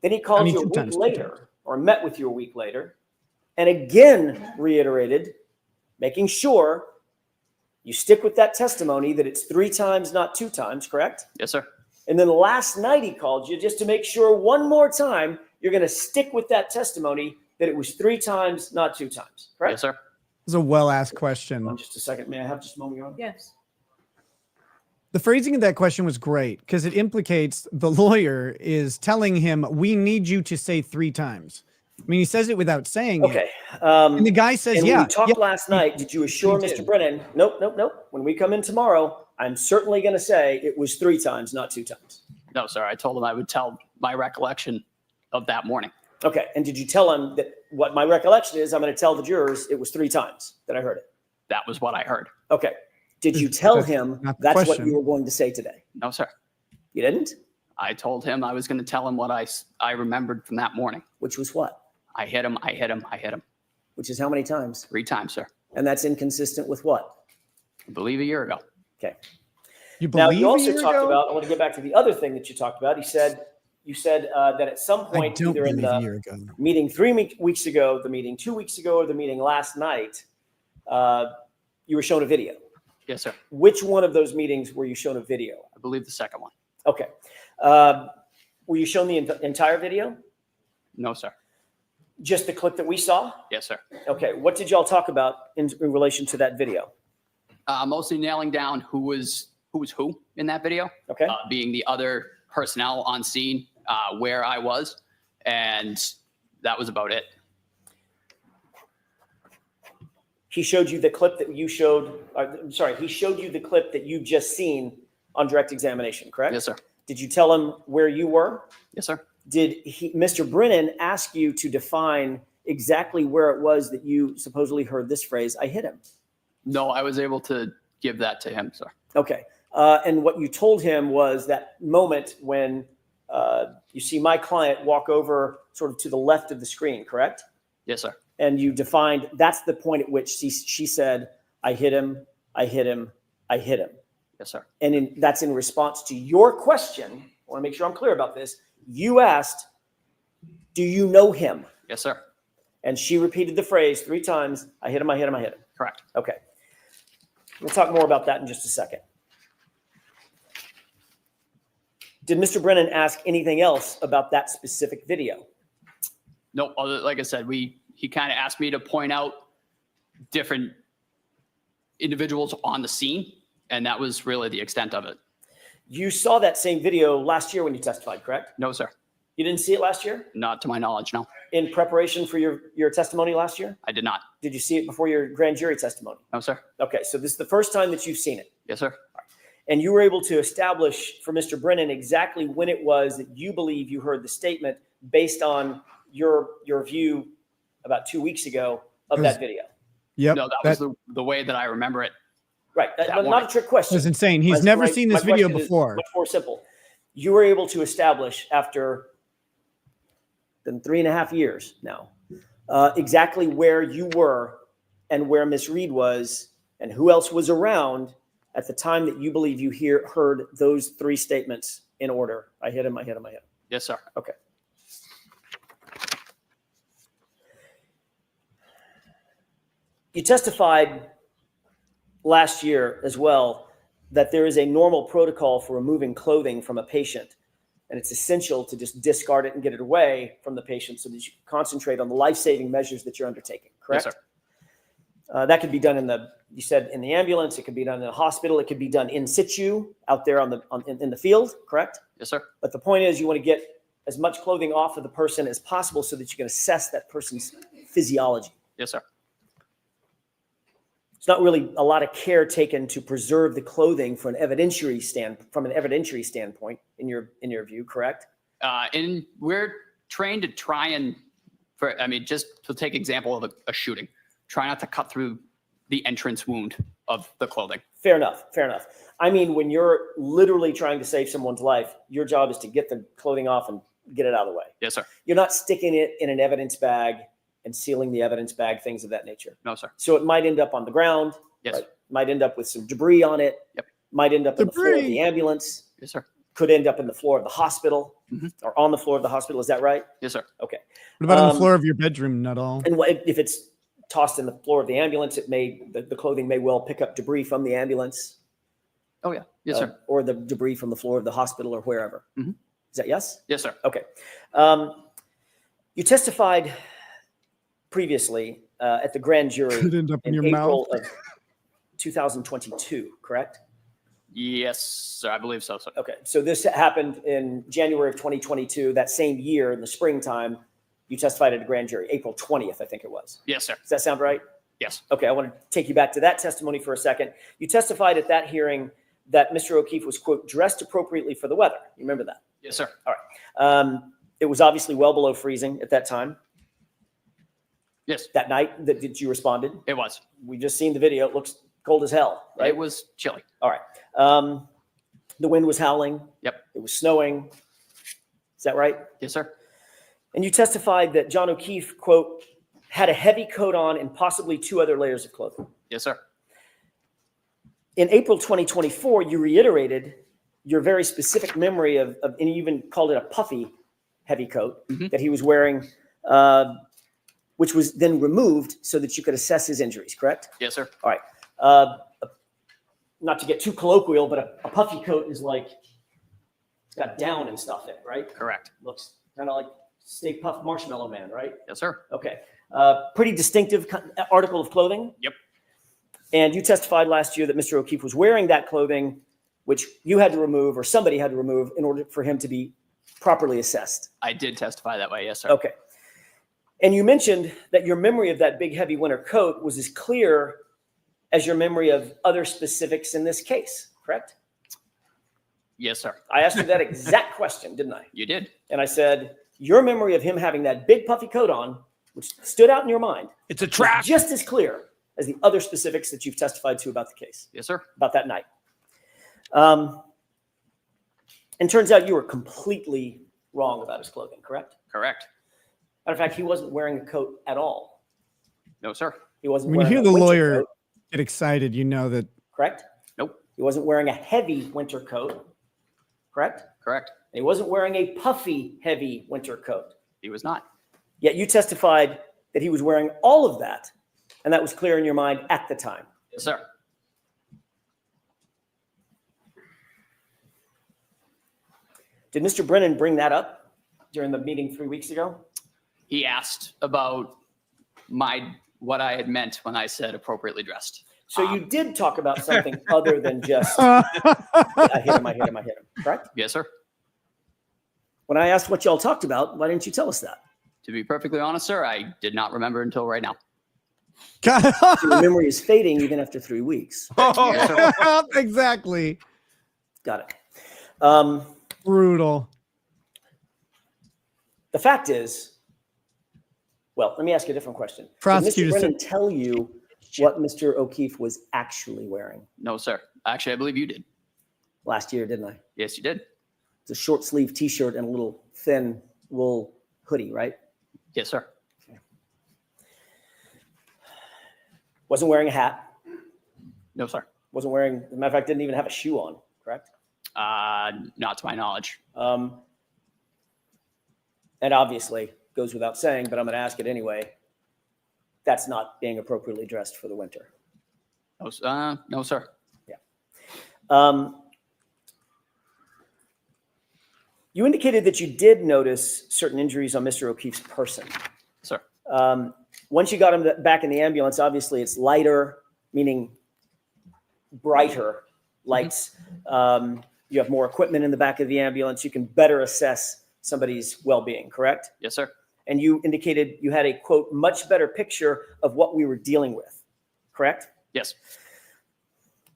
Then he called I mean, you a 2 week times, 2 later times. or met with you a week later and again reiterated, making sure you stick with that testimony that it's 3 times, not 2 times, correct? Yes, sir. And then last night he called you just to make sure one more time you're going to stick with that testimony that it was 3 times, not 2 times, correct? Yes, sir. This is a well-asked question. Hold on just a second. May I have just a moment, Your Honor? Yes. The phrasing of that question was great because it implicates the lawyer is telling him, we need you to say 3 times. I mean, he says it without saying it. Okay. And the guy says, and yeah. when we talked yeah, last night, did you assure he Mr. did. Brennan, nope. When we come in tomorrow, I'm certainly going to say it was 3 times, not 2 times. No, sir. I told him I would tell my recollection of that morning. Okay. And did you tell him that what my recollection is, I'm going to tell the jurors it was 3 times that I heard it? That was what I heard. Okay. Did you tell That's him not the that's what question. you were going to say today? No, sir. You didn't? I told him I was going to tell him what I remembered from that morning. Which was what? I hit him. Which is how many times? 3 times, sir. And that's inconsistent with what? I believe a year ago. Okay. You Now, believe you a also year talked ago? about, I want to get back to the other thing that you talked about. You said that at some I point, don't either in believe a the year ago. meeting 3 weeks ago, the meeting 2 weeks ago, or the meeting last night, you were shown a video. Yes, sir. Which one of those meetings were you shown a video? I believe the second one. Okay. Were you shown the entire video? No, sir. Just the clip that we saw? Yes, sir. Okay. What did y'all talk about in relation to that video? Mostly nailing down who was who in that video. Okay. Being the other personnel on scene, where I was, and that was about it. He showed you the clip that you showed. He showed you the clip that you just seen on direct examination, correct? Yes, sir. Did you tell him where you were? Yes, sir. Did Mr. Brennan ask you to define exactly where it was that you supposedly heard this phrase, I hit him? No, I was able to give that to him, sir. Okay. And what you told him was that moment when you see my client walk over sort of to the left of the screen, correct? Yes, sir. And you defined, that's the point at which she said, I hit him, I hit him, I hit him. Yes, sir. And that's in response to your question. I want to make sure I'm clear about this. You asked, do you know him? Yes, sir. And she repeated the phrase 3 times, I hit him, I hit him, I hit him. Correct. Okay. We'll talk more about that in just a second. Did Mr. Brennan ask anything else about that specific video? No, like I said, he kind of asked me to point out different individuals on the scene, and that was really the extent of it. You saw that same video last year when you testified, correct? No, sir. You didn't see it last year? Not to my knowledge, no. In preparation for your testimony last year? I did not. Did you see it before your grand jury testimony? No, sir. Okay, so this is the first time that you've seen it. Yes, sir. And you were able to establish for Mr. Brennan exactly when it was that you believe you heard the statement based on your view about 2 weeks ago of that video. Yep. No, that was the way that I remember it. Right. Not a trick question. That's insane. He's never seen this video before. Much more simple. You were able to establish after 3.5 years now exactly where you were and where Miss Reed was and who else was around at the time that you believe you heard those 3 statements in order. I hit him, I hit him, I hit him. Yes, sir. Okay. You testified last year as well that there is a normal protocol for removing clothing from a patient, and it's essential to just discard it and get it away from the patient so that you can concentrate on the life-saving measures that you're undertaking, correct? Yes, sir. That could be done you said in the ambulance, it could be done in the hospital, it could be done in situ out there in the field, correct? Yes, sir. But the point is you want to get as much clothing off of the person as possible so that you can assess that person's physiology. Yes, sir. It's not really a lot of care taken to preserve the clothing from an evidentiary standpoint in your view, correct? And we're trained to try and, just to take example of a shooting, try not to cut through the entrance wound of the clothing. Fair enough. Fair enough. I mean, when you're literally trying to save someone's life, your job is to get the clothing off and get it out of the way. Yes, sir. You're not sticking it in an evidence bag and sealing the evidence bag, things of that nature. No, sir. So it might end up on the ground. Yes. Right? Might end up with some debris on it. Yep. Might end up on the floor of the ambulance. Yes, sir. Could end up in the floor of the hospital or on the floor of the hospital. Is that right? Yes, sir. Okay. What about on the floor of your bedroom, Nutall? And if it's tossed in the floor of the ambulance, the clothing may well pick up debris from the ambulance. Oh, yeah. Yes, sir. Or the debris from the floor of the hospital or wherever. Mm-hmm. Is that yes? Yes, sir. Okay. You testified previously at the grand jury Could end up in your April mouth. of 2022, correct? Yes, sir. I believe so, sir. Okay. So this happened in January of 2022, that same year in the springtime. You testified at a grand jury, April 20th, I think it was. Yes, sir. Does that sound right? Yes. Okay, I want to take you back to that testimony for a second. You testified at that hearing that Mr. O'Keefe was, quote, dressed appropriately for the weather. You remember that? Yes, sir. All right. It was obviously well below freezing at that time. Yes. That night that you responded? It was. We just seen the video. It looks cold as hell, right? It was chilly. All right. The wind was howling. Yep. It was snowing. Is that right? Yes, sir. And you testified that John O'Keefe, quote, had a heavy coat on and possibly 2 other layers of clothing. Yes, sir. In April 2024, you reiterated your very specific memory of and you even called it a puffy heavy coat that he was wearing, which was then removed so that you could assess his injuries, correct? Yes, sir. All right. Not to get too colloquial, but a puffy coat is like, it's got down and stuff in it, right? Correct. Looks kind of like Stay Puft Marshmallow Man, right? Yes, sir. Okay. Pretty distinctive article of clothing. Yep. And you testified last year that Mr. O'Keefe was wearing that clothing, which you had to remove or somebody had to remove in order for him to be properly assessed. I did testify that way. Yes, sir. Okay. And you mentioned that your memory of that big, heavy winter coat was as clear as your memory of other specifics in this case, correct? Yes, sir. I asked you that exact question, didn't I? You did. And I said, your memory of him having that big puffy coat on, which stood out in your mind, it's a trap, just as clear as the other specifics that you've testified to about the case. Yes, sir. About that night. And turns out you were completely wrong about his clothing, correct? Correct. Matter of fact, he wasn't wearing a coat at all. No, sir. He wasn't When you wearing hear a the winter lawyer coat, get excited, you know that. correct? Nope. He wasn't wearing a heavy winter coat, correct? Correct. And he wasn't wearing a puffy, heavy winter coat. He was not. Yet you testified that he was wearing all of that, and that was clear in your mind at the time. Yes, sir. Did Mr. Brennan bring that up during the meeting 3 weeks ago? He asked about what I had meant when I said appropriately dressed. So you did talk about something other than just, I hit him, correct? Yes, sir. When I asked what y'all talked about, why didn't you tell us that? To be perfectly honest, sir, I did not remember until right now. Your memory is fading even after 3 weeks. Exactly. Got it. Brutal. The fact is, well, let me ask you a different question. Did Prosecutor Mr. Brennan tell you what Mr. O'Keefe was actually wearing? No, sir. Actually, I believe you did. Last year, didn't I? Yes, you did. It's a short sleeve t-shirt and a little thin wool hoodie, right? Yes, sir. Okay. Wasn't wearing a hat. No, sir. Wasn't wearing, as a matter of fact, didn't even have a shoe on, correct? Not to my knowledge. And obviously, goes without saying, but I'm going to ask it anyway. That's not being appropriately dressed for the winter. No, sir. Yeah. You indicated that you did notice certain injuries on Mr. O'Keefe's person. Sir. Once you got him back in the ambulance, obviously it's lighter, meaning brighter lights. You have more equipment in the back of the ambulance. You can better assess somebody's well-being, correct? Yes, sir. And you indicated you had a, quote, much better picture of what we were dealing with, correct? Yes.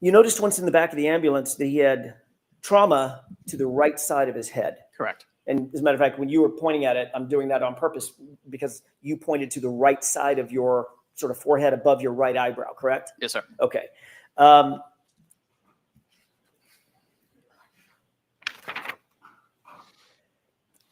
You noticed once in the back of the ambulance that he had trauma to the right side of his head. Correct. And as a matter of fact, when you were pointing at it, I'm doing that on purpose because you pointed to the right side of your sort of forehead above your right eyebrow, correct? Yes, sir. Okay.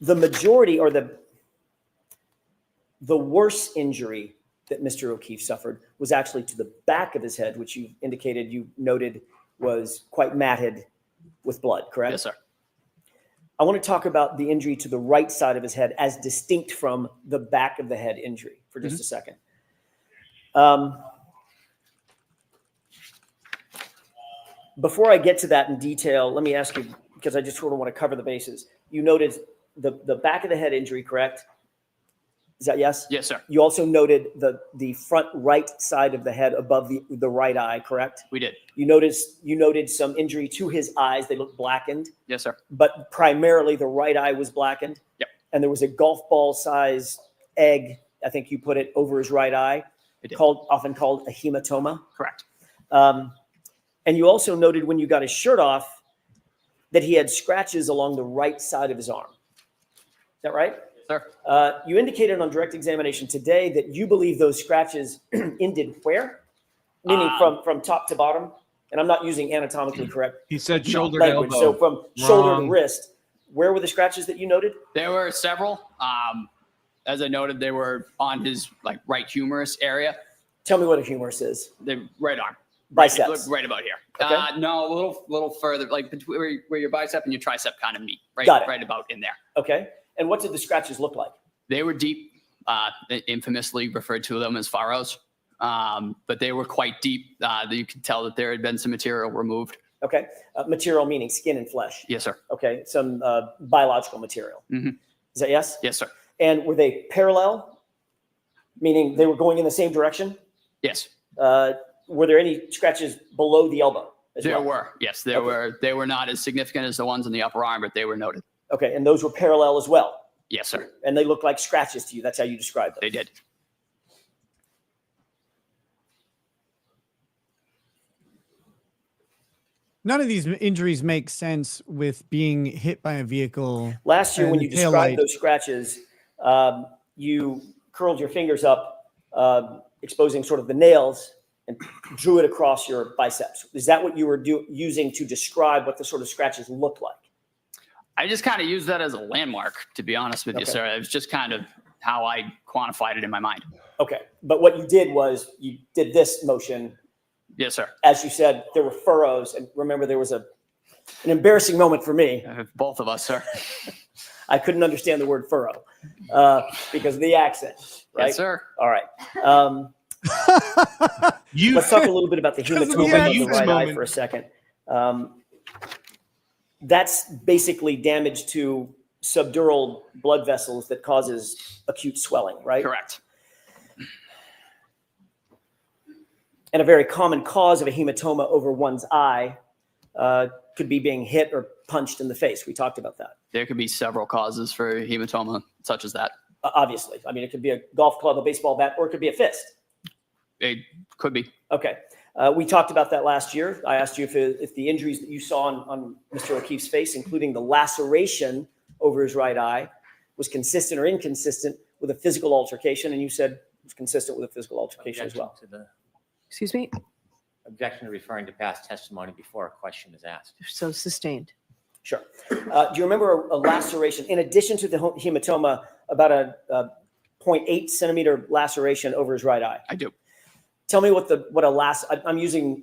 The majority or the worst injury that Mr. O'Keefe suffered was actually to the back of his head, which you indicated, you noted was quite matted with blood, correct? Yes, sir. I want to talk about the injury to the right side of his head as distinct from the back of the head injury for just a second. Before I get to that in detail, let me ask you, because I just sort of want to cover the bases. You noted the back of the head injury, correct? Is that yes? Yes, sir. You also noted the front right side of the head above the right eye, correct? We did. You noted some injury to his eyes. They looked blackened. Yes, sir. But primarily the right eye was blackened. Yep. And there was a golf ball size egg, I think you put it, over his right eye, often called a hematoma. Correct. And you also noted when you got his shirt off that he had scratches along the right side of his arm. Is that right? Sir. You indicated on direct examination today that you believe those scratches ended where? Meaning from top to bottom? And I'm not using anatomically correct. He said shoulder to language. elbow. So from shoulder to wrist, where were the scratches that you noted? There were several. As I noted, they were on his right humerus area. Tell me what a humerus is. The right arm. Biceps. Right about here. Okay. No, a little further, like between where your bicep and your tricep kind of meet. Right, Got it. Right about in there. Okay. And what did the scratches look like? They were deep, infamously referred to them as furrows, but they were quite deep. You could tell that there had been some material removed. Okay. Material meaning skin and flesh. Yes, sir. Okay. Some biological material. Mm-hmm. Is that yes? Yes, sir. And were they parallel? Meaning they were going in the same direction? Yes. Were there any scratches below the elbow? There were. Yes, there were. They were not as significant as the ones in the upper arm, but they were noted. Okay. And those were parallel as well? Yes, sir. And they looked like scratches to you. That's how you described them. They did. None of these injuries make sense with being hit by a vehicle. Last year, when and you taillight. described those scratches, you curled your fingers up, exposing sort of the nails, and drew it across your biceps. Is that what you were using to describe what the sort of scratches looked like? I just kind of used that as a landmark, to be honest with you, sir. It was just kind of how I quantified it in my mind. Okay. But what you did was you did this motion. Yes, sir. As you said, there were furrows. And remember, there was an embarrassing moment for me. Both of us, sir. I couldn't understand the word furrow because of the accent. Right? Yes, sir. All right. Let's talk a little bit about the hematoma of the right eye for a second. That's basically damage to subdural blood vessels that causes acute swelling, right? Correct. And a very common cause of a hematoma over one's eye could be being hit or punched in the face. We talked about that. There could be several causes for hematoma, such as that. Obviously. I mean, it could be a golf club, a baseball bat, or it could be a fist. It could be. Okay. We talked about that last year. I asked you if the injuries that you saw on Mr. O'Keefe's face, including the laceration over his right eye, was consistent or inconsistent with a physical altercation, and you said it was consistent with a physical altercation as well. Excuse me? Objection to referring to past testimony before a question is asked. So sustained. Sure. Do you remember a laceration, in addition to the hematoma, about a 0.8 centimeter laceration over his right eye? I do. Tell me I'm using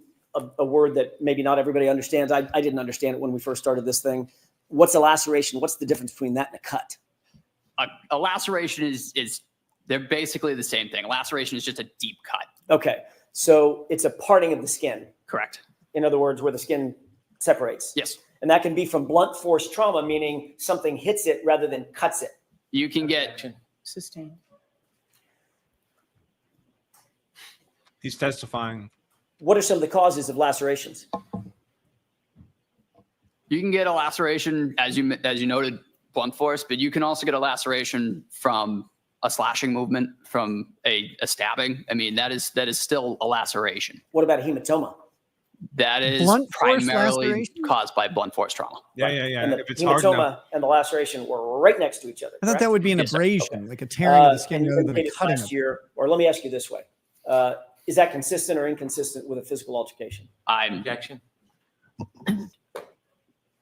a word that maybe not everybody understands. I didn't understand it when we first started this thing. What's a laceration? What's the difference between that and a cut? A laceration is they're basically the same thing. A laceration is just a deep cut. Okay. So it's a parting of the skin. Correct. In other words, where the skin separates. Yes. And that can be from blunt force trauma, meaning something hits it rather than cuts it. You can get sustained. He's testifying. What are some of the causes of lacerations? You can get a laceration, as you noted, blunt force, but you can also get a laceration from a slashing movement, from a stabbing. I mean, that is still a laceration. What about a hematoma? That is Blunt force primarily laceration? caused by blunt force trauma. Yeah. And the If it's hard enough. hematoma and the laceration were right next to each other. I thought that correct? would be an Yes, sir. abrasion, like a tearing of the skin And you rather than a indicated cutting. last year, or let me ask you this way. Is that consistent or inconsistent with a physical altercation? Objection.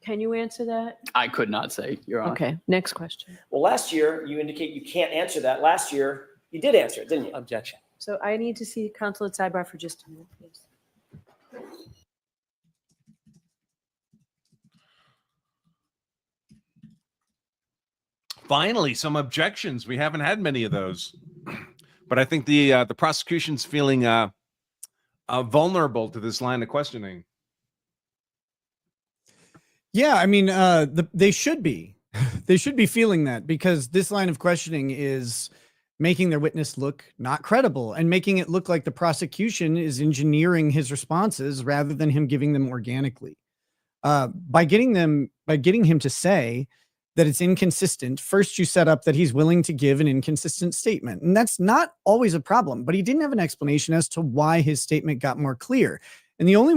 Can you answer that? I could not say, Your Honor. Okay, next question. Well, last year, you indicate you can't answer that. Last year, you did answer it, didn't you? Objection. So I need to see counsel at sidebar for just a minute, please. Finally, some objections. We haven't had many of those, but I think the prosecution's feeling vulnerable to this line of questioning. Yeah, I mean, they should be. They should be feeling that, because this line of questioning is making their witness look not credible and making it look like the prosecution is engineering his responses rather than him giving them organically. By getting him to say that it's inconsistent, first you set up that he's willing to give an inconsistent statement. And that's not always a problem, but he didn't have an explanation as to why his statement got more clear. And the only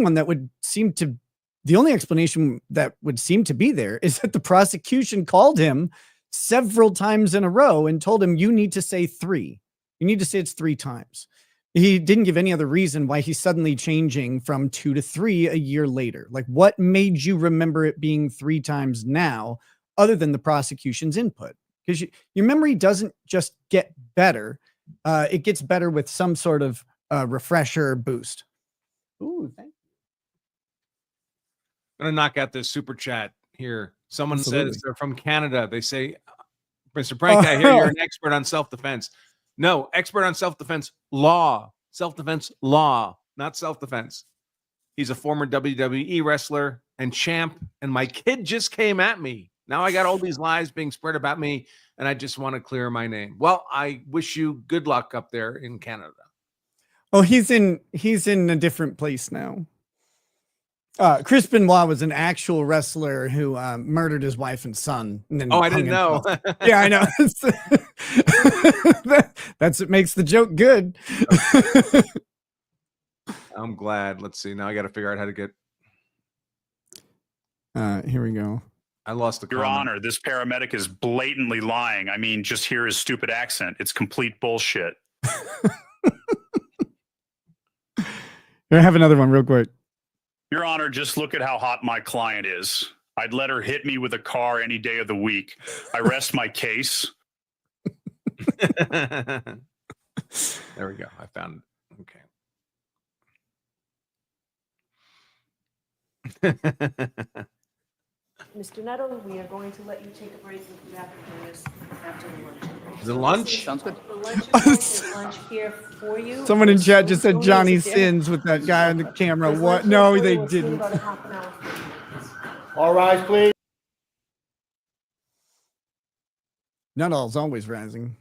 explanation that would seem to be there is that the prosecution called him several times in a row and told him, you need to say 3. You need to say it's 3 times. He didn't give any other reason why he's suddenly changing from 2 to 3 a year later. Like, what made you remember it being 3 times now, other than the prosecution's input? Because your memory doesn't just get better. It gets better with some sort of refresher boost. Ooh, thank you. I'm going to knock out this super chat here. Someone Absolutely. says they're from Canada. They say, Mr. Branca, I hear you're an expert on self-defense. No, expert on self-defense law. Self-defense law, not self-defense. He's a former WWE wrestler and champ, and my kid just came at me. Now I got all these lies being spread about me, and I just want to clear my name. Well, I wish you good luck up there in Canada. Oh, he's in a different place now. Chris Benoit was an actual wrestler who murdered his wife and son. And then I didn't know. Yeah, I know. That's what makes the joke good. I'm glad. Let's see. Now I got to figure out how to get. Here we go. I lost the Your comment. Honor, this paramedic is blatantly lying. I mean, just hear his stupid accent. It's complete bullshit. Here, have another one real quick. Your Honor, just look at how hot my client is. I'd let her hit me with a car any day of the week. I rest my case. There we go. I found it. Okay. Mr. Nutall, we are going to let you take a break with the applicants after the lunch. The lunch? Sounds good. The lunch is lunch here for you. Someone in chat just said Don't Johnny use it. Sins with that guy on the camera. There's What? lunch here No, for they you. We'll see you in didn't. about a half an hour. All rise, please. Nuttall's always rising.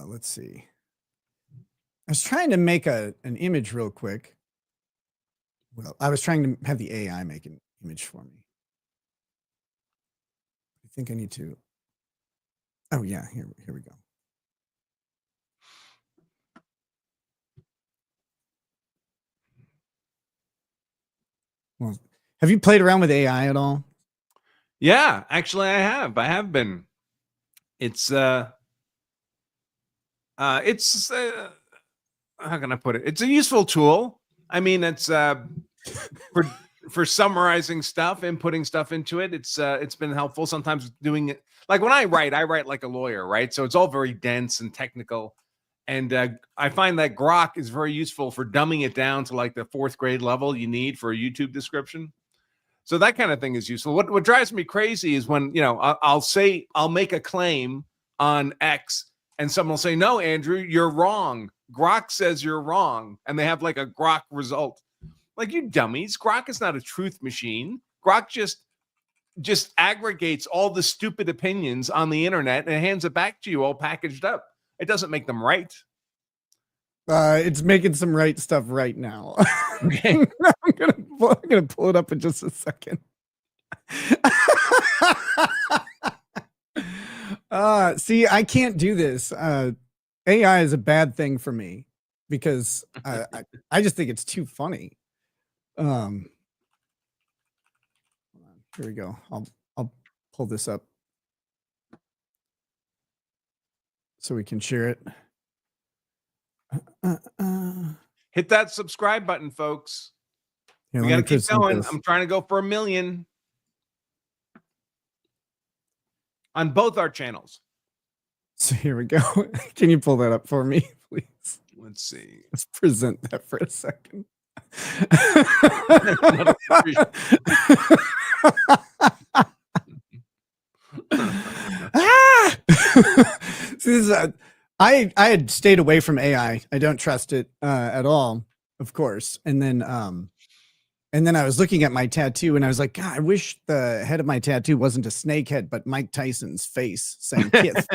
Let's see. was trying to make an image real quick. Well, I was trying to have the AI make an image for me. I think I need to. Oh yeah, here we go. Well, have you played around with AI at all? Yeah, actually I have. I have been. It's how can I put it? It's a useful tool. I mean, it's for summarizing stuff and putting stuff into it. It's been helpful sometimes doing it. Like when I write like a lawyer, right? So it's all very dense and technical. And I find that Grok is very useful for dumbing it down to like the 4th grade level you need for a YouTube description. So that kind of thing is useful. What drives me crazy is when, you know, I'll make a claim on X and someone will say, no, Andrew, you're wrong. Grok says you're wrong. And they have like a Grok result. Like, you dummies, Grok is not a truth machine. Grok just aggregates all the stupid opinions on the internet and hands it back to you all packaged up. It doesn't make them right. It's making some right stuff right now. Okay. I'm gonna pull it up in just a second. See, I can't do this. AI is a bad thing for me because I just think it's too funny. Here we go. I'll pull this up so we can share it. Hit that subscribe button, folks. Here, We let got me to keep present going. this. I'm trying to go for 1 million on both our channels. So here we go. Can you pull that up for me, please? Let's see. Let's present that for a second. See, this is I had stayed away from AI. I don't trust it at all, of course. And then I was looking at my tattoo and I was like, God, I wish the head of my tattoo wasn't a snake head, but Mike Tyson's face saying Kith.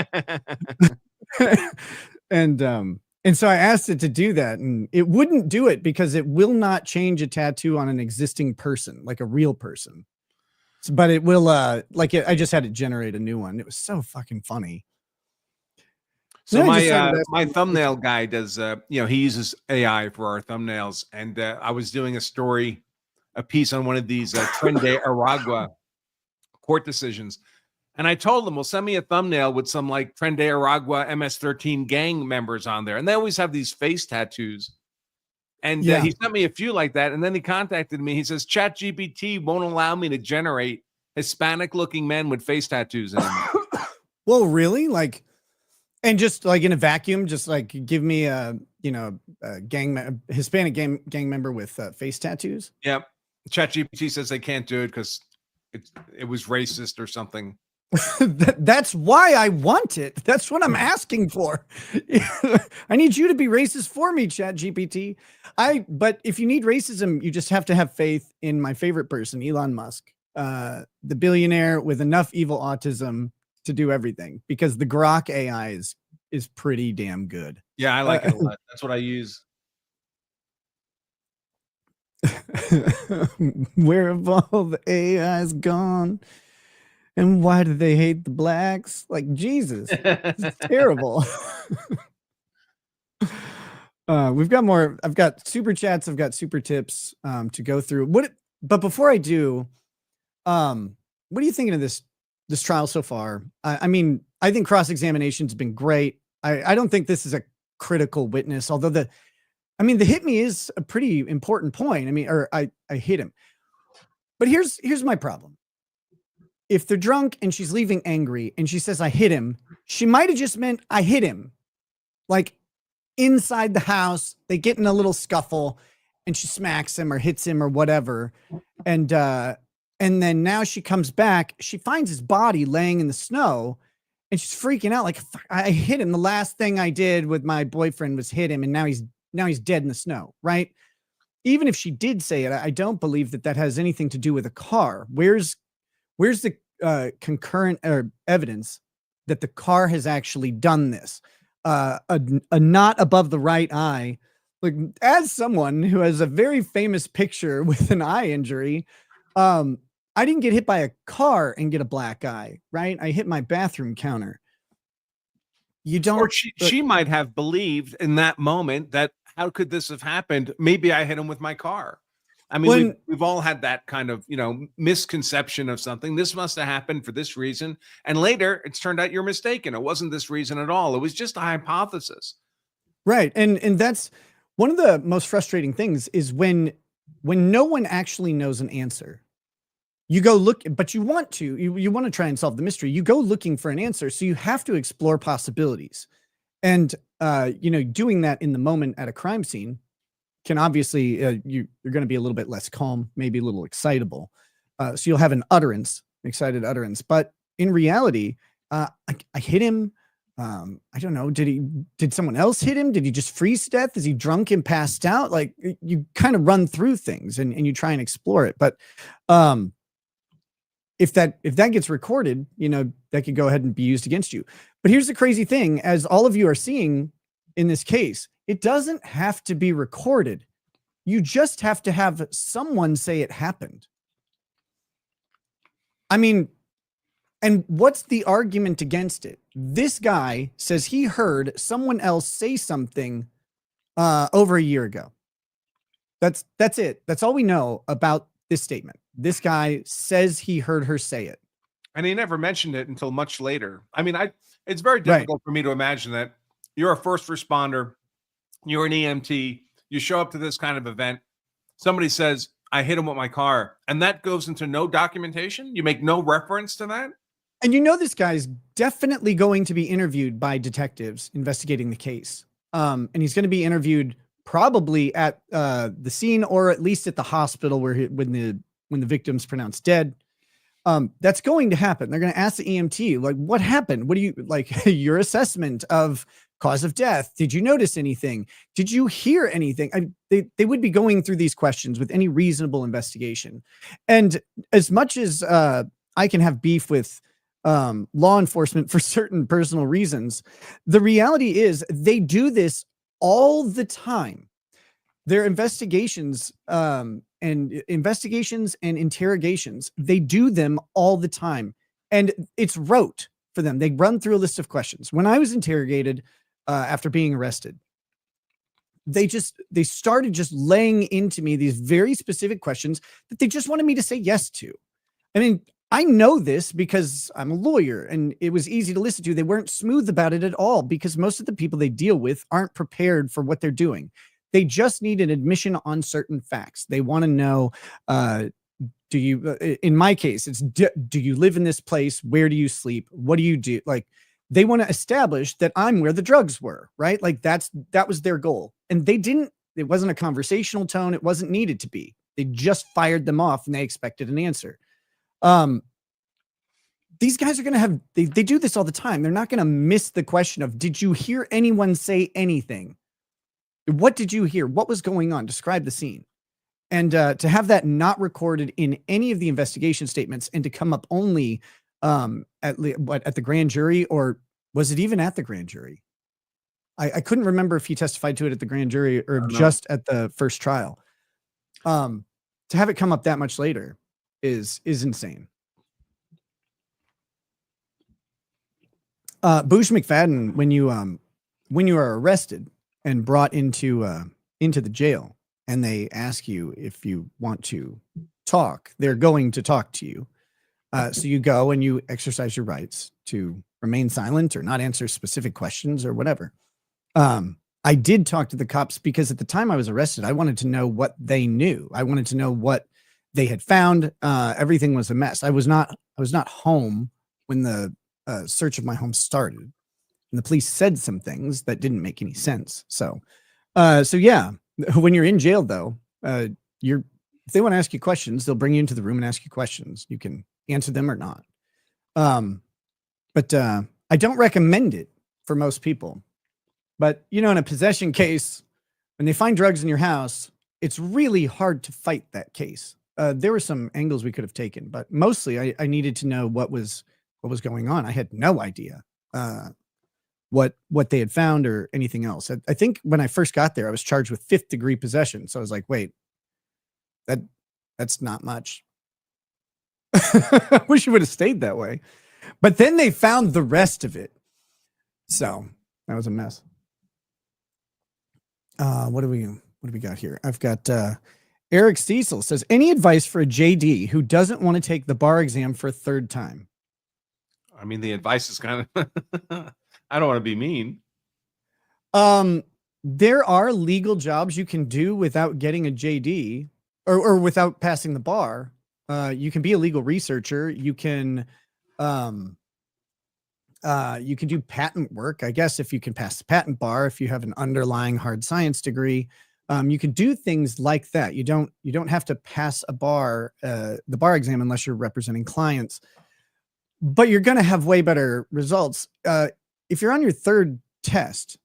And so I asked it to do that, and it wouldn't do it because it will not change a tattoo on an existing person, like a real person. But it will, I just had it generate a new one. It was so fucking funny. So Then I decided my thumbnail guy does, you know, he uses AI for our thumbnails. And I was doing a piece on one of these Tren de Aragua court decisions. And I told him, well, send me a thumbnail with some like Tren de Aragua MS-13 gang members on there. And they always have these face tattoos. And Yeah. he sent me a few like that. And then he contacted me. He says, ChatGPT won't allow me to generate Hispanic looking men with face tattoos anymore. Well, really? Like, and just like in a vacuum, just like give me a Hispanic gang member with face tattoos. Yep. ChatGPT says they can't do it because it was racist or something. That's why I want it. That's what I'm asking for. I need you to be racist for me, ChatGPT. But if you need racism, you just have to have faith in my favorite person, Elon Musk, the billionaire with enough evil autism to do everything, because the Grok AI is pretty damn good. Yeah, I like it a lot. That's what I use. Where have all the AIs gone? And why do they hate the blacks? Like, Jesus, it's terrible. We've got more. I've got super chats. I've got super tips to go through. But before I do, what are you thinking of this trial so far? I mean, I think cross-examination's been great. I don't think this is a critical witness, although the hit me is a pretty important point. I mean, or I hit him. But here's my problem. If they're drunk and she's leaving angry and she says, I hit him, she might have just meant I hit him. Like inside the house, they get in a little scuffle and she smacks him or hits him or whatever. And then now she comes back, she finds his body laying in the snow and she's freaking out. Like, I hit him. The last thing I did with my boyfriend was hit him. And now he's dead in the snow. Right. Even if she did say it, I don't believe that has anything to do with a car. Where's the concurrent evidence that the car has actually done this? a knot above the right eye. Like, as someone who has a very famous picture with an eye injury, I didn't get hit by a car and get a black eye, right? I hit my bathroom counter. You don't. Or she might have believed in that moment that how could this have happened? Maybe I hit him with my car. I mean, we've all had that kind of, misconception of something. This must have happened for this reason. And later it's turned out you're mistaken. It wasn't this reason at all. It was just a hypothesis. Right. And that's one of the most frustrating things is when no one actually knows an answer. You go look, but you want to try and solve the mystery. You go looking for an answer. So you have to explore possibilities. And, doing that in the moment at a crime scene can obviously, you're going to be a little bit less calm, maybe a little excitable. So you'll have an excited utterance. But in reality, I hit him. I don't know. Did someone else hit him? Did he just freeze to death? Is he drunk and passed out? Like, you kind of run through things and you try and explore it. But, if that gets recorded, that could go ahead and be used against you. But here's the crazy thing, as all of you are seeing in this case, it doesn't have to be recorded. You just have to have someone say it happened. I mean, and what's the argument against it? This guy says he heard someone else say something over a year ago. That's it. That's all we know about this statement. This guy says he heard her say it. And he never mentioned it until much later. I mean, it's very difficult for me to imagine that you're a first responder, you're an EMT, you show up to this kind of event, somebody says, I hit him with my car, and that goes into no documentation? You make no reference to that? And this guy's definitely going to be interviewed by detectives investigating the case. And he's going to be interviewed probably at the scene or at least at the hospital when the victim's pronounced dead. That's going to happen. They're going to ask the EMT, like, what happened? What do you like your assessment of cause of death? Did you notice anything? Did you hear anything? They would be going through these questions with any reasonable investigation. And as much as I can have beef with law enforcement for certain personal reasons, the reality is they do this all the time. Their investigations and interrogations, they do them all the time. And it's rote for them. They run through a list of questions. When I was interrogated after being arrested, they started just laying into me these very specific questions that they just wanted me to say yes to. I mean, I know this because I'm a lawyer and it was easy to listen to. They weren't smooth about it at all because most of the people they deal with aren't prepared for what they're doing. They just need an admission on certain facts. They want to know, do you, in my case, it's, do you live in this place? Where do you sleep? What do you do? Like, they want to establish that I'm where the drugs were, right? Like that was their goal. And it wasn't a conversational tone. It wasn't needed to be. They just fired them off and they expected an answer. These guys are going to have, they do this all the time. They're not going to miss the question of, did you hear anyone say anything? What did you hear? What was going on? Describe the scene. And to have that not recorded in any of the investigation statements and to come up only at the grand jury, or was it even at the grand jury? I couldn't remember if he testified to it at the grand jury or just at the first trial. To have it come up that much later is insane. Boosh McFadden, when you are arrested and brought into the jail and they ask you if you want to talk, they're going to talk to you. So you go and you exercise your rights to remain silent or not answer specific questions or whatever. I did talk to the cops because at the time I was arrested, I wanted to know what they knew. I wanted to know what they had found. Everything was a mess. I was not home when the search of my home started, and the police said some things that didn't make any sense. So yeah, when you're in jail though, if they want to ask you questions, they'll bring you into the room and ask you questions. You can answer them or not. But I don't recommend it for most people. But in a possession case, when they find drugs in your house, it's really hard to fight that case. There were some angles we could have taken, but mostly I needed to know what was going on. I had no idea what they had found or anything else. I think when I first got there, I was charged with 5th degree possession. So I was like, wait, that's not much. I wish it would have stayed that way. But then they found the rest of it. So that was a mess. What do we got here? I've got Eric Cecil says, any advice for a JD who doesn't want to take the bar exam for a 3rd time? I mean, the advice is kind of, I don't want to be mean. There are legal jobs you can do without getting a JD or without passing the bar. You can be a legal researcher. You can do patent work, I guess, if you can pass the patent bar, if you have an underlying hard science degree. You can do things like that. You don't have to pass a bar, the bar exam, unless you're representing clients, but you're going to have way better results. If you're on your 3rd test,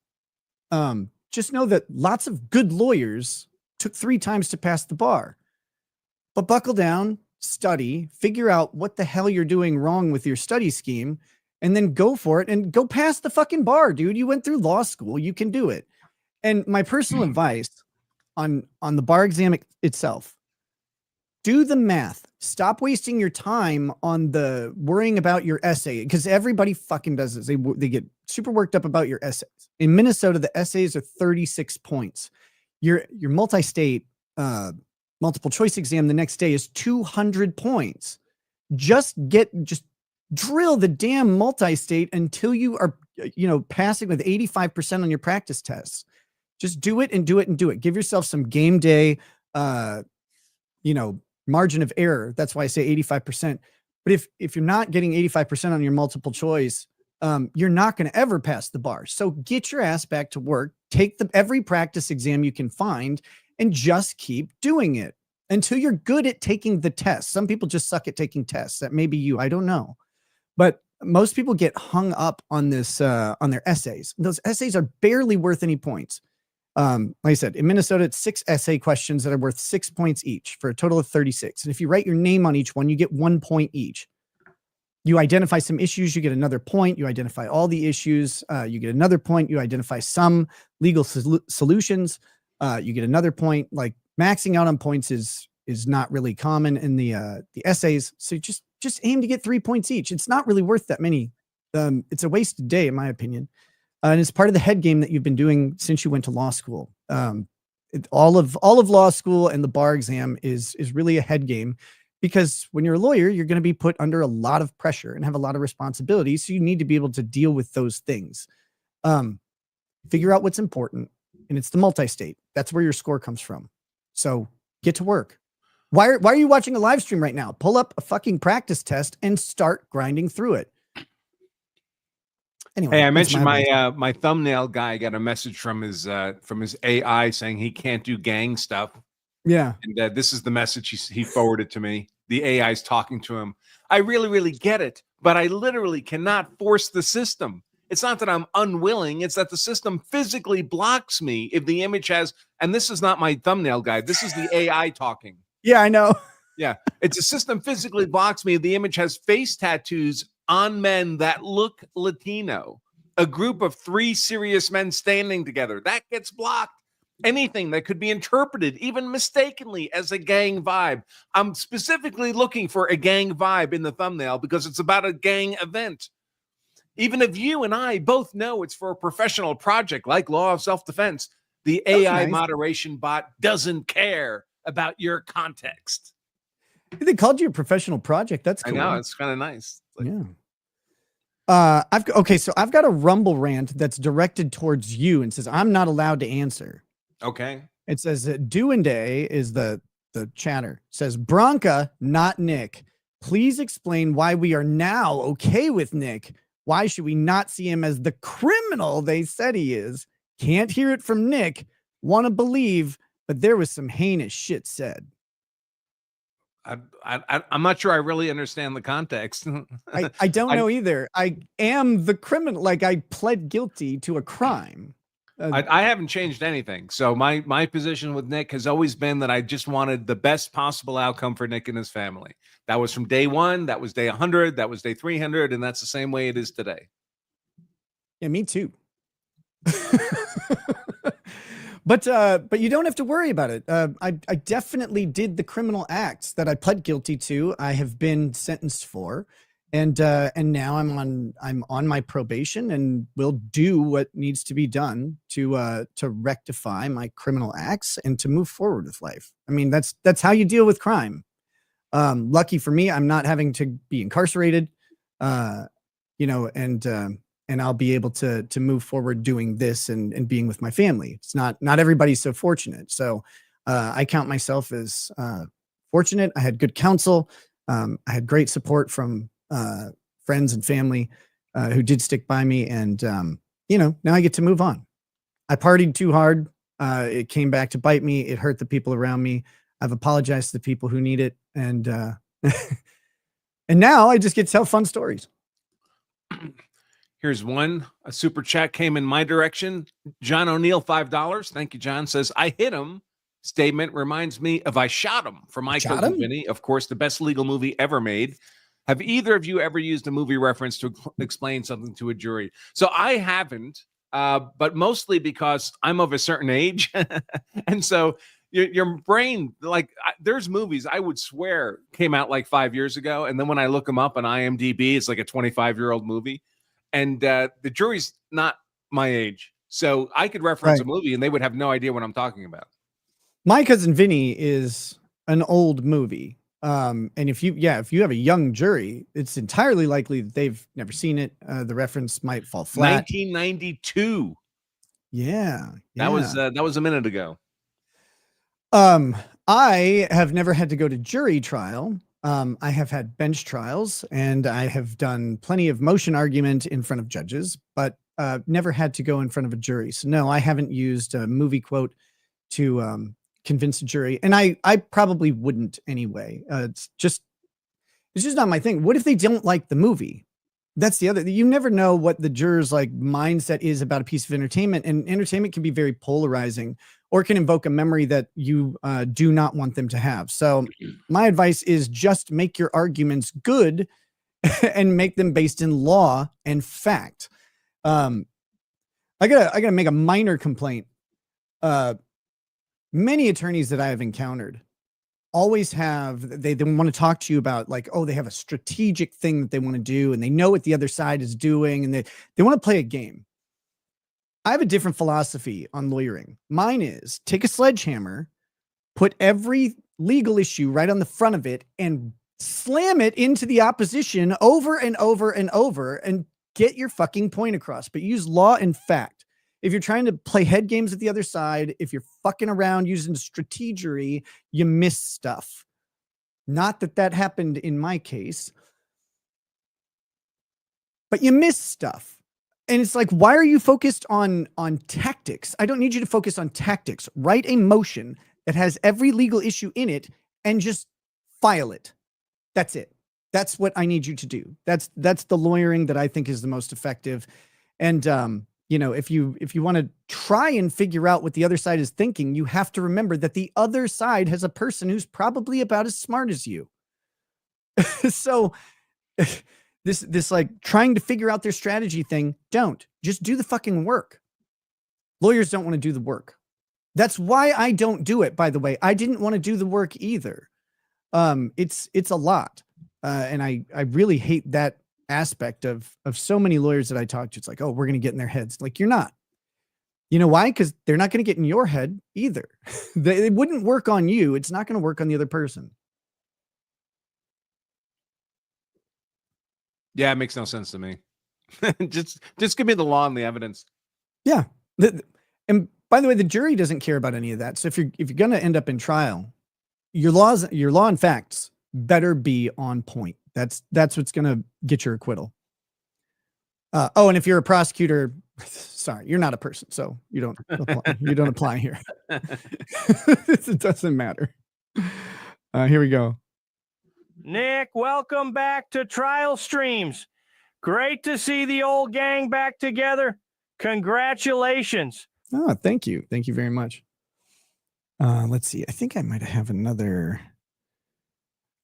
just know that lots of good lawyers took 3 times to pass the bar. But buckle down, study, figure out what the hell you're doing wrong with your study scheme, and then go for it and go pass the fucking bar, dude. You went through law school. You can do it. And my personal advice on the bar exam itself, do the math. Stop wasting your time on the worrying about your essay, because everybody fucking does this. They get super worked up about your essays. In Minnesota, the essays are 36 points. Your multi-state multiple choice exam the next day is 200 points. Just drill the damn multi-state until you are, passing with 85% on your practice tests. Just do it and do it and do it. Give yourself some game day, margin of error. That's why I say 85%. But if you're not getting 85% on your multiple choice, you're not going to ever pass the bar. So get your ass back to work, take every practice exam you can find, and just keep doing it until you're good at taking the test. Some people just suck at taking tests. That may be you. I don't know. But most people get hung up on this, on their essays. Those essays are barely worth any points. Like I said, in Minnesota, it's 6 essay questions that are worth 6 points each for a total of 36. And if you write your name on each one, you get 1 point each. You identify some issues, you get another point. You identify all the issues, you get another point. You identify some legal solutions, you get another point. Like, maxing out on points is not really common in the essays. So just aim to get 3 points each. It's not really worth that many. It's a wasted day, in my opinion. And it's part of the head game that you've been doing since you went to law school. All of law school and the bar exam is really a head game, because when you're a lawyer, you're going to be put under a lot of pressure and have a lot of responsibility. So you need to be able to deal with those things. Figure out what's important, and it's the multi-state. That's where your score comes from. So get to work. Why are you watching a live stream right now? Pull up a fucking practice test and start grinding through it. Anyway, hey, I mentioned my thumbnail guy got a message from his AI saying he can't do gang stuff. Yeah. And this is the message he forwarded to me. The AI is talking to him. I really, really get it, but I literally cannot force the system. It's not that I'm unwilling. It's that the system physically blocks me if the image has, and this is not my thumbnail guy. This is the AI talking. Yeah, I know. Yeah. It's a system physically blocks me if the image has face tattoos on men that look Latino. A group of 3 serious men standing together. That gets blocked. Anything that could be interpreted, even mistakenly, as a gang vibe. I'm specifically looking for a gang vibe in the thumbnail because it's about a gang event. Even if you and I both know it's for a professional project like Law of Self-Defense, the AI moderation bot doesn't care about your context. They called you a professional project. That's cool. I know, it's kind of nice. Yeah. So I've got a Rumble rant that's directed towards you and says I'm not allowed to answer. Okay. It says that Duende is the chatter. It says Branca, not Nick. Please explain why we are now okay with Nick. Why should we not see him as the criminal they said he is? Can't hear it from Nick. Want to believe, but there was some heinous shit said. I'm not sure I really understand the context. I don't know either. I am the criminal. Like, I pled guilty to a crime. I haven't changed anything. So my position with Nick has always been that I just wanted the best possible outcome for Nick and his family. That was from day 1. That was day 100. That was day 300. And that's the same way it is today. Yeah, me too. But you don't have to worry about it. I definitely did the criminal acts that I pled guilty to. I have been sentenced for, and now I'm on my probation and will do what needs to be done to rectify my criminal acts and to move forward with life. I mean, that's how you deal with crime. Lucky for me, I'm not having to be incarcerated, you know, and I'll be able to move forward doing this and being with my family. It's not everybody's so fortunate. So I count myself as fortunate. I had good counsel. I had great support from friends and family who did stick by me. And, you know, now I get to move on. I partied too hard. It came back to bite me. It hurt the people around me. I've apologized to the people who need it. And and now I just get to tell fun stories. Here's one. A super chat came in my direction. John O'Neill, $5. Thank you, John. Says, I hit him. Statement reminds me of I Shot Him from My Cousin Vinny. Of course, the best legal movie ever made. Have either of you ever used a movie reference to explain something to a jury? So I haven't, but mostly because I'm of a certain age. And so your brain, like, there's movies I would swear came out like 5 years ago. And then when I look them up on IMDb, it's like a 25-year-old movie. And the jury's not my age. So I could reference a movie and they would have no idea what I'm talking about. My Cousin Vinny is an old movie. And if you have a young jury, it's entirely likely that they've never seen it. The reference might fall flat. 1992. Yeah. That was a minute ago. I have never had to go to jury trial. I have had bench trials and I have done plenty of motion argument in front of judges, but never had to go in front of a jury. So no, I haven't used a movie quote to convince a jury, and I probably wouldn't anyway. It's just not my thing. What if they don't like the movie? That's the other. You never know what the jurors' like mindset is about a piece of entertainment, and entertainment can be very polarizing, or can invoke a memory that you do not want them to have. So my advice is just make your arguments good and make them based in law and fact. I gotta make a minor complaint. Many attorneys that I have encountered always have, they want to talk to you about like, oh, they have a strategic thing that they want to do and they know what the other side is doing and they want to play a game. I have a different philosophy on lawyering. Mine is take a sledgehammer, put every legal issue right on the front of it and slam it into the opposition over and over and over and get your fucking point across, but use law and fact. If you're trying to play head games with the other side, if you're fucking around using strategery, you miss stuff. Not that happened in my case, but you miss stuff. And it's like, why are you focused on tactics? I don't need you to focus on tactics. Write a motion that has every legal issue in it and just file it. That's it. That's what I need you to do. That's the lawyering that I think is the most effective. And, you know, if you want to try and figure out what the other side is thinking, you have to remember that the other side has a person who's probably about as smart as you. So this like trying to figure out their strategy thing, just do the fucking work. Lawyers don't want to do the work. That's why I don't do it, by the way. I didn't want to do the work either. It's a lot. And I really hate that aspect of so many lawyers that I talk to. It's like, oh, we're going to get in their heads. Like, you're not. You know why? Because they're not going to get in your head either. They wouldn't work on you. It's not going to work on the other person. Yeah, it makes no sense to me. just give me the law and the evidence. Yeah. And by the way, the jury doesn't care about any of that. So if you're going to end up in trial, your law and facts better be on point. That's what's going to get your acquittal. And if you're a prosecutor, sorry, you're not a person, so you don't apply here. It doesn't matter. Here we go. Nick, welcome back to Trial Streams. Great to see the old gang back together. Congratulations. Oh, thank you. Thank you very much. Let's see. I think I might have another.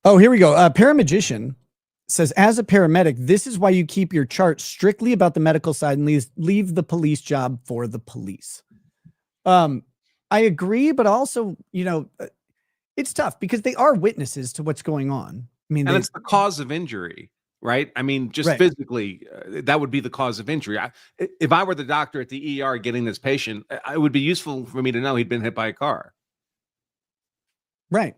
Oh, here we go. Paramagician says, as a paramedic, this is why you keep your chart strictly about the medical side and leave the police job for the police. I agree, but also, it's tough because they are witnesses to what's going on. I mean, And it's the cause of injury, right? I mean, just Right. physically, that would be the cause of injury. If I were the doctor at the ER getting this patient, it would be useful for me to know he'd been hit by a car. Right.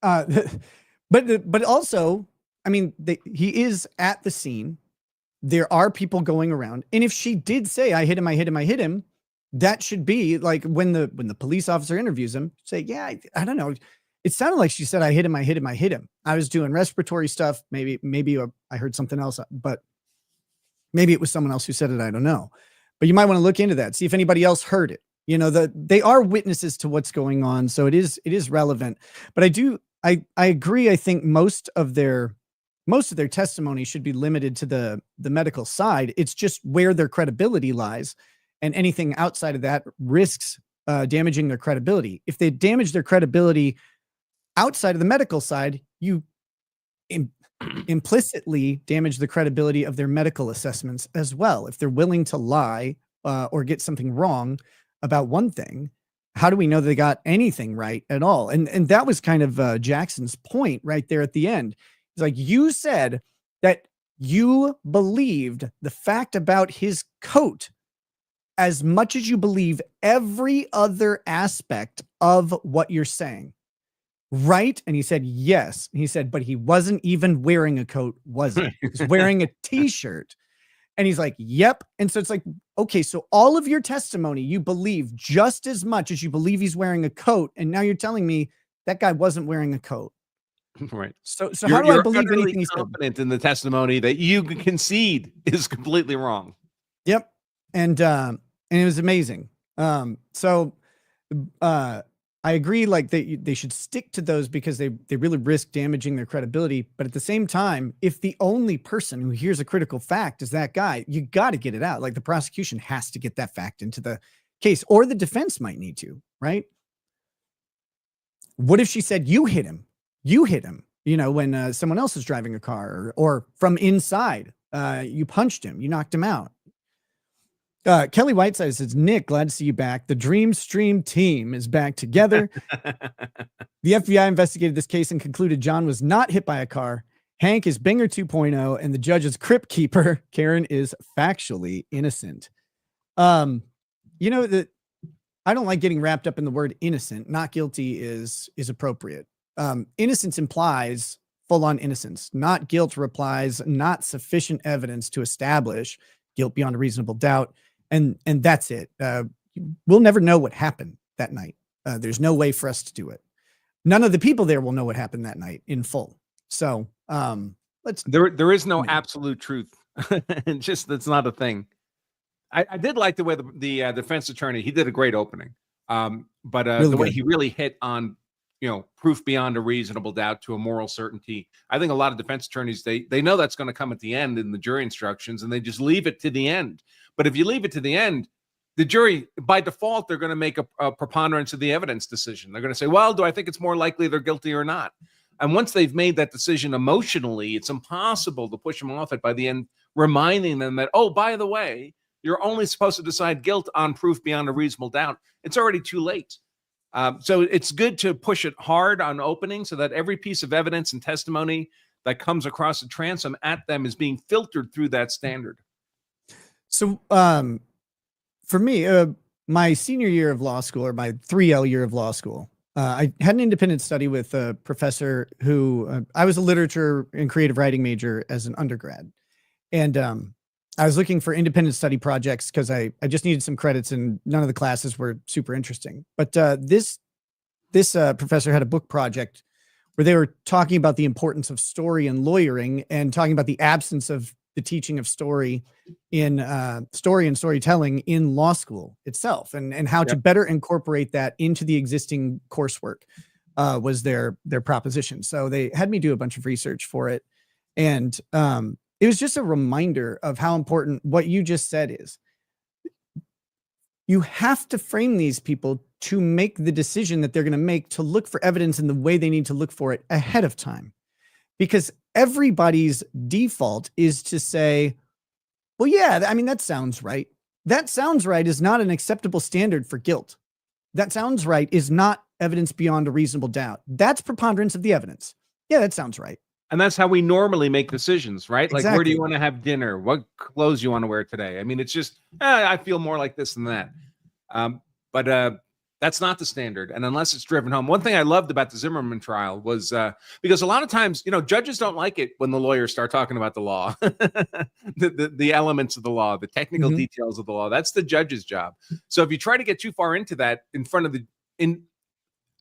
But also, I mean, he is at the scene. There are people going around. And if she did say, I hit him, that should be like when the police officer interviews him, say, yeah, I don't know. It sounded like she said, I hit him. I was doing respiratory stuff. Maybe I heard something else, but maybe it was someone else who said it. I don't know. But you might want to look into that. See if anybody else heard it. They are witnesses to what's going on. So it is relevant. But I agree. I think most of their testimony should be limited to the medical side. It's just where their credibility lies, and anything outside of that risks damaging their credibility. If they damage their credibility outside of the medical side, you implicitly damage the credibility of their medical assessments as well. If they're willing to lie or get something wrong about one thing, how do we know they got anything right at all? And that was kind of Jackson's point right there at the end. It's like, you said that you believed the fact about his coat as much as you believe every other aspect of what you're saying. Right? And he said, yes. And he said, but he wasn't even wearing a coat, was he? He was wearing a t-shirt. And he's like, yep. And so it's like, okay, so all of your testimony, you believe just as much as you believe he's wearing a coat. And now you're telling me that guy wasn't wearing a coat. Right. So how do I believe anything he's confident in the testimony that you concede is completely wrong? Yep. And it was amazing. I agree, like they should stick to those because they really risk damaging their credibility. But at the same time, if the only person who hears a critical fact is that guy, you got to get it out. Like the prosecution has to get that fact into the case, or the defense might need to, right? What if she said, you hit him, when someone else is driving a car, or from inside, you punched him, you knocked him out. Kelly Whiteside says, Nick, glad to see you back. The Dream Stream team is back together. The FBI investigated this case and concluded John was not hit by a car. Hank is Binger 2.0, and the judge is Crypt Keeper. Karen is factually innocent. I don't like getting wrapped up in the word innocent. Not guilty is appropriate. Innocence implies full-on innocence. Not guilt replies not sufficient evidence to establish guilt beyond a reasonable doubt. And that's it. We'll never know what happened that night. There's no way for us to do it. None of the people there will know what happened that night in full. So there is no absolute truth. That's not a thing. I did like the way the defense attorney, he did a great opening. But really the way he really hit on, proof beyond a reasonable doubt to a moral certainty. I think a lot of defense attorneys, they know that's going to come at the end in the jury instructions, and they just leave it to the end. But if you leave it to the end, the jury, by default, they're going to make a preponderance of the evidence decision. They're going to say, well, do I think it's more likely they're guilty or not? And once they've made that decision emotionally, it's impossible to push them off it by the end, reminding them that, oh, by the way, you're only supposed to decide guilt on proof beyond a reasonable doubt. It's already too late. So it's good to push it hard on opening so that every piece of evidence and testimony that comes across the transom at them is being filtered through that standard. So for me, my senior year of law school, or my 3L year of law school, I had an independent study with a professor who I was a literature and creative writing major as an undergrad. And I was looking for independent study projects because I just needed some credits and none of the classes were super interesting. But this professor had a book project where they were talking about the importance of story and lawyering, and talking about the absence of the teaching of story in story and storytelling in law school itself, and how to better incorporate that into the existing coursework was their proposition. So they had me do a bunch of research for it. And it was just a reminder of how important what you just said is. You have to frame these people to make the decision that they're going to make, to look for evidence in the way they need to look for it ahead of time. because everybody's default is to say, well, yeah, I mean, that sounds right. That sounds right is not an acceptable standard for guilt. That sounds right is not evidence beyond a reasonable doubt. That's preponderance of the evidence. Yeah, that sounds right. And that's how we normally make decisions, right? Like, where do Exactly. you want to have dinner? What clothes you want to wear today? I mean, it's just, I feel more like this than that. But that's not the standard. And unless it's driven home. One thing I loved about the Zimmerman trial was because a lot of times, judges don't like it when the lawyers start talking about the law, the elements of the law, the technical details of the law. That's the judge's job. So if you try to get too far into that in front of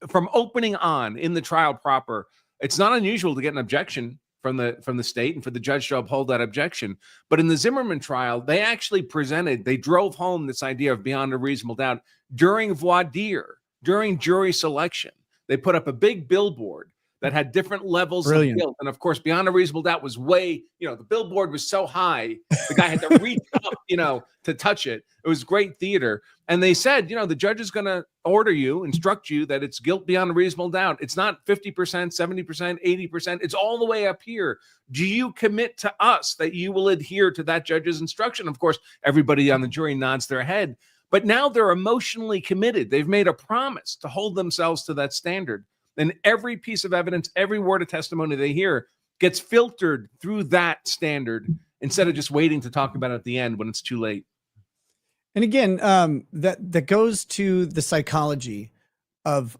from opening on in the trial proper, it's not unusual to get an objection from the state and for the judge to uphold that objection. But in the Zimmerman trial, they actually they drove home this idea of beyond a reasonable doubt during voir dire, during jury selection. They put up a big billboard that had different levels of guilt. And of course, beyond a reasonable doubt was way, the billboard was so high, the guy had to reach up, to touch it. It was great theater. And they said, the judge is going to instruct you that it's guilt beyond a reasonable doubt. It's not 50%, 70%, 80%. It's all the way up here. Do you commit to us that you will adhere to that judge's instruction? Of course, everybody on the jury nods their head. But now they're emotionally committed. They've made a promise to hold themselves to that standard. And every piece of evidence, every word of testimony they hear gets filtered through that standard instead of just waiting to talk about it at the end when it's too late. And again, that goes to the psychology of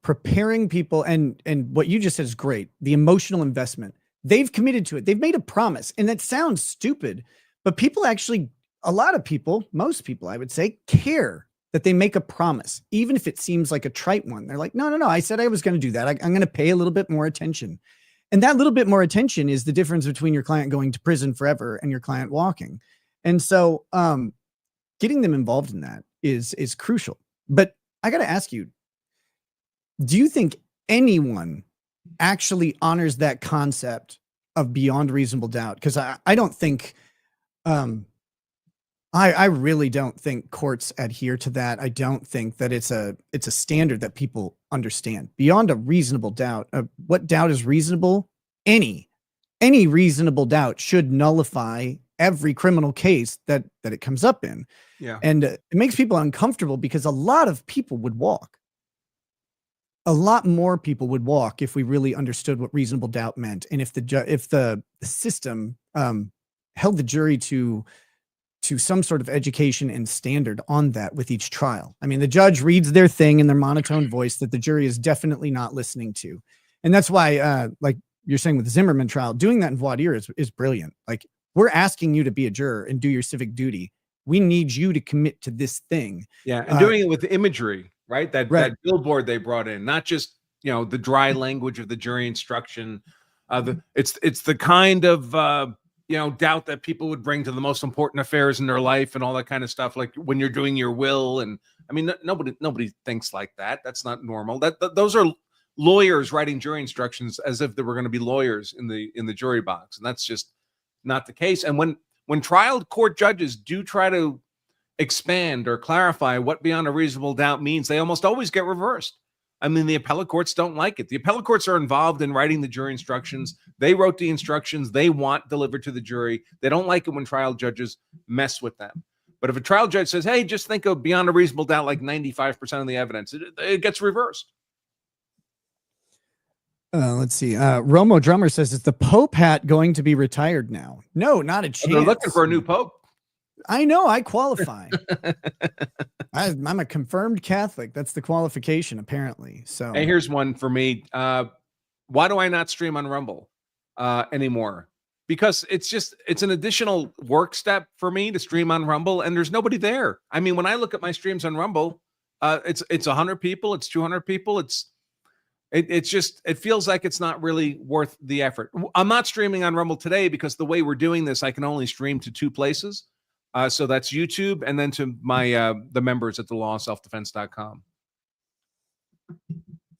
preparing people, and what you just said is great. The emotional investment. They've committed to it. They've made a promise, and that sounds stupid, but people actually, a lot of people, most people, I would say, care that they make a promise, even if it seems like a trite one. They're like, no, I said I was going to do that. I'm going to pay a little bit more attention. And that little bit more attention is the difference between your client going to prison forever and your client walking. And so getting them involved in that is crucial. But I got to ask you, do you think anyone actually honors that concept of beyond reasonable doubt? Because I don't think, I really don't think courts adhere to that. I don't think that it's a standard that people understand. Beyond a reasonable doubt, what doubt is reasonable? Any reasonable doubt should nullify every criminal case that it comes up in. Yeah. And it makes people uncomfortable because a lot of people would walk. A lot more people would walk if we really understood what reasonable doubt meant, and if the system held the jury to some sort of education and standard on that with each trial. I mean, the judge reads their thing in their monotone voice that the jury is definitely not listening to. And that's why, like you're saying with the Zimmerman trial, doing that in voir dire is brilliant. Like, we're asking you to be a juror and do your civic duty. We need you to commit to this thing. Yeah. And doing it with imagery, right? That billboard they brought in, not just, the dry language of the jury instruction. It's the kind of, doubt that people would bring to the most important affairs in their life and all that kind of stuff. Like when you're doing your will. And I mean, nobody thinks like that. That's not normal. Those are lawyers writing jury instructions as if they were going to be lawyers in the jury box. And that's just not the case. And when trial court judges do try to expand or clarify what beyond a reasonable doubt means, they almost always get reversed. I mean, the appellate courts don't like it. The appellate courts are involved in writing the jury instructions. They wrote the instructions they want delivered to the jury. They don't like it when trial judges mess with them. But if a trial judge says, hey, just think of beyond a reasonable doubt, like 95% of the evidence, it gets reversed. Let's see. Romo Drummer says, is the Pope hat going to be retired now? No, not a chance. They're looking for a new Pope. I know, I qualify. I'm a confirmed Catholic. That's the qualification, apparently. So, hey, here's one for me. Why do I not stream on Rumble anymore? Because it's an additional work step for me to stream on Rumble, and there's nobody there. I mean, when I look at my streams on Rumble, it's 100 people, it's 200 people, it feels like it's not really worth the effort. I'm not streaming on Rumble today because the way we're doing this, I can only stream to two places. So that's YouTube and then to my the members at thelawofselfdefense.com.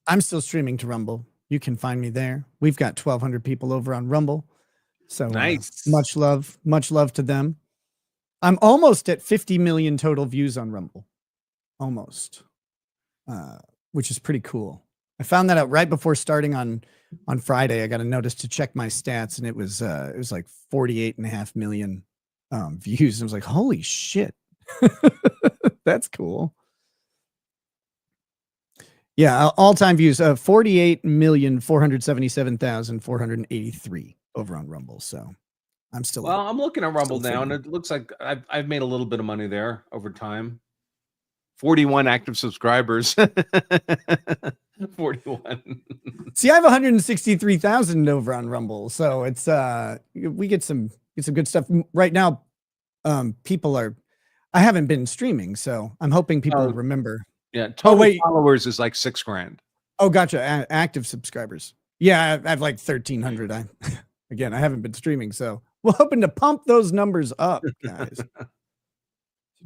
I'm still streaming to Rumble. You can find me there. We've got 1,200 people over on Rumble. So nice. Much love to them. I'm almost at 50 million total views on Rumble. Almost. Which is pretty cool. I found that out right before starting on Friday. I got a notice to check my stats, and it was like 48.5 million views. I was like, holy shit. That's cool. Yeah, all-time views of 48,477,483 over on Rumble. So I'm still Well, I'm looking at Rumble still now, and figuring. it looks like I've made a little bit of money there over time. 41 active subscribers. 41. See, I have 163,000 over on Rumble, so it's we get some good stuff right now. People are. I haven't been streaming, so I'm hoping people remember. Yeah, total wait. followers is like 6 grand. Oh, gotcha. Active subscribers. Yeah, I have like 1,300. I haven't been streaming, so we're hoping to pump those numbers up, guys.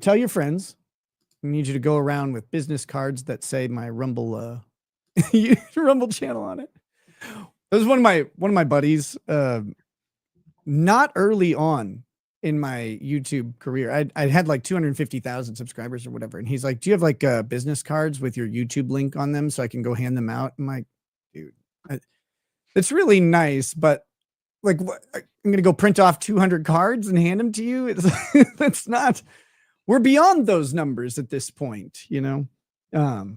Tell your friends. I need you to go around with business cards that say my Rumble Rumble channel on it. That was one of my buddies. Not early on in my YouTube career, I had like 250,000 subscribers or whatever, and he's like, "Do you have like business cards with your YouTube link on them so I can go hand them out?" I'm like, "Dude, it's really nice, but like, I'm gonna go print off 200 cards and hand them to you. It's that's not. We're beyond those numbers at this point, you know." But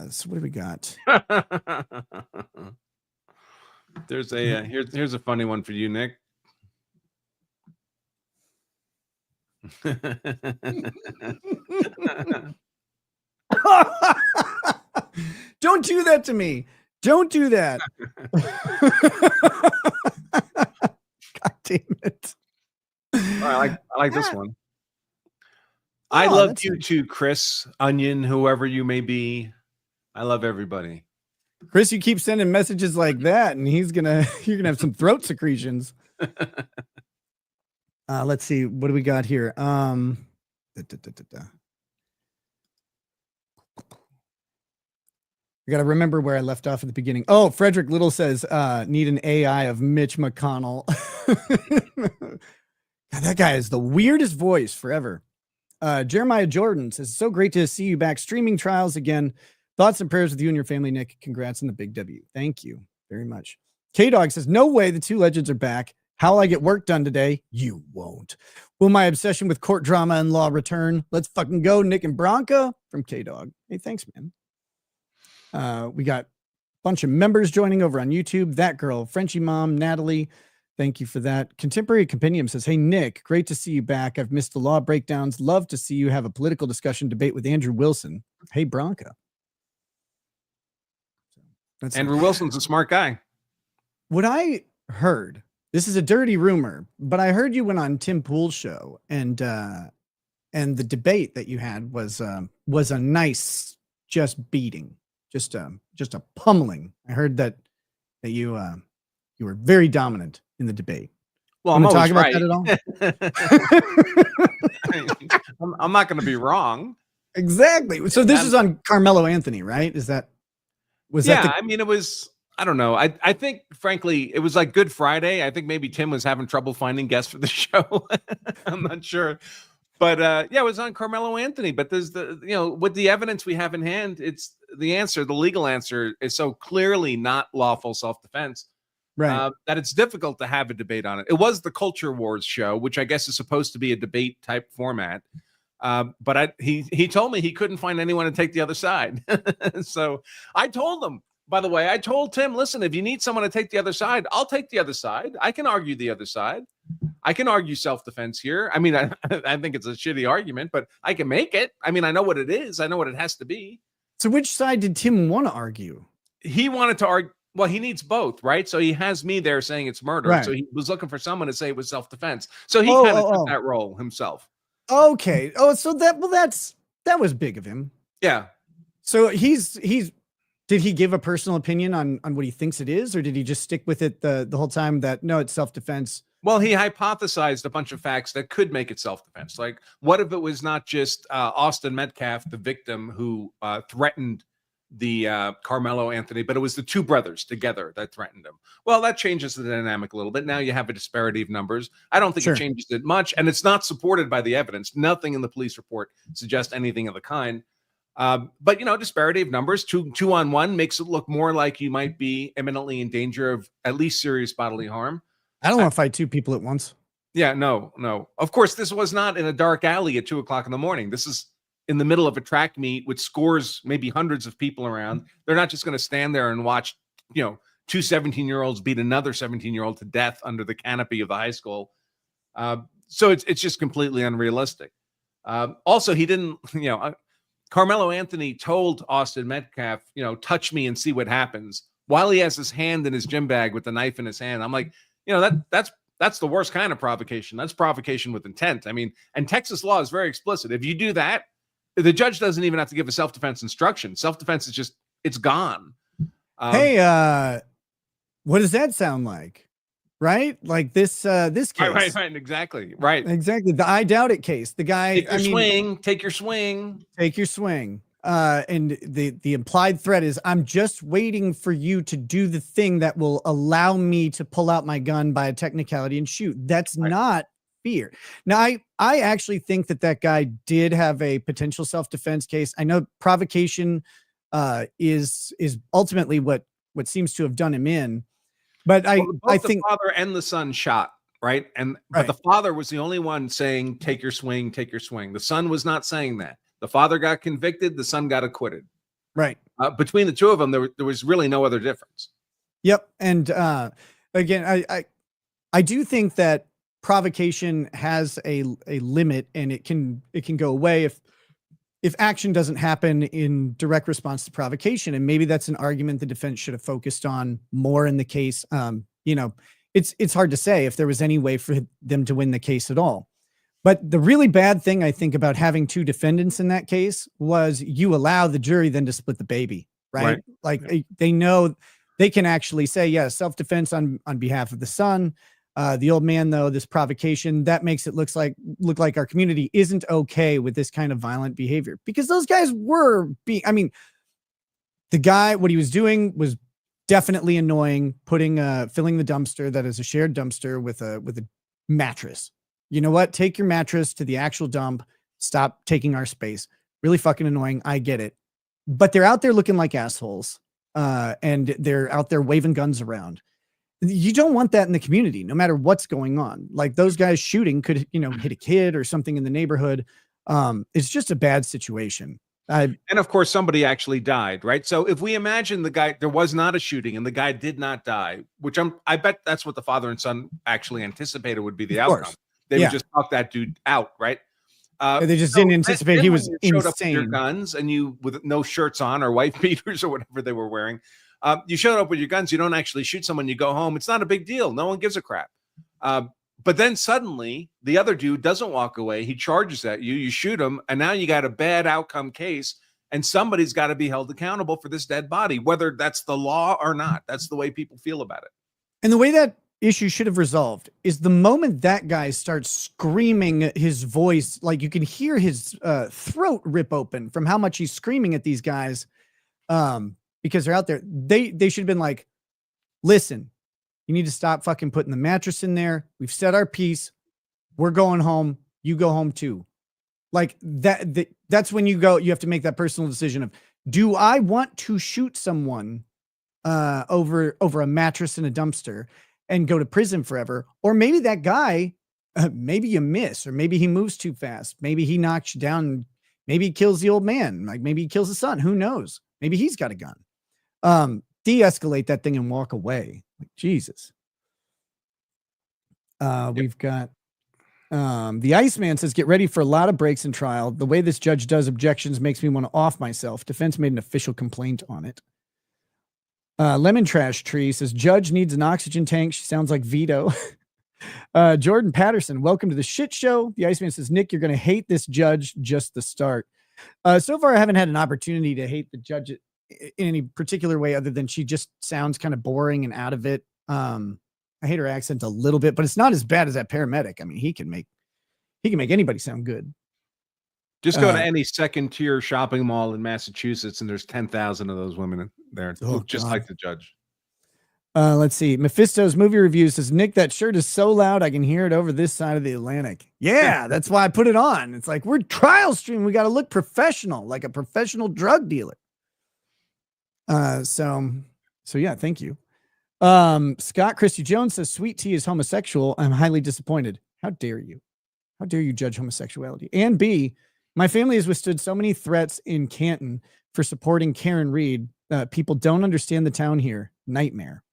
so what do we got? There's a here's a funny one for you, Nick. Don't do that to me. Don't do that. God damn it. I like this one. I love you too, Chris, Onion, whoever you may be. I love everybody. Chris, you keep sending messages like that, and you're gonna have some throat secretions. Let's see, what do we got here? I gotta remember where I left off at the beginning. Oh, Frederick Little says, need an AI of Mitch McConnell. God, that guy is the weirdest voice forever. Jeremiah Jordan says, so great to see you back streaming trials again. Thoughts and prayers with you and your family, Nick. Congrats on the big W. Thank you very much. K-Dog says, no way the two legends are back. How'll I get work done today? You won't. Will my obsession with court drama and law return? Let's fucking go, Nick and Branca from K-Dog. Hey, thanks, man. We got a bunch of members joining over on YouTube. That girl, Frenchie Mom, Natalie. Thank you for that. Contemporary Compendium says, hey, Nick, great to see you back. I've missed the law breakdowns. Love to see you have a political discussion debate with Andrew Wilson. Hey, Branca. Andrew Wilson's a smart guy. What I heard, this is a dirty rumor, but I heard you went on Tim Pool's show, and the debate that you had was a nice just beating, just a pummeling. I heard that you were very dominant in the debate. Well, I'm talk about right. that at all. I'm not going to be wrong. Exactly. So this is on Carmelo Anthony, right? I mean, it was, I don't know. I think, frankly, it was like Good Friday. I think maybe Tim was having trouble finding guests for the show. I'm not sure. But it was on Carmelo Anthony. But there's with the evidence we have in hand, it's the answer, the legal answer is so clearly not lawful self-defense. Right. That it's difficult to have a debate on it. It was the Culture Wars show, which I guess is supposed to be a debate type format. But he told me he couldn't find anyone to take the other side. So I told him, by the way, I told Tim, listen, if you need someone to take the other side, I'll take the other side. I can argue the other side. I can argue self-defense here. I mean, I think it's a shitty argument, but I can make it. I mean, I know what it is. I know what it has to be. So which side did Tim want to argue? He wanted to argue. Well, he needs both, right? So he has me there saying it's murder. Right. So he was looking for someone to say it was self-defense. So he kind of took that role himself. Okay. Oh, so that was big of him. Yeah. So did he give a personal opinion on what he thinks it is, or did he just stick with it the whole time that no, it's self-defense? Well, he hypothesized a bunch of facts that could make it self-defense. Like, what if it was not just Austin Metcalf, the victim, who threatened the Carmelo Anthony, but it was the two brothers together that threatened him? Well, that changes the dynamic a little bit. Now you have a disparity of numbers. I don't think it changes it much, and it's not supported by the evidence. Nothing in the police report suggests anything of the kind. But disparity of numbers, two on one makes it look more like you might be imminently in danger of at least serious bodily harm. I don't want to fight two people at once. Yeah, no. Of course, this was not in a dark alley at 2:00 in the morning. This is in the middle of a track meet with scores, maybe hundreds of people around. They're not just going to stand there and watch, two 17-year-olds beat another 17-year-old to death under the canopy of the high school. So it's just completely unrealistic. Also, he didn't, Carmelo Anthony told Austin Metcalf, touch me and see what happens, while he has his hand in his gym bag with the knife in his hand. I'm like, that's the worst kind of provocation. That's provocation with intent. I mean, and Texas law is very explicit. If you do that, the judge doesn't even have to give a self-defense instruction. Self-defense is just, it's gone. Hey, what does that sound like? Right? Like this case. Right. Exactly. Right. Exactly. The I doubt it case. The guy, take your swing. And the implied threat is, I'm just waiting for you to do the thing that will allow me to pull out my gun by a technicality and shoot. That's not fear. Now, I actually think that guy did have a potential self-defense case. I know provocation is ultimately what seems to have done him in. But I think the father and the son shot, right? But the father was the only one saying, take your swing, take your swing. The son was not saying that. The father got convicted, the son got acquitted. Right. Between the two of them, there was really no other difference. Yep. And again, I do think that provocation has a limit, and it can go away if action doesn't happen in direct response to provocation. And maybe that's an argument the defense should have focused on more in the case. It's hard to say if there was any way for them to win the case at all. But the really bad thing, I think, about having two defendants in that case was you allow the jury then to split the baby, right? Like they know they can actually say, yeah, self-defense on behalf of the son. The old man, though, this provocation, that makes it look like our community isn't okay with this kind of violent behavior, because those guys were the guy, what he was doing was definitely annoying, filling the dumpster that is a shared dumpster with a mattress. You know what? Take your mattress to the actual dump. Stop taking our space. Really fucking annoying. I get it. But they're out there looking like assholes. And they're out there waving guns around. You don't want that in the community, no matter what's going on. Like those guys shooting could, hit a kid or something in the neighborhood. It's just a bad situation. And of course, somebody actually died, right? So if we imagine there was not a shooting and the guy did not die, which I bet that's what the father and son actually anticipated would be the outcome. They would just talk that dude out, right? They just didn't anticipate he was showed up with your insane. guns and you with no shirts on or wife beaters or whatever they were wearing. You showed up with your guns. You don't actually shoot someone. You go home. It's not a big deal. No one gives a crap. But then suddenly the other dude doesn't walk away. He charges at you. You shoot him. And now you got a bad outcome case. And somebody's got to be held accountable for this dead body, whether that's the law or not. That's the way people feel about it. And the way that issue should have resolved is the moment that guy starts screaming his voice, like you can hear his throat rip open from how much he's screaming at these guys. Because they're out there, they should have been like, listen, you need to stop fucking putting the mattress in there. We've said our piece. We're going home. You go home too. Like that's when you have to make that personal decision of, do I want to shoot someone over a mattress in a dumpster and go to prison forever? Or maybe that guy, maybe you miss, or maybe he moves too fast. Maybe he knocks you down. Maybe he kills the old man. Like maybe he kills the son. Who knows? Maybe he's got a gun. De-escalate that thing and walk away. Like, Jesus. We've got the Iceman says, get ready for a lot of breaks in trial. The way this judge does objections makes me want to off myself. Defense made an official complaint on it. Lemon Trash Tree says, judge needs an oxygen tank. She sounds like Vito. Jordan Patterson, welcome to the shit show. The Iceman says, Nick, you're going to hate this judge. Just the start. So far, I haven't had an opportunity to hate the judge in any particular way other than she just sounds kind of boring and out of it. I hate her accent a little bit, but it's not as bad as that paramedic. I mean, he can make anybody sound good. Just go to any second tier shopping mall in Massachusetts and there's 10,000 of those women there, just like the judge. Let's see. Mephisto's movie review says, Nick, that shirt is so loud I can hear it over this side of the Atlantic. Yeah, that's why I put it on. It's like, we're trial stream. We got to look professional, like a professional drug dealer. So yeah, thank you. Scott Christy Jones says, Sweet Tea is homosexual. I'm highly disappointed. How dare you? How dare you judge homosexuality? And B, my family has withstood so many threats in Canton for supporting Karen Reed. People don't understand the town here. Nightmare.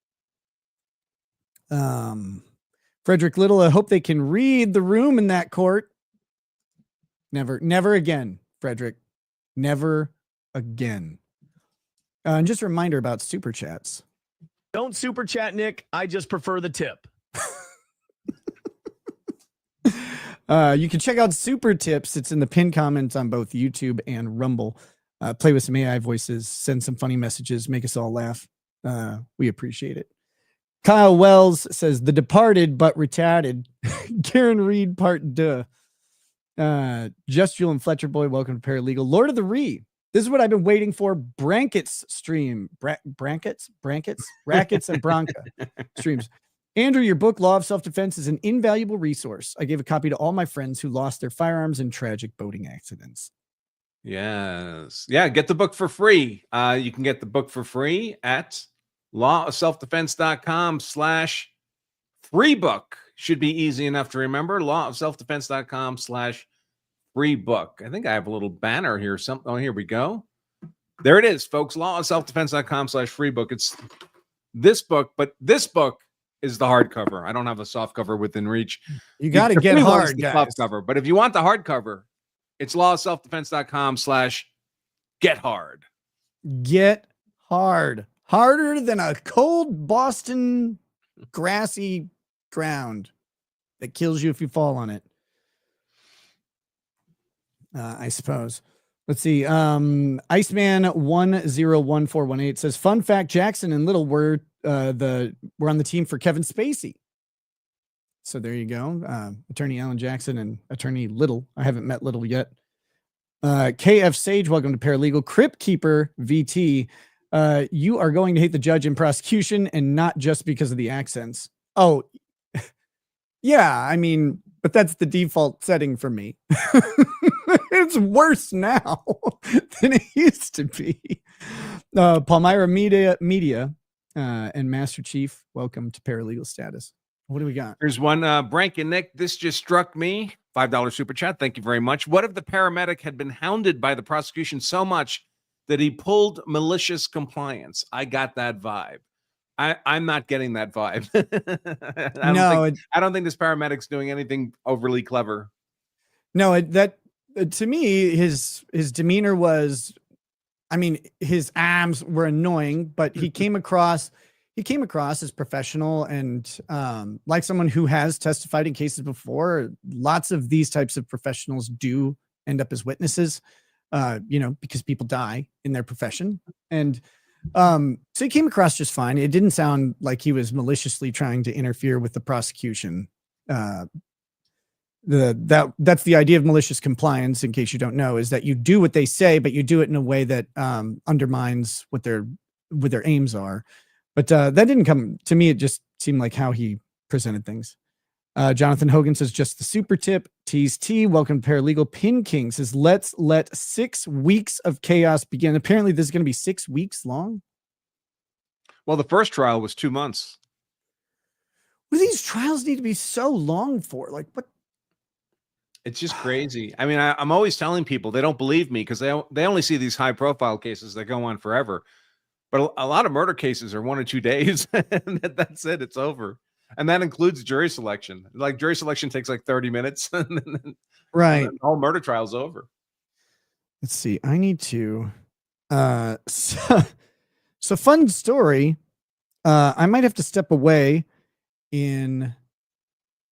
Frederick Little, I hope they can read the room in that court. Never again, Frederick. Never again. And just a reminder about super chats. Don't super chat, Nick. I just prefer the tip. You can check out Super Tips. It's in the pinned comments on both YouTube and Rumble. Play with some AI voices, send some funny messages, make us all laugh. We appreciate it. Kyle Wells says, The Departed but Retarded. Karen Reed part duh. Just Jewel and Fletcher Boy, welcome to Paralegal. Lord of the Ree. This is what I've been waiting for. Brankets stream. Brackets and Branca streams. Andrew, your book, Law of Self-Defense, is an invaluable resource. I gave a copy to all my friends who lost their firearms in tragic boating accidents. Yes. Yeah, get the book for free. You can get the book for free at lawofselfdefense.com/free book. Should be easy enough to remember. lawofselfdefense.com/free book. I think I have a little banner here. Oh, here we go. There it is, folks. lawofselfdefense.com/free book. It's this book, but this book is the hardcover. I don't have a soft cover within reach. You got to get hard, guys. Soft cover, but if you want the hardcover, it's lawofselfdefense.com/get hard. Get hard. Harder than a cold Boston grassy ground that kills you if you fall on it. I suppose. Let's see. Iceman 101418 says, fun fact, Jackson and Little were on the team for Kevin Spacey. So there you go. Attorney Alan Jackson and Attorney Little. I haven't met Little yet. KF Sage, welcome to Paralegal. Crypt Keeper VT. You are going to hate the judge in prosecution and not just because of the accents. Oh, yeah. I mean, but that's the default setting for me. It's worse now than it used to be. Palmyra Media and Master Chief, welcome to Paralegal Status. What do we got? Here's one. Branca Nick, this just struck me. $5 super chat. Thank you very much. What if the paramedic had been hounded by the prosecution so much that he pulled malicious compliance? I got that vibe. I'm not getting that vibe. I don't think this paramedic's doing anything overly clever. No, to me, his demeanor was, I mean, his arms were annoying, but he came across as professional and like someone who has testified in cases before. Lots of these types of professionals do end up as witnesses, because people die in their profession. And so he came across just fine. It didn't sound like he was maliciously trying to interfere with the prosecution. That's the idea of malicious compliance, in case you don't know, is that you do what they say, but you do it in a way that undermines what their aims are. But that didn't come to me. It just seemed like how he presented things. Jonathan Hogan says, just the super tip. Tease T, welcome to Paralegal. Pin King says, let's let 6 weeks of chaos begin. Apparently this is going to be 6 weeks long. Well, the first trial was 2 months. What do these trials need to be so long for? Like, what? It's just crazy. I mean, I'm always telling people, they don't believe me because they only see these high profile cases that go on forever. But a lot of murder cases are 1 or 2 days. And that's it. It's over. And that includes jury selection. Like jury selection takes like 30 minutes. Right. And the whole murder trial's over. Let's see. I need to. So fun story. I might have to step away in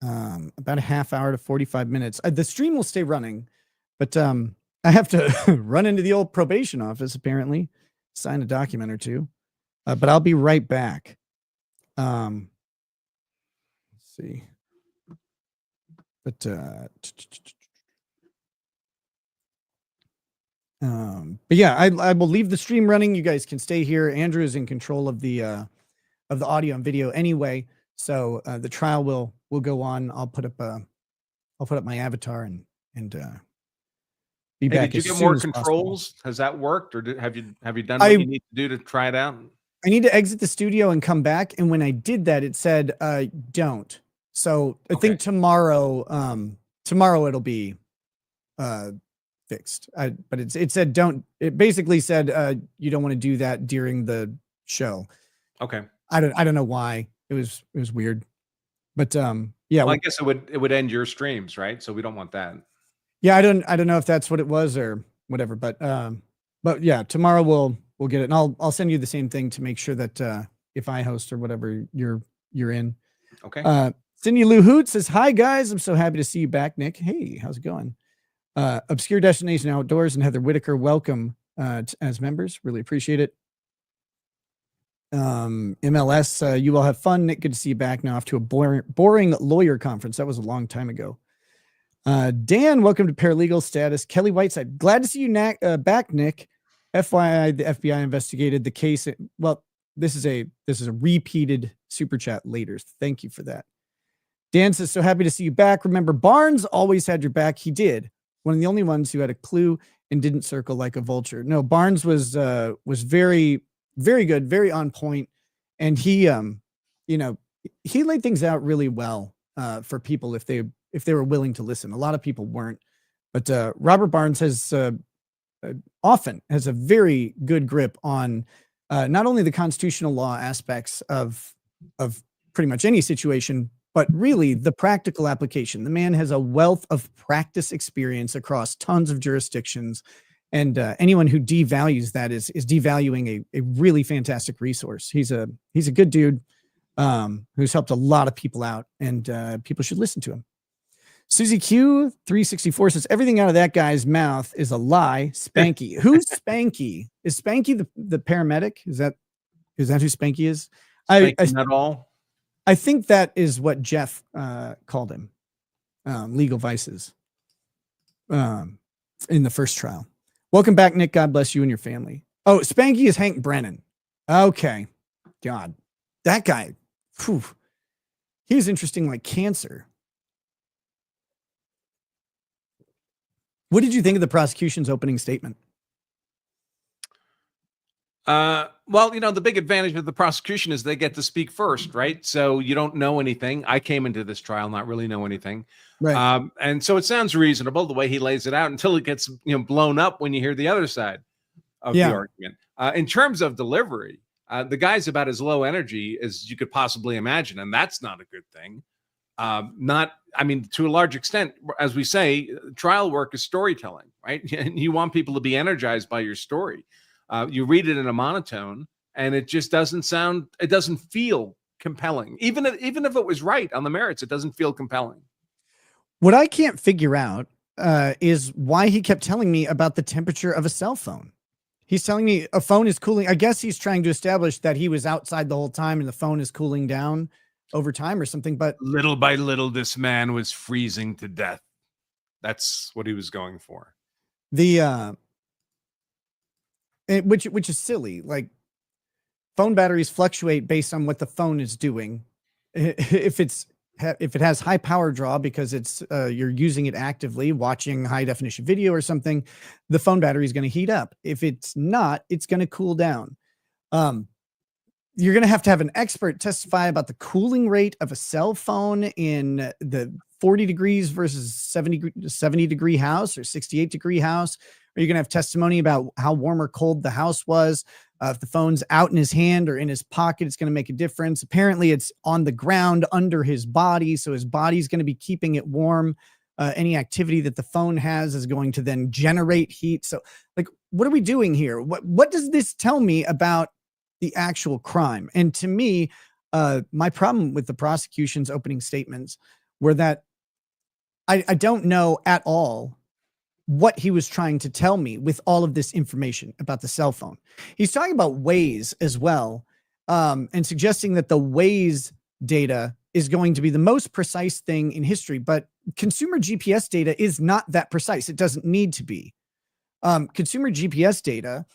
about a half hour to 45 minutes. The stream will stay running, but I have to run into the old probation office, apparently, sign a document or two. But I'll be right back. Let's see. But yeah, I will leave the stream running. You guys can stay here. Andrew is in control of the of the audio and video anyway. So the trial will go on. I'll put up my avatar and be back. Did you as get soon more as possible. controls? Has that worked, or have you done what you need to do to try it out? I need to exit the studio and come back. And when I did that, it said don't. So I think tomorrow it'll be fixed. But it said don't. It basically said you don't want to do that during the show. Okay. I don't know why. It was weird. But yeah. Well, I guess it would end your streams, right? So we don't want that. Yeah, I don't know if that's what it was or whatever, but yeah, tomorrow we'll get it, and I'll send you the same thing to make sure that if I host or whatever you're in. Okay. Cindy Lou Hoot says, "Hi guys, I'm so happy to see you back, Nick. Hey, how's it going?" Obscure Destination Outdoors and Heather Whitaker, welcome as members. Really appreciate it. MLS, you all have fun. Nick, good to see you back. Now off to a boring lawyer conference. That was a long time ago. Dan, welcome to Paralegal Status. Kelly Whiteside, glad to see you back, Nick. FYI, the FBI investigated the case. Well, this is a repeated super chat later. Thank you for that. Dan says, so happy to see you back. Remember, Barnes always had your back. He did. One of the only ones who had a clue and didn't circle like a vulture. No, Barnes was very, very good, very on point, and he laid things out really well for people if they were willing to listen. A lot of people weren't, but Robert Barnes has often has a very good grip on not only the constitutional law aspects of pretty much any situation, but really the practical application. The man has a wealth of practice experience across tons of jurisdictions, and anyone who devalues that is devaluing a really fantastic resource. He's a good dude who's helped a lot of people out, and people should listen to him. Susie Q 364 says everything out of that guy's mouth is a lie. Spanky. Who's Spanky? Is Spanky the paramedic? Is that who Spanky is? Nutall. I think that is what Jeff called him. Legal vices in the first trial. Welcome back, Nick. God bless you and your family. Oh, Spanky is Hank Brennan. Okay. God, that guy. Whew. He was interesting like cancer. What did you think of the prosecution's opening statement? Well, the big advantage of the prosecution is they get to speak first, right? So you don't know anything. I came into this trial not really know anything. Right. And so it sounds reasonable the way he lays it out until it gets blown up when you hear the other side of the argument. In terms of delivery, the guy's about as low energy as you could possibly imagine, and that's not a good thing. To a large extent, as we say, trial work is storytelling, right? And you want people to be energized by your story. You read it in a monotone, and it just doesn't feel compelling. Even if it was right on the merits, it doesn't feel compelling. What I can't figure out is why he kept telling me about the temperature of a cell phone. He's telling me a phone is cooling. I guess he's trying to establish that he was outside the whole time and the phone is cooling down over time or something. But little by little, this man was freezing to death. That's what he was going for. Which is silly. Like, phone batteries fluctuate based on what the phone is doing. If it has high power draw because it's you're using it actively, watching high definition video or something, the phone battery is going to heat up. If it's not, it's going to cool down. You're going to have an expert testify about the cooling rate of a cell phone in the 40 degrees versus 70 degree house or 68 degree house. Or you're going to have testimony about how warm or cold the house was. If the phone's out in his hand or in his pocket, it's going to make a difference. Apparently it's on the ground under his body. So his body's going to be keeping it warm. Any activity that the phone has is going to then generate heat. So like, what are we doing here? What does this tell me about the actual crime? And to me, my problem with the prosecution's opening statements were that I don't know at all what he was trying to tell me with all of this information about the cell phone. He's talking about Waze as well, and suggesting that the Waze data is going to be the most precise thing in history, but consumer GPS data is not that precise. It doesn't need to be. Consumer GPS data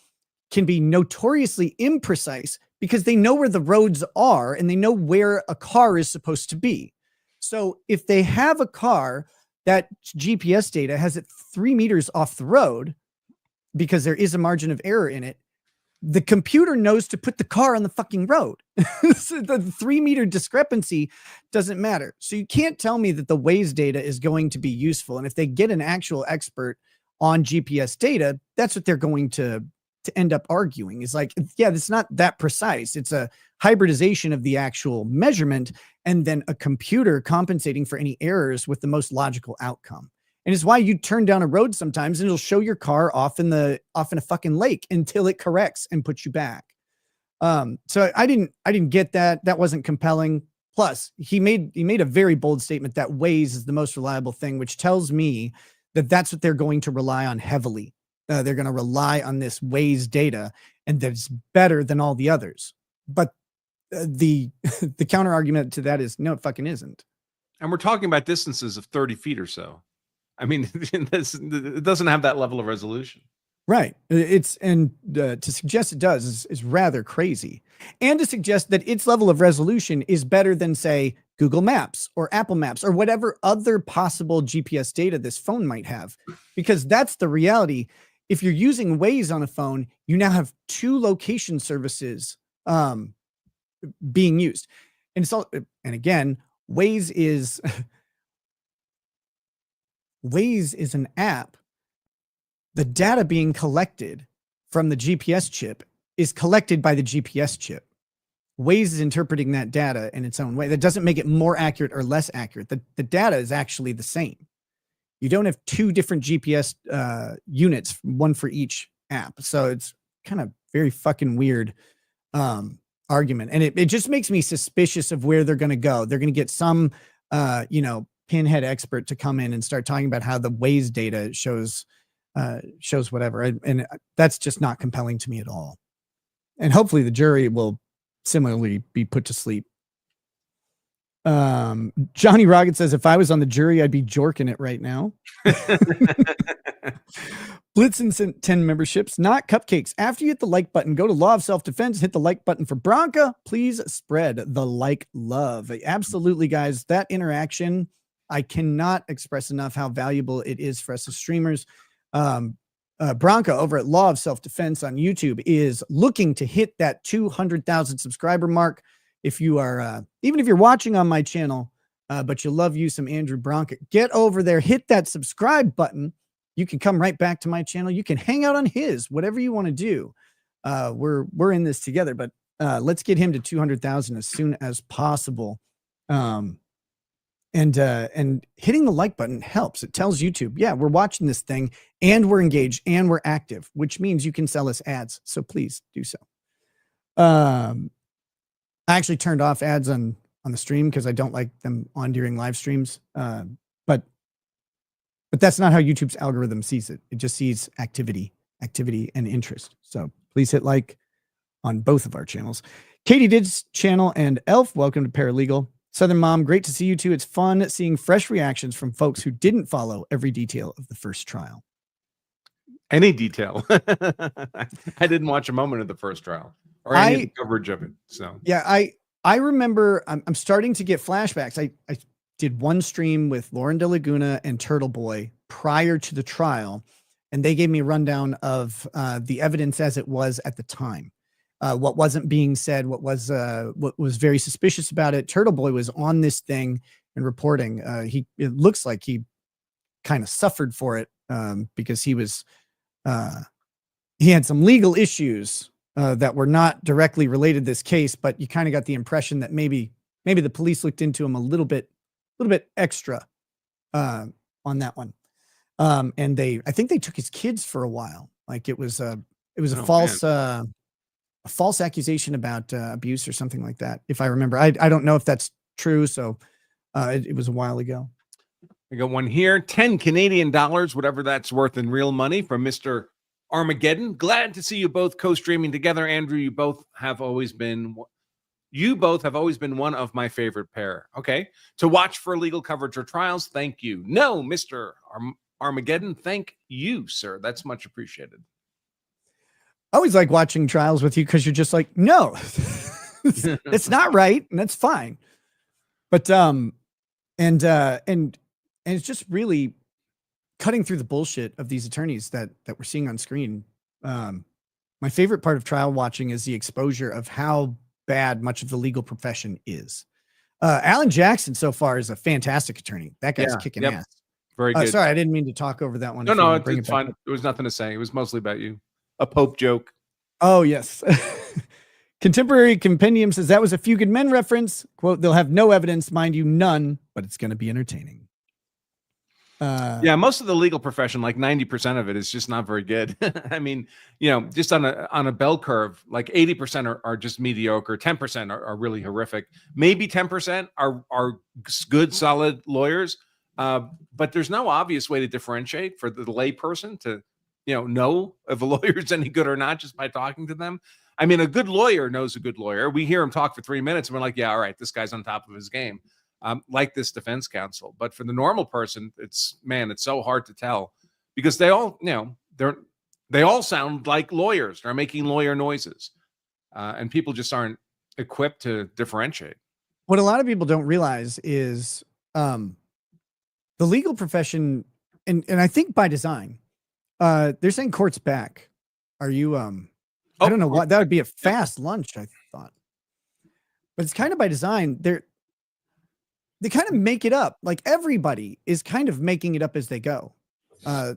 can be notoriously imprecise because they know where the roads are and they know where a car is supposed to be. So if they have a car that GPS data has it 3 meters off the road because there is a margin of error in it, the computer knows to put the car on the fucking road. So the 3 meter discrepancy doesn't matter. So you can't tell me that the Waze data is going to be useful. And if they get an actual expert on GPS data, that's what they're going to end up arguing, is like, yeah, it's not that precise. It's a hybridization of the actual measurement and then a computer compensating for any errors with the most logical outcome. And it's why you turn down a road sometimes and it'll show your car off in a fucking lake until it corrects and puts you back. So I didn't get that. That wasn't compelling. Plus, he made a very bold statement that Waze is the most reliable thing, which tells me that that's what they're going to rely on heavily. They're going to rely on this Waze data, and that's better than all the others. But the counter argument to that is no, it fucking isn't. And we're talking about distances of 30 feet or so. I mean, it doesn't have that level of resolution. Right. To suggest it does is rather crazy. And to suggest that its level of resolution is better than, say, Google Maps or Apple Maps or whatever other possible GPS data this phone might have. Because that's the reality. If you're using Waze on a phone, you now have 2 location services being used. And again, Waze is an app. The data being collected from the GPS chip is collected by the GPS chip. Waze is interpreting that data in its own way. That doesn't make it more accurate or less accurate. The data is actually the same. You don't have 2 different GPS units, one for each app. So it's kind of very fucking weird argument. And it just makes me suspicious of where they're going to go. They're going to get some, pinhead expert to come in and start talking about how the Waze data shows whatever. And that's just not compelling to me at all. And hopefully the jury will similarly be put to sleep. Johnny Rocket says, if I was on the jury, I'd be jorking it right now. Blitzen sent 10 memberships, not cupcakes. After you hit the like button, go to Law of Self-Defense, hit the like button for Branca. Please spread the like love. Absolutely, guys. That interaction, I cannot express enough how valuable it is for us as streamers. Branca over at Law of Self-Defense on YouTube is looking to hit that 200,000 subscriber mark. If you are, even if you're watching on my channel, but you love you some Andrew Branca, get over there, hit that subscribe button. You can come right back to my channel. You can hang out on his, whatever you want to do. We're in this together, but let's get him to 200,000 as soon as possible. And hitting the like button helps. It tells YouTube, yeah, we're watching this thing and we're engaged and we're active, which means you can sell us ads. So please do so. I actually turned off ads on the stream because I don't like them on during live streams. But that's not how YouTube's algorithm sees it. It just sees activity and interest. So please hit like on both of our channels. Katie Did's channel and Elf, welcome to Paralegal. Southern Mom, great to see you too. It's fun seeing fresh reactions from folks who didn't follow every detail of the first trial. Any detail. I didn't watch a moment of the first trial or any of the coverage of it. So yeah, I remember I'm starting to get flashbacks. I did one stream with Lauren De Laguna and Turtle Boy prior to the trial, and they gave me a rundown of the evidence as it was at the time. What wasn't being said, what was very suspicious about it. Turtle Boy was on this thing and reporting. It looks like he kind of suffered for it because he had some legal issues that were not directly related to this case, but you kind of got the impression that maybe the police looked into him a little bit extra on that one. And I think they took his kids for a while. Like it was a false accusation about abuse or something like that, if I remember. I don't know if that's true. So it was a while ago. I got one here, 10 Canadian dollars, whatever that's worth in real money, from Mr. Armageddon. Glad to see you both co-streaming together. Andrew, you both have always been one of my favorite pair. Okay. To watch for legal coverage or trials. Thank you. No, Mr. Armageddon. Thank you, sir. That's much appreciated. I always like watching trials with you because you're just like, no, it's not right, and that's fine. But and it's just really cutting through the bullshit of these attorneys that we're seeing on screen. My favorite part of trial watching is the exposure of how bad much of the legal profession is. Alan Jackson so far is a fantastic attorney. That guy's kicking ass. Very good. Sorry, I didn't mean to talk over that one. No, it's fine. There was nothing to say. It was mostly about you. A Pope joke. Oh, yes. Contemporary Compendium says that was a Few Good Men reference. Quote, they'll have no evidence, mind you, none, but it's going to be entertaining. Yeah, most of the legal profession, like 90% of it, is just not very good. I mean, just on a bell curve, like 80% are just mediocre, 10% are really horrific. Maybe 10% are good, solid lawyers. But there's no obvious way to differentiate for the lay person to, know if a lawyer is any good or not just by talking to them. I mean, a good lawyer knows a good lawyer. We hear him talk for 3 minutes and we're like, yeah, all right, this guy's on top of his game. Like this defense counsel. But for the normal person, it's so hard to tell because they all, they all sound like lawyers. They're making lawyer noises. And people just aren't equipped to differentiate. What a lot of people don't realize is the legal profession, and I think by design, they're saying court's back. Are you, I don't know what, that would be a fast lunch, I thought. But it's kind of by design. They kind of make it up. Like everybody is kind of making it up as they go. A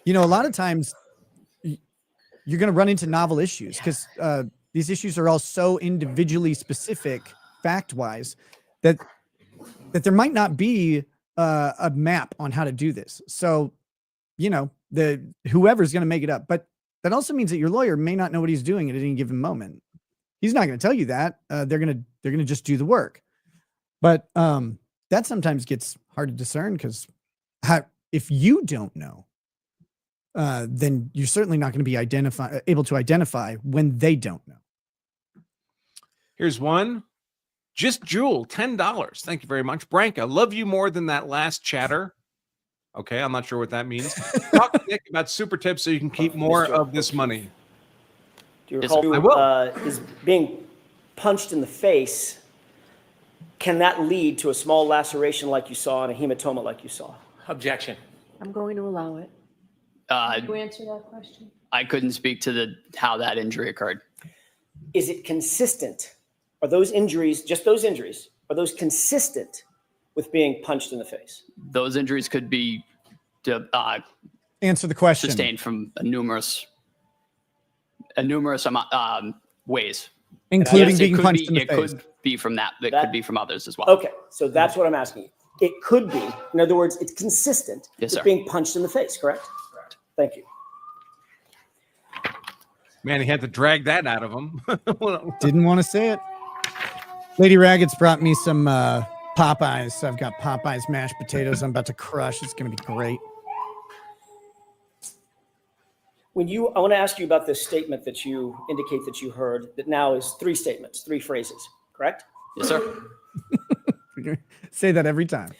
lot of times you're going to run into novel issues because these issues are all so individually specific, fact-wise, that there might not be a map on how to do this. So, whoever's going to make it up, but that also means that your lawyer may not know what he's doing at any given moment. He's not going to tell you that. They're going to just do the work. But that sometimes gets hard to discern because if you don't know, then you're certainly not going to be able to identify when they don't know. Here's one. Just Jewel, $10. Thank you very much. Branca, love you more than that last chatter. Okay, I'm not sure what that means. Talk to Nick about super tips so you can keep more of this money. Do you recall is being punched in the face? Can that lead to a small laceration like you saw and a hematoma like you saw? Objection. I'm going to allow it. Can you answer that question? I couldn't speak to how that injury occurred. Is it consistent? Are those injuries, just those injuries, are those consistent with being punched in the face? Those injuries could be answer the question. Sustained from a numerous ways. Including being punched in the face. It could be from that. It could be from others as well. Okay, so that's what I'm asking you. It could be. In other words, it's consistent with being punched in the face, correct? Correct. Thank you. Man, he had to drag that out of him. Didn't want to say it. Lady Ragged's brought me some Popeyes. I've got Popeyes mashed potatoes I'm about to crush. It's going to be great. I want to ask you about this statement that you indicate that you heard that now is 3 statements, 3 phrases, correct? Yes, sir. Say that every time.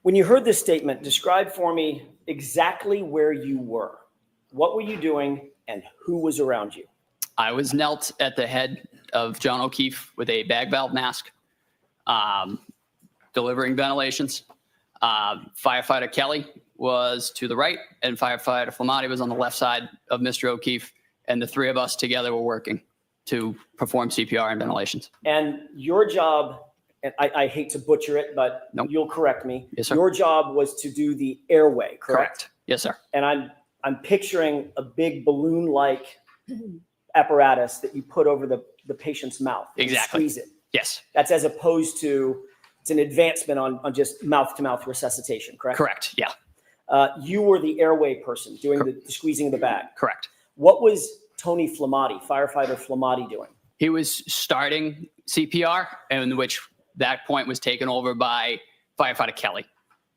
When you heard this statement, describe for me exactly where you were. What were you doing and who was around you? I was knelt at the head of John O'Keefe with a bag valve mask, delivering ventilations. Firefighter Kelly was to the right, and Firefighter Flamati was on the left side of Mr. O'Keefe, and the 3 of us together were working to perform CPR and ventilations. And your job, and I hate to butcher it, but you'll correct me. Yes, sir. Your job was to do the airway, correct? Yes, sir. And I'm picturing a big balloon-like apparatus that you put over the patient's mouth. Exactly. And squeeze it. Yes. That's as opposed to, it's an advancement on just mouth-to-mouth resuscitation, correct? Correct, yeah. You were the airway person doing the squeezing of the bag. Correct. What was Tony Flamati, Firefighter Flamati, doing? He was starting CPR, in which that point was taken over by Firefighter Kelly.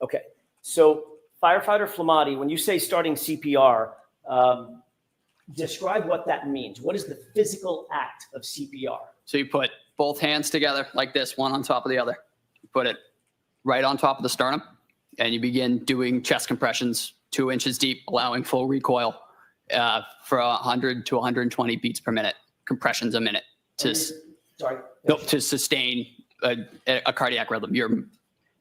Okay. So Firefighter Flamati, when you say starting CPR, describe what that means. What is the physical act of CPR? So you put both hands together like this, one on top of the other. You put it right on top of the sternum, and you begin doing chest compressions 2 inches deep, allowing full recoil. for 100 to 120 beats per minute, compressions a minute to Sorry. to sustain a cardiac rhythm. You're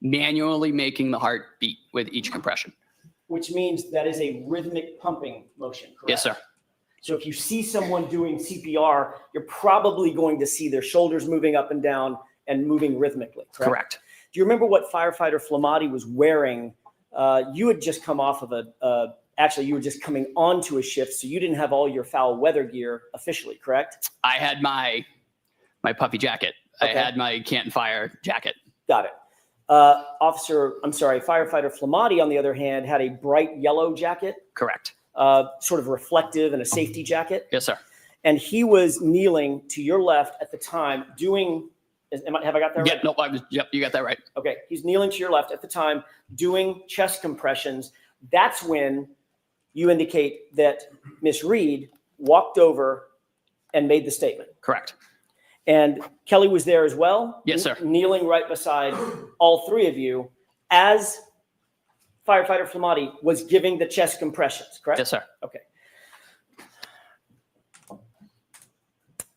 manually making the heart beat with each compression. Which means that is a rhythmic pumping motion, correct? Yes, sir. So if you see someone doing CPR, you're probably going to see their shoulders moving up and down and moving rhythmically, correct? Correct. Do you remember what firefighter Flamati was wearing? You had just come off of actually, you were just coming onto a shift, so you didn't have all your foul weather gear officially, correct? I had my puffy jacket. Okay. I had my Canton Fire jacket. Got it. Firefighter Flamati, on the other hand, had a bright yellow jacket. Correct. Sort of reflective and a safety jacket. Yes, sir. And he was kneeling to your left at the time doing, have I got that right? Yep, nope, yep, you got that right. Okay, he's kneeling to your left at the time doing chest compressions. That's when you indicate that Miss Reed walked over and made the statement. Correct. And Kelly was there as well? Yes, sir. Kneeling right beside all three of you as firefighter Flamati was giving the chest compressions, correct? Yes, sir. Okay.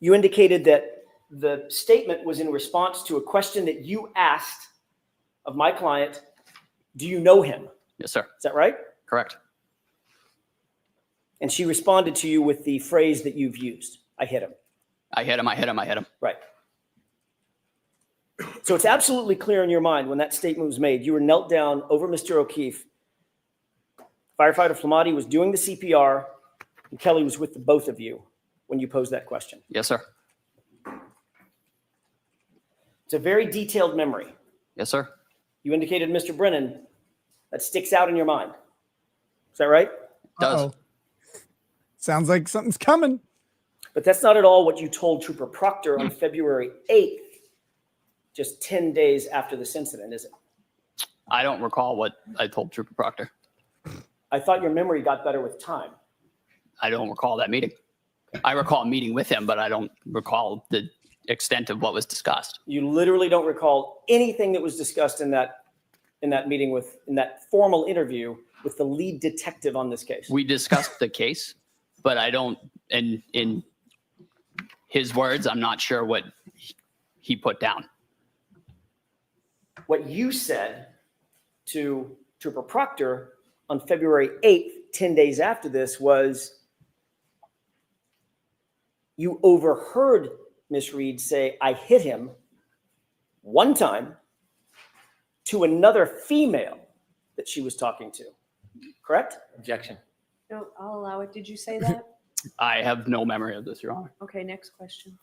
You indicated that the statement was in response to a question that you asked of my client. Do you know him? Yes, sir. Is that right? Correct. And she responded to you with the phrase that you've used. I hit him. I hit him. I hit him. I hit him. Right. So it's absolutely clear in your mind when that statement was made. You were knelt down over Mr. O'Keefe. Firefighter Flamati was doing the CPR, and Kelly was with the both of you when you posed that question. Yes, sir. It's a very detailed memory. Yes, sir. You indicated, Mr. Brennan, that sticks out in your mind. Is that right? Does. Uh-oh. Sounds like something's coming. But that's not at all what you told Trooper Proctor on February 8th, just 10 days after this incident, is it? I don't recall what I told Trooper Proctor. I thought your memory got better with time. I don't recall that meeting. I recall meeting with him, but I don't recall the extent of what was discussed. You literally don't recall anything that was discussed in that meeting in that formal interview with the lead detective on this case. We discussed the case, but I don't, in his words, I'm not sure what he put down. What you said to Trooper Proctor on February 8th, 10 days after this, was you overheard Miss Reed say, I hit him one time to another female that she was talking to. Correct? Objection. No, I'll allow it. Did you say that? I have no memory of this, Your Honor. Okay, next question.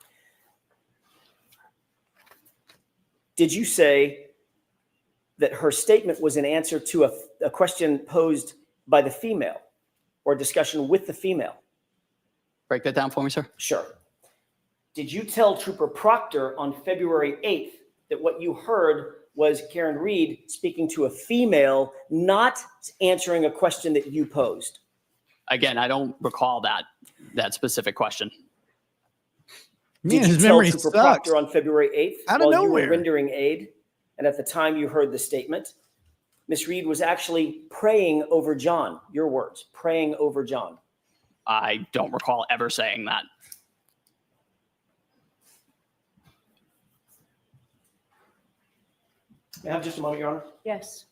Did you say that her statement was an answer to a question posed by the female or a discussion with the female? Break that down for me, sir. Sure. Did you tell Trooper Proctor on February 8th that what you heard was Karen Reed speaking to a female, not answering a question that you posed? Again, I don't recall that specific question. Man, Did you his tell memory Trooper sucks. Proctor on February 8th Out of while you nowhere. were rendering aid, and at the time you heard the statement, Miss Reed was actually praying over John? Your words, praying over John. I don't recall ever saying that. May I have just a moment, Your Honor? Yes.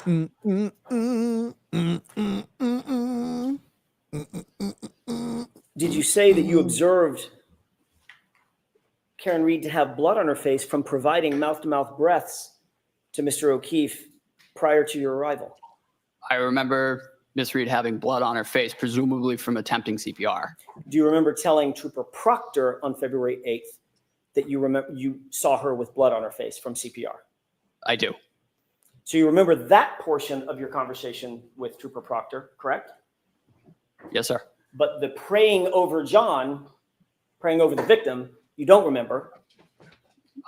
Did you say that you observed Karen Reed to have blood on her face from providing mouth-to-mouth breaths to Mr. O'Keefe prior to your arrival? I remember Miss Reed having blood on her face, presumably from attempting CPR. Do you remember telling Trooper Proctor on February 8th that you saw her with blood on her face from CPR? I do. So you remember that portion of your conversation with Trooper Proctor, correct? Yes, sir. But the praying over John, praying over the victim, you don't remember.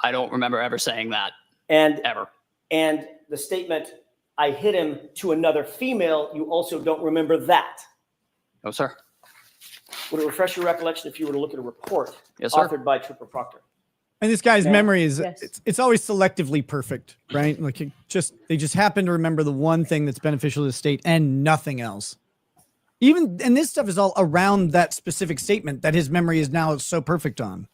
I don't remember ever saying that. And ever. And the statement I hit him to another female, you also don't remember that. No, sir. Would it refresh your recollection if you were to look at a report Yes, sir. authored by Trooper Proctor? And this guy's Ma'am? memory is Yes. it's always selectively perfect, right? Like they just happen to remember the one thing that's beneficial to the state and nothing else. And this stuff is all around that specific statement that his memory is now so perfect on.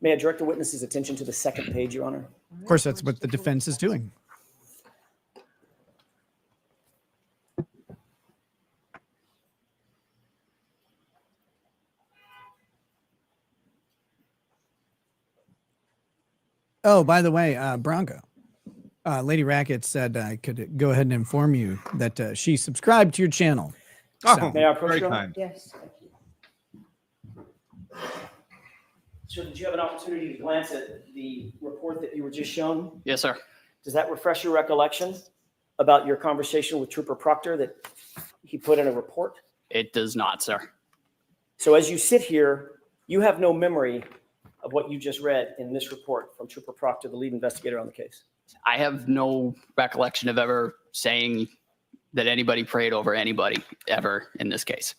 May I direct the witness's attention to the second page, Your Honor? Of course, that's what the defense is doing. Oh, by the way, Branca, Lady Racket said I could go ahead and inform you that she subscribed to your channel. Oh, May I approach very you? kind. Yes. Sir, did you have an opportunity to glance at the report that you were just shown? Yes, sir. Does that refresh your recollection about your conversation with Trooper Proctor that he put in a report? It does not, sir. So as you sit here, you have no memory of what you just read in this report from Trooper Proctor, the lead investigator on the case. I have no recollection of ever saying that anybody prayed over anybody ever in this case.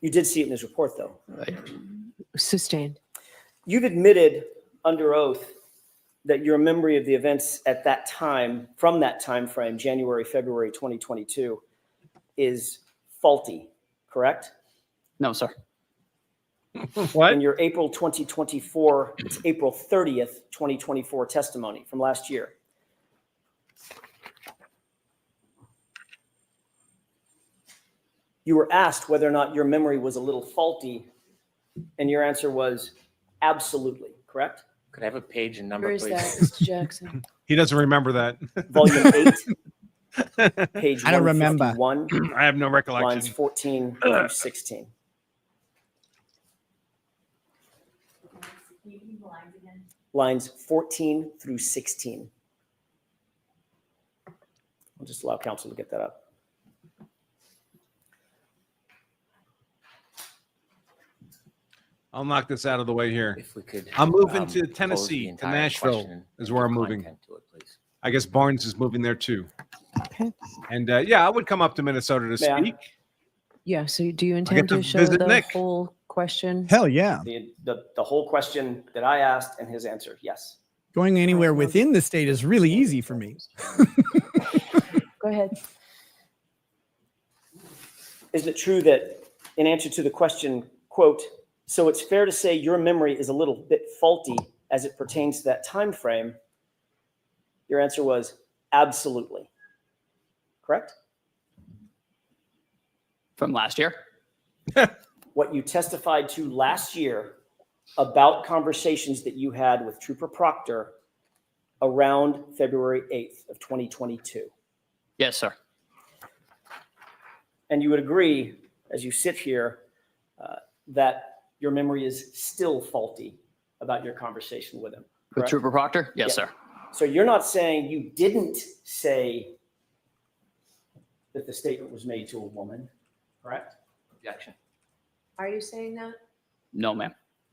You did see it in his report, though. Sustained. You've admitted under oath that your memory of the events at that time, from that time frame, January, February 2022, is faulty, correct? No, sir. What? In your April 2024, it's April 30th, 2024 testimony from last year. You were asked whether or not your memory was a little faulty, and your answer was absolutely, correct? Could I have a page and number, Where is please? that, Mr. Jackson? He doesn't remember that. Volume 8, page I don't remember. 151, I have no recollection. lines 14 through 16. Lines 14 through 16. I'll just allow counsel to get that up. I'll knock this out of the way here. If we could. I'm moving pose to the Tennessee, to entire Nashville question is where I'm and moving. content to it, please. I guess Barnes is moving there too. And yeah, I would come up to Minnesota to May I? speak. Yeah, so do you intend to to show visit the Nick. whole question? Hell yeah. The whole question that I asked and his answer, yes. Going anywhere within the state is really easy for me. Go ahead. Isn't it true that in answer to the question, quote, so it's fair to say your memory is a little bit faulty as it pertains to that time frame? Your answer was absolutely. Correct? From last year? What you testified to last year about conversations that you had with Trooper Proctor around February 8th of 2022. Yes, sir. And you would agree, as you sit here, that your memory is still faulty about your conversation with him. With correct? Trooper Proctor? Yes, Yeah. sir. So you're not saying you didn't say that the statement was made to a woman, correct? Objection. Are you saying that? No, ma'am.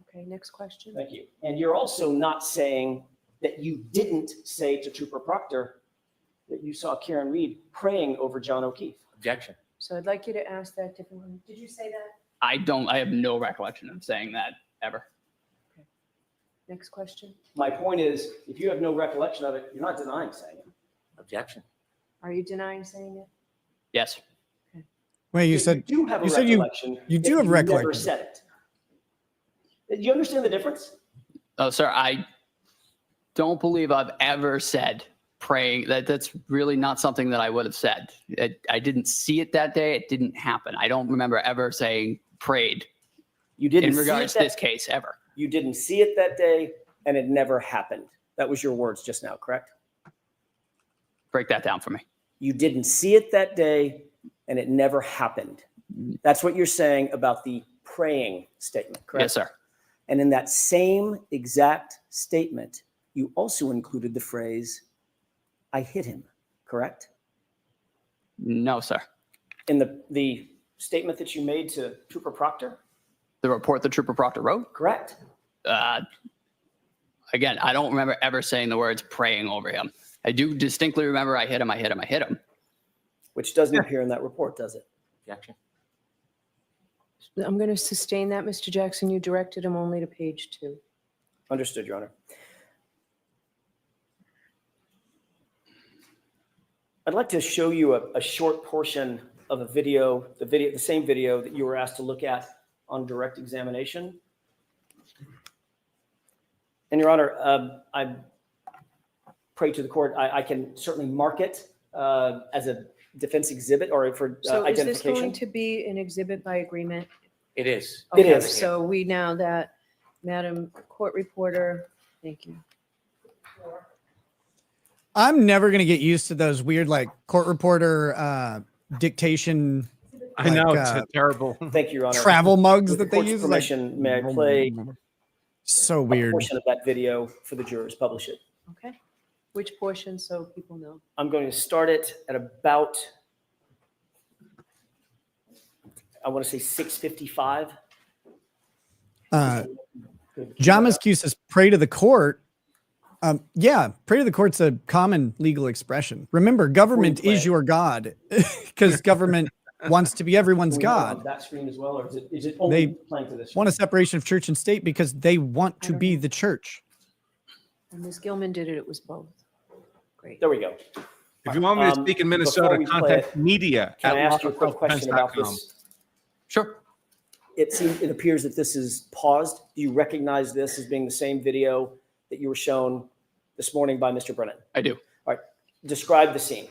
Okay, next question. Thank you. And you're also not saying that you didn't say to Trooper Proctor that you saw Karen Reed praying over John O'Keefe. Objection. So I'd like you to ask that differently. Did you say that? I have no recollection of saying that ever. Next question. My point is, if you have no recollection of it, you're not denying saying it. Objection. Are you denying saying it? Yes. Wait, you If said you do have a you said you recollection. you do that have Never recollection. said it. Do you understand the difference? Oh, sir, I don't believe I've ever said praying. That's really not something that I would have said. I didn't see it that day. It didn't happen. I don't remember ever saying prayed You didn't in see regards it to this that, case ever. You didn't see it that day, and it never happened. That was your words just now, correct? Break that down for me. You didn't see it that day, and it never happened. That's what you're saying about the praying statement, correct? Yes, sir. And in that same exact statement, you also included the phrase, I hit him, correct? No, sir. In the statement that you made to Trooper Proctor? The report that Trooper Proctor wrote? Correct. Again, I don't remember ever saying the words praying over him. I do distinctly remember I hit him. Which doesn't appear in that report, does it? Objection. I'm going to sustain that, Mr. Jackson. You directed him only to page 2. Understood, Your Honor. I'd like to show you a short portion of a video, the same video that you were asked to look at on direct examination. And Your Honor, I pray to the court, I can certainly mark it as a defense exhibit or for So is this identification. going to be an exhibit by agreement? It is. It Okay, is. So we now that, Madam Court Reporter, thank you. I'm never gonna get used to those weird like court reporter dictation. I know like, it's terrible. Thank you, Your Honor. travel mugs With the that they court's use. permission, may I play So a weird. portion of that video for the jurors? Publish it. Okay. Which portion so people know? I'm going to start it at about, I want to say 6:55. John Muscue says, "Pray to the court." Yeah, pray to the court's a common legal expression. Remember, government is your God, because government wants to be everyone's Can we have it on God. that screen as well, or is it only playing to this? Want a separation of church and state because they want to be the church. When Ms. Gilman did it, it was both. Great. There we go. If you want me to speak in Minnesota, before we play contact it, media. Can I at ask you a quick question about lawofselfdefense.com. this? Sure. It appears that this is paused. Do you recognize this as being the same video that you were shown this morning by Mr. Brennan? I do. All right. Describe the scene.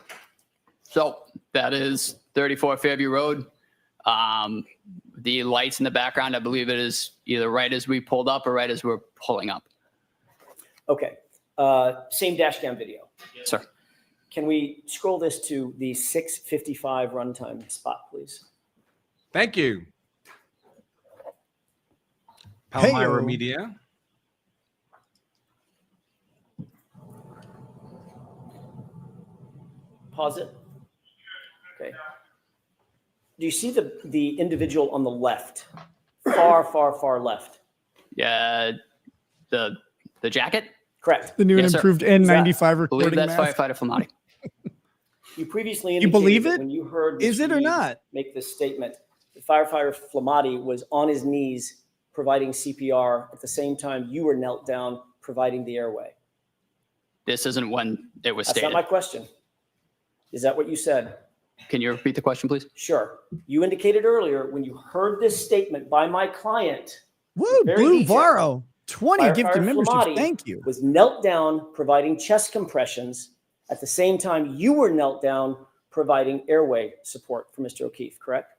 So that is 34 Fairview Road. The lights in the background, I believe it is either right as we pulled up or right as we're pulling up. Okay. Same dash cam video. Sir. Can we scroll this to the 6:55 runtime spot, please? Thank you. Hey-o. Palmyra Media. Pause it. Okay. Do you see the individual on the left? Far left. Yeah. The jacket? Correct. The new and Yes, sir. improved N95 I believe recording that's mask. firefighter Flamati. You previously You indicated believe that it? when you heard Is Mr. it or Reed not? make this statement, the firefighter Flamati was on his knees providing CPR at the same time you were knelt down providing the airway. This isn't when it was That's stated. not my question. Is that what you said? Can you repeat the question, please? Sure. You indicated earlier when you heard this statement by my client, Woo, very Blue detailed. Varo, 20 Firefighter gifted memberships. Flamati Thank you. was knelt down providing chest compressions at the same time you were knelt down providing airway support for Mr. O'Keefe, correct?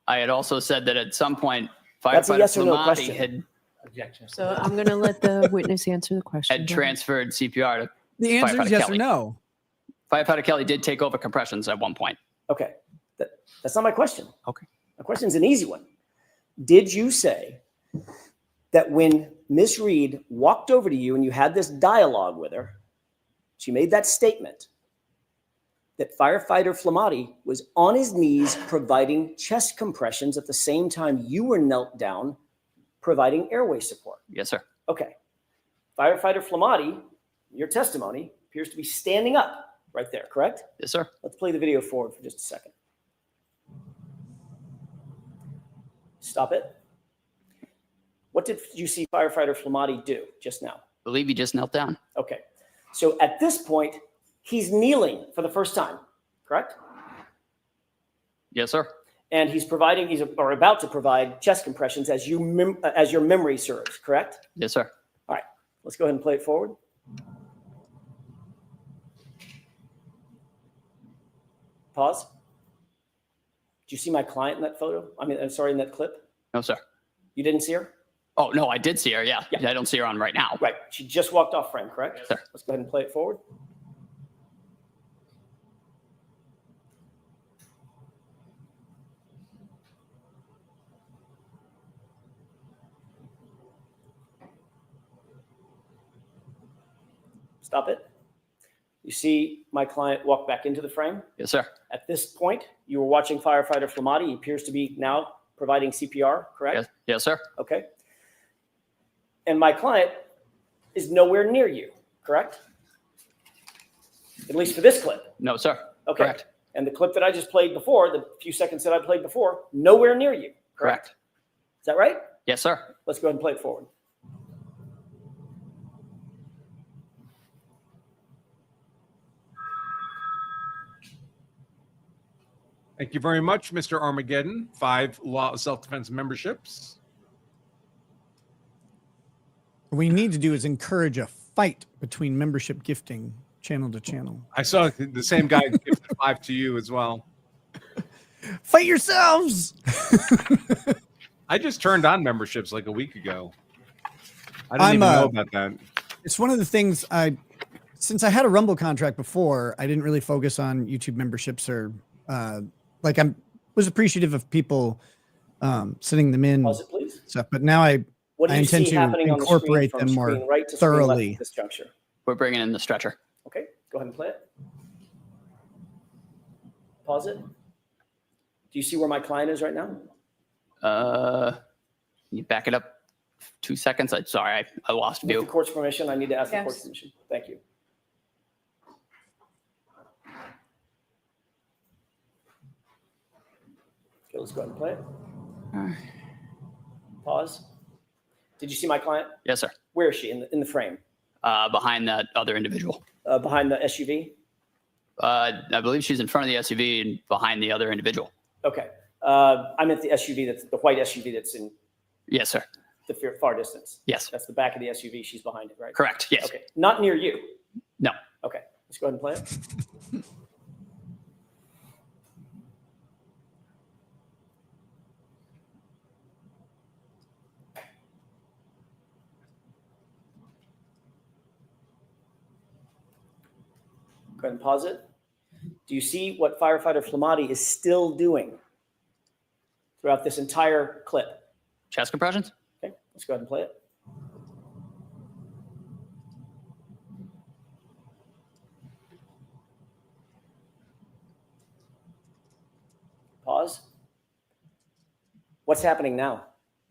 I had also said that at some point, That's a firefighter yes or no Flamati question. had Objection. So I'm going to let the witness answer the question. had transferred CPR to The answer Firefighter is yes Kelly. or no. Firefighter Kelly did take over compressions at one point. Okay. That's not my question. Okay. My question is an easy one. Did you say that when Miss Reed walked over to you and you had this dialogue with her, she made that statement that firefighter Flamati was on his knees providing chest compressions at the same time you were knelt down providing airway support? Yes, sir. Okay. Firefighter Flamati, your testimony appears to be standing up right there, correct? Yes, sir. Let's play the video forward for just a second. Stop it. What did you see firefighter Flamati do just now? I believe he just knelt down. Okay. So at this point, he's kneeling for the first time, correct? Yes, sir. And he's about to provide chest compressions as your memory serves, correct? Yes, sir. All right. Let's go ahead and play it forward. Pause. Did you see my client in that photo? In that clip? No, sir. You didn't see her? Oh, no, I did see her. Yeah. I don't see her on right now. Right. She just walked off frame, correct? Yes, sir. Let's go ahead and play it forward. Stop it. You see my client walk back into the frame? Yes, sir. At this point, you were watching firefighter Flamati. He appears to be now providing CPR, correct? Yes, yes, sir. Okay. And my client is nowhere near you, correct? At least for this clip. No, sir. Okay. Correct. And the clip that I just played before, the few seconds that I played before, nowhere near you. Correct. Is that right? Yes, sir. Let's go ahead and play it forward. Thank you very much, Mr. Armageddon. 5 law of self-defense memberships. What we need to do is encourage a fight between membership gifting channel to channel. I saw the same guy gifted 5 to you as well. Fight yourselves. I just turned on memberships like a week ago. I didn't even know about that. It's one of the things since I had a Rumble contract before, I didn't really focus on YouTube memberships or like was appreciative of people sending them in Pause it, please. stuff, but now I intend to incorporate them more right to thoroughly. Left at this juncture. We're bringing in the stretcher. Okay, go ahead and play it. Pause it. Do you see where my client is right now? Can you back it up 2 seconds? I'm sorry, I lost view. With the court's permission, I need to ask the court's Yes. permission. Thank you. Okay, let's go ahead and play it. Pause. Did you see my client? Yes, sir. Where is she in the frame? Behind that other individual. Behind the SUV? I believe she's in front of the SUV and behind the other individual. Okay. I meant the SUV, that's the white SUV that's in Yes, sir. the far distance. Yes. That's the back of the SUV. She's behind it, right? Correct. Yes. Okay. Not near you. No. Okay. Let's go ahead and play it. Go ahead and pause it. Do you see what firefighter Flamati is still doing throughout this entire clip? Chest compressions? Okay, let's go ahead and play it. Pause. What's happening now?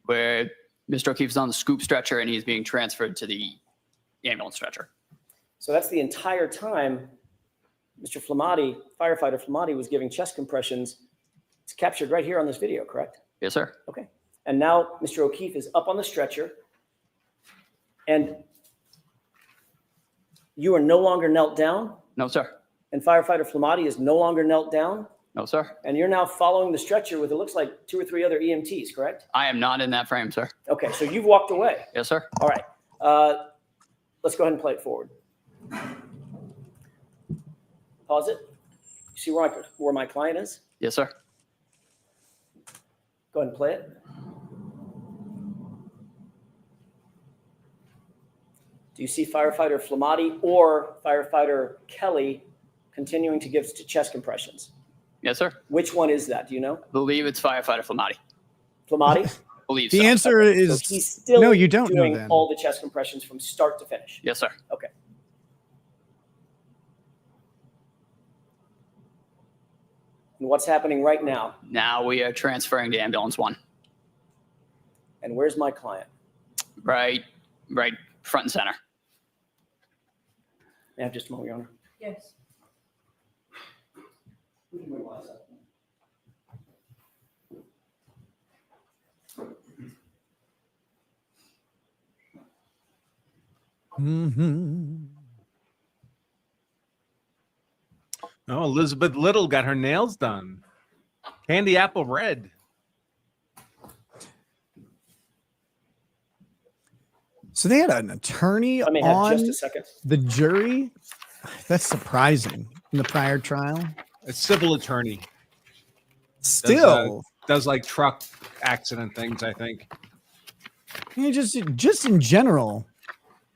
Where Mr. O'Keefe is on the scoop stretcher and he's being transferred to the ambulance stretcher. So that's the entire time Mr. Flamati, firefighter Flamati, was giving chest compressions. It's captured right here on this video, correct? Yes, sir. Okay. And now Mr. O'Keefe is up on the stretcher and you are no longer knelt down? No, sir. And firefighter Flamati is no longer knelt down? No, sir. And you're now following the stretcher with, it looks like 2 or 3 other EMTs, correct? I am not in that frame, sir. Okay, so you've walked away. Yes, sir. All right. Let's go ahead and play it forward. Pause it. You see where my client is? Yes, sir. Go ahead and play it. Do you see firefighter Flamati or firefighter Kelly continuing to give chest compressions? Yes, sir. Which one is that? Do you know? I believe it's firefighter Flamati. Flamati? Believe The so. answer Okay, is so he's still no, you don't know doing then. all the chest compressions from start to finish. Yes, sir. Okay. And what's happening right now? Now we are transferring to ambulance 1. And where's my client? Right front and center. May I have just a moment, Your Honor? Yes. Mm-hmm. Oh, Elizabeth Little got her nails done. Candy apple red. So they had an attorney I may have on just a second. the jury. That's surprising in the prior trial. A civil attorney. Still, does like truck accident things, I think. you just in general,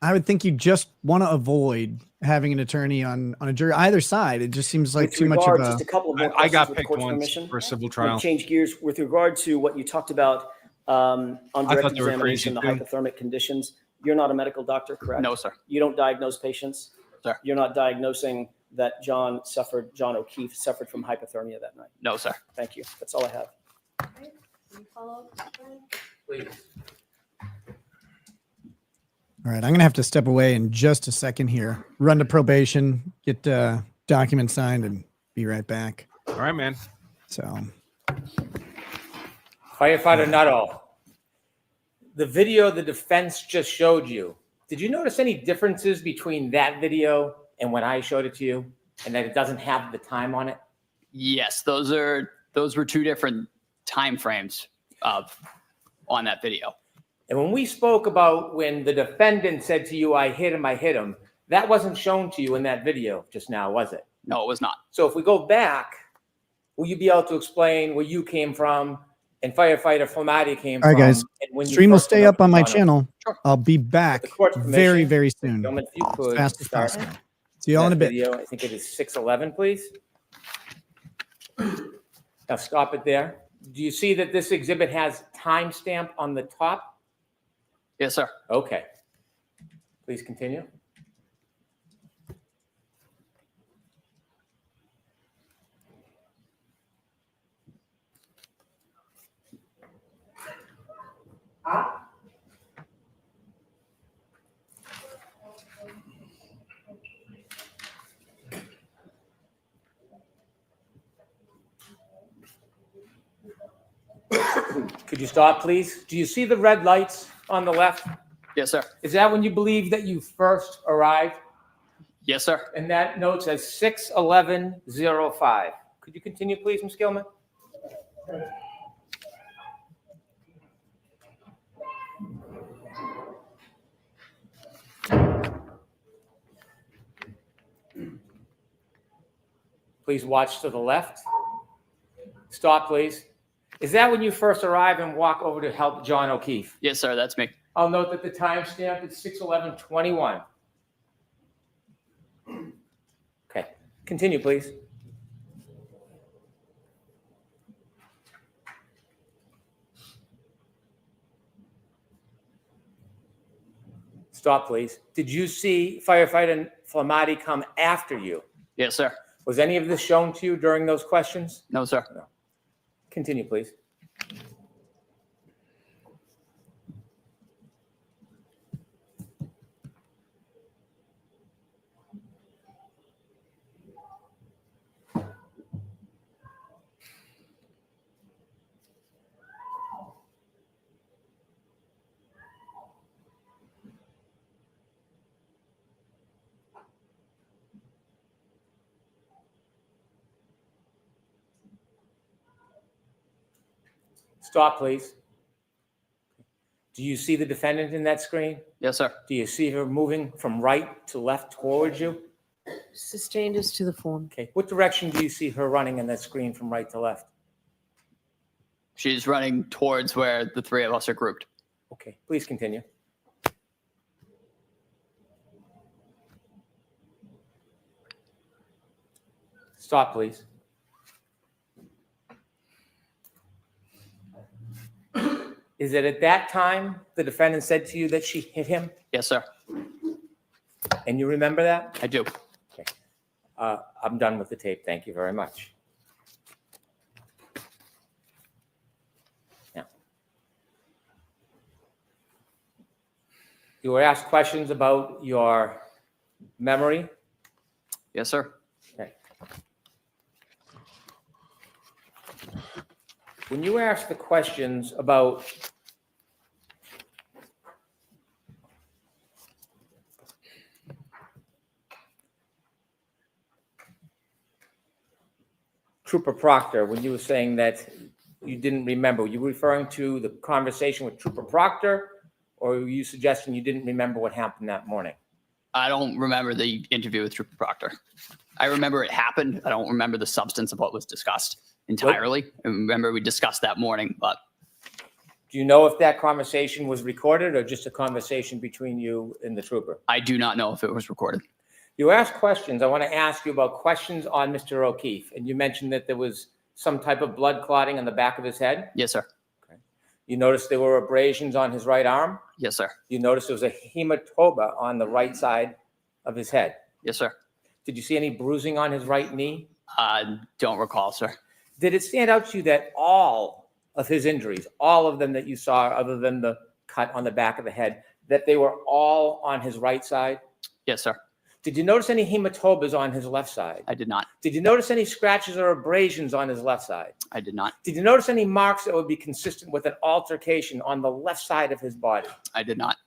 I would think you just want to avoid having an attorney on a jury either side. It just seems like With too much of regard, a. just a couple of more I questions got with the picked court's once permission. for a civil We'll trial. change gears with regard to what you talked about on direct thought they were examination, the crazy, hypothermic conditions. You're not a medical doctor, correct? No, sir. You don't diagnose patients? Sir. You're not diagnosing that John O'Keefe suffered from hypothermia that night? No, sir. Thank you. That's all I have. Can you follow up, Brian? Please. All right, I'm gonna have to step away in just a second here. Run to probation, get documents signed, and be right back. All right, man. So, Firefighter Nutall, the video the defense just showed you, did you notice any differences between that video and when I showed it to you, and that it doesn't have the time on it? Yes, those were 2 different time frames on that video. And when we spoke about when the defendant said to you, I hit him, that wasn't shown to you in that video just now, was it? No, it was not. So if we go back, will you be able to explain where you came from and firefighter Flamati came from? all right, guys, and when you stream will first stay went up on my to Toronto? channel. Sure. I'll be back court's very, permission, very soon. Gentlemen, if you could Fast as start possible. See you all in a that bit. video. I think it is 6:11, please. Now stop it there. Do you see that this exhibit has timestamp on the top? Yes, sir. Okay. Please continue. Could you stop, please? Do you see the red lights on the left? Yes, sir. Is that when you believe that you first arrived? Yes, sir. And that note says 6:11:05. Could you continue, please, Ms. Gilman? Please watch to the left. Stop, please. Is that when you first arrive and walk over to help John O'Keefe? Yes, sir. That's me. I'll note that the timestamp is 6:11:21. Okay, continue, please. Stop, please. Did you see firefighter Flamati come after you? Yes, sir. Was any of this shown to you during those questions? No, sir. No. Continue, please. Stop, please. Do you see the defendant in that screen? Yes, sir. Do you see her moving from right to left towards you? Sustained is to the form. Okay. What direction do you see her running in that screen from right to left? She's running towards where the 3 of us are grouped. Okay. Please continue. Stop, please. Is it at that time the defendant said to you that she hit him? Yes, sir. And you remember that? I do. Okay. I'm done with the tape. Thank you very much. Now, you were asked questions about your memory. Yes, sir. Okay. When you were asked the questions about Trooper Proctor, when you were saying that you didn't remember, were you referring to the conversation with Trooper Proctor, or were you suggesting you didn't remember what happened that morning? I don't remember the interview with Trooper Proctor. I remember it happened. I don't remember the substance of what was discussed entirely. I remember we discussed that morning, but. Do you know if that conversation was recorded or just a conversation between you and the trooper? I do not know if it was recorded. You asked questions. I want to ask you about questions on Mr. O'Keefe, and you mentioned that there was some type of blood clotting on the back of his head. Yes, sir. Okay. You noticed there were abrasions on his right arm. Yes, sir. You noticed there was a hematoma on the right side of his head. Yes, sir. Did you see any bruising on his right knee? Don't recall, sir. Did it stand out to you that all of his injuries, all of them that you saw, other than the cut on the back of the head, that they were all on his right side? Yes, sir. Did you notice any hematomas on his left side? I did not. Did you notice any scratches or abrasions on his left side? I did not. Did you notice any marks that would be consistent with an altercation on the left side of his body? I did not.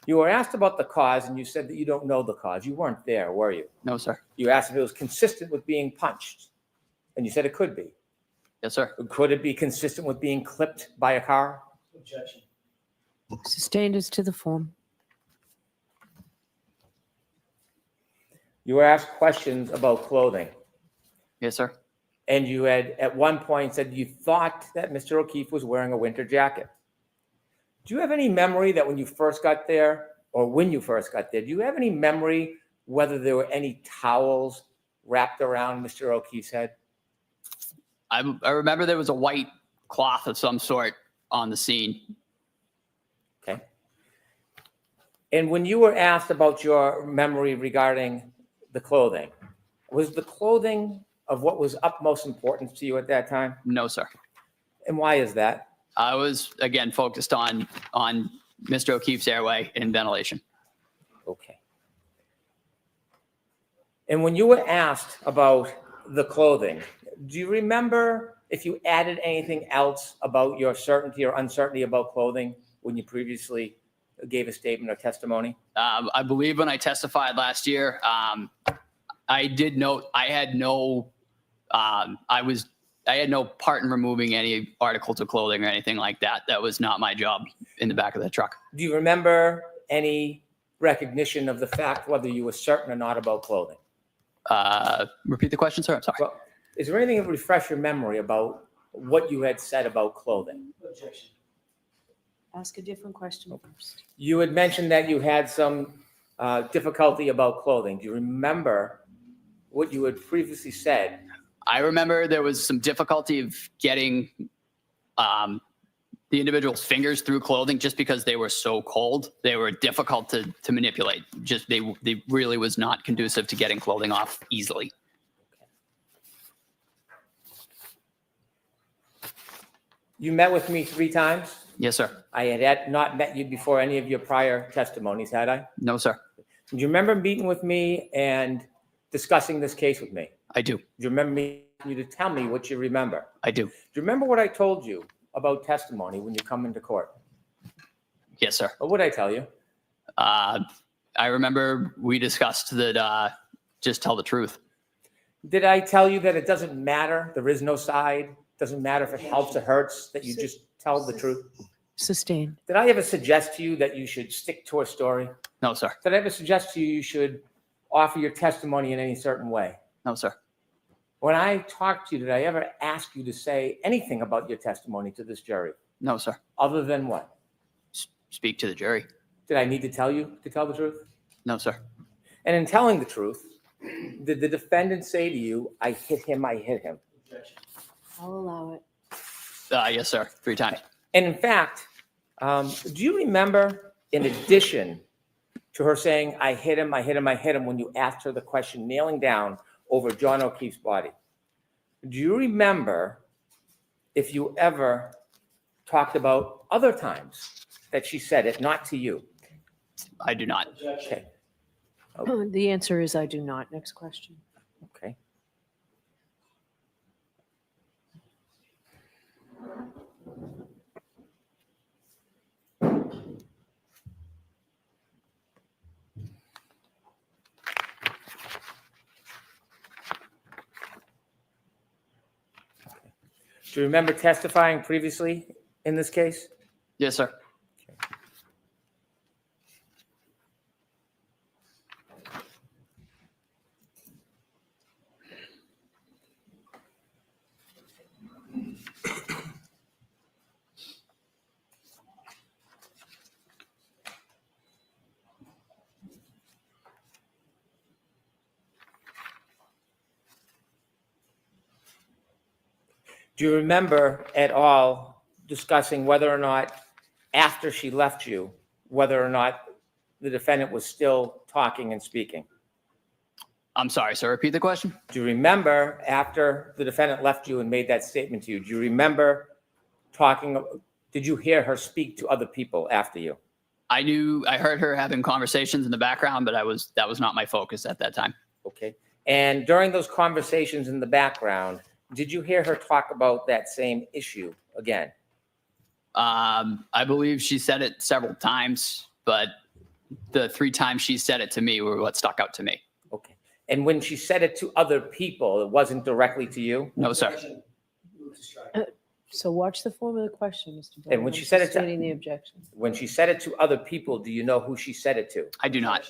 You were asked about the cause, and you said that you don't know the cause. You weren't there, were you? No, sir. You asked if it was consistent with being punched, and you said it could be. Yes, sir. Could it be consistent with being clipped by a car? Objection. Sustained as to the form. You were asked questions about clothing, Yes, sir. and you had at one point said you thought that Mr. O'Keefe was wearing a winter jacket. Do you have any memory that when you first got there, or when you first got there, do you have any memory whether there were any towels wrapped around Mr. O'Keefe's head? I remember there was a white cloth of some sort on the scene. Okay. And when you were asked about your memory regarding the clothing, was the clothing of what was utmost importance to you at that time? No, sir. And why is that? I was, again, focused on Mr. O'Keefe's airway and ventilation. Okay. And when you were asked about the clothing, do you remember if you added anything else about your certainty or uncertainty about clothing when you previously gave a statement or testimony? I believe when I testified last year, I did note I had no part in removing any articles of clothing or anything like that. That was not my job in the back of the truck. Do you remember any recognition of the fact whether you were certain or not about clothing? Repeat the question, sir. I'm sorry. Well, is there anything that would refresh your memory about what you had said about clothing? Objection. Ask a different question first. You had mentioned that you had some difficulty about clothing. Do you remember what you had previously said? I remember there was some difficulty of getting the individual's fingers through clothing just because they were so cold. They were difficult to manipulate. Just they really was not conducive to getting clothing off easily. You met with me 3 times. Yes, sir. I had not met you before any of your prior testimonies, had I? No, sir. Do you remember meeting with me and discussing this case with me? I do. Do you remember me asking you to tell me what you remember? I do. Do you remember what I told you about testimony when you come into court? Yes, sir. What would I tell you? I remember we discussed that just tell the truth. Did I tell you that it doesn't matter? There is no side. Doesn't matter if it helps or hurts, that you just tell the truth? Sustained. Did I ever suggest to you that you should stick to a story? No, sir. Did I ever suggest to you you should offer your testimony in any certain way? No, sir. When I talked to you, did I ever ask you to say anything about your testimony to this jury? No, sir. Other than what? Speak to the jury. Did I need to tell you to tell the truth? No, sir. And in telling the truth, did the defendant say to you, I hit him, I hit him? Objection. I'll allow it. Yes, sir. 3 times. And in fact, do you remember, in addition to her saying, I hit him, I hit him, I hit him, when you asked her the question, kneeling down over John O'Keefe's body, do you remember if you ever talked about other times that she said it, not to you? I do not. Okay. The answer is I do not. Next question. Okay. Do you remember testifying previously in this case? Yes, sir. Do you remember at all discussing whether or not, after she left you, whether or not the defendant was still talking and speaking? I'm sorry, sir. Repeat the question. Do you remember after the defendant left you and made that statement to you, do you remember talking, did you hear her speak to other people after you? I heard her having conversations in the background, but that was not my focus at that time. Okay. And during those conversations in the background, did you hear her talk about that same issue again? I believe she said it several times, but the 3 times she said it to me were what stuck out to me. Okay. And when she said it to other people, it wasn't directly to you? No, sir. So watch the form of the question, Mr. Brennan. And when she said it to, Stating the objection. when she said it to other people, do you know who she said it to? I do not.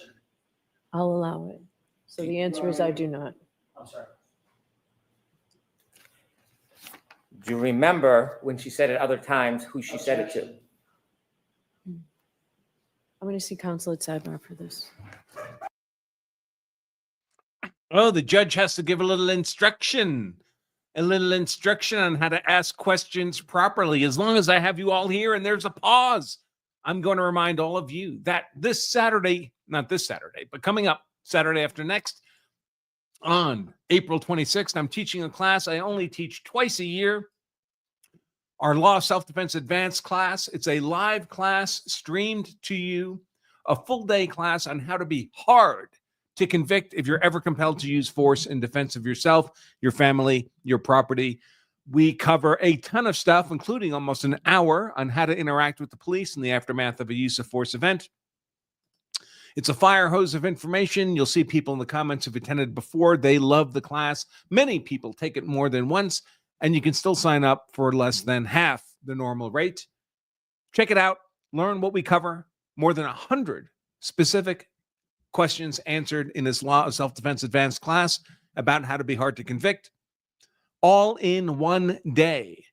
I'll allow it. So the answer is I do not. I'm sorry. Do you remember when she said it other times who she said it to? I'm going to see counsel at sidebar for this. Oh, the judge has to give a little instruction on how to ask questions properly. As long as I have you all here and there's a pause, I'm going to remind all of you that this Saturday, not this Saturday, but coming up Saturday after next, on April 26th, I'm teaching a class I only teach twice a year. Our Law of Self-Defense Advanced class. It's a live class streamed to you, a full day class on how to be hard to convict if you're ever compelled to use force in defense of yourself, your family, your property. We cover a ton of stuff, including almost an hour on how to interact with the police in the aftermath of a use of force event. It's a fire hose of information. You'll see people in the comments who've attended before. They love the class. Many people take it more than once, and you can still sign up for less than half the normal rate. Check it out. Learn what we cover. More than 100 specific questions answered in this Law of Self-Defense Advanced class about how to be hard to convict, all in one day.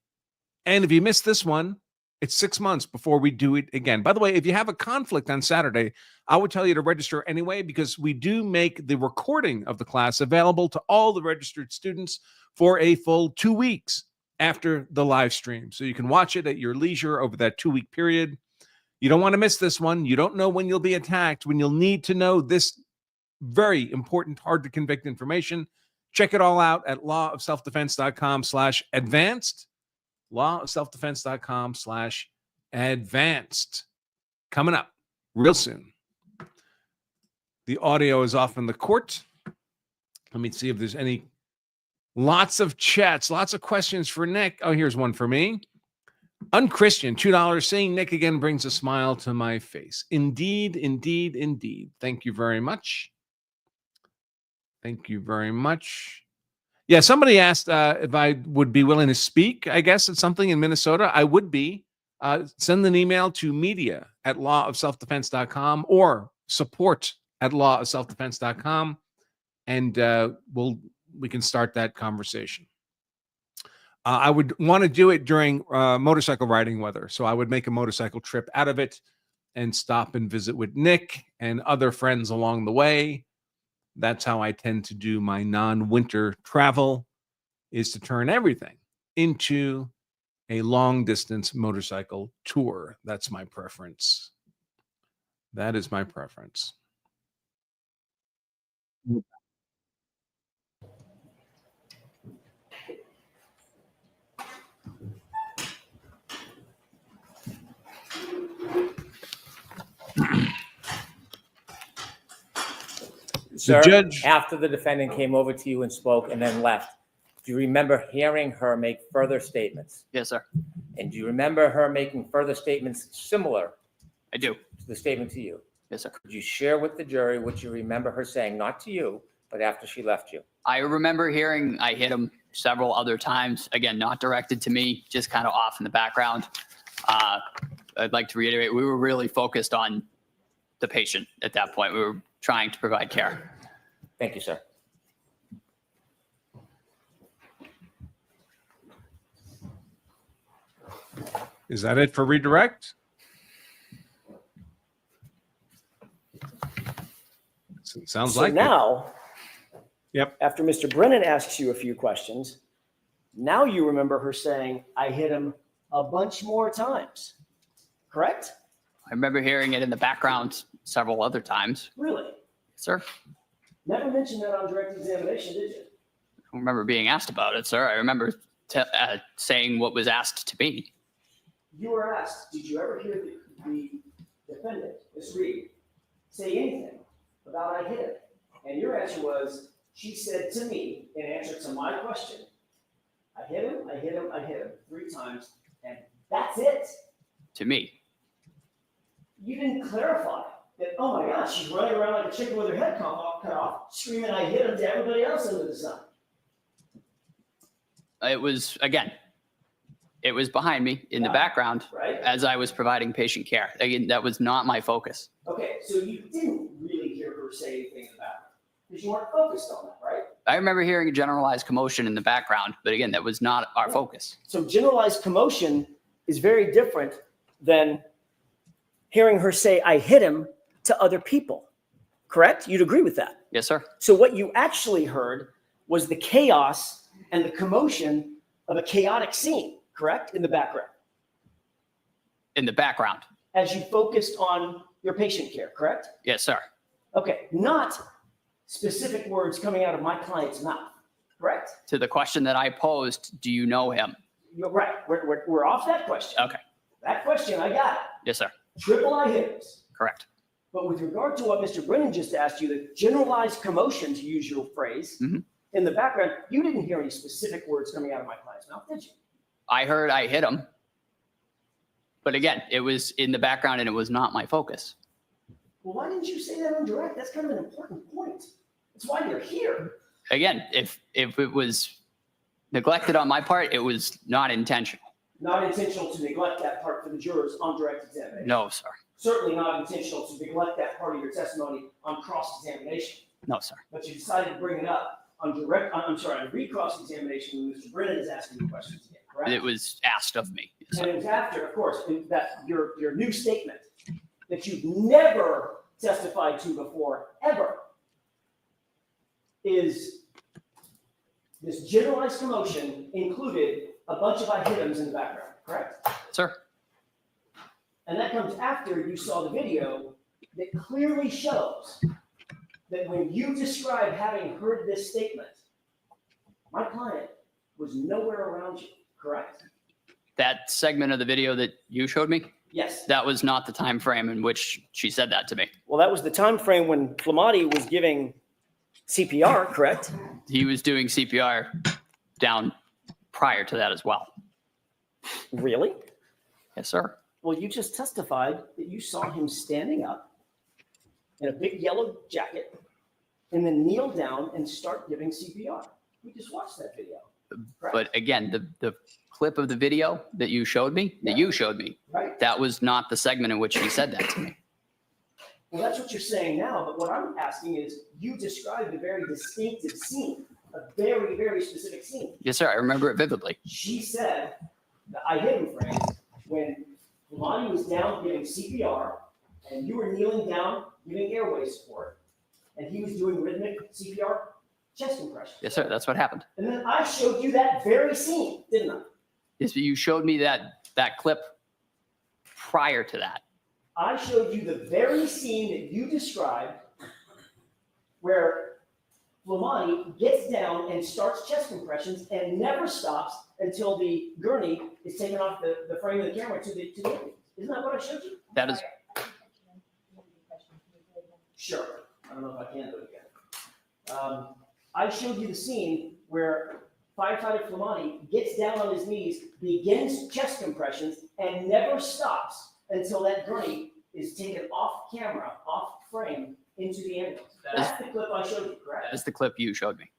And if you missed this one, it's 6 months before we do it again. By the way, if you have a conflict on Saturday, I would tell you to register anyway, because we do make the recording of the class available to all the registered students for a full 2 weeks after the live stream. So you can watch it at your leisure over that 2-week period. You don't want to miss this one. You don't know when you'll be attacked, when you'll need to know this very important, hard to convict information. Check it all out at lawofselfdefense.com/advanced. lawofselfdefense.com/advanced. Coming up real soon. The audio is off in the court. Let me see if there's any. Lots of chats, lots of questions for Nick. Oh, here's one for me. Unchristian, $2. Seeing Nick again brings a smile to my face. Indeed, indeed, indeed. Thank you very much. Thank you very much. Yeah, somebody asked if I would be willing to speak, I guess, at something in Minnesota. I would be. Send an email to media@lawofselfdefense.com or support@lawofselfdefense.com, and we can start that conversation. I would want to do it during motorcycle riding weather. So I would make a motorcycle trip out of it and stop and visit with Nick and other friends along the way. That's how I tend to do my non-winter travel, is to turn everything into a long-distance motorcycle tour. That's my preference. That is my preference. Sir, judge, after the defendant came over to you and spoke and then left, do you remember hearing her make further statements? Yes, sir. And do you remember her making further statements similar? I do. To the statement to you? Yes, sir. Could you share with the jury what you remember her saying, not to you, but after she left you? I remember hearing I hit him several other times. Again, not directed to me, just kind of off in the background. I'd like to reiterate, we were really focused on the patient at that point. We were trying to provide care. Thank you, sir. Is that it for redirect? Sounds like now, Yep. After Mr. Brennan asks you a few questions, now you remember her saying, I hit him a bunch more times, correct? I remember hearing it in the background several other times. Really? Sir, Never mentioned that on direct examination, did you? I don't remember being asked about it, sir. I remember saying what was asked to me. You were asked, did you ever hear the defendant, Ms. Reed, say anything about I hit him? And your answer was, she said to me, in answer to my question, I hit him, I hit him, I hit him 3 times, and that's it. To me. You didn't clarify that, oh my gosh, she's running around like a chicken with her head cut off, screaming I hit him to everybody else under the sun. It was, again, it was behind me in the background right. as I was providing patient care. Again, that was not my focus. Okay, so you didn't really hear her say anything in the background because you weren't focused on that, right? I remember hearing a generalized commotion in the background, but again, that was not our focus. So generalized commotion is very different than hearing her say, I hit him to other people, correct? You'd agree with that? Yes, sir. So what you actually heard was the chaos and the commotion of a chaotic scene, correct? In the background. In the background. As you focused on your patient care, correct? Yes, sir. Okay, not specific words coming out of my client's mouth, correct? To the question that I posed, do you know him? You're right. We're off that question. Okay. That question, I got it. Yes, sir. Triple I hitters. Correct. But with regard to what Mr. Brennan just asked you, the generalized commotion, to use your phrase, in the background, you didn't hear any specific words coming out of my client's mouth, did you? I heard I hit him. But again, it was in the background and it was not my focus. Well, why didn't you say that on direct? That's kind of an important point. That's why you're here. Again, if it was neglected on my part, it was not intentional. Not intentional to neglect that part for the jurors on direct examination. No, sir. Certainly not intentional to neglect that part of your testimony on cross-examination. No, sir. But you decided to bring it up on on recross examination when Mr. Brennan is asking you questions again, correct? It was asked of me. Yes, And sir. it was after, of course, that your new statement that you've never testified to before, ever, is this generalized commotion included a bunch of I hit hims in the background, correct? Sir. And that comes after you saw the video that clearly shows that when you describe having heard this statement, my client was nowhere around you, correct? That segment of the video that you showed me, Yes. that was not the time frame in which she said that to me. Well, that was the time frame when Flamati was giving CPR, correct? He was doing CPR down prior to that as well. Really? Yes, sir. Well, you just testified that you saw him standing up in a big yellow jacket and then kneel down and start giving CPR. We just watched that video. Correct? But again, the clip of the video that you showed me, Right. that was not the segment in which he said that to me. Well, that's what you're saying now, but what I'm asking is you described a very distinctive scene, a very, very specific scene. Yes, sir. I remember it vividly. She said, the I hit him phrase, when Flamati was down giving CPR and you were kneeling down giving airway support and he was doing rhythmic CPR chest compression. Yes, sir. That's what happened. And then I showed you that very scene, didn't I? Yes, but you showed me that clip prior to that. I showed you the very scene that you described where Flamati gets down and starts chest compressions and never stops until the gurney is taken off the frame of the camera to the end. Isn't that what I showed you? That is, Sure. I don't know if I can do it again. I showed you the scene where firefighter Flamati gets down on his knees, begins chest compressions, and never stops until that gurney is taken off camera, off frame, into the ambulance. That's the clip I showed you, correct? that is the clip you showed me.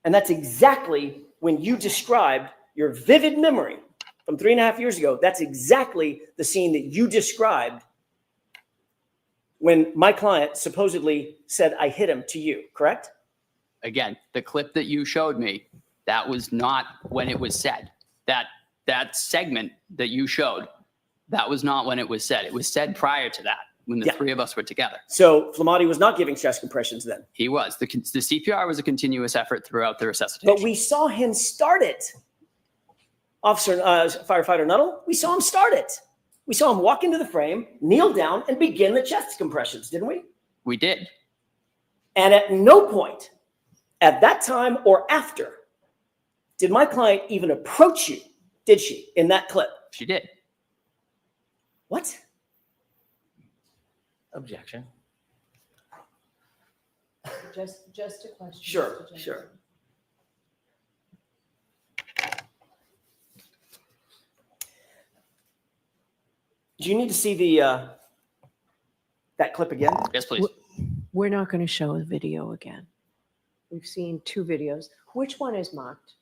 And that's exactly when you described your vivid memory from 3.5 years ago. That's exactly the scene that you described when my client supposedly said, I hit him to you, correct? Again, the clip that you showed me, that was not when it was said. That segment that you showed, that was not when it was said. It was said prior to that, when the three of us were together. So Flamati was not giving chest compressions then? He was. The CPR was a continuous effort throughout the resuscitation. But we saw him start it. Officer, firefighter Nutall, we saw him start it. We saw him walk into the frame, kneel down, and begin the chest compressions, didn't we? We did. And at no point at that time or after did my client even approach you, did she, in that clip? She did. What? Objection. Just a question. Sure, Mr. Johnson. sure. Do you need to see the that clip again? Yes, please. We're not going to show the video again. We've seen 2 videos. Which one is marked?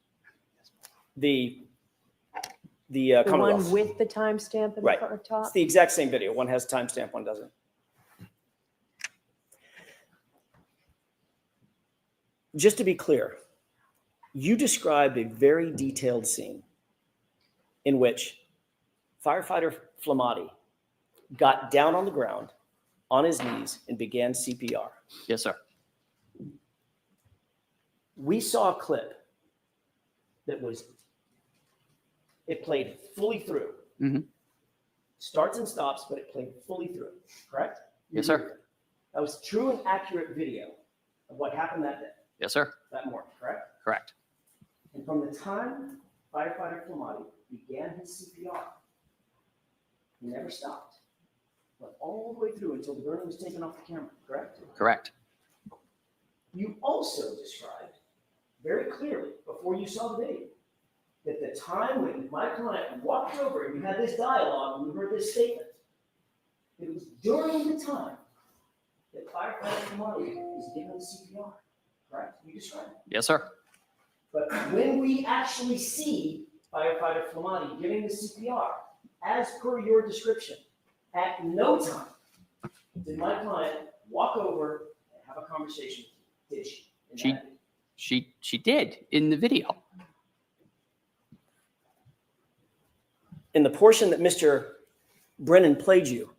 The The Commonwealth. one with the timestamp in Right. the top? It's the exact same video. One has timestamp, one doesn't. Just to be clear, you described a very detailed scene in which firefighter Flamati got down on the ground on his knees and began CPR. Yes, sir. We saw a clip that it played fully through. Mm-hmm. Starts and stops, but it played fully through, correct? Yes, sir. That was true and accurate video of what happened that day, Yes, sir. that morning, correct? Correct. And from the time firefighter Flamati began his CPR, he never stopped. Went all the way through until the burning was taken off the camera, correct? Correct. You also described very clearly before you saw the video that the time when my client walked over and you had this dialogue and you heard this statement, it was during the time that firefighter Flamati was given CPR, correct? You described it. Yes, sir. But when we actually see firefighter Flamati giving the CPR, as per your description, at no time did my client walk over and have a conversation with you, did she? In that video? She did in the video. In the portion that Mr. Brennan played you,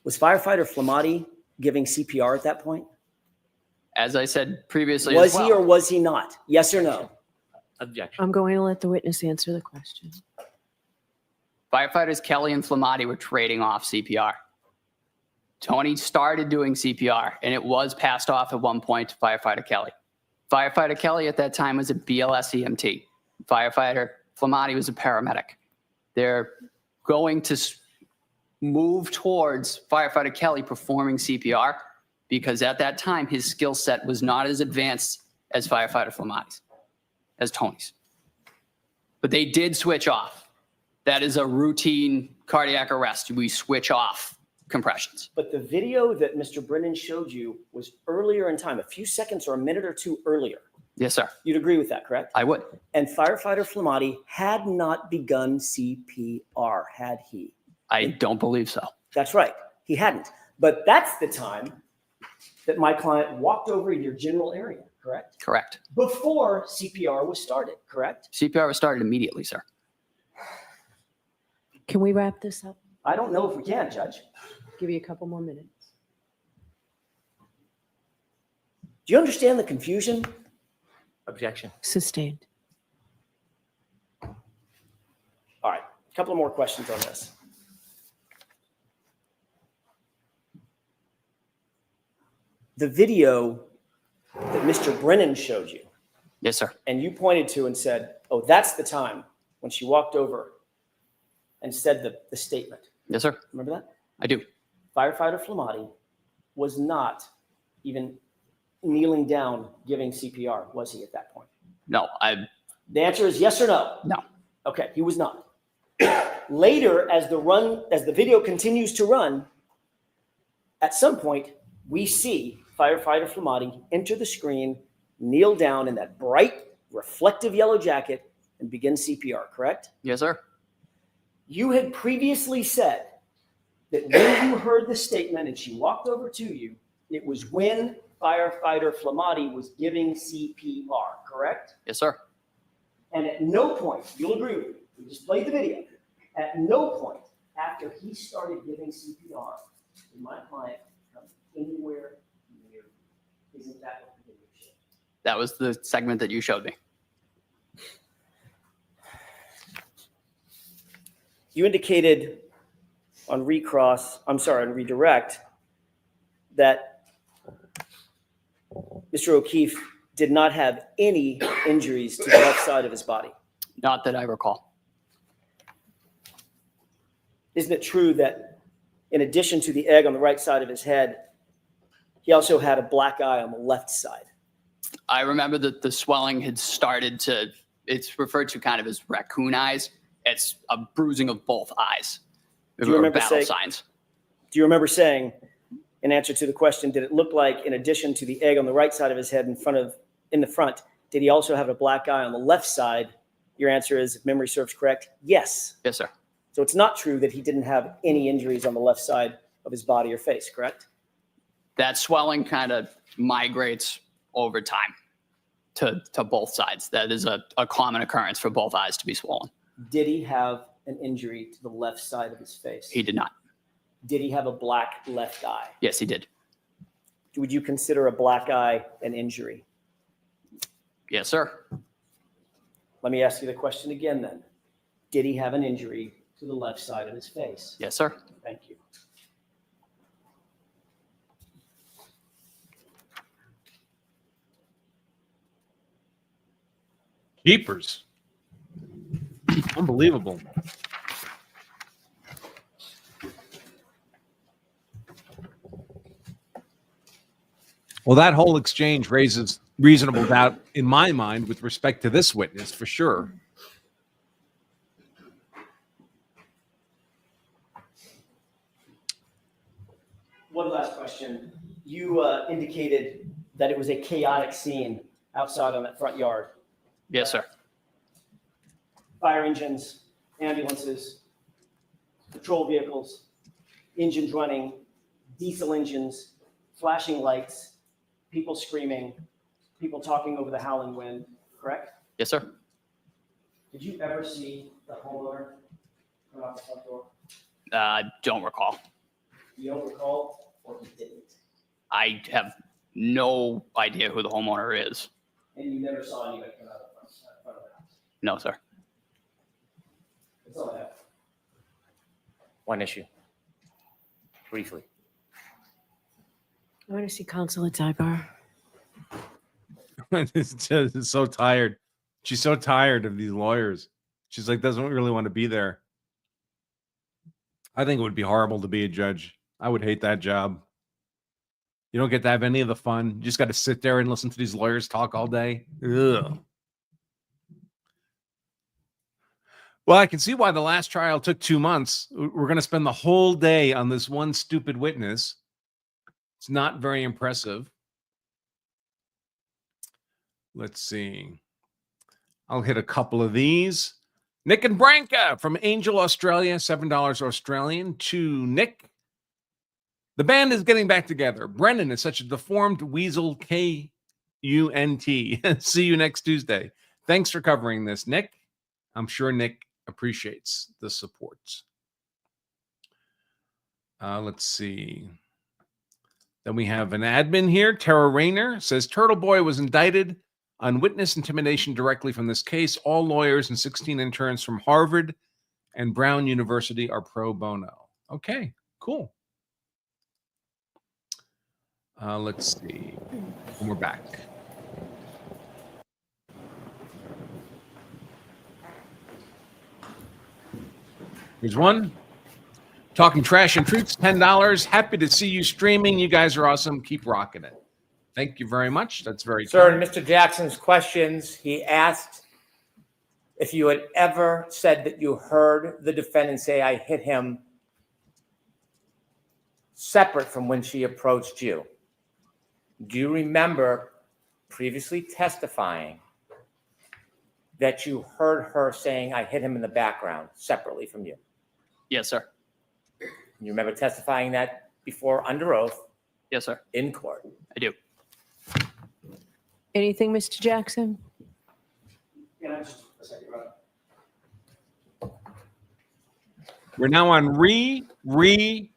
was firefighter Flamati giving CPR at that point? As I said previously, Was as well. he or was he not? Yes or no? Objection. I'm going to let the witness answer the question. Firefighters Kelly and Flamati were trading off CPR. Tony started doing CPR, and it was passed off at one point to firefighter Kelly. Firefighter Kelly at that time was a BLS EMT. Firefighter Flamati was a paramedic. They're going to move towards firefighter Kelly performing CPR because at that time his skill set was not as advanced as firefighter Flamati's, as Tony's. But they did switch off. That is a routine cardiac arrest. We switch off compressions. But the video that Mr. Brennan showed you was earlier in time, a few seconds or a minute or two earlier. Yes, sir. You'd agree with that, correct? I would. And firefighter Flamati had not begun CPR, had he? I don't believe so. That's right. He hadn't. But that's the time that my client walked over your general area, correct? Correct. Before CPR was started, correct? CPR was started immediately, sir. Can we wrap this up? I don't know if we can, Judge. Give you a couple more minutes. Do you understand the confusion? Objection. Sustained. All right, a couple more questions on this. The video that Mr. Brennan showed you. Yes, sir. And you pointed to and said, oh, that's the time when she walked over and said the statement. Yes, sir. Remember that? I do. Firefighter Flamati was not even kneeling down giving CPR, was he at that point? No, The answer is yes or no? No. Okay, he was not. Later, as the video continues to run, at some point, we see firefighter Flamati enter the screen, kneel down in that bright, reflective yellow jacket, and begin CPR, correct? Yes, sir. You had previously said that when you heard the statement and she walked over to you, it was when firefighter Flamati was giving CPR, correct? Yes, sir. And at no point, you'll agree with me, we just played the video, at no point after he started giving CPR did my client come anywhere near. Isn't that what the video showed? That was the segment that you showed me. You indicated on redirect that Mr. O'Keefe did not have any injuries to the left side of his body. Not that I recall. Isn't it true that in addition to the egg on the right side of his head, he also had a black eye on the left side. I remember that the swelling had started to, it's referred to kind of as raccoon eyes. It's a bruising of both eyes. Do you remember battle saying, signs. Do you remember saying, in answer to the question, did it look like, in addition to the egg on the right side of his head in the front, did he also have a black eye on the left side? Your answer is, if memory serves correct, yes. Yes, sir. So it's not true that he didn't have any injuries on the left side of his body or face, correct? That swelling kind of migrates over time to both sides. That is a common occurrence for both eyes to be swollen. Did he have an injury to the left side of his face? He did not. Did he have a black left eye? Yes, he did. Would you consider a black eye an injury? Yes, sir. Let me ask you the question again then. Did he have an injury to the left side of his face? Yes, sir. Thank you. Jeepers. Unbelievable. Well, that whole exchange raises reasonable doubt in my mind with respect to this witness, for sure. One last question. You indicated that it was a chaotic scene outside on that front yard. Yes, sir. Fire engines, ambulances, patrol vehicles, engines running, diesel engines, flashing lights, people screaming, people talking over the howling wind, correct? Yes, sir. Did you ever see the homeowner come out the front door? Don't recall. You don't recall, or you didn't? I have no idea who the homeowner is. And you never saw anybody come out of the front of the house? No, sir. That's all I have. One issue. Briefly. I want to see Counsel at Zybar. It's so tired. She's so tired of these lawyers. She's like, doesn't really want to be there. I think it would be horrible to be a judge. I would hate that job. You don't get to have any of the fun. You just got to sit there and listen to these lawyers talk all day. Ugh. Well, I can see why the last trial took 2 months. We're going to spend the whole day on this one stupid witness. It's not very impressive. Let's see. I'll hit a couple of these. Nick and Branca from Angel, Australia, $7 Australian to Nick. The band is getting back together. Brennan is such a deformed weasel, K-U-N-T. See you next Tuesday. Thanks for covering this, Nick. I'm sure Nick appreciates the support. Let's see. Then we have an admin here. Tara Rayner says, Turtle Boy was indicted on witness intimidation directly from this case. All lawyers and 16 interns from Harvard and Brown University are pro bono. Okay, cool. Let's see. And we're back. Here's one. Talking Trash and Truths, $10. Happy to see you streaming. You guys are awesome. Keep rocking it. Thank you very much. That's very Sir, kind. in Mr. Jackson's questions, he asked if you had ever said that you heard the defendant say, I hit him, separate from when she approached you. Do you remember previously testifying that you heard her saying, I hit him in the background, separately from you? Yes, sir. You remember testifying that before under oath? Yes, sir. In court? I do. Anything, Mr. Jackson? We're now on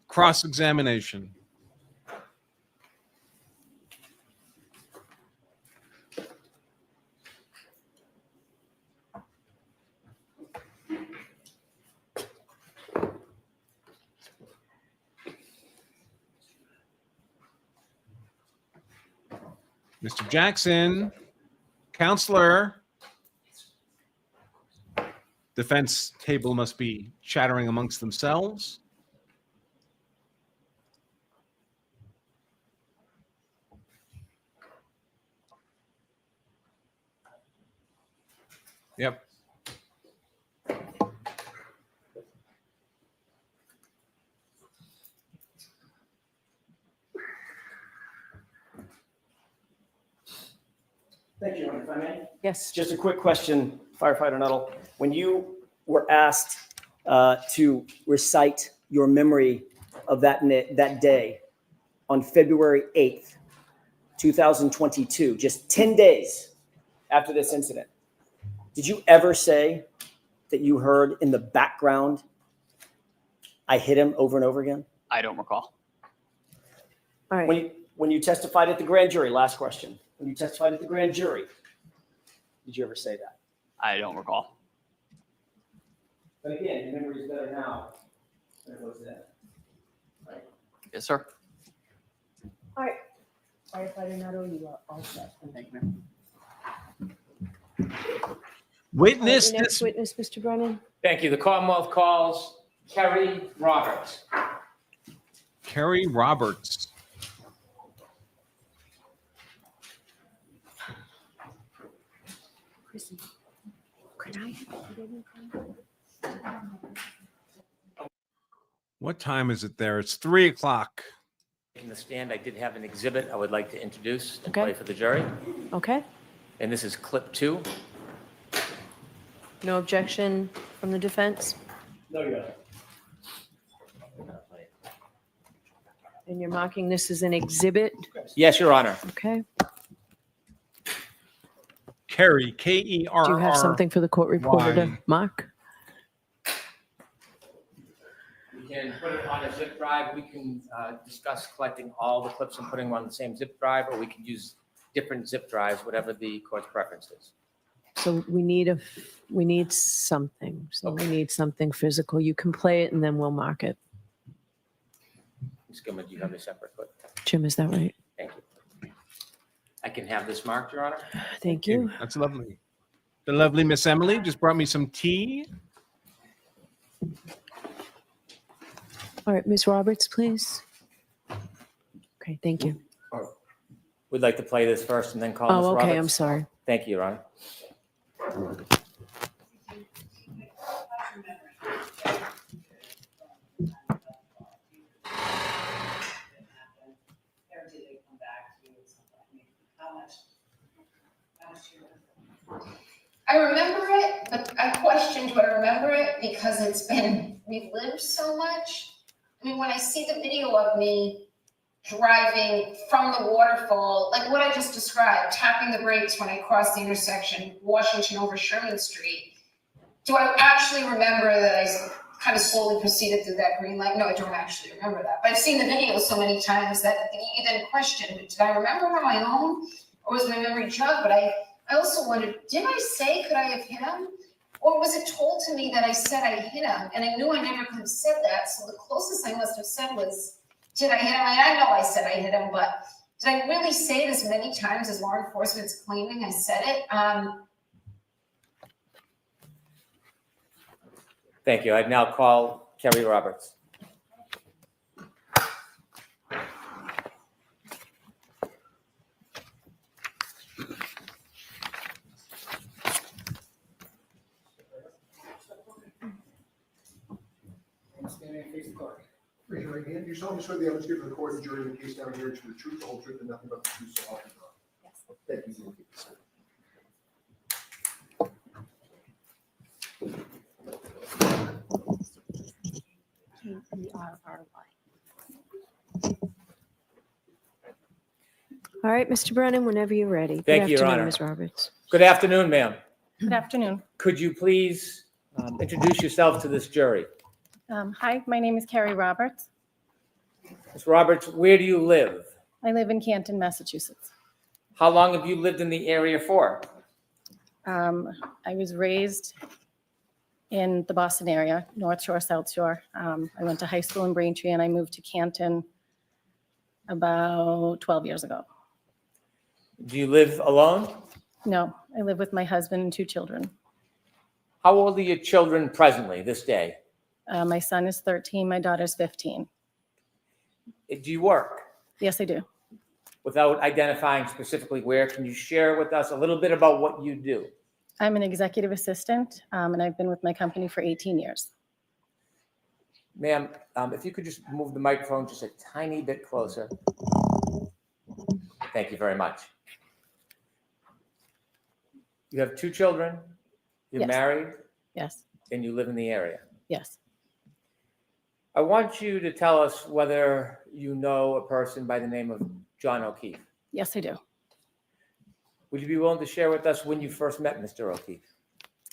cross-examination. Mr. Jackson, counselor. Defense table must be chattering amongst themselves. Yep. Thank you, Your Honor, if I may. Yes. Just a quick question, Firefighter Nutall. When you were asked to recite your memory of that day on February 8th, 2022, just 10 days after this incident, did you ever say that you heard in the background, "I hit him" over and over again? I don't recall. All right. When you testified at the grand jury, last question, when you testified at the grand jury, did you ever say that? I don't recall. But again, your memory is better now than it was then. Right? Yes, sir. All right. Firefighter Nutall, you are all set. Thank you, ma'am. Witness Your next witness, Mr. Brennan. Thank you. The Commonwealth calls Kerry Roberts. Kerry Roberts. Chrissy, could I have What time is it there? It's 3 o'clock. In the stand, I did have an exhibit I would like to introduce and Okay. play for the jury. Okay. And this is clip 2. No objection from the defense? No, Your Honor. And you're marking this as an exhibit? Yes, Your Honor. Okay. Kerry, Kerr. Do you have something for the court reporter to mark? We can put it on a zip drive. We can discuss collecting all the clips and putting them on the same zip drive, or we can use different zip drives, whatever the court's preference is. So we need something. So we need something physical. You can play it and then we'll mark it. Ms. Gilman, do you have a separate clip? Jim, is that right? Thank you. I can have this marked, Your Honor. Thank you. That's lovely. The lovely Miss Emily just brought me some tea. All right, Ms. Roberts, please. Okay, thank you. We'd like to play this first and then call Ms. Oh, Roberts. okay, I'm sorry. Thank you, Your Honor. I remember it, but I questioned do I remember it because it's been relived so much. I mean, when I see the video of me driving from the waterfall, like what I just described, tapping the brakes when I crossed the intersection, Washington over Sherman Street, do I actually remember that I kind of slowly proceeded through that green light? No, I don't actually remember that. But I've seen the video so many times that you then question, did I remember it on my own? Or was my memory jogged? But I also wondered, did I say, could I have hit him? Or was it told to me that I said I hit him? And I knew I never could have said that. So the closest I must have said was, did I hit him? I know I said I hit him, but did I really say it as many times as law enforcement's claiming I said it? Thank you. I'd now call Kerry Roberts. Raise your right hand. You solemnly swear the evidence given to the court and jury in the case down here to the truth, the whole truth, and nothing but the truth, so help you God. Yes. Thank you. All right, Mr. Brennan, whenever you're ready. Thank you, Your Good afternoon, Honor. Ms. Roberts. Good afternoon, ma'am. Good afternoon. Could you please introduce yourself to this jury? Hi, my name is Carrie Roberts. Ms. Roberts, where do you live? I live in Canton, Massachusetts. How long have you lived in the area for? I was raised in the Boston area, North Shore, South Shore. I went to high school in Braintree and I moved to Canton about 12 years ago. Do you live alone? No, I live with my husband and 2 children. How old are your children presently, this day? My son is 13, my daughter's 15. Do you work? Yes, I do. Without identifying specifically where, can you share with us a little bit about what you do? I'm an executive assistant, and I've been with my company for 18 years. Ma'am, if you could just move the microphone just a tiny bit closer. Thank you very much. You have 2 children, you're Yes. married, Yes, and you live in the area. yes. I want you to tell us whether you know a person by the name of John O'Keefe. Yes, I do. Would you be willing to share with us when you first met Mr. O'Keefe?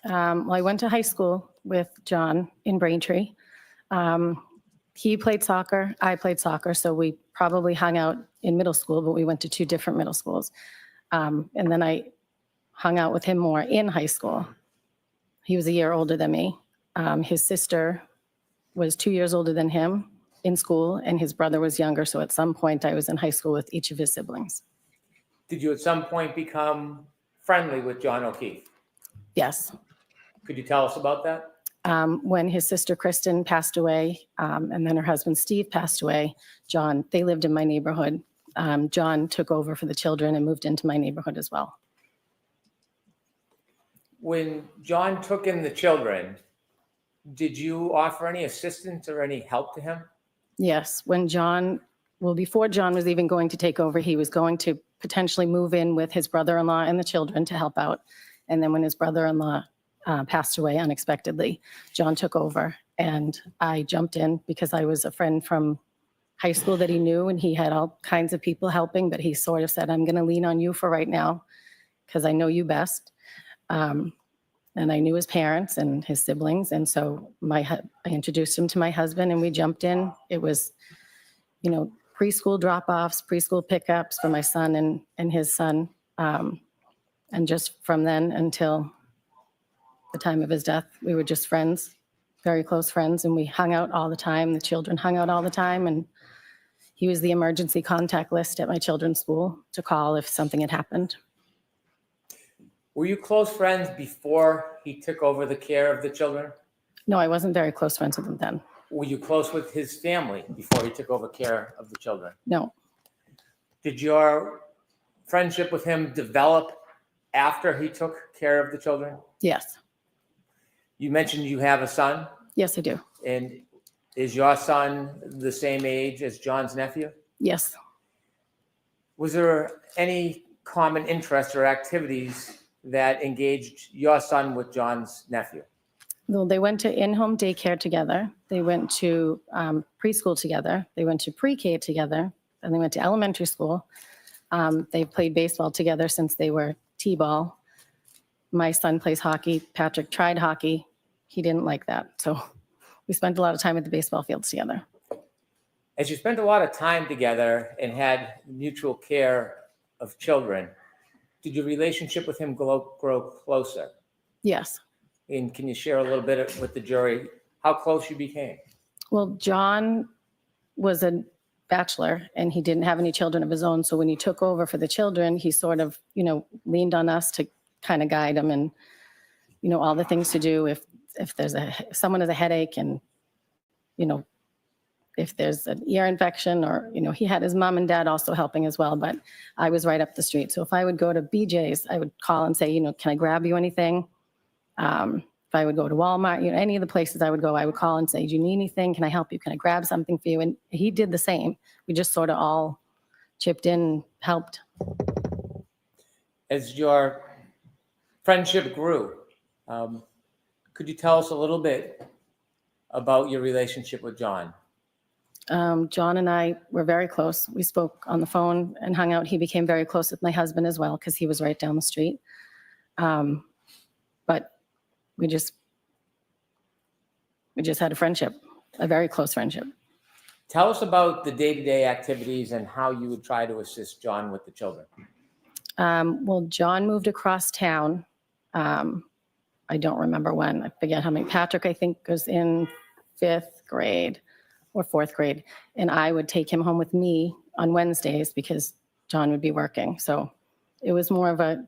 Well, I went to high school with John in Braintree. He played soccer, I played soccer, so we probably hung out in middle school, but we went to 2 different middle schools. And then I hung out with him more in high school. He was a year older than me. His sister was 2 years older than him in school, and his brother was younger, so at some point I was in high school with each of his siblings. Did you at some point become friendly with John O'Keefe? Yes. Could you tell us about that? When his sister Kristen passed away, and then her husband Steve passed away, they lived in my neighborhood. John took over for the children and moved into my neighborhood as well. When John took in the children, did you offer any assistance or any help to him? Yes, before John was even going to take over, he was going to potentially move in with his brother-in-law and the children to help out. And then when his brother-in-law passed away unexpectedly, John took over, and I jumped in because I was a friend from high school that he knew, and he had all kinds of people helping, but he sort of said, I'm going to lean on you for right now because I know you best. And I knew his parents and his siblings, and so I introduced him to my husband, and we jumped in. It was, preschool drop-offs, preschool pickups for my son and his son, and just from then until the time of his death, we were just friends, very close friends, and we hung out all the time. The children hung out all the time, and he was the emergency contact list at my children's school to call if something had happened. Were you close friends before he took over the care of the children? No, I wasn't very close friends with him then. Were you close with his family before he took over care of the children? No. Did your friendship with him develop after he took care of the children? Yes. You mentioned you have a son. Yes, I do. And is your son the same age as John's nephew? Yes. Was there any common interests or activities that engaged your son with John's nephew? Well, they went to in-home daycare together. They went to preschool together. They went to pre-K together. And they went to elementary school. They played baseball together since they were T-ball. My son plays hockey. Patrick tried hockey. He didn't like that. So we spent a lot of time at the baseball fields together. As you spent a lot of time together and had mutual care of children, did your relationship with him grow closer? Yes. And can you share a little bit with the jury how close you became? Well, John was a bachelor and he didn't have any children of his own. So when he took over for the children, he sort of, leaned on us to kind of guide him and, all the things to do if there's someone has a headache and, if there's an ear infection or, he had his mom and dad also helping as well, but I was right up the street. So if I would go to BJ's, I would call and say, can I grab you anything? If I would go to Walmart, any of the places I would go, I would call and say, do you need anything? Can I help you? Can I grab something for you? And he did the same. We just sort of all chipped in and helped. As your friendship grew, could you tell us a little bit about your relationship with John? John and I were very close. We spoke on the phone and hung out. He became very close with my husband as well because he was right down the street. But we just had a friendship, a very close friendship. Tell us about the day-to-day activities and how you would try to assist John with the children. Well, John moved across town. I don't remember when. I forget how many. Patrick, I think, was in 5th grade or 4th grade. And I would take him home with me on Wednesdays because John would be working. So it was more of a,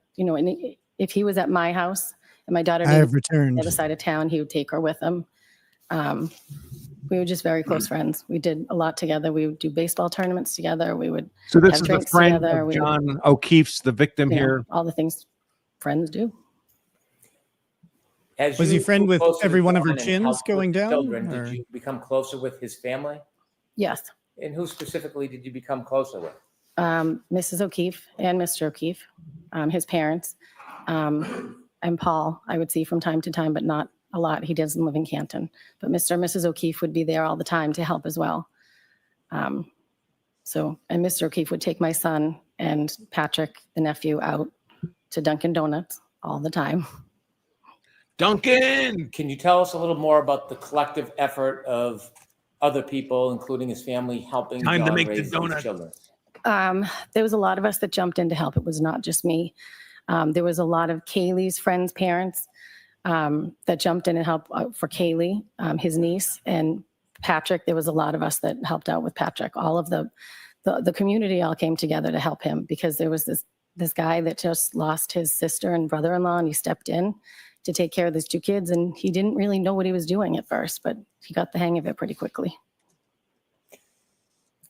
if he was at my house and my daughter I have on returned. the other side of town, he would take her with him. We were just very close friends. We did a lot together. We would do baseball tournaments together. We would So this have is the drinks friend together. of We would, John O'Keefe's, the victim here. all the things friends do. Was he friend with closer to every one of her John and chins helped with going the down? children, or- did you become closer with his family? Yes. And who specifically did you become closer with? Mrs. O'Keefe and Mr. O'Keefe, his parents, and Paul, I would see from time to time, but not a lot. He doesn't live in Canton. But Mr. and Mrs. O'Keefe would be there all the time to help as well. And Mr. O'Keefe would take my son and Patrick, the nephew, out to Dunkin' Donuts all the time. Duncan! Can you tell us a little more about the collective effort of other people, including his family, helping Time to John make the raise these donut. children? There was a lot of us that jumped in to help. It was not just me. There was a lot of Kaylee's friends' parents that jumped in and helped out for Kaylee, his niece, and Patrick. There was a lot of us that helped out with Patrick. All of the community all came together to help him because there was this guy that just lost his sister and brother-in-law, and he stepped in to take care of these two kids, and he didn't really know what he was doing at first, but he got the hang of it pretty quickly.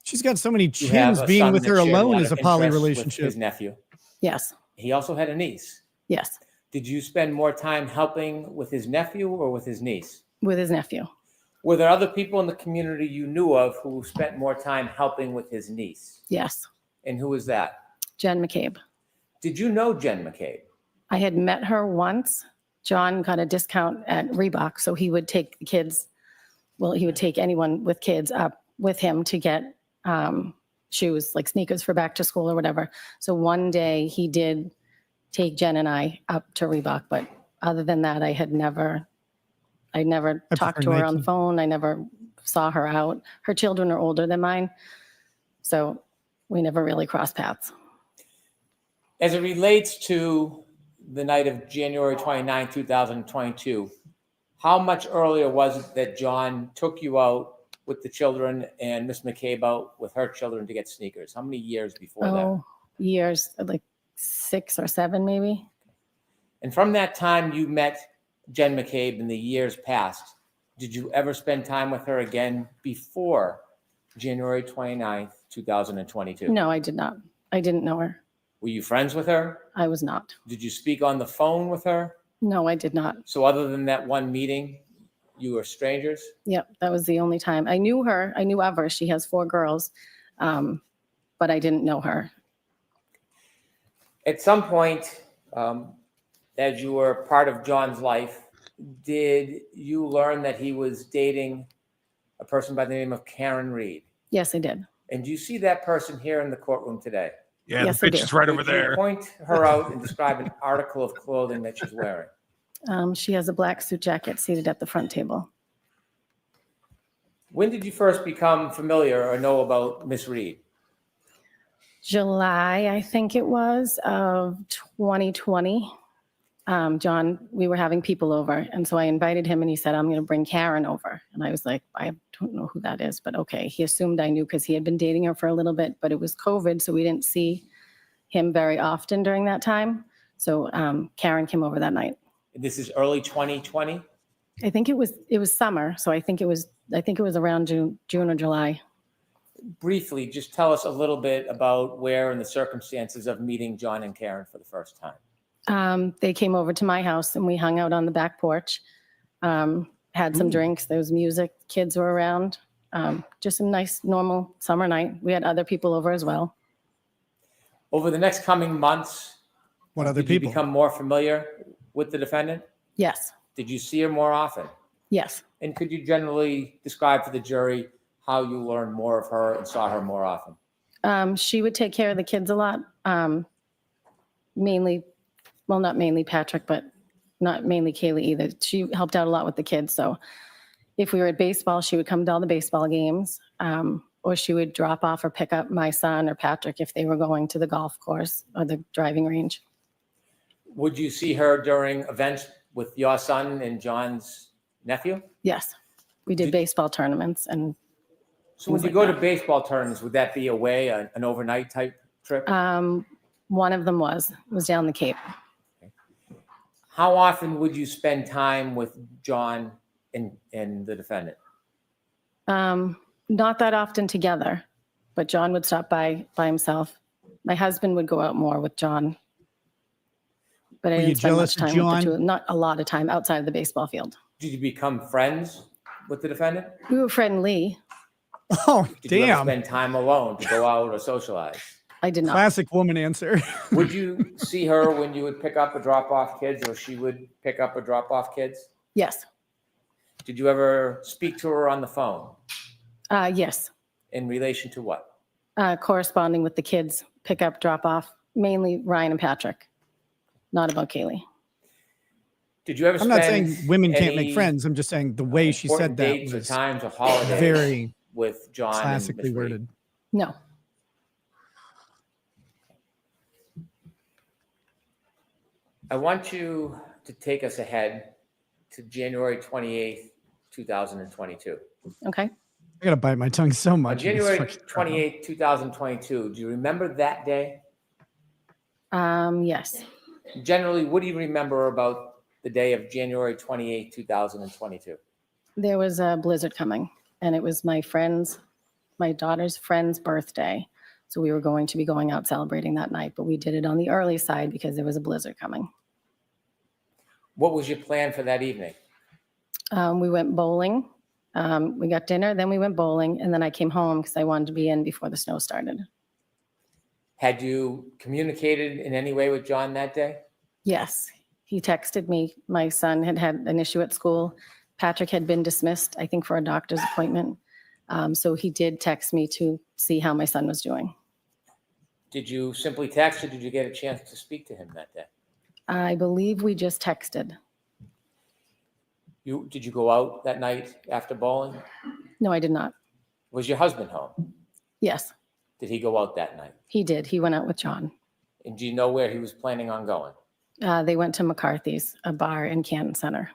She's got so many You have chins. a Being son with that her shared a alone lot is of a poly interests with relationship. his nephew. Yes. He also had a niece. Yes. Did you spend more time helping with his nephew or with his niece? With his nephew. Were there other people in the community you knew of who spent more time helping with his niece? Yes. And who was that? Jen McCabe. Did you know Jen McCabe? I had met her once. John got a discount at Reebok, so he would take the kids, well, he would take anyone with kids up with him to get shoes, like sneakers for back to school or whatever. So one day he did take Jen and I up to Reebok, but other than that, I never talked to her on the phone. I never saw her out. Her children are older than mine, so we never really crossed paths. As it relates to the night of January 29, 2022, how much earlier was it that John took you out with the children and Miss McCabe out with her children to get sneakers? How many years before that? Years, like 6 or 7 maybe. And from that time you met Jen McCabe in the years past, did you ever spend time with her again before January 29th, 2022? No, I did not. I didn't know her. Were you friends with her? I was not. Did you speak on the phone with her? No, I did not. So other than that one meeting, you were strangers? Yep, that was the only time. I knew her. I knew of her. She has 4 girls, but I didn't know her. At some point, as you were part of John's life, did you learn that he was dating a person by the name of Karen Reed? Yes, I did. And do you see that person here in the courtroom today? Yeah, Yes, the I do. picture's right over Would you there. point her out and describe an article of clothing that she's wearing? She has a black suit jacket seated at the front table. When did you first become familiar or know about Miss Reed? July, I think it was, of 2020. John, we were having people over, and so I invited him, and he said, I'm going to bring Karen over. And I was like, I don't know who that is, but okay. He assumed I knew because he had been dating her for a little bit, but it was COVID, so we didn't see him very often during that time. So Karen came over that night. This is early 2020? I think it was summer, so I think it was around June or July. Briefly, just tell us a little bit about where and the circumstances of meeting John and Karen for the first time. They came over to my house and we hung out on the back porch, had some drinks. There was music, kids were around. Just a nice, normal summer night. We had other people over as well. Over the next coming months, What other did you people? become more familiar with the defendant? Yes, Did you see her more often? yes. And could you generally describe for the jury how you learned more of her and saw her more often? She would take care of the kids a lot. Mainly, well, not mainly Patrick, but not mainly Kaylee either. She helped out a lot with the kids. So if we were at baseball, she would come to all the baseball games, or she would drop off or pick up my son or Patrick if they were going to the golf course or the driving range. Would you see her during events with your son and John's nephew? Yes, we did baseball tournaments. And So when things you like go that. to baseball tournaments, would that be away, an overnight type trip? One of them was down the Cape. How often would you spend time with John and the defendant? Not that often together, but John would stop by himself. My husband would go out more with John. but I Were you didn't spend jealous much of time with the John? two, not a lot of time outside of the baseball field. Did you become friends with the defendant? We were friendly. Oh, Did you ever damn. spend time alone to go out or socialize? I did not. Classic woman answer. Would you see her when you would pick up or drop off kids, or she would pick up or drop off kids? Yes. Did you ever speak to her on the phone? Yes. In relation to what? Corresponding with the kids, pick up, drop off, mainly Ryan and Patrick, not about Kaylee. Did you ever I'm not saying women can't make friends. I'm just saying the way she said that dates or was times or holidays very with John and classically Miss Reed? worded. No. I want you to take us ahead to January 28th, 2022. Okay. I gotta bite my tongue so On much. January 28th, 2022, do you remember that day? Yes. Generally, what do you remember about the day of January 28th, 2022? There was a blizzard coming, and it was my daughter's friend's birthday. So we were going to be going out celebrating that night, but we did it on the early side because there was a blizzard coming. What was your plan for that evening? We went bowling. We got dinner, then we went bowling, and then I came home because I wanted to be in before the snow started. Had you communicated in any way with John that day? Yes, he texted me. My son had had an issue at school. Patrick had been dismissed, I think, for a doctor's appointment. So he did text me to see how my son was doing. Did you simply text, or did you get a chance to speak to him that day? I believe we just texted. Did you go out that night after bowling? No, I did not. Was your husband home? Yes, Did he go out that night? he did. He went out with John. And do you know where he was planning on going? They went to McCarthy's, a bar in Canton Center.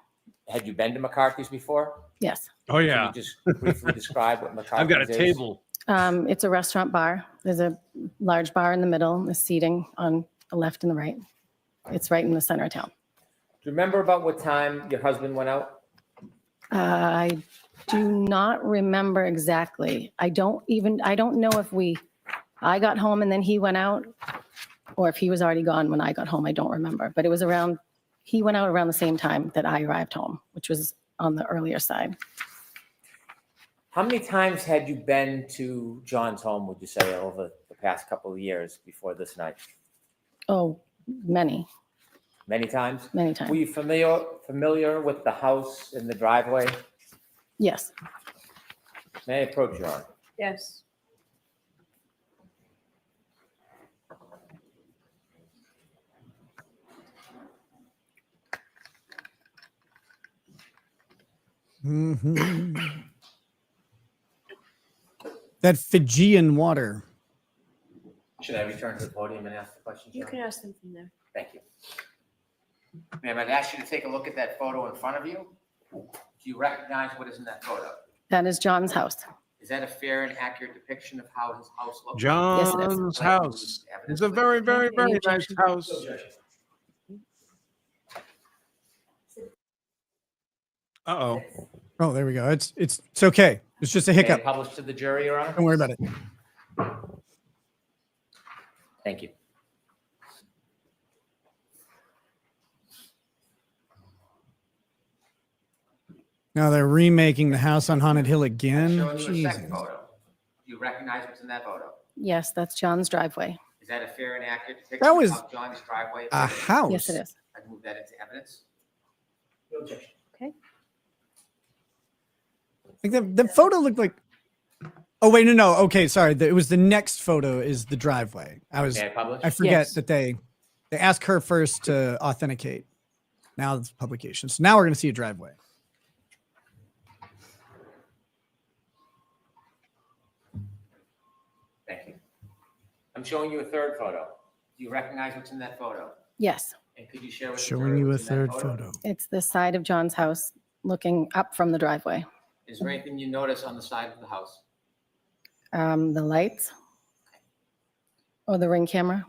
Had you been to McCarthy's before? Yes. Oh, yeah. Can you just briefly describe what McCarthy's I've got a is? table. It's a restaurant bar. There's a large bar in the middle, the seating on the left and the right. It's right in the center of town. Do you remember about what time your husband went out? I do not remember exactly. I don't know if I got home and then he went out, or if he was already gone when I got home. I don't remember, but it was he went out around the same time that I arrived home, which was on the earlier side. How many times had you been to John's home, would you say, over the past couple of years before this night? Oh, many. Many times? Many times. Were you familiar with the house and the driveway? Yes. May I approach you on? Yes. Mhm. That Fijian water. Should I return to the podium and ask the question? You John? can ask them from there. Thank you. Ma'am, I'd ask you to take a look at that photo in front of you. Do you recognize what is in that photo? That is John's house. Is that a fair and accurate depiction of how his house looks? John's house. It's a very, very, very nice house. Uh-oh. Oh, there we go. It's okay. It's just a May I hiccup. publish to the jury, Your Honor? Don't worry about it. Thank you. Now they're remaking the house on Haunted Hill again. Showing you a Jesus. second photo. Do you recognize what's in that photo? Yes, that's John's driveway. Is that a fair and accurate depiction That was of John's driveway? a house. Yes, it is. I'd move that into evidence. No objection. Okay. Like the photo looked like. Oh wait, no. Okay, sorry. It was the next photo is the driveway. May I publish? I forget Yes. that they ask her first to authenticate. Now it's publication. So now we're gonna see a driveway. Thank you. I'm showing you a third photo. Do you recognize what's in that photo? Yes. And could you share with the Showing jury you a what's in that third photo. It's the side of John's house looking up from the driveway. Is there anything you notice on the side of the house? The lights or the ring camera.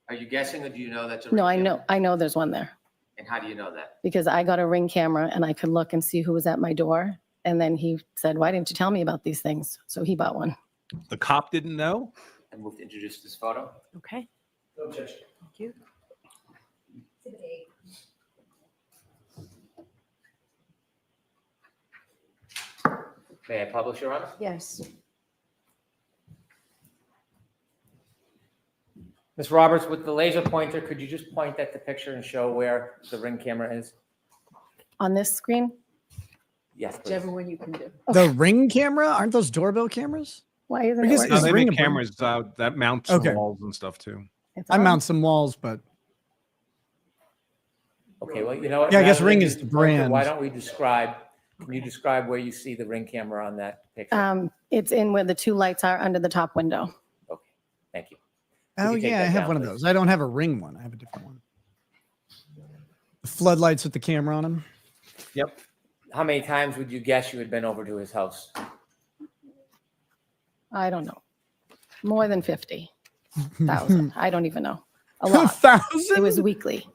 Are you guessing, or do you know that's a No, ring I camera? know there's one there And how do you know that? because I got a ring camera and I could look and see who was at my door. And then he said, "Why didn't you tell me about these things?" So he bought one. The cop didn't know? I move to introduce this photo. Okay. No objection. Thank you. Intimidate. May I publish, Your Honor? Yes. Ms. Roberts, with the laser pointer, could you just point at the picture and show where the Ring camera is? On this screen? Yes, please. Whichever one you can do. The Ring camera? Aren't those doorbell cameras? Why isn't I it guess working? it's they Ring make a Bring. cameras that mount Okay. some walls and stuff too. It's I on. mount some walls, but Okay, well, you know what? Yeah, I guess rather than Ring is use the pointer, brand. Why don't we can you describe where you see the Ring camera on that picture? It's in where the two lights are under the top window. Okay, thank you. oh you take yeah, I that have down, one of please? those. I don't have a Ring one. I have a different one. The floodlights with the camera on them. Yep. How many times would you guess you had been over to his house? I don't know. More than 50,000. I don't even know. A lot. 1,000? It was weekly.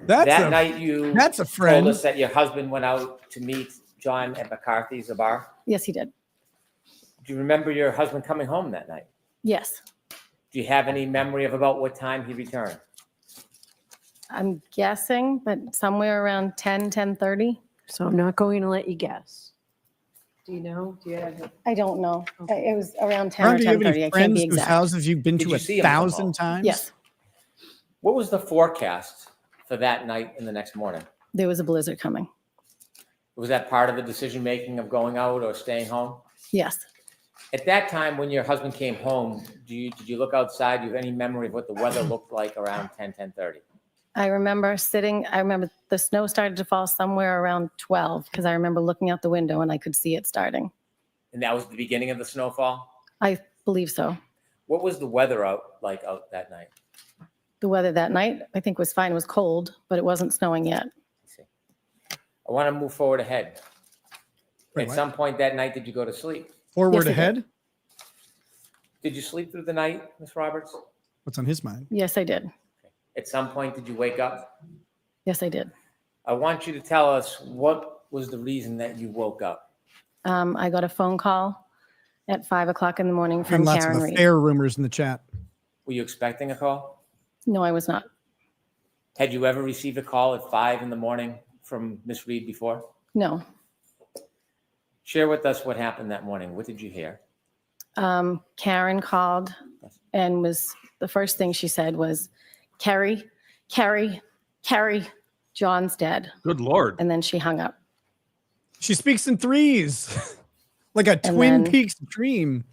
That's That a night you that's a told friend. us that your husband went out to meet John at McCarthy's, a bar. Yes, he did. Do you remember your husband coming home that night? Yes. Do you have any memory of about what time he returned? I'm guessing, but somewhere around 10:30. So I'm not going to let you guess. Do you know? Do you have it? I don't know. It was around 10 Ron, or do you have 10:30. any I can't friends be whose exact. houses you've been Did to you see him come 1,000 home? times? Yes. What was the forecast for that night and the next morning? There was a blizzard coming. Was that part of the decision-making of going out or staying home? Yes. At that time, when your husband came home, did you look outside? Do you have any memory of what the weather looked like around 10:30? I remember the snow started to fall somewhere around 12 because I remember looking out the window and I could see it starting. And that was the beginning of the snowfall? I believe so. What was the weather out that night? The weather that night, I think, was fine. It was cold, but it wasn't snowing yet. I want to move forward ahead. Wait, At what? some point that night, did you go to sleep? Forward Yes, I did. ahead? Did you sleep through the night, Ms. Roberts? What's on his mind? Yes, I did. At some point, did you wake up? Yes, I did. I want you to tell us what was the reason that you woke up. I got a phone call at 5 o'clock in the morning And from lots Karen of Reed. affair rumors in the chat. Were you expecting a call? No, I was not. Had you ever received a call at 5 in the morning from Ms. Reed before? No. Share with us what happened that morning. What did you hear? Karen called and the first thing she said was, Carrie, John's dead. Good Lord. And then she hung up. She speaks in threes, like a And Twin then- Peaks dream.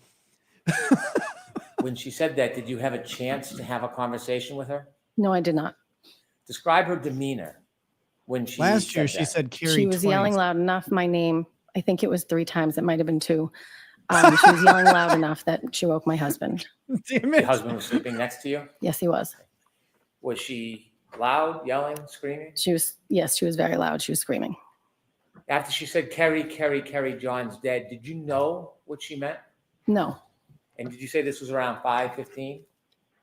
When she said that, did you have a chance to have a conversation with her? No, I did not. Describe her demeanor when she Last year, she that. said Carrie She was twice. yelling loud enough, my name. I think it was 3 times. It might have been 2. She was yelling loud enough that she woke my husband. Damn Your it. husband was sleeping next to you? Yes, he was. Was she loud, yelling, screaming? Yes, she was very loud. She was screaming. After she said, Carrie, John's dead, did you know what she meant? No, And did you say this was around 5:15?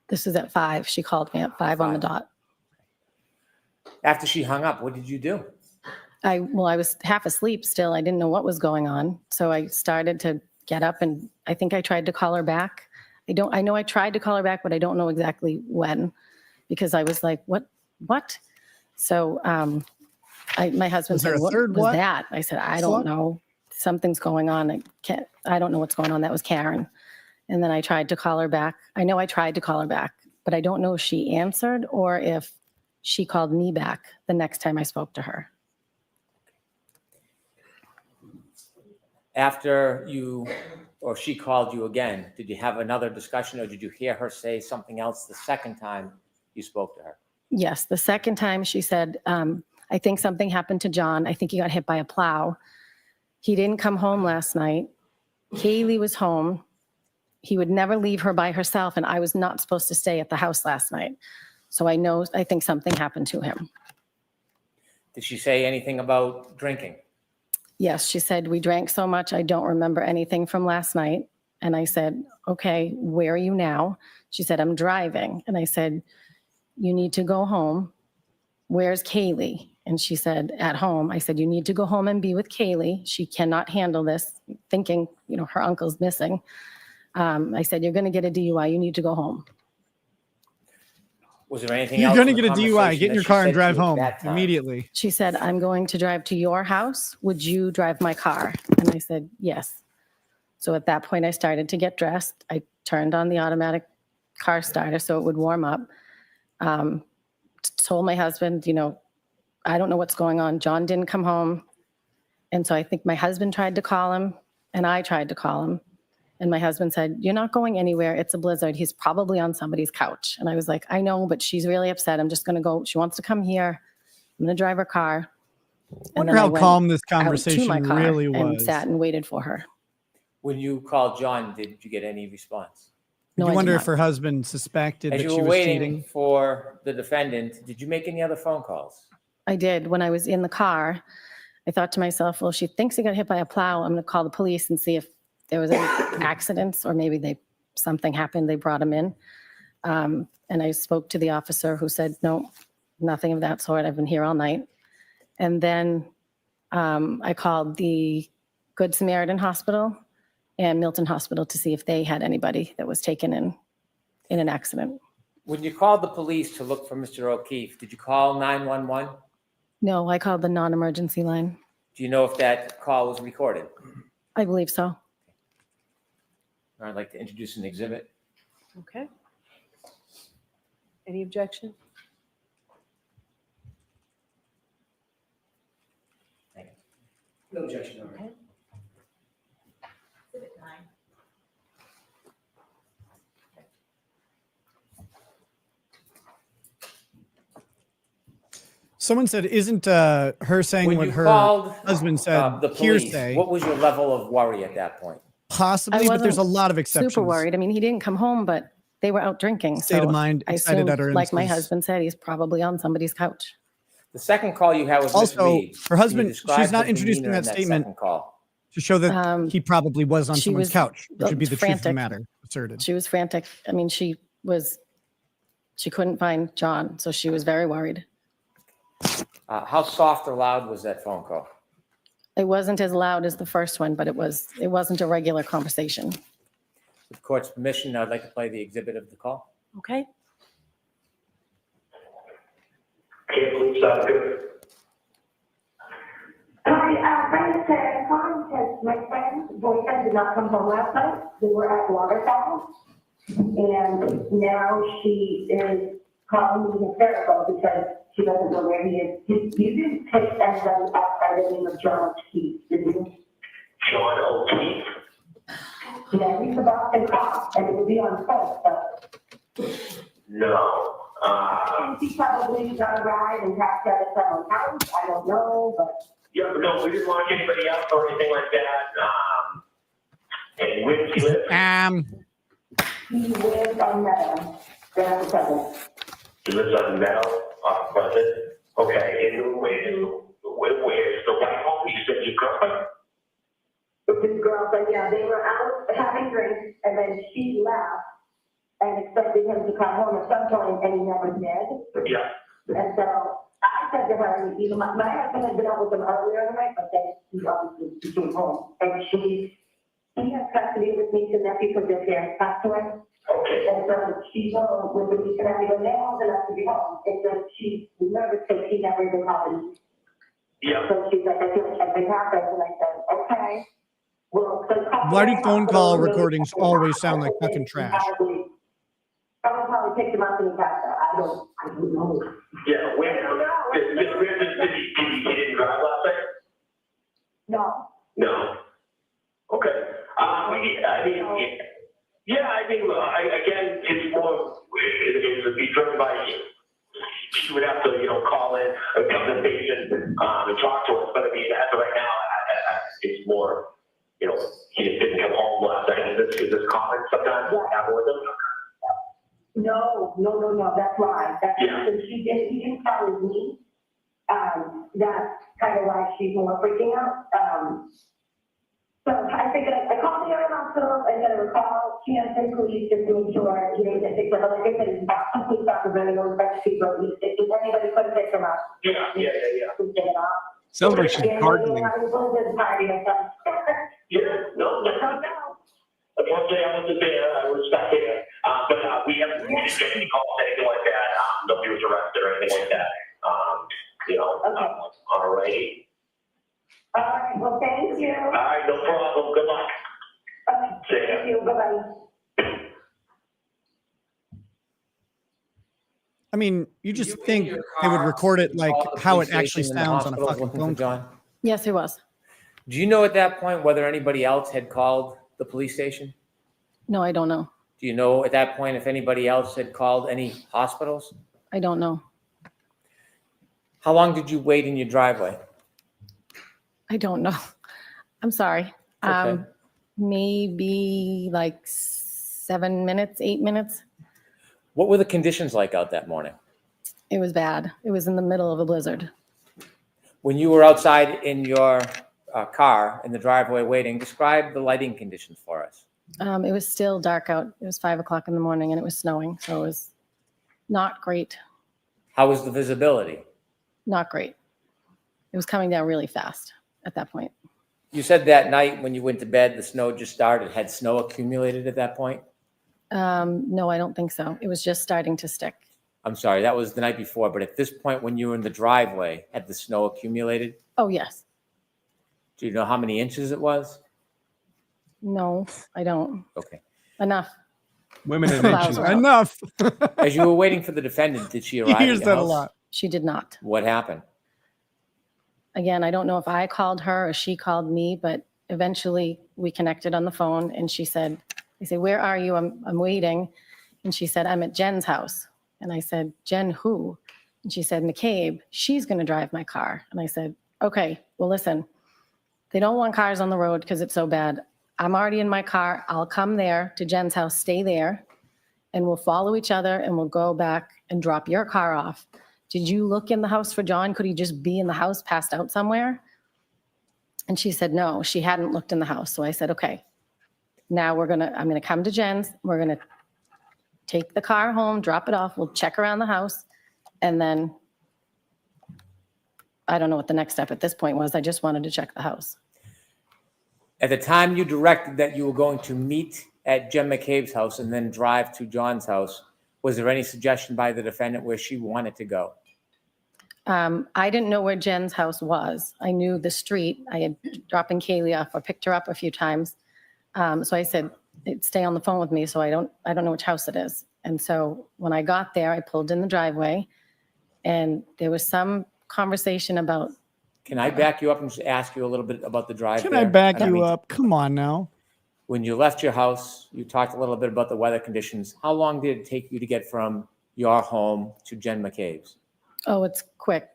this was at 5. She called me at 5 on the dot. After she hung up, what did you do? I was half asleep still. I didn't know what was going on. So I started to get up and I think I tried to call her back. I know I tried to call her back, but I don't know exactly when because I was like, what? So my husband Was there said, a what third was what? that? I said, I What? don't know. Something's going on. I don't know what's going on. That was Karen. And then I tried to call her back. I know I tried to call her back, but I don't know if she answered or if she called me back the next time I spoke to her. After you or she called you again, did you have another discussion or did you hear her say something else the second time you spoke to her? Yes, the second time she said, I think something happened to John. I think he got hit by a plow. He didn't come home last night. Kaylee was home. He would never leave her by herself, and I was not supposed to stay at the house last night. So I think something happened to him. Did she say anything about drinking? Yes, she said, we drank so much, I don't remember anything from last night. And I said, okay, where are you now? She said, I'm driving. And I said, you need to go home. Where's Kaylee? And she said, at home. I said, you need to go home and be with Kaylee. She cannot handle this, thinking, her uncle's missing. I said, you're going to get a DUI. You need to go home. Was there anything You're else? going to in the get a DUI. conversation Get in that your she car and said to drive you at home that time? immediately. She said, I'm going to drive to your house. Would you drive my car? And I said, yes. So at that point, I started to get dressed. I turned on the automatic car starter so it would warm up. Told my husband, you know, I don't know what's going on. John didn't come home. And so I think my husband tried to call him and I tried to call him. And my husband said, you're not going anywhere. It's a blizzard. He's probably on somebody's couch. And I was like, I know, but she's really upset. I'm just going to go. She wants to come here. I'm going to drive her car. I wonder how calm this conversation really and was. sat and waited for her. When you called John, did you get any response? No, you I wonder did if her husband suspected As that you she were was waiting cheating. for the defendant, did you make any other phone calls? I did. When I was in the car, I thought to myself, well, she thinks he got hit by a plow. I'm going to call the police and see if there was any accidents or maybe something happened. They brought him in. And I spoke to the officer who said, no, nothing of that sort. I've been here all night. And then I called the Good Samaritan Hospital and Milton Hospital to see if they had anybody that was taken in an accident. When you called the police to look for Mr. O'Keefe, did you call 911? No, I called the non-emergency line. Do you know if that call was recorded? I believe so. I'd like to introduce an exhibit. Okay. Any objection? No objection. Okay. Someone said, isn't her saying When what you her called husband said the police, hearsay? what was your level of worry at that point? Possibly, but there's a lot of exceptions. Super worried. I mean, he didn't come home, but they were out drinking. State of mind, I excited assumed, utterances. like my husband said, he's probably on somebody's couch. The second call you had was Miss Also, Reed. her Can you husband, describe she's not her introducing demeanor that in statement second call? to show that he probably was on she someone's was, couch, which would be the truth of the frantic. matter asserted. She was frantic. I mean, she couldn't find John, so she was very worried. How soft or loud was that phone call? It wasn't as loud as the first one, but it wasn't a regular conversation. With the court's permission, I'd like to play the exhibit of the call. Okay. Can't believe that's good. Hi, Brenda said, calling because my friend's boyfriend did not come home last night. We were at Waterfall. And now she is calling me hysterical because she doesn't know where he is. You didn't take anybody outside the name of John O'Keefe, did you? John O'Keefe? Yeah, he's the Boston cop, and it would be on post, so. No. And he probably got a ride and passed out at someone's house. I don't know, but. Yeah, but no, we didn't lock anybody up or anything like that. And where does he live? He lives on Meadow. That's the second. He lives on Meadow, Pleasant. Okay, and where's the white home? You said your girlfriend? With his girlfriend, yeah, they were out having drinks, and then she left and expected him to come home at some point, and he never did. Yeah. And so I said to her, you know, my husband had been out with him earlier in the night, but then he obviously came home, and he has custody of his niece and nephew because their parents passed away. Okay. And so she's home with the niece and nephew, and they're old enough to be home. And so she's nervous because she never even called. Yeah. So she's like, I feel like something happened, and I said, okay. Well, so Why do phone call recordings always sound like fucking trash? Someone probably picked him up in the car. I don't know. Yeah, where did he didn't drive last night? No. No. Okay. Again, it's more, it would be driven by, she would have to, call in a conversation, and talk to us. But I mean, as of right now, it's more, he just didn't come home last night. Is this common sometimes? Happen with him? No, that's why. He didn't tell me. That's kind of why she's more freaking out. So I figured I called the other hospital, I said I would call Kansas police just to make sure, they picked up. Like I said, it's Boston police officer, really knows best people. If anybody could have picked them up. Yeah. Please take it off. Sounds like she's gardening. Yeah, no. Unfortunately, I wasn't there. I was stuck there. But we didn't get any calls, anything like that. with that. All righty. All right, well, thank you. All right, no problem. Good luck. Okay, thank you, bye-bye. I mean, you just think they would record it like how it actually sounds on a fucking phone call. John? Yes, it was. Do you know at that point whether anybody else had called the police station? No, I don't know. Do you know at that point if anybody else had called any hospitals? I don't know. How long did you wait in your driveway? I don't know. I'm sorry. Okay. Maybe like 7 minutes, 8 minutes. What were the conditions like out that morning? It was bad. It was in the middle of a blizzard. When you were outside in your car in the driveway waiting, describe the lighting conditions for us. It was still dark out. It was 5 o'clock in the morning and it was snowing. So it was not great. How was the visibility? Not great. It was coming down really fast at that point. You said that night when you went to bed, the snow just started. Had snow accumulated at that point? No, I don't think so. It was just starting to stick. I'm sorry, that was the night before, but at this point when you were in the driveway, had the snow accumulated? Oh, yes. Do you know how many inches it was? No, I don't. Okay. Enough. Women in Clouds inches. were out. Enough. As you were waiting for the defendant, did she He arrive at hears your that a house? lot. She did not. What happened? Again, I don't know if I called her or she called me, but eventually we connected on the phone and she said, I said, where are you? I'm waiting. And she said, I'm at Jen's house. And I said, Jen who? And she said, McCabe, she's going to drive my car. And I said, okay, well, listen, they don't want cars on the road because it's so bad. I'm already in my car. I'll come there to Jen's house, stay there, and we'll follow each other and we'll go back and drop your car off. Did you look in the house for John? Could he just be in the house, passed out somewhere? And she said, no, she hadn't looked in the house. So I said, okay, now I'm going to come to Jen's. We're going to take the car home, drop it off. We'll check around the house. And then I don't know what the next step at this point was. I just wanted to check the house. At the time you directed that you were going to meet at Jen McCabe's house and then drive to John's house, was there any suggestion by the defendant where she wanted to go? I didn't know where Jen's house was. I knew the street. I had dropping Kaylee off or picked her up a few times. So I said, stay on the phone with me so I don't know which house it is. And so when I got there, I pulled in the driveway and there was some conversation about. Can I back you up and just ask you a little bit about the drive Can there? I back don't you mean to- up? Come on now. When you left your house, you talked a little bit about the weather conditions. How long did it take you to get from your home to Jen McCabe's? Oh, it's quick.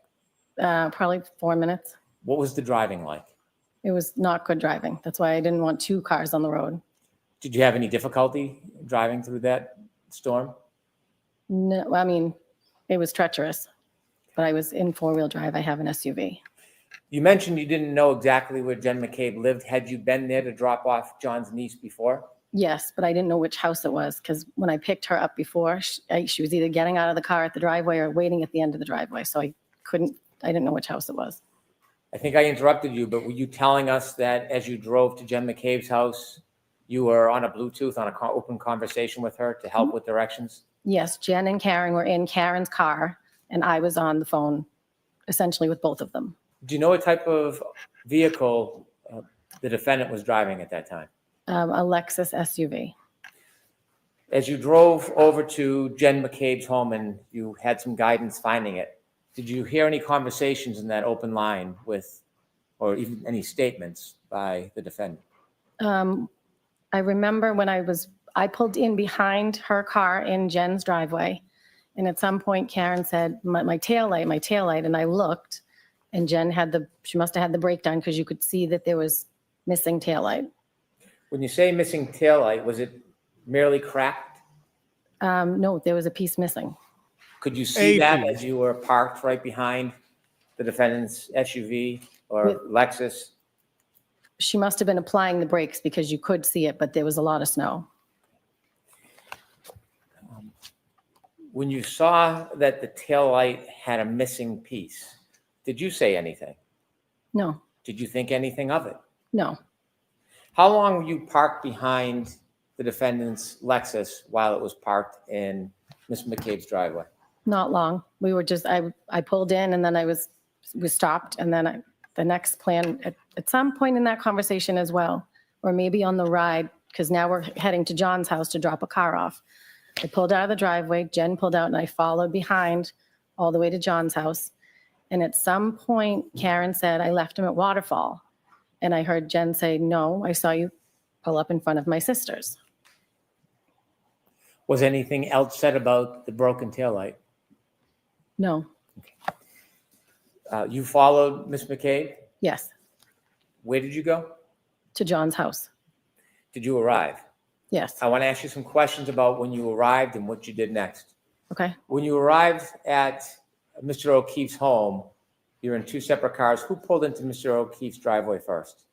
Probably 4 minutes. What was the driving like? It was not good driving. That's why I didn't want 2 cars on the road. Did you have any difficulty driving through that storm? No, I mean, it was treacherous, but I was in 4-wheel drive. I have an SUV. You mentioned you didn't know exactly where Jen McCabe lived. Had you been there to drop off John's niece before? Yes, but I didn't know which house it was because when I picked her up before, she was either getting out of the car at the driveway or waiting at the end of the driveway. So I didn't know which house it was. I think I interrupted you, but were you telling us that as you drove to Jen McCabe's house, you were on a Bluetooth on an open conversation with her to help with directions? Yes, Jen and Karen were in Karen's car and I was on the phone essentially with both of them. Do you know what type of vehicle the defendant was driving at that time? A Lexus SUV. As you drove over to Jen McCabe's home and you had some guidance finding it, did you hear any conversations in that open line with, or even any statements by the defendant? I remember when I pulled in behind her car in Jen's driveway. And at some point Karen said, my taillight. And I looked and Jen she must've had the brake done because you could see that there was missing taillight. When you say missing taillight, was it merely cracked? No, there was a piece missing. Could you see that as you were parked right behind the defendant's SUV or Lexus? She must have been applying the brakes because you could see it, but there was a lot of snow. When you saw that the taillight had a missing piece, did you say anything? No, Did you think anything of it? no. How long were you parked behind the defendant's Lexus while it was parked in Ms. McCabe's driveway? Not long. We were just, I pulled in and then we stopped. And then the next plan, at some point in that conversation as well, or maybe on the ride, because now we're heading to John's house to drop a car off. I pulled out of the driveway, Jen pulled out, and I followed behind all the way to John's house. And at some point, Karen said, I left him at Waterfall. And I heard Jen say, no, I saw you pull up in front of my sister's. Was anything else said about the broken taillight? No. You followed Miss McCabe? Yes. Where did you go? To John's house. Did you arrive? Yes. I want to ask you some questions about when you arrived and what you did next. Okay. When you arrived at Mr. O'Keefe's home, you're in two separate cars. Who pulled into Mr. O'Keefe's driveway first?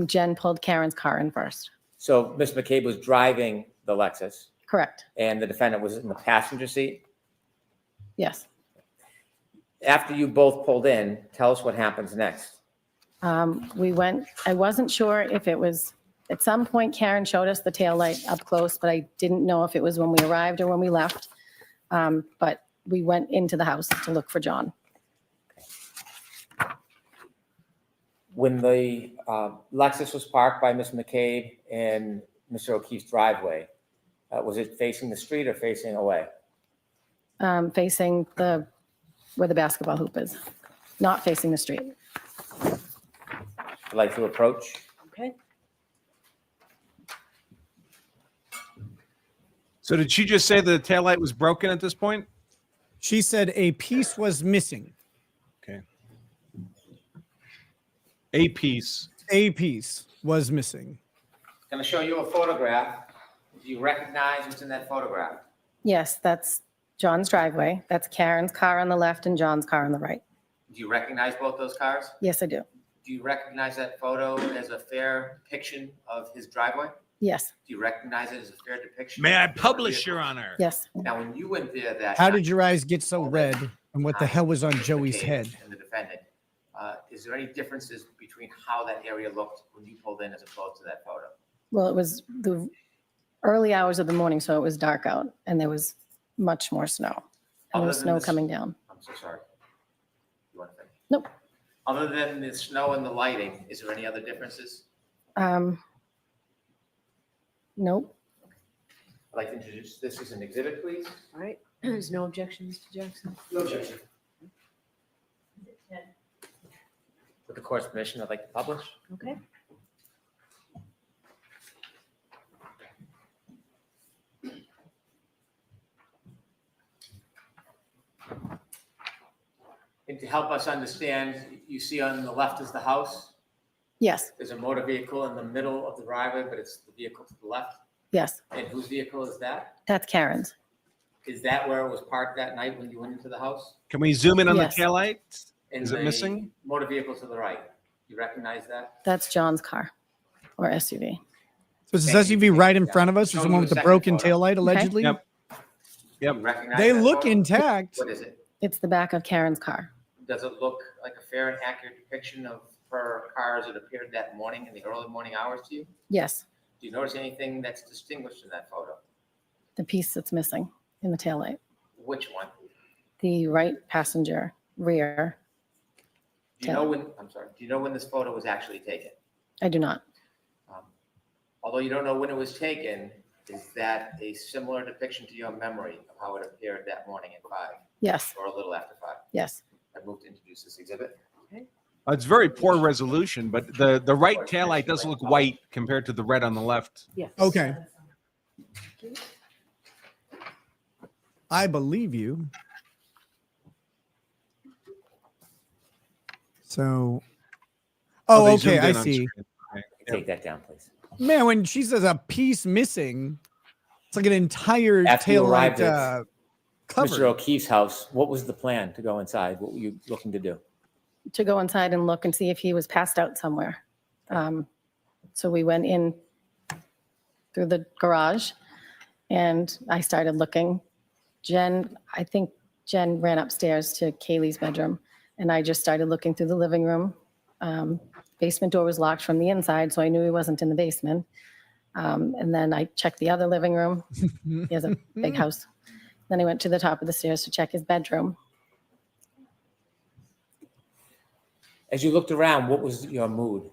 Jen pulled Karen's car in first. So Miss McCabe was driving the Lexus. Correct. And the defendant was in the passenger seat? Yes. After you both pulled in, tell us what happens next. We went, I wasn't sure if it was, at some point Karen showed us the taillight up close, but I didn't know if it was when we arrived or when we left. But we went into the house to look for John. When the Lexus was parked by Miss McCabe in Mr. O'Keefe's driveway, was it facing the street or facing away? Facing where the basketball hoop is, not facing the street. I'd like to approach. Okay. So did she just say the taillight was broken at this point? She said a piece was missing. Okay. A piece. A piece was missing. I'm going to show you a photograph. Do you recognize what's in that photograph? Yes, that's John's driveway. That's Karen's car on the left and John's car on the right. Do you recognize both those cars? Yes, I do. Do you recognize that photo as a fair depiction of his driveway? Yes. Do you recognize it as a fair depiction? May I publish, Your Honor? Yes. Now, when you went there that How night, did your eyes get so red? And what the hell was on Joey's head? and the defendant, is there any differences between how that area looked when you pulled in as opposed to that photo? Well, it was the early hours of the morning, so it was dark out and there was much more snow. And there was Other than snow this- coming down. I'm so sorry. You want to finish? Nope. Other than the snow and the lighting, is there any other differences? Nope. I'd like to introduce this as an exhibit, please. All right. There's no objections to Jackson. No objection. With the court's permission, I'd like to publish. Okay. And to help us understand, you see on the left is the house. Yes. There's a motor vehicle in the middle of the driveway, but it's the vehicle to the left. Yes. And whose vehicle is that? That's Karen's. Is that where it was parked that night when you went into the house? Can we zoom in on Yes. the taillight? And Is it the missing? Motor vehicle to the right. You recognize that? That's John's car or SUV. So it's this SUV right in front of us. Is Show the you one a with the second broken photo. taillight, allegedly? Yep. You recognize They that look photo? intact. What is it? It's the back of Karen's car. Does it look like a fair and accurate depiction of her car as it appeared that morning in the early morning hours to you? Yes. Do you notice anything that's distinguished in that photo? The piece that's missing in the taillight. Which one? The right passenger rear. Do you know when, I'm sorry, do you know when this photo was actually taken? I do not. Although you don't know when it was taken, is that a similar depiction to your memory of how it appeared that morning at 5? Yes. Or a little after 5? Yes. I move to introduce this exhibit. It's very poor resolution, but the right taillight does look white compared to the red on the left. Yes. Okay. I believe you. So, Oh, oh, they okay, zoomed I in on see. screen. Okay. Take that down, please. Man, when she says a piece missing, it's like an entire After you tail light arrived at cover. Mr. O'Keefe's house, what was the plan to go inside? What were you looking to do? To go inside and look and see if he was passed out somewhere. So we went in through the garage and I started looking. I think Jen ran upstairs to Kaylee's bedroom and I just started looking through the living room. Basement door was locked from the inside, so I knew he wasn't in the basement. And then I checked the other living room. He has a big house. Then I went to the top of the stairs to check his bedroom. As you looked around, what was your mood?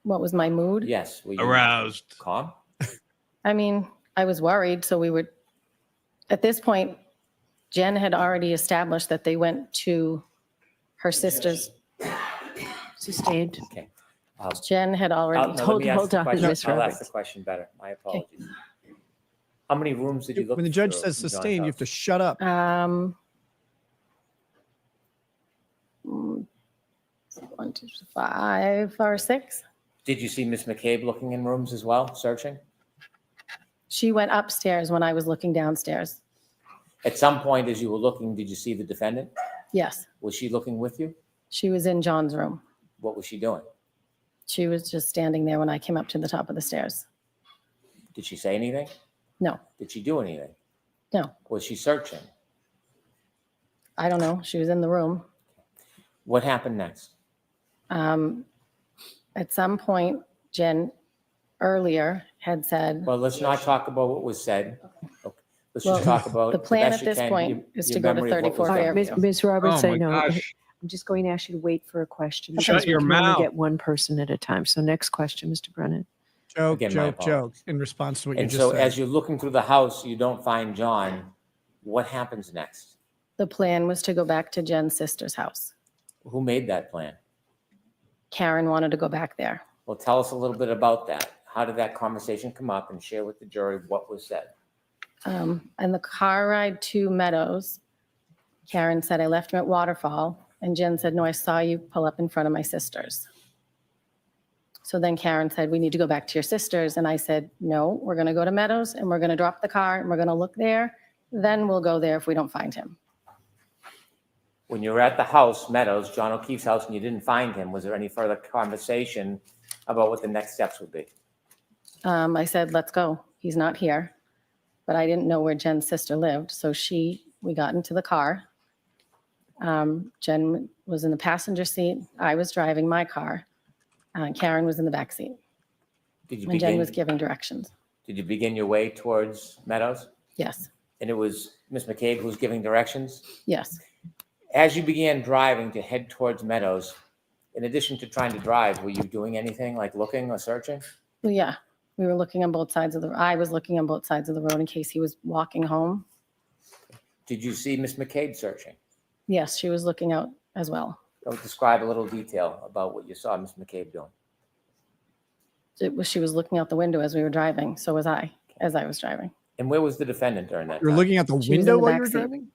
What was my mood? Yes. Were you Aroused. calm? I mean, I was worried. So we were, at this point, Jen had already established that they went to her sister's. Sustained. Okay. Jen had already. Hold on, Ms. I'll ask Roberts. the question better. My apologies. How many rooms did you look When the judge through says in John's sustained, you have to house? shut up. 1, 2, 5 or 6. Did you see Miss McCabe looking in rooms as well, searching? She went upstairs when I was looking downstairs. At some point, as you were looking, did you see the defendant? Yes, Was she looking with you? she was in John's room. What was she doing? She was just standing there when I came up to the top of the stairs. Did she say anything? No, Did she do anything? no, Was she searching? I don't know. She was in the room. What happened next? At some point, Jen earlier had said, Well, let's not talk about what was said. Okay. Let's Well, just talk about the plan best at you this can, point your- is your to go to memory of what was 34 done. Fairview. Ms. Roberts, Oh I my know. gosh. I'm just going to ask you to wait for a question. Shut because we your can only mouth. get one person at a time. So next question, Mr. Brennan. Joke, Again, my joke, joke. apologies. In response to what you And just so said. as you're looking through the house, you don't find John. What happens next? The plan was to go back to Jen's sister's house. Who made that plan? Karen wanted to go back there. Well, tell us a little bit about that. How did that conversation come up, and share with the jury what was said? And the car ride to Meadows, Karen said, I left him at Waterfall. And Jen said, no, I saw you pull up in front of my sister's. So then Karen said, we need to go back to your sister's. And I said, no, we're going to go to Meadows and we're going to drop the car and we're going to look there. Then we'll go there if we don't find him. When you were at the house, Meadows, John O'Keefe's house, and you didn't find him, was there any further conversation about what the next steps would be? I said, let's go. He's not here. But I didn't know where Jen's sister lived. So we got into the car. Jen was in the passenger seat. I was driving my car. Karen was in the back seat. Did you And Jen begin, was giving directions. did you begin your way towards Meadows? Yes, And it was Miss McCabe who was giving directions? yes. As you began driving to head towards Meadows, in addition to trying to drive, were you doing anything like looking or searching? Well, yeah, we were looking on both sides of I was looking on both sides of the road in case he was walking home. Did you see Miss McCabe searching? Yes, she was looking out as well. Describe a little detail about what you saw Miss McCabe doing. She was looking out the window as we were driving. So was I, as I was driving. And where was the defendant during that You're time? looking out the She was in window the while back you were seat. driving?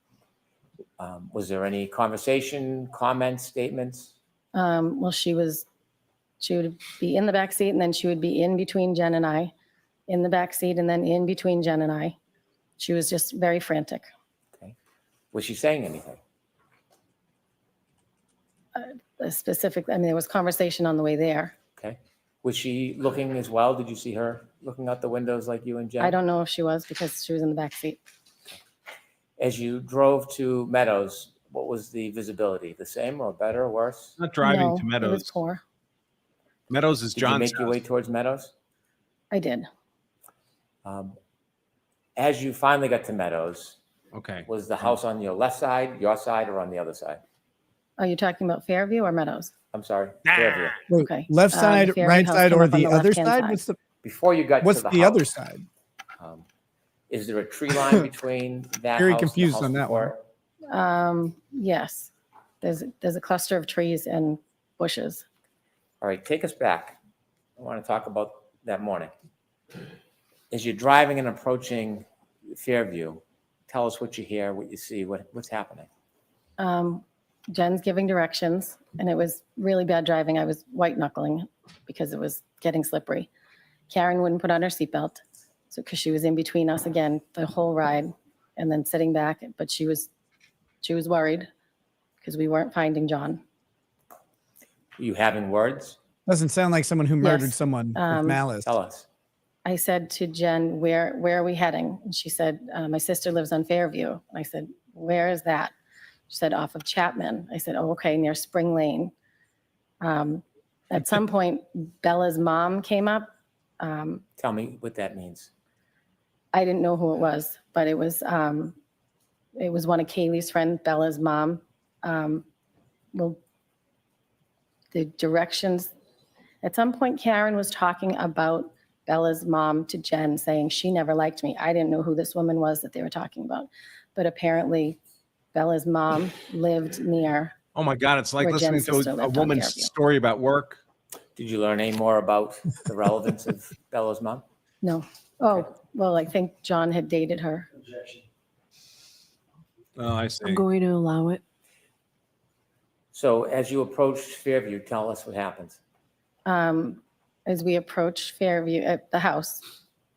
Was there any conversation, comments, statements? Well, she would be in the back seat and then she would be in between Jen and I, in the back seat and then in between Jen and I. She was just very frantic. Was she saying anything? There was conversation on the way there. Okay. Was she looking as well? Did you see her looking out the windows like you and Jen? I don't know if she was because she was in the back seat. As you drove to Meadows, what was the visibility? The same or better or worse? Not driving No, to It was Meadows. poor. Meadows is Did you John's make your way house. towards Meadows? I did. As you finally got to Meadows, Okay. was the house on your left side, your side, or on the other side? Are you talking about Fairview or Meadows? I'm sorry, Fairview. Wait, Okay. left The side, Fairview right house side, came or up on the the other left-hand side? side. Before you got What's to the the house, other side? is there a tree line between that Very house and the confused house on that one. before? Yes. There's a cluster of trees and bushes. All right, take us back. I want to talk about that morning. As you're driving and approaching Fairview, tell us what you hear, what you see, what's happening. Jen's giving directions, and it was really bad driving. I was white knuckling because it was getting slippery. Karen wouldn't put on her seatbelt, so because she was in between us again the whole ride, and then sitting back. But she was worried because we weren't finding John. Were you having words? Doesn't sound like someone who murdered Yes. someone with malice. Tell us. I said to Jen, where are we heading? And she said, my sister lives on Fairview. And I said, where is that? She said, off of Chapman. I said, oh, okay, near Spring Lane. At some point, Bella's mom came up. Tell me what that means. I didn't know who it was, but it was one of Kaylee's friend, Bella's mom. Well, the directions, at some point Karen was talking about Bella's mom to Jen, saying she never liked me. I didn't know who this woman was that they were talking about, but apparently Bella's mom lived near. Oh my God, it's like where listening Jen's sister to a lived on woman's Fairview. story about work. Did you learn any more about the relevance of Bella's mom? No. Oh, well, I think John had dated her. Oh, I see. I'm going to allow it. So as you approached Fairview, tell us what happens. As we approached Fairview at the house.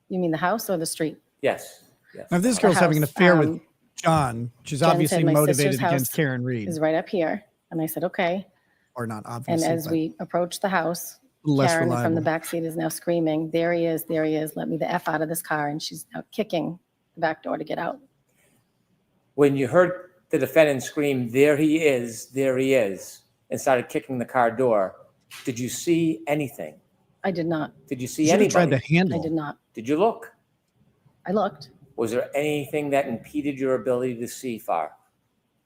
You mean the house or the street? Yes. Yes. Now, if this The girl's having an house, affair with John, she's Jen obviously said, "My motivated sister's against house Karen Reed. is right up here." And I said, okay. Or not And obviously. as but we approached the house, less Karen from the reliable. back seat is now screaming, there he is, let me the F out of this car. And she's now kicking the back door to get out. When you heard the defendant scream, there he is, and started kicking the car door, did you see anything? I did not. Did you see Should have anybody? tried to handle. I did not. Did you look? I looked. Was there anything that impeded your ability to see far?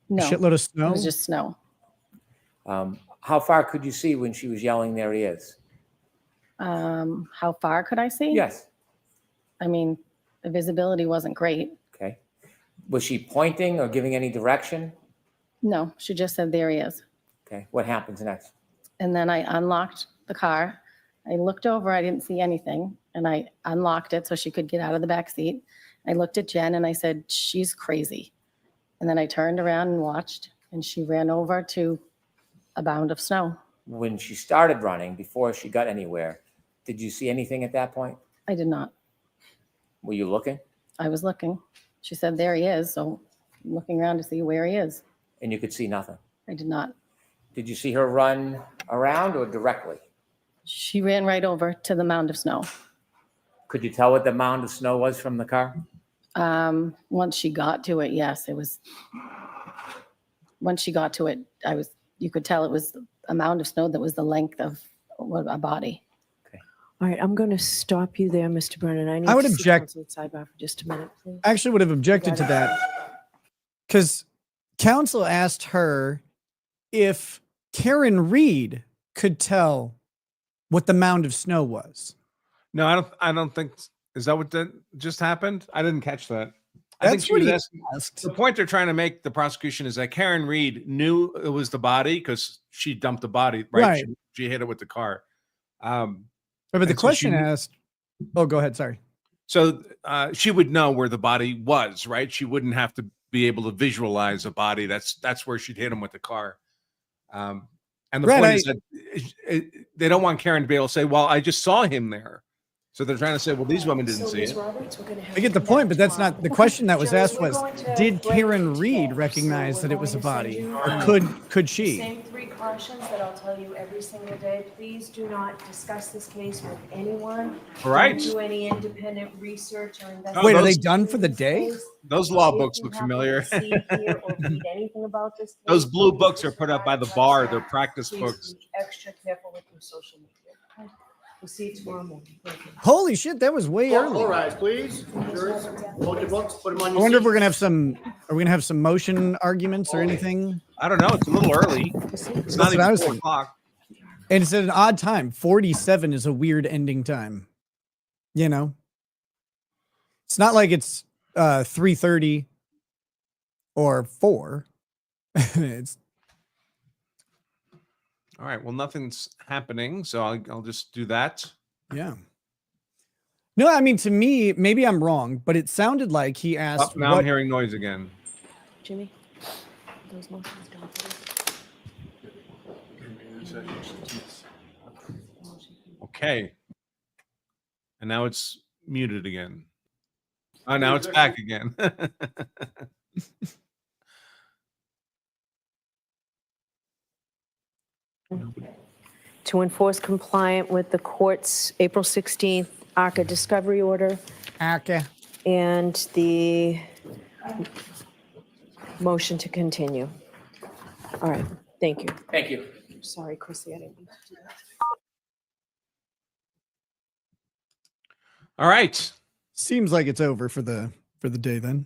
No. A shitload of It snow. was just snow. How far could you see when she was yelling, there he is? How far could I see? Yes. I mean, the visibility wasn't great. Okay. Was she pointing or giving any direction? No, she just said, there he is. Okay. What happens next? And then I unlocked the car. I looked over, I didn't see anything. And I unlocked it so she could get out of the back seat. I looked at Jen and I said, she's crazy. And then I turned around and watched, and she ran over to a bound of snow. When she started running, before she got anywhere, did you see anything at that point? I did not. Were you looking? I was looking. She said, there he is. So I'm looking around to see where he is. And you could see nothing? I did not. Did you see her run around or directly? She ran right over to the mound of snow. Could you tell what the mound of snow was from the car? Once she got to it, yes, it was. Once she got to it, you could tell it was a mound of snow that was the length of a body. All right, I'm going to stop you there, Mr. Brennan. I need I would to see object- counsel at sidebar for just a minute, please. I actually would have objected to that because counsel asked her if Karen Reed could tell what the mound of snow was. No, I don't think. Is that what just happened? I didn't catch that. I That's think she what was he asking. asked. The point they're trying to make, the prosecution, is that Karen Reed knew it was the body because she dumped the body, right? Right. She hit it with the car. But the and so question she- asked, oh, go ahead. Sorry. So she would know where the body was, right? She wouldn't have to be able to visualize a body. That's where she'd hit him with the car. And the Right, point is that they don't want Karen to be able to say, well, I just saw him there. So they're trying to say, well, these women didn't see it. I get the point, but that's not the question that was asked was, did Karen Reed recognize that it was a body? Or could she? Same 3 cautions that I'll tell you every single day. Please do not discuss this case with anyone. All right. Don't do any independent research or investigation. Wait, are they done for the day? Those law If books you look happen familiar. to see, hear, or read anything about this Those case, blue please books are put up by the bar. They're practice please books. be extra careful with your social media. Okay? We'll see you tomorrow morning. Thank you. Holy shit, that was way All early. rise, please. Jurors, hold your books, put them on I your wonder if we're seats. gonna have some. Are we gonna have some motion arguments or anything? I don't know. It's a little early. It's That's not what I even was 4 thinking. o'clock. And it's at an odd time. 47 is a weird ending time. You know, it's not like it's 3:30 or 4. It's All right. Well, nothing's happening, so I'll just do that. yeah. No, I mean, to me, maybe I'm wrong, but it sounded like he asked. Oh, now I'm hearing noise again. Jimmy, those motions down, please. Okay. And now it's muted again. Oh, now it's back again. To enforce compliant with the court's April 16th ARCA discovery order ARCA. and the motion to continue. All right, thank you. Thank you. Sorry, Chrissy, I didn't mean to do that. All right. Seems like it's over for the day then.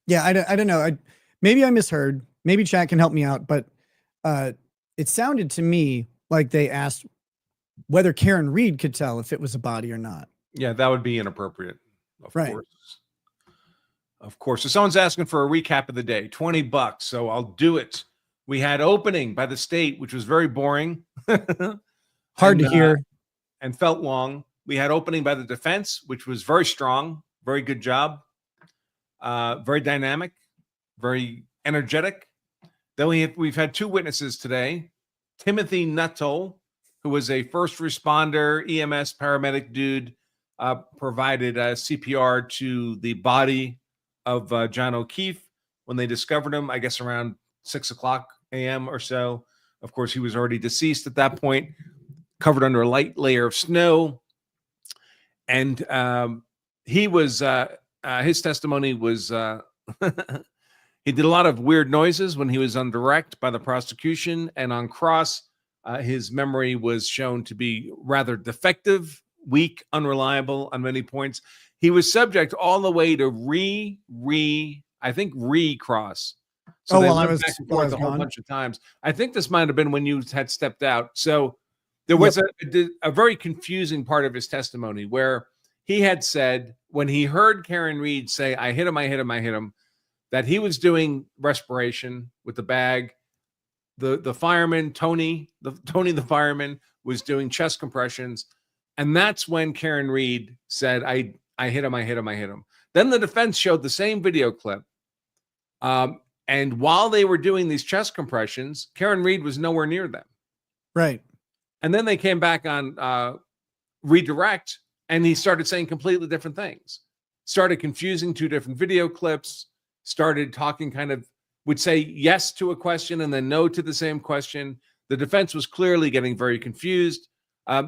Yeah, I don't know. Maybe I misheard. Maybe chat can help me out, but it sounded to me like they asked whether Karen Reed could tell if it was a body or not. Yeah, that would be inappropriate. Of Right. course. Of course. So someone's asking for a recap of the day, $20. So I'll do it. We had opening by the state, which was very boring. Hard to hear. And felt long. We had opening by the defense, which was very strong. Very good job. Very dynamic. Very energetic. Then we've had two witnesses today. Timothy Nutall, who was a first responder, EMS paramedic dude, provided CPR to the body of John O'Keefe when they discovered him, I guess around 6 o'clock a.m. or so. Of course, he was already deceased at that point, covered under a light layer of snow. And he was, his testimony was, he did a lot of weird noises when he was on direct by the prosecution, and on cross, his memory was shown to be rather defective, weak, unreliable on many points. He was subject all the way to recross. So they went back and forth a whole bunch of times. I think this might have been when you had stepped out. So there was a very confusing part of his testimony where he had said when he heard Karen Reed say, I hit him, that he was doing respiration with the bag. The fireman, Tony the fireman, was doing chest compressions. And that's when Karen Reed said, I hit him. Then the defense showed the same video clip. And while they were doing these chest compressions, Karen Reed was nowhere near them. Right. And then they came back on redirect, and he started saying completely different things. Started confusing two different video clips, started talking would say yes to a question and then no to the same question. The defense was clearly getting very confused.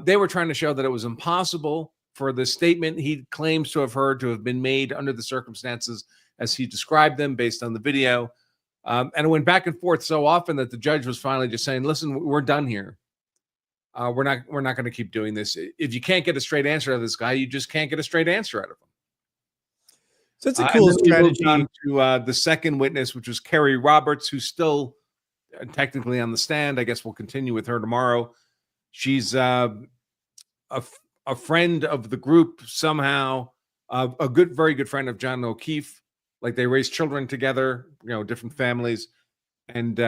They were trying to show that it was impossible for the statement he claims to have heard to have been made under the circumstances as he described them based on the video. And it went back and forth so often that the judge was finally just saying, listen, we're done here. We're not going to keep doing this. If you can't get a straight answer out of this guy, you just can't get a straight answer out of him. So it's a cool strategy. On to the second witness, which was Carrie Roberts, who's still technically on the stand. I guess we'll continue with her tomorrow. She's a friend of the group somehow, very good friend of John O'Keefe. Like they raised children together, different families, and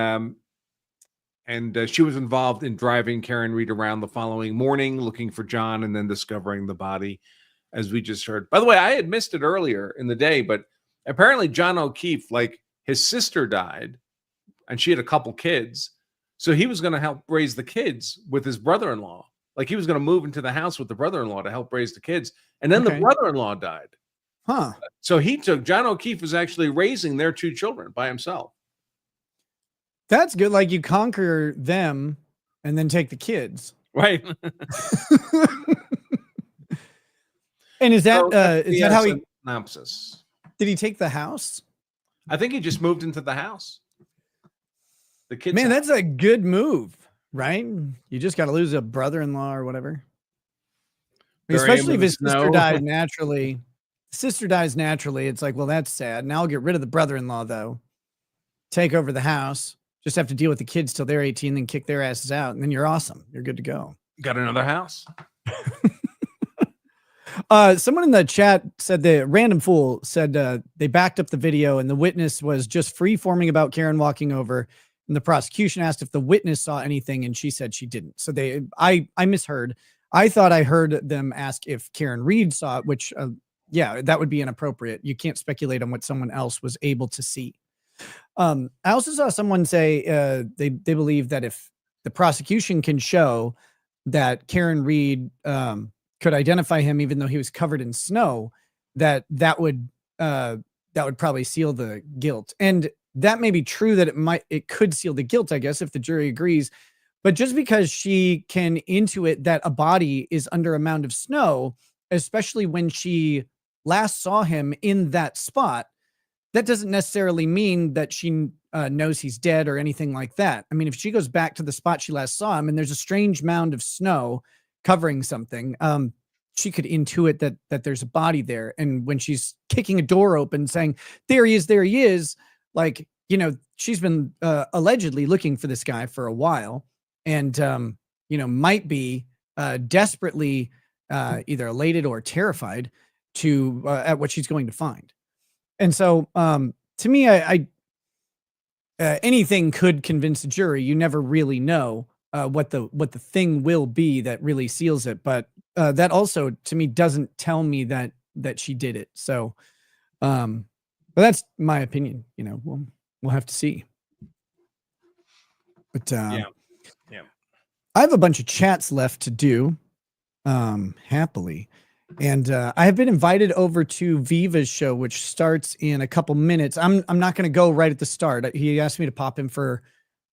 she was involved in driving Karen Reed around the following morning, looking for John, and then discovering the body, as we just heard. By the way, I had missed it earlier in the day, but apparently John O'Keefe, like his sister died, and she had a couple kids, so he was going to help raise the kids with his brother-in-law. Like he was going to move into the house with the brother-in-law to help raise the kids, and then the brother-in-law died. Huh. So John O'Keefe was actually raising their two children by himself. That's good. Like you conquer them and then take the kids. Right. And is that how he synopsis? Did he take the house? I think he just moved into the house. The kids. Man, that's a good move, right? You just got to lose a brother-in-law or whatever. Especially if his sister died naturally. Sister dies naturally. It's like, well, that's sad. Now I'll get rid of the brother-in-law though. Take over the house. Just have to deal with the kids till they're 18, then kick their asses out, and then you're awesome. You're good to go. Got another house. Someone in the chat said the random fool said they backed up the video and the witness was just free-forming about Karen walking over, and the prosecution asked if the witness saw anything, and she said she didn't. So I misheard. I thought I heard them ask if Karen Reed saw it, which yeah, that would be inappropriate. You can't speculate on what someone else was able to see. I also saw someone say they believe that if the prosecution can show that Karen Reed could identify him even though he was covered in snow, that would probably seal the guilt. And that may be true, that it could seal the guilt, I guess, if the jury agrees. But just because she can intuit that a body is under a mound of snow, especially when she last saw him in that spot, that doesn't necessarily mean that she knows he's dead or anything like that. I mean, if she goes back to the spot she last saw him and there's a strange mound of snow covering something, she could intuit that there's a body there. And when she's kicking a door open saying, there he is, like, you know, she's been allegedly looking for this guy for a while, and you know, might be desperately either elated or terrified to at what she's going to find. And so to me, I anything could convince a jury. You never really know what the thing will be that really seals it. But that also, to me, doesn't tell me that she did it. So, but that's my opinion. You know, we'll have to see. But yeah. I have a bunch of chats left to do, happily. And I have been invited over to Viva's show, which starts in a couple minutes. I'm not going to go right at the start. He asked me to pop in for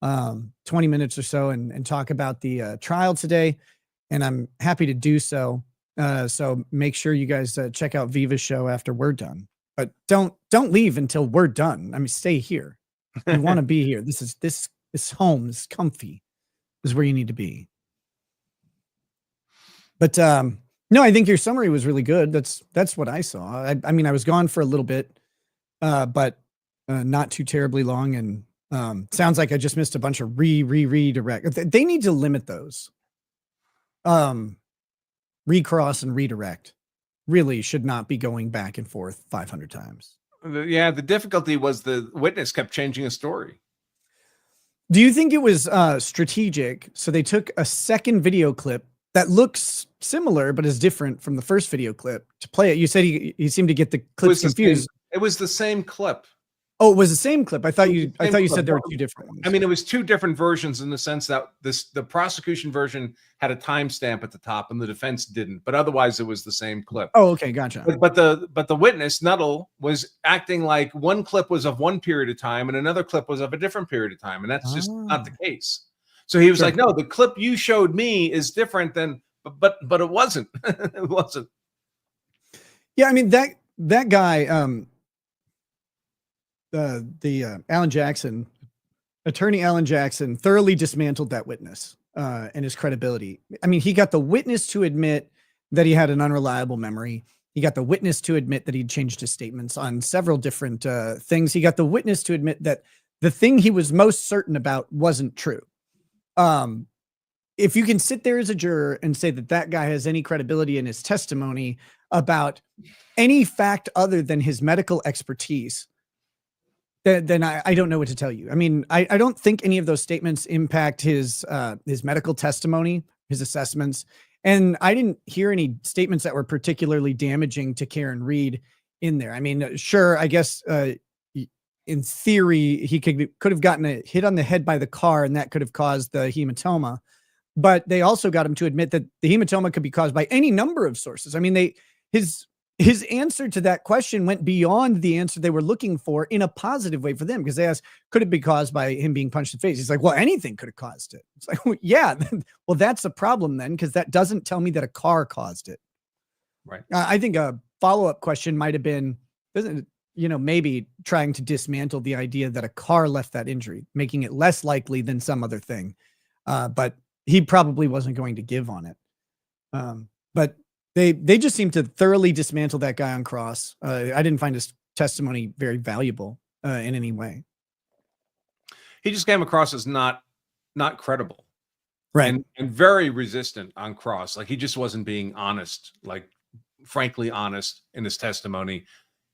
20 minutes or so and talk about the trial today, and I'm happy to do so. So make sure you guys check out Viva's show after we're done. But don't leave until we're done. I mean, stay here. You want to be here. This is home. This is comfy. This is where you need to be. But no, I think your summary was really good. That's what I saw. I mean, I was gone for a little bit, but not too terribly long. And sounds like I just missed a bunch of redirect. They need to limit those. Recross and redirect really should not be going back and forth 500 times. Yeah, the difficulty was the witness kept changing his story. Do you think it was strategic? So they took a second video clip that looks similar but is different from the first video clip to play it. You said he seemed to get the clips confused. It was the same clip. Oh, it was the same clip. I thought you said there were two different ones. I mean, it was two different versions in the sense that the prosecution version had a timestamp at the top and the defense didn't, but otherwise it was the same clip. Oh, okay, gotcha. But the witness, Nutall, was acting like one clip was of one period of time and another clip was of a different period of time, and that's just not the case. So he was like, "No, the clip you showed me is different than," but it wasn't. It wasn't. Yeah, I mean that guy. Alan Jackson, attorney Alan Jackson, thoroughly dismantled that witness and his credibility. I mean, he got the witness to admit that he had an unreliable memory. He got the witness to admit that he'd changed his statements on several different things. He got the witness to admit that the thing he was most certain about wasn't true. If you can sit there as a juror and say that guy has any credibility in his testimony about any fact other than his medical expertise, then I don't know what to tell you. I mean, I don't think any of those statements impact his medical testimony, his assessments. And I didn't hear any statements that were particularly damaging to Karen Reed in there. I mean, sure, I guess in theory, he could have gotten a hit on the head by the car and that could have caused the hematoma. But they also got him to admit that the hematoma could be caused by any number of sources. I mean, his answer to that question went beyond the answer they were looking for in a positive way for them, because they asked, could it be caused by him being punched in the face? He's like, well, anything could have caused it. It's like, well, yeah, well, that's a problem then, because that doesn't tell me that a car caused it. Right. I think a follow-up question might have been, maybe trying to dismantle the idea that a car left that injury, making it less likely than some other thing. But he probably wasn't going to give on it. But they just seem to thoroughly dismantle that guy on cross. I didn't find his testimony very valuable in any way. He just came across as not credible, right? And very resistant on cross. Like he just wasn't being honest, like frankly honest in his testimony.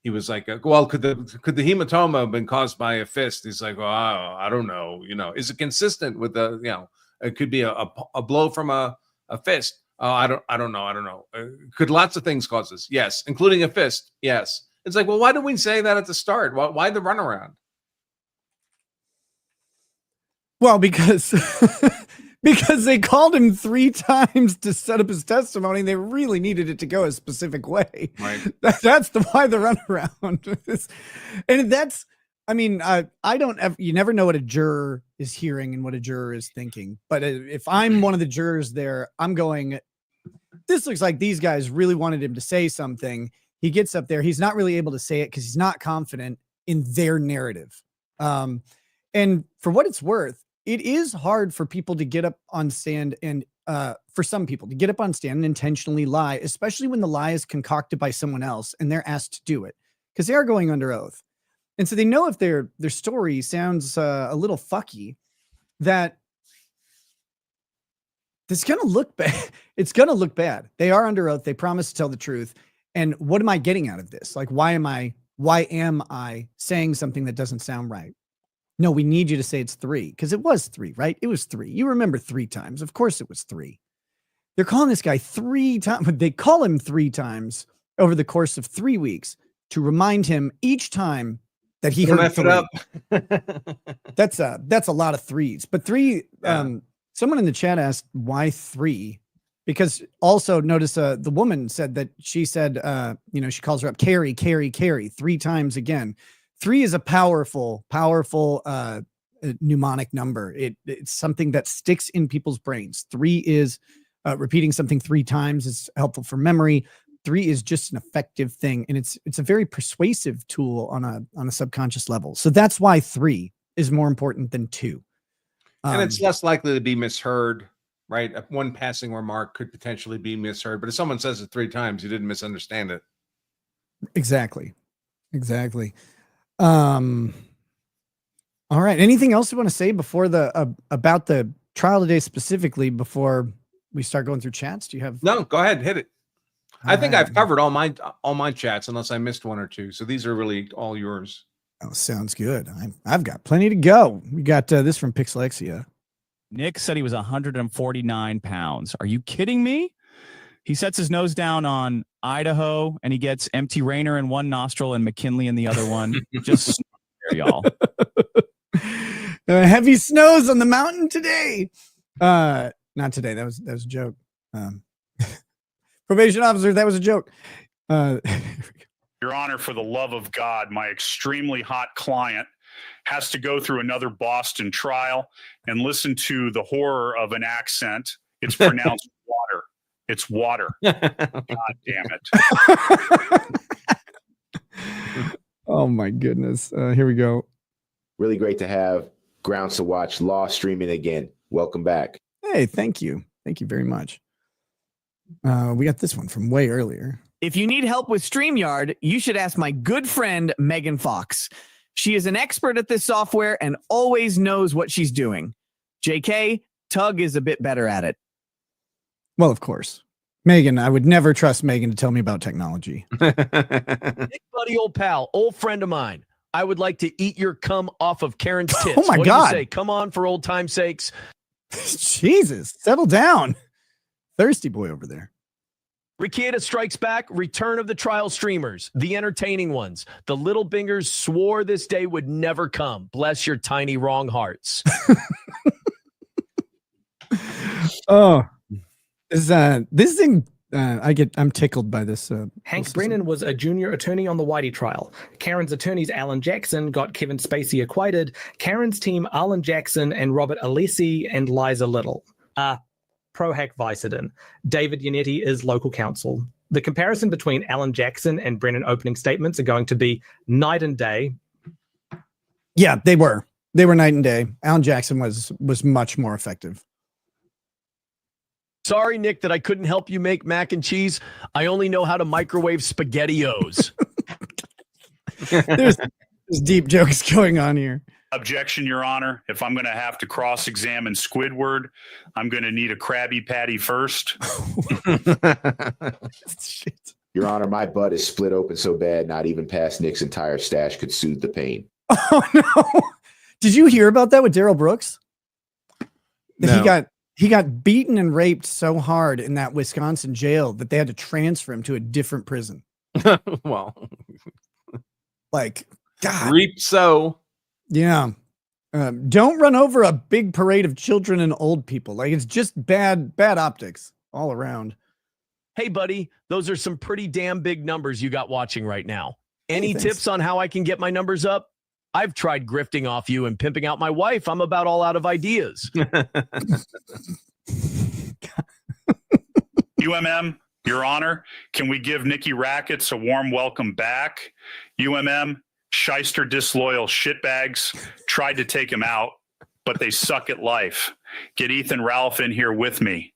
He was like, "Well, could the hematoma have been caused by a fist?" He's like, "Oh, I don't know. Is it consistent with the it could be a blow from a fist." Oh, I don't know. Could lots of things cause this? Yes, including a fist. Yes. It's like, well, why did we say that at the start? Why the runaround? Well, because they called him 3 times to set up his testimony. And they really needed it to go a specific way. Right. That's why the runaround. And that's, I mean, you never know what a juror is hearing and what a juror is thinking. But if I'm one of the jurors there, I'm going, this looks like these guys really wanted him to say something. He gets up there. He's not really able to say it because he's not confident in their narrative. And for what it's worth, it is hard for people to get up on stand and for some people to get up on stand and intentionally lie, especially when the lie is concocted by someone else and they're asked to do it because they are going under oath. And so they know if their story sounds a little fucky, that it's going to look bad. It's going to look bad. They are under oath. They promise to tell the truth. And what am I getting out of this? Like, why am I saying something that doesn't sound right? No, we need you to say it's 3 because it was 3, right? It was 3. You remember 3 times. Of course it was 3. They're calling this guy 3 times. They call him 3 times over the course of 3 weeks to remind him each time that he heard 3. Up. That's a lot of 3s. But 3, someone in the chat asked why 3, because also notice the woman said that she said, she calls her up, Carrie, 3 times again. 3 is a powerful mnemonic number. It's something that sticks in people's brains. 3 is repeating something 3 times is helpful for memory. 3 is just an effective thing. And it's a very persuasive tool on a subconscious level. So that's why 3 is more important than 2. And it's less likely to be misheard, right? One passing remark could potentially be misheard, but if someone says it 3 times, you didn't misunderstand it. Exactly. All right. Anything else you want to say before about the trial today specifically before we start going through chats? Do you have? No, go ahead, hit it. I think I've covered all my chats unless I missed 1 or 2. So these are really all yours. Oh, sounds good. I've got plenty to go. We got this from Pixlexia. Nick said he was 149 pounds. Are you kidding me? He sets his nose down on Idaho and he gets empty Rainer in one nostril and McKinley in the other one. Just there, y'all. Heavy snows on the mountain today. Not today. That was a joke. Probation officer, that was a joke. Your Honor, for the love of God, my extremely hot client has to go through another Boston trial and listen to the horror of an accent. It's pronounced water. It's water. God damn it. Oh my goodness. Here we go. Really great to have Grounds to Watch Law streaming again. Welcome back. Hey, thank you. Thank you very much. We got this one from way earlier. If you need help with StreamYard, you should ask my good friend, Megan Fox. She is an expert at this software and always knows what she's doing. JK, Tug is a bit better at it. Well, of course. Megan, I would never trust Megan to tell me about technology. Nick, buddy, old pal, old friend of mine. I would like to eat your cum off of Karen's tits. Oh my what God. Do you say? Come on, for old time's sakes. Jesus, settle down. Thirsty boy over there. Ricciata strikes back. Return of the trial streamers, the entertaining ones. The little bingers swore this day would never come. Bless your tiny wrong hearts. Oh, this thing. I'm tickled by this. Hank Brennan was a junior attorney on the Whitey trial. Karen's attorneys, Alan Jackson, got Kevin Spacey acquitted. Karen's team, Alan Jackson and Robert Alessi and Liza Little. Prohack Vicodin. David Yannetti is local counsel. The comparison between Alan Jackson and Brennan opening statements are going to be night and day. Yeah, they were. They were night and day. Alan Jackson was much more effective. Sorry, Nick, that I couldn't help you make mac and cheese. I only know how to microwave SpaghettiOs. There's deep jokes going on here. Objection, Your Honor. If I'm going to have to cross-examine Squidward, I'm going to need a Krabby Patty first. Your Honor, my butt is split open so bad, not even past Nick's entire stash could soothe the pain. Oh, no. Did you hear about that with Daryl Brooks? No. He got beaten and raped so hard in that Wisconsin jail that they had to transfer him to a different prison. Well, like, God. Reap so. Yeah. Don't run over a big parade of children and old people. Like, it's just bad optics all around. Hey, buddy, those are some pretty damn big numbers you got watching right now. Any thanks. tips on how I can get my numbers up? I've tried grifting off you and pimping out my wife. I'm about all out of ideas. UMM, Your Honor, can we give Nikki Rackets a warm welcome back? UMM, shyster disloyal shitbags tried to take him out, but they suck at life. Get Ethan Ralph in here with me.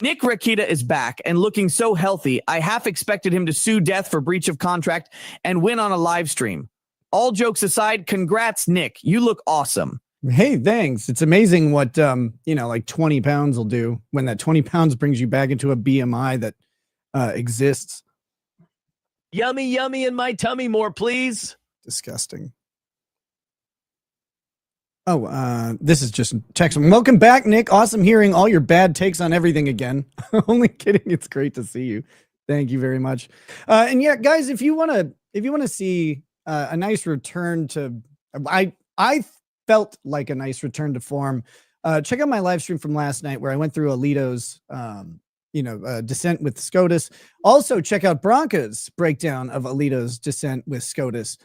Nick Rakita is back and looking so healthy. I half expected him to sue death for breach of contract and win on a live stream. All jokes aside, congrats, Nick. You look awesome. Hey, thanks. It's amazing what, like 20 pounds will do when that 20 pounds brings you back into a BMI that exists. Yummy, yummy in my tummy more, please. Disgusting. Oh, this is just text. Welcome back, Nick. Awesome hearing all your bad takes on everything again. Only kidding. It's great to see you. Thank you very much. And yeah, guys, if you want to see a nice return to, I felt like a nice return to form. Check out my live stream from last night where I went through Alito's, dissent with SCOTUS. Also, check out Branca's breakdown of Alito's dissent with SCOTUS,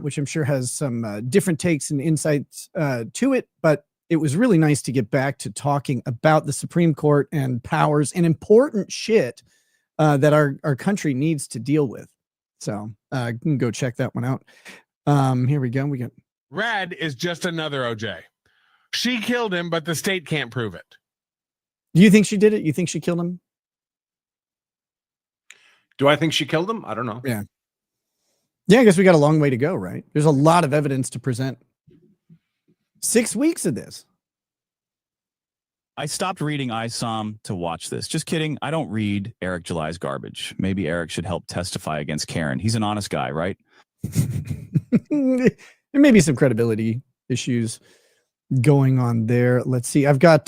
which I'm sure has some different takes and insights to it. But it was really nice to get back to talking about the Supreme Court and powers and important shit that our country needs to deal with. So you can go check that one out. Here we go. We got Red is just another OJ. She killed him, but the state can't prove it. Do you think she did it? You think she killed him? Do I think she killed him? I don't know. Yeah. Yeah, I guess we got a long way to go, right? There's a lot of evidence to present. 6 weeks of this. I stopped reading ISOM to watch this. Just kidding. I don't read Eric July's garbage. Maybe Eric should help testify against Karen. He's an honest guy, right? There may be some credibility issues going on there. Let's see. I've got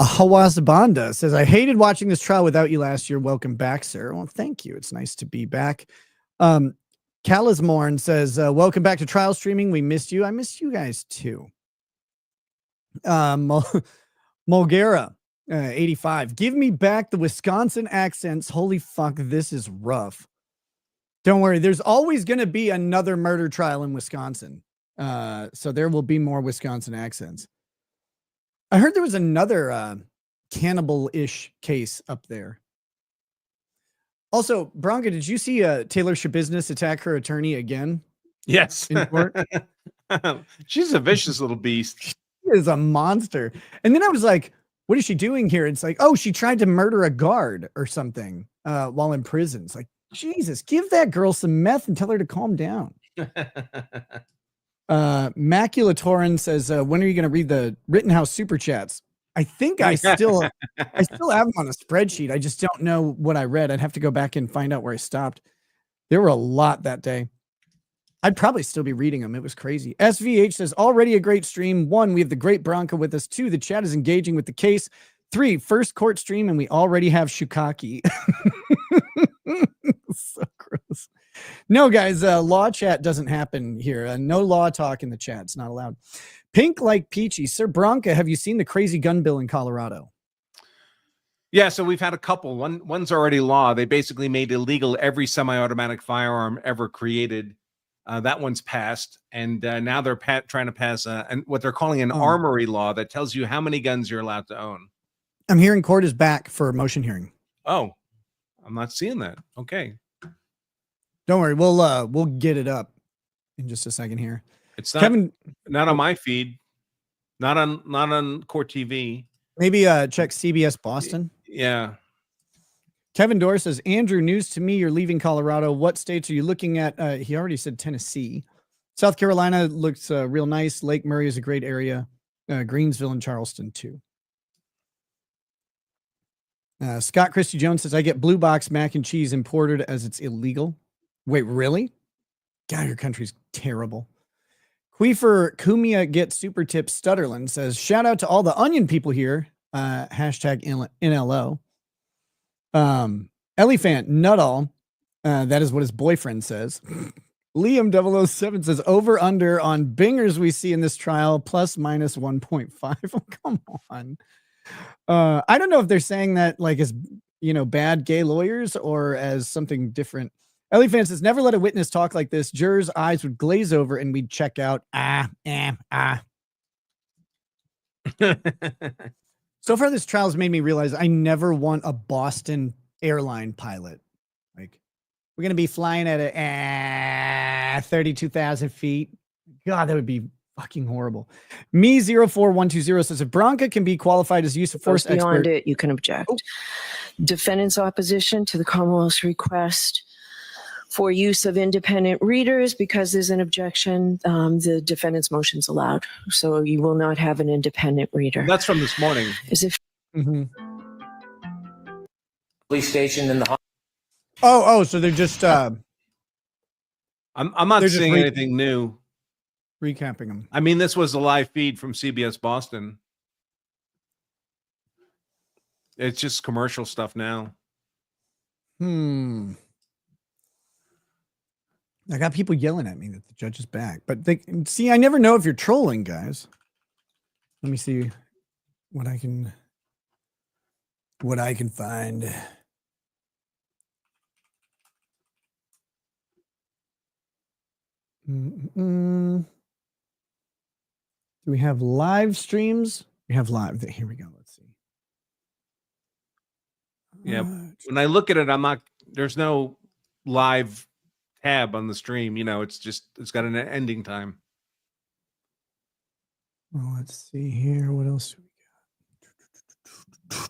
Hawazabanda says, I hated watching this trial without you last year. Welcome back, sir. Well, thank you. It's nice to be back. Kalismorn says, welcome back to trial streaming. We missed you. I missed you guys too. Mulgera, 85. Give me back the Wisconsin accents. Holy fuck, this is rough. Don't worry. There's always going to be another murder trial in Wisconsin. So there will be more Wisconsin accents. I heard there was another cannibal-ish case up there. Also, Branca, did you see Taylor Schabusiness attack her attorney again? Yes. In court? She's a vicious little beast. She is a monster. And then I was like, what is she doing here? It's like, oh, she tried to murder a guard or something while in prison. It's like, Jesus, give that girl some meth and tell her to calm down. Maculatorin says, when are you going to read the Rittenhouse super chats? I think I still have them on a spreadsheet. I just don't know what I read. I'd have to go back and find out where I stopped. There were a lot that day. I'd probably still be reading them. It was crazy. SVH says, already a great stream. 1, we have the great Branca with us. 2, the chat is engaging with the case. 3, first court stream, and we already have Shukaki. So gross. No, guys, law chat doesn't happen here. No law talk in the chat. It's not allowed. Pink like Peachy. Sir Branca, have you seen the crazy gun bill in Colorado? Yeah, so we've had a couple. One's already law. They basically made illegal every semi-automatic firearm ever created. That one's passed, and now they're trying to pass what they're calling an armory law that tells you how many guns you're allowed to own. I'm hearing court is back for a motion hearing. Oh, I'm not seeing that. Okay. Don't worry, we'll get it up in just a second here. It's not, Kevin, not on my feed, not on Court TV. Maybe check CBS Boston. Yeah. Kevin Dorr says, Andrew, news to me, you're leaving Colorado. What states are you looking at? He already said Tennessee. South Carolina looks real nice. Lake Murray is a great area. Greensville and Charleston too. Scott Christie Jones says, I get Blue Box mac and cheese imported as it's illegal. Wait, really? God, your country's terrible. Queefer Kumia gets super tips. Stutterland says, shout out to all the onion people here. Hashtag NLO. Elephant Nutall. That is what his boyfriend says. Liam 007 says, over under on bingers we see in this trial, plus minus 1.5. Oh, come on. I don't know if they're saying that like as, bad gay lawyers or as something different. Elephant says, never let a witness talk like this. Jurors' eyes would glaze over and we'd check out. So far, this trial has made me realize I never want a Boston airline pilot. Like, we're going to be flying at 32,000 feet. God, that would be fucking horrible. Me04120 says if Branca can be qualified as use of force Beyond expert. it, you can object. Defendant's opposition to the Commonwealth's request for use of independent readers, because there's an objection, the defendant's motion's allowed. So you will not have an independent reader. That's from this morning. As if Police station in the. So they're just I'm not They're just seeing anything new. recapping them. I mean, this was a live feed from CBS Boston. It's just commercial stuff now. I got people yelling at me that the judge is back, but they see. I never know if you're trolling, guys. Let me see what I can find. Do we have live streams? We have live. Here we go. Let's see. Yeah. When I look at it, there's no live tab on the stream. You know, it's got an ending time. Well, let's see here. What else do we got?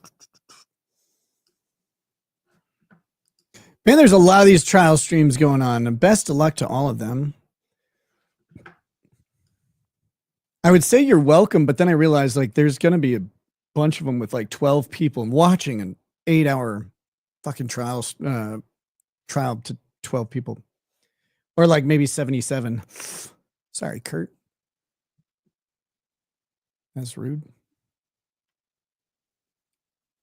Man, there's a lot of these trial streams going on. And best of luck to all of them. I would say you're welcome, but then I realized like there's going to be a bunch of them with like 12 people watching an 8-hour fucking trial to 12 people, or like maybe 77. Sorry, Kurt. That's rude.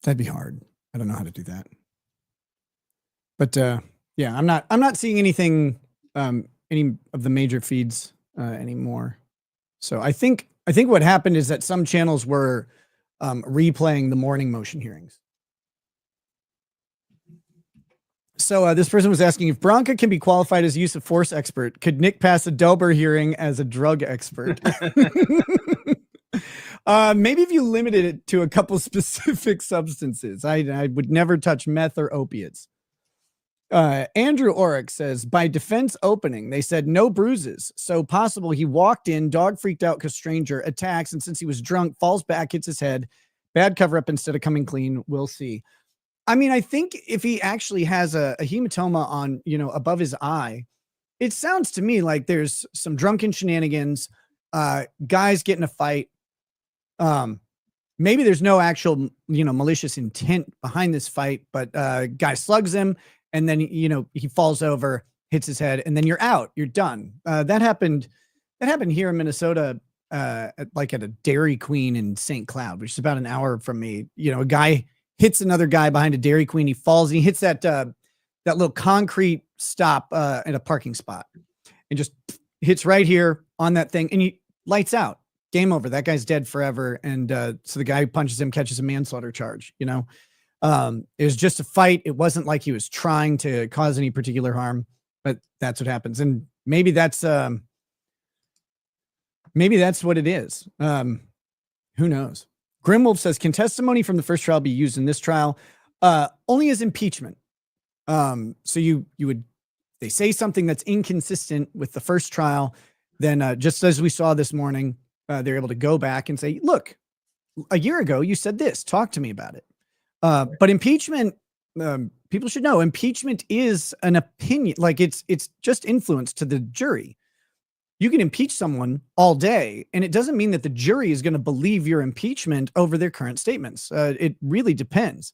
That'd be hard. I don't know how to do that. But yeah, I'm not seeing anything, any of the major feeds anymore. So I think what happened is that some channels were replaying the morning motion hearings. So this person was asking if Branca can be qualified as use of force expert. Could Nick pass a Dober hearing as a drug expert? Maybe if you limited it to a couple specific substances. I would never touch meth or opiates. Andrew Orick says, by defense opening, they said no bruises. So possible he walked in, dog freaked out because stranger, attacks, and since he was drunk, falls back, hits his head. Bad cover up instead of coming clean. We'll see. I mean, I think if he actually has a hematoma on, above his eye, it sounds to me like there's some drunken shenanigans, guys get in a fight. Maybe there's no actual, malicious intent behind this fight, but guy slugs him. And then, he falls over, hits his head, and then you're out. You're done. That happened here in Minnesota, at a Dairy Queen in St. Cloud, which is about an hour from me. A guy hits another guy behind a Dairy Queen. He falls and he hits that little concrete stop in a parking spot and just hits right here on that thing. And he lights out. Game over. That guy's dead forever. And so the guy who punches him catches a manslaughter charge, It was just a fight. It wasn't like he was trying to cause any particular harm, but that's what happens. And maybe that's what it is. Who knows? Grimwolf says, can testimony from the first trial be used in this trial? Only as impeachment. So they say something that's inconsistent with the first trial. Then just as we saw this morning, they're able to go back and say, look, a year ago, you said this, talk to me about it. But impeachment, people should know, impeachment is an opinion. Like it's just influence to the jury. You can impeach someone all day, and it doesn't mean that the jury is going to believe your impeachment over their current statements. It really depends.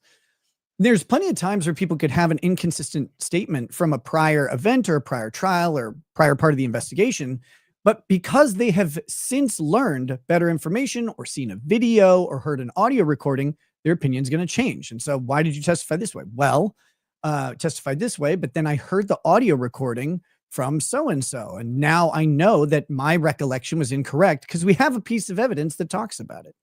There's plenty of times where people could have an inconsistent statement from a prior event or a prior trial or prior part of the investigation. But because they have since learned better information or seen a video or heard an audio recording, their opinion is going to change. And so why did you testify this way? Well, testified this way, but then I heard the audio recording from so-and-so. And now I know that my recollection was incorrect because we have a piece of evidence that talks about it.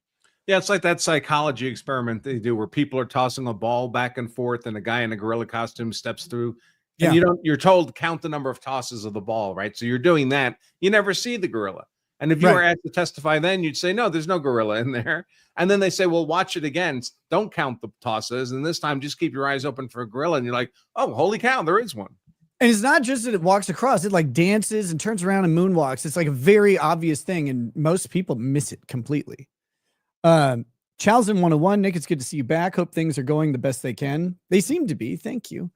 Yeah, it's like that psychology experiment they do where people are tossing a ball back and forth and a guy in a gorilla costume steps through. And you're told count the number of tosses of the ball, right? So you're doing that. You never see the gorilla. And if you were asked to testify then, you'd say, no, there's no gorilla in there. And then they say, well, watch it again. Don't count the tosses. And this time, just keep your eyes open for a gorilla. And you're like, oh, holy cow, there is one. And it's not just that it walks across, it like dances and turns around and moonwalks. It's like a very obvious thing, and most people miss it completely. Chowson 101, Nick, it's good to see you back. Hope things are going the best they can. They seem to be. Thank you.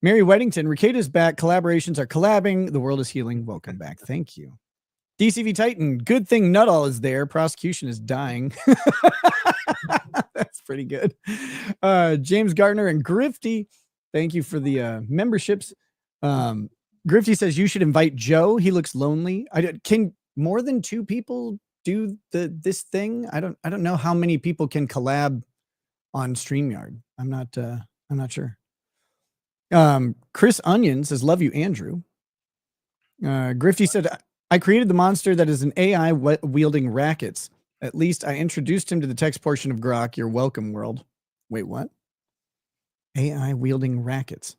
Mary Weddington, Ricada's back. Collaborations are collabing. The world is healing. Welcome back. Thank you. DCV Titan, good thing Nutall is there. Prosecution is dying. That's pretty good. James Gardner and Grifty, thank you for the memberships. Grifty says you should invite Joe. He looks lonely. Can more than 2 people do this thing? I don't know how many people can collab on StreamYard. I'm not sure. Chris Onion says, love you, Andrew. Grifty said, I created the monster that is an AI wielding rackets. At least I introduced him to the text portion of Grok. You're welcome, world. Wait, what? AI wielding rackets.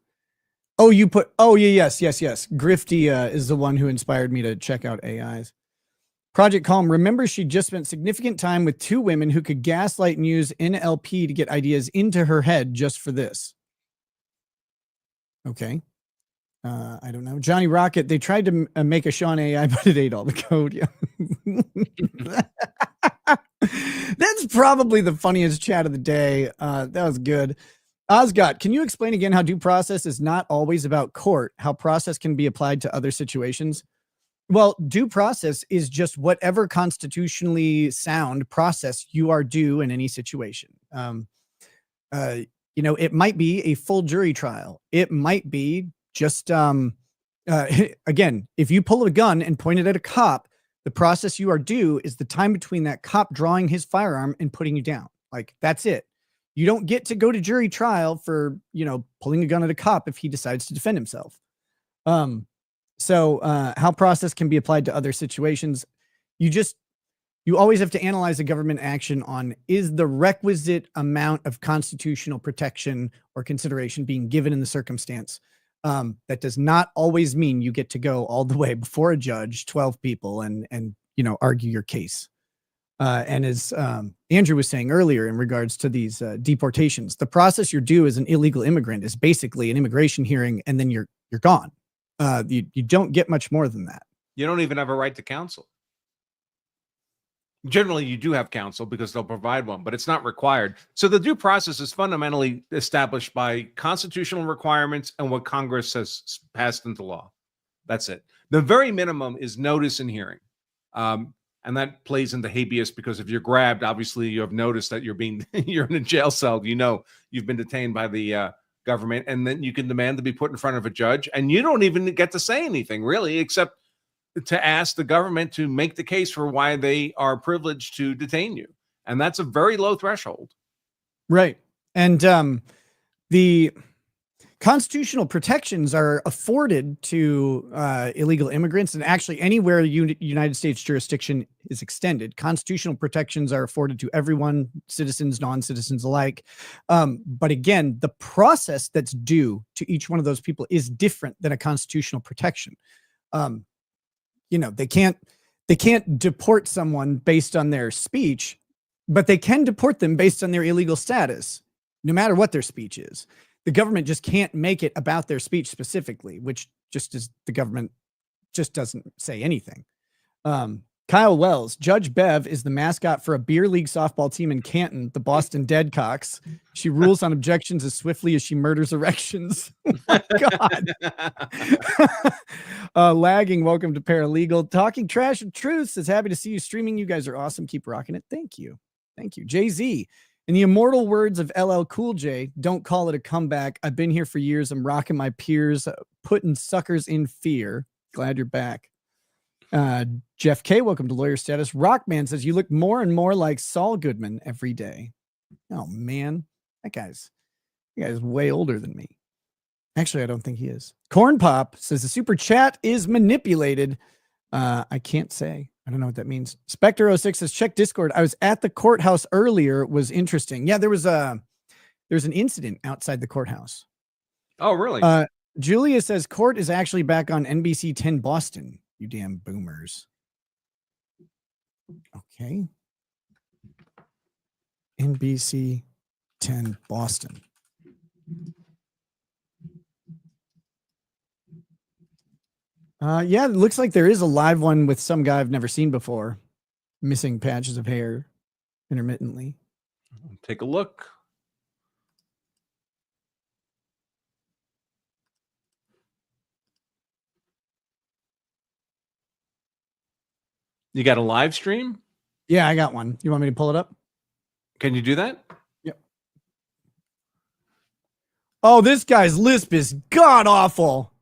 Oh, you put, oh, yeah, yes. Grifty is the one who inspired me to check out AIs. Project Calm, remember she just spent significant time with 2 women who could gaslight and use NLP to get ideas into her head just for this. Okay. I don't know. Johnny Rocket, they tried to make a Sean AI, but it ate all the code. Yeah. That's probably the funniest chat of the day. That was good. Osgot, can you explain again how due process is not always about court, how process can be applied to other situations? Well, due process is just whatever constitutionally sound process you are due in any situation. It might be a full jury trial. It might be just, again, if you pull a gun and point it at a cop, the process you are due is the time between that cop drawing his firearm and putting you down. Like, that's it. You don't get to go to jury trial for, pulling a gun at a cop if he decides to defend himself. So how process can be applied to other situations. You always have to analyze a government action on, is the requisite amount of constitutional protection or consideration being given in the circumstance? That does not always mean you get to go all the way before a judge, 12 people, and argue your case. And as Andrew was saying earlier in regards to these deportations, the process you're due as an illegal immigrant is basically an immigration hearing, and then you're gone. You don't get much more than that. You don't even have a right to counsel. Generally, you do have counsel because they'll provide one, but it's not required. So the due process is fundamentally established by constitutional requirements and what Congress has passed into law. That's it. The very minimum is notice and hearing. And that plays into habeas because if you're grabbed, obviously you have noticed that you're in a jail cell. You've been detained by the government, and then you can demand to be put in front of a judge, and you don't even get to say anything really, except to ask the government to make the case for why they are privileged to detain you. And that's a very low threshold. Right. And the constitutional protections are afforded to illegal immigrants, and actually anywhere United States jurisdiction is extended. Constitutional protections are afforded to everyone, citizens, non-citizens alike. But again, the process that's due to each one of those people is different than a constitutional protection. They can't deport someone based on their speech, but they can deport them based on their illegal status, no matter what their speech is. The government just can't make it about their speech specifically, which just is, the government just doesn't say anything. Kyle Wells, Judge Bev is the mascot for a beer league softball team in Canton, the Boston Deadcocks. She rules on objections as swiftly as she murders erections. Oh my God. Lagging, welcome to Paralegal. Talking Trash and Truth says, happy to see you streaming. You guys are awesome. Keep rocking it. Thank you. Thank you. Jay-Z, in the immortal words of LL Cool J, don't call it a comeback. I've been here for years. I'm rocking my peers, putting suckers in fear. Glad you're back. Jeff K, welcome to Lawyer Status. Rockman says, you look more and more like Saul Goodman every day. Oh man, that guy's way older than me. Actually, I don't think he is. Corn Pop says the super chat is manipulated. I can't say. I don't know what that means. Spectre06 says, check Discord. I was at the courthouse earlier. It was interesting. Yeah, there's an incident outside the courthouse. Oh, really? Julia says court is actually back on NBC 10 Boston. You damn boomers. Okay. NBC 10 Boston. Yeah, it looks like there is a live one with some guy I've never seen before, missing patches of hair intermittently. Take a look. You got a live stream? Yeah, I got one. You want me to pull it up? Can you do that? Yep. Oh, this guy's lisp is god awful.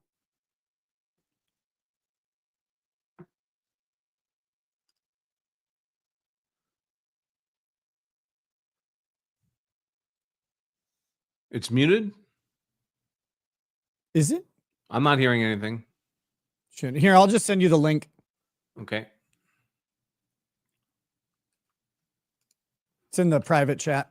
It's muted. Is it? I'm not hearing anything. Here, I'll just send you the link. Okay. It's in the private chat.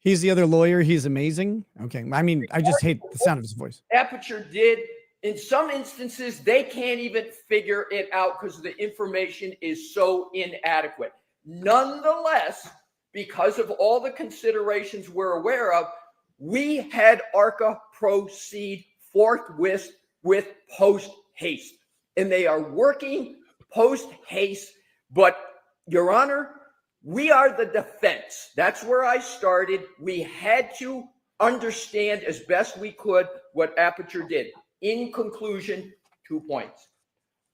He's the other lawyer. He's amazing. Okay. I mean, I just hate the sound of his voice. Aperture did. In some instances, they can't even figure it out because the information is so inadequate. Nonetheless, because of all the considerations we're aware of, we had ARCA proceed forthwith with post haste. And they are working post haste. But, Your Honor, we are the defense. That's where I started. We had to understand as best we could what Aperture did. In conclusion, 2 points.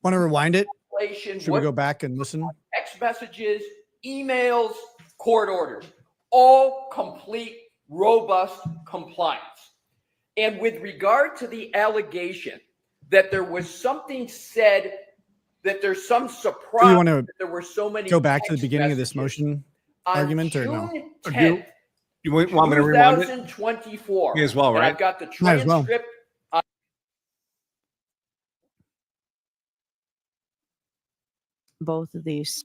Want to rewind it? Should we What go back and listen? text messages, emails, court orders, all complete, robust compliance. And with regard to the allegation that there was something said, that there's some surprise, Do you want to that there were so many go back to the text beginning of this messages. motion On argument or no? June 10th, You want me to rewind it? 2024. Me as well, and right? I've got the Might as well. transcript. Both of these.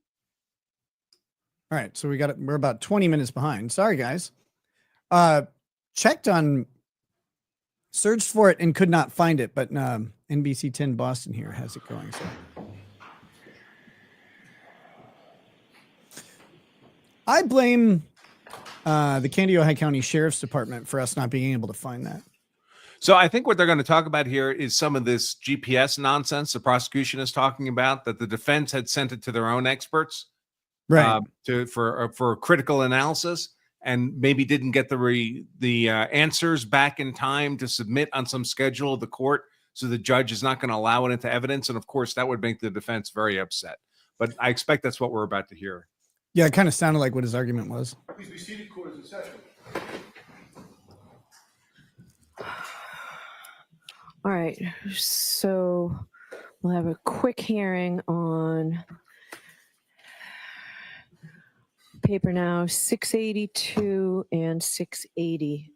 All right, so we're about 20 minutes behind. Sorry, guys. Checked on, searched for it and could not find it, but NBC 10 Boston here has it going. So I blame the Candido County Sheriff's Department for us not being able to find that. So I think what they're going to talk about here is some of this GPS nonsense the prosecution is talking about, that the defense had sent it to their own experts, right? For critical analysis, and maybe didn't get the answers back in time to submit on some schedule of the court, so the judge is not going to allow it into evidence, and of course that would make the defense very upset. But I expect that's what we're about to hear. Yeah, it kind of sounded like what his argument was. Please be seated, court is in session. All right, so we'll have a quick hearing on paper now 682 and 680.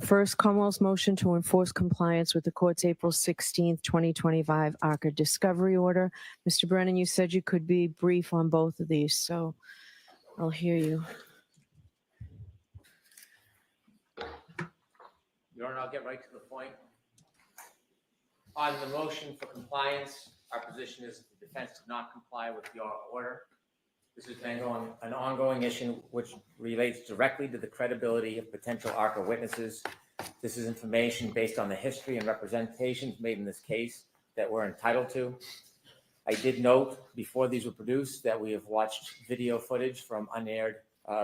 First, Commonwealth's motion to enforce compliance with the court's April 16th, 2025 ARCA discovery order. Mr. Brennan, you said you could be brief on both of these, so I'll hear you. Your Honor, I'll get right to the point. On the motion for compliance, our position is that the defense did not comply with your order. This has been an ongoing issue which relates directly to the credibility of potential ARCA witnesses. This is information based on the history and representations made in this case that we're entitled to. I did note before these were produced that we have watched video footage from unaired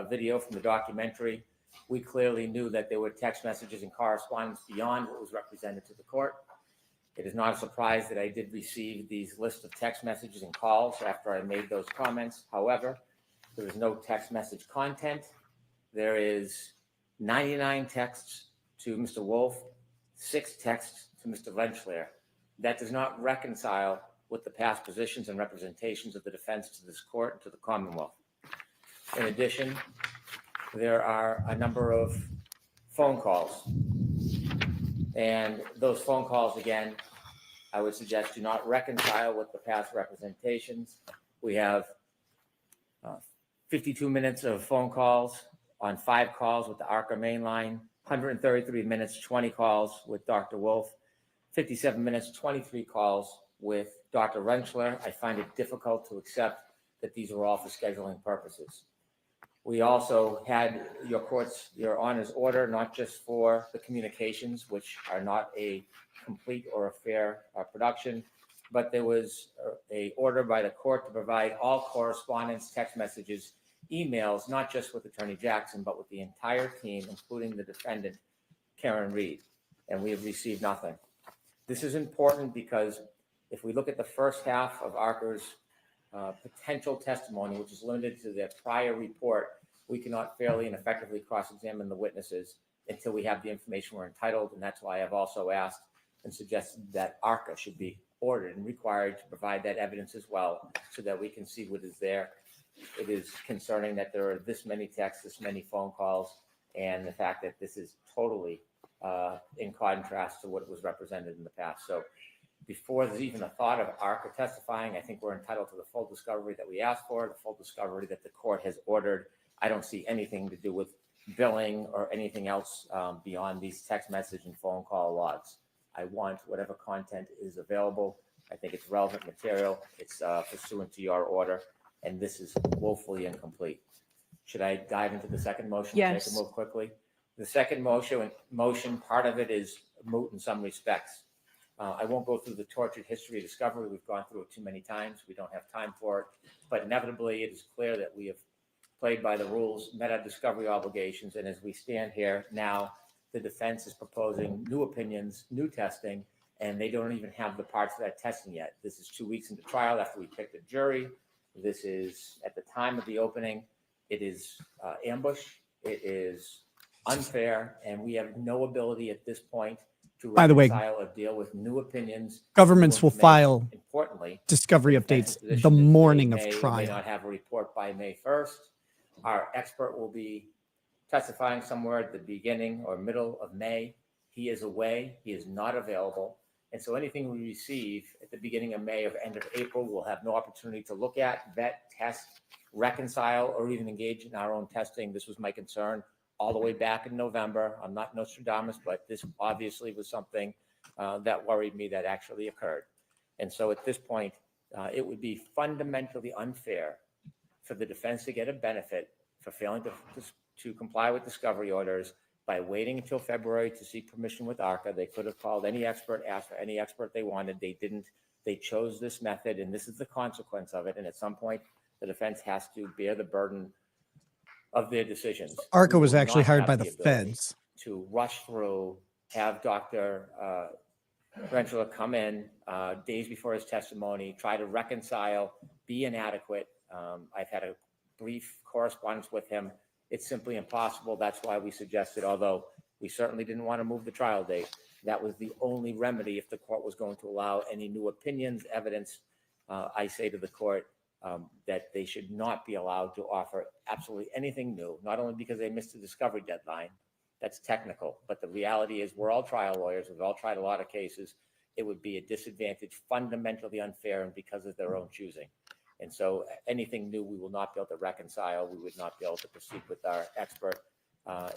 video from the documentary. We clearly knew that there were text messages and correspondence beyond what was represented to the court. It is not a surprise that I did receive these lists of text messages and calls after I made those comments. However, there is no text message content. There is 99 texts to Mr. Wolf, 6 texts to Mr. Lenschler. That does not reconcile with the past positions and representations of the defense to this court and to the Commonwealth. In addition, there are a number of phone calls. And those phone calls, again, I would suggest do not reconcile with the past representations. We have 52 minutes of phone calls on 5 calls with the ARCA mainline, 133 minutes, 20 calls with Dr. Wolf, 57 minutes, 23 calls with Dr. Rentschler, I find it difficult to accept that these were all for scheduling purposes. We also had your Honor's order, not just for the communications, which are not a complete or a fair production, but there was a order by the court to provide all correspondence, text messages, emails, not just with Attorney Jackson, but with the entire team, including the defendant, Karen Reed, and we have received nothing. This is important because if we look at the first half of ARCA's potential testimony, which is limited to their prior report, we cannot fairly and effectively cross-examine the witnesses until we have the information we're entitled, and that's why I've also asked and suggested that ARCA should be ordered and required to provide that evidence as well, so that we can see what is there. It is concerning that there are this many texts, this many phone calls, and the fact that this is totally in contrast to what was represented in the past. So before there's even a thought of ARCA testifying, I think we're entitled to the full discovery that we asked for, the full discovery that the court has ordered. I don't see anything to do with billing or anything else beyond these text message and phone call logs. I want whatever content is available. I think it's relevant material. It's pursuant to your order, and this is woefully incomplete. Should I dive into the second motion? Yes. So I can move quickly. The second motion, part of it is moot in some respects. I won't go through the tortured history of discovery. We've gone through it too many times. We don't have time for it. But inevitably, it is clear that we have played by the rules, met our discovery obligations, and as we stand here now, the defense is proposing new opinions, new testing, and they don't even have the parts of that testing yet. This is 2 weeks into trial after we picked a jury. This is at the time of the opening. It is ambush. It is unfair, and we have no ability at this point to By the way, reconcile or deal with new opinions. Governments new will file information. Importantly, discovery defense's updates position the is morning they of may or may trial. not have a report by May 1st. Our expert will be testifying somewhere at the beginning or middle of May. He is away. He is not available. And so anything we receive at the beginning of May or end of April, we'll have no opportunity to look at, vet, test, reconcile, or even engage in our own testing. This was my concern all the way back in November. I'm not Nostradamus, but this obviously was something that worried me that actually occurred. And so at this point, it would be fundamentally unfair for the defense to get a benefit for failing to comply with discovery orders by waiting until February to seek permission with ARCA. They could have called any expert, asked for any expert they wanted. They didn't. They chose this method, and this is the consequence of it. And at some point, the defense has to bear the burden of their decisions. ARCA We was will actually not hired have by the ability feds. to rush through, have Dr. Rentschler come in days before his testimony, try to reconcile, be inadequate. I've had a brief correspondence with him. It's simply impossible. That's why we suggested, although we certainly didn't want to move the trial date, that was the only remedy if the court was going to allow any new opinions, evidence. I say to the court that they should not be allowed to offer absolutely anything new, not only because they missed the discovery deadline. That's technical, but the reality is we're all trial lawyers. We've all tried a lot of cases. It would be a disadvantage, fundamentally unfair, and because of their own choosing. And so anything new, we will not be able to reconcile. We would not be able to proceed with our expert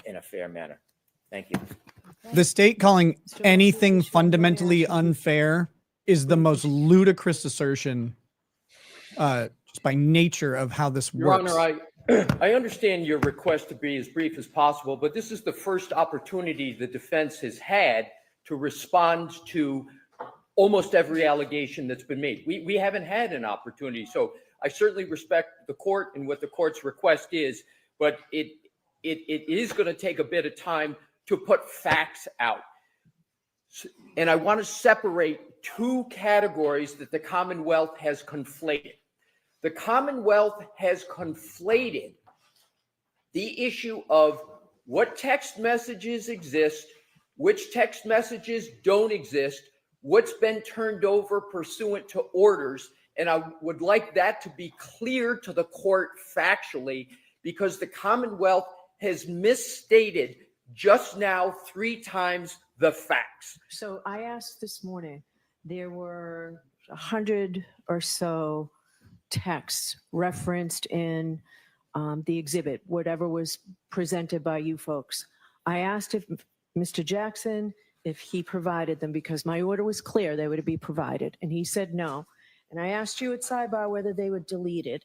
in a fair manner. Thank you. The state calling anything fundamentally unfair is the most ludicrous assertion just by nature of how this Your works. Honor, I understand your request to be as brief as possible, but this is the first opportunity the defense has had to respond to almost every allegation that's been made. We haven't had an opportunity. So I certainly respect the court and what the court's request is, but it is going to take a bit of time to put facts out. And I want to separate two categories that the Commonwealth has conflated. The Commonwealth has conflated the issue of what text messages exist, which text messages don't exist, what's been turned over pursuant to orders. And I would like that to be clear to the court factually, because the Commonwealth has misstated just now 3 times the facts. So I asked this morning, there were 100 or so texts referenced in the exhibit, whatever was presented by you folks. I asked if Mr. Jackson if he provided them, because my order was clear they would be provided, and he said no. And I asked you at sidebar whether they were deleted,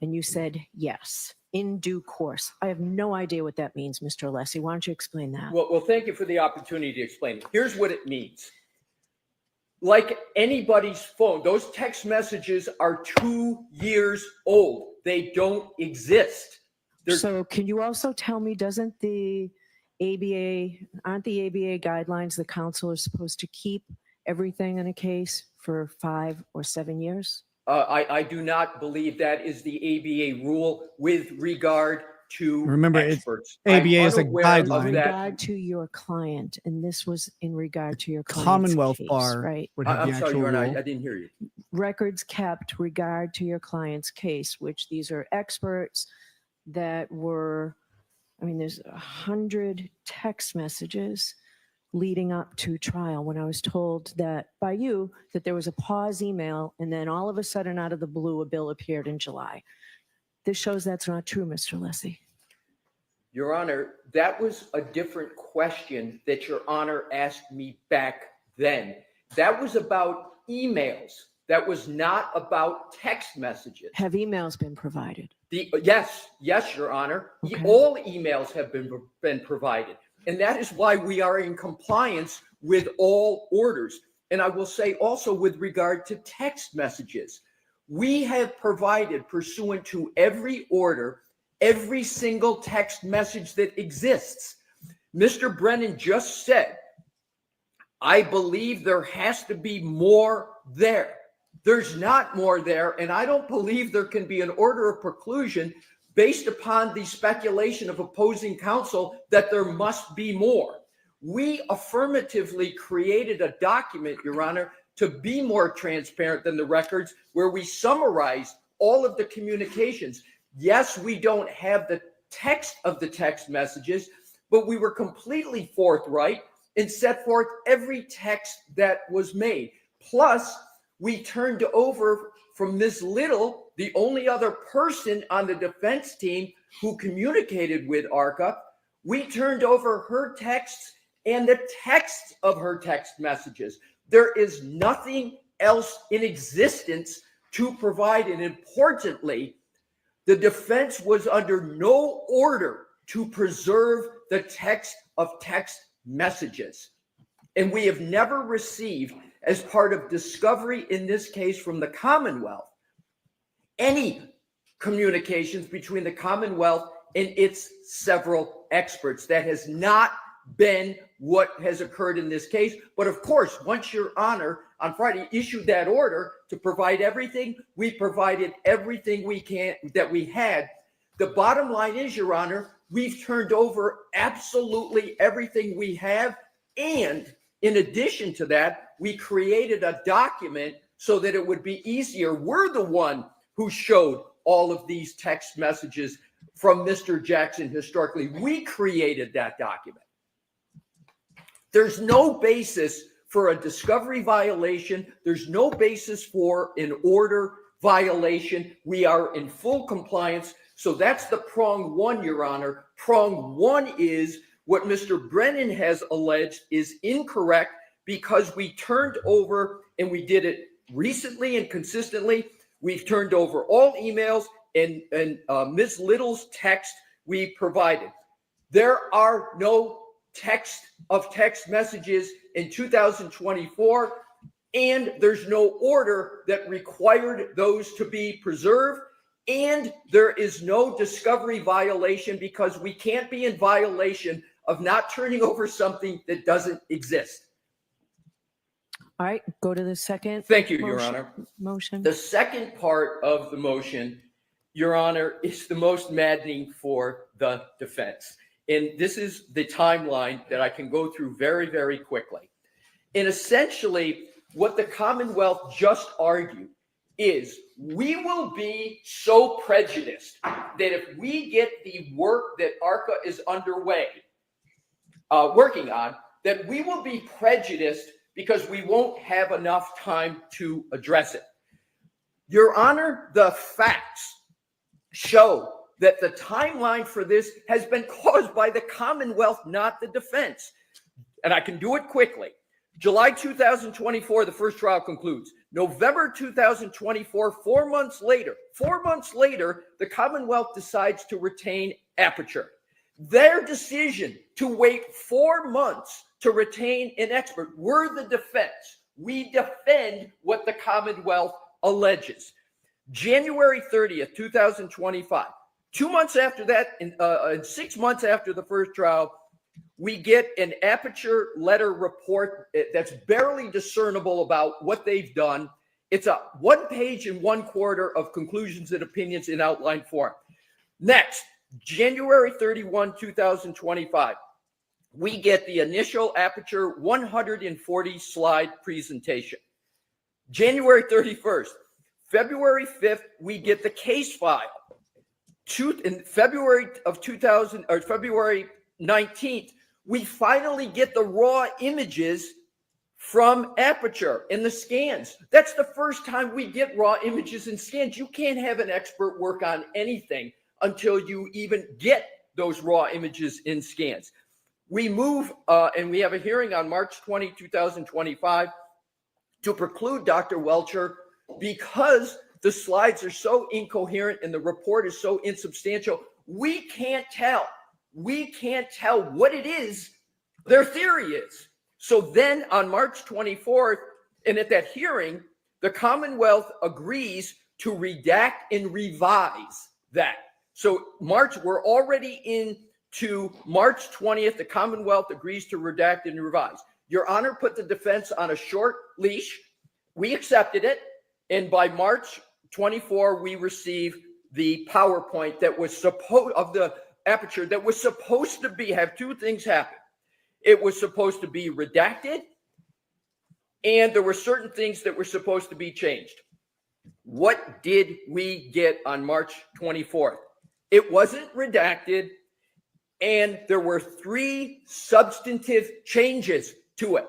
and you said yes, in due course. I have no idea what that means, Mr. Alessi. Why don't you explain that? Well, thank you for the opportunity to explain it. Here's what it means. Like anybody's phone, those text messages are 2 years old. They don't exist. So can you also tell me, aren't the ABA guidelines the council is supposed to keep everything in a case for 5 or 7 years? I do not believe that is the ABA rule with regard to Remember, experts. ABA is a I'm unaware of guideline. In that. regard to your client, and this was in regard to your client's Commonwealth case, bar right? would have I'm the sorry, actual Your Honor, rule. I didn't hear you. Records kept regard to your client's case, which these are experts that were, I mean, there's 100 text messages leading up to trial when I was told that by you that there was a pause email, and then all of a sudden out of the blue a bill appeared in July. This shows that's not true, Mr. Alessi. Your Honor, that was a different question that Your Honor asked me back then. That was about emails. That was not about text messages. Have emails been provided? Yes, Your Honor. Okay. All emails have been provided. And that is why we are in compliance with all orders. And I will say also with regard to text messages, we have provided, pursuant to every order, every single text message that exists. Mr. Brennan just said, I believe there has to be more there. There's not more there, and I don't believe there can be an order of preclusion based upon the speculation of opposing counsel that there must be more. We affirmatively created a document, Your Honor, to be more transparent than the records, where we summarize all of the communications. Yes, we don't have the text of the text messages, but we were completely forthright and set forth every text that was made. Plus, we turned over from Ms. Little, the only other person on the defense team who communicated with ARCA, we turned over her texts and the text of her text messages. There is nothing else in existence to provide. And importantly, the defense was under no order to preserve the text of text messages. And we have never received, as part of discovery in this case from the Commonwealth, any communications between the Commonwealth and its several experts. That has not been what has occurred in this case. But of course, once Your Honor on Friday issued that order to provide everything, we provided everything we can that we had. The bottom line is, Your Honor, we've turned over absolutely everything we have. And in addition to that, we created a document so that it would be easier. We're the one who showed all of these text messages from Mr. Jackson historically. We created that document. There's no basis for a discovery violation. There's no basis for an order violation. We are in full compliance. So that's the prong one, Your Honor. Prong one is what Mr. Brennan has alleged is incorrect, because we turned over, and we did it recently and consistently. We've turned over all emails and Ms. Little's text we provided. There are no text messages in 2024, and there's no order that required those to be preserved. And there is no discovery violation, because we can't be in violation of not turning over something that doesn't exist. All right, go to the second. Thank you, Your Honor. Motion. The second part of the motion, Your Honor, is the most maddening for the defense. And this is the timeline that I can go through very, very quickly. And essentially, what the Commonwealth just argued is we will be so prejudiced that if we get the work that ARCA is underway, working on, that we will be prejudiced because we won't have enough time to address it. Your Honor, the facts show that the timeline for this has been caused by the Commonwealth, not the defense. and I can do it quickly. July 2024, the first trial concludes. November 2024, 4 months later, the Commonwealth decides to retain Aperture. Their decision to wait 4 months to retain an expert, we're the defense. We defend what the Commonwealth alleges. January 30th, 2025, 2 months after that, and 6 months after the first trial, we get an Aperture letter report that's barely discernible about what they've done. It's a 1 page and 1/4 of conclusions and opinions in outline form. Next, January 31, 2025, we get the initial Aperture 140 slide presentation. January 31st, February 5th, we get the case file. In February 19th, we finally get the raw images from Aperture in the scans. That's the first time we get raw images and scans. You can't have an expert work on anything until you even get those raw images in scans. We move and we have a hearing on March 20, 2025 to preclude Dr. Welcher because the slides are so incoherent and the report is so insubstantial. We can't tell what it is their theory is. So then on March 24th, and at that hearing, the Commonwealth agrees to redact and revise that. So we're already into March 20th. The Commonwealth agrees to redact and revise. Your Honor put the defense on a short leash. We accepted it. And by March 24, we receive the PowerPoint that was Aperture that was supposed to have two things happen. It was supposed to be redacted, and there were certain things that were supposed to be changed. What did we get on March 24th? It wasn't redacted, and there were 3 substantive changes to it.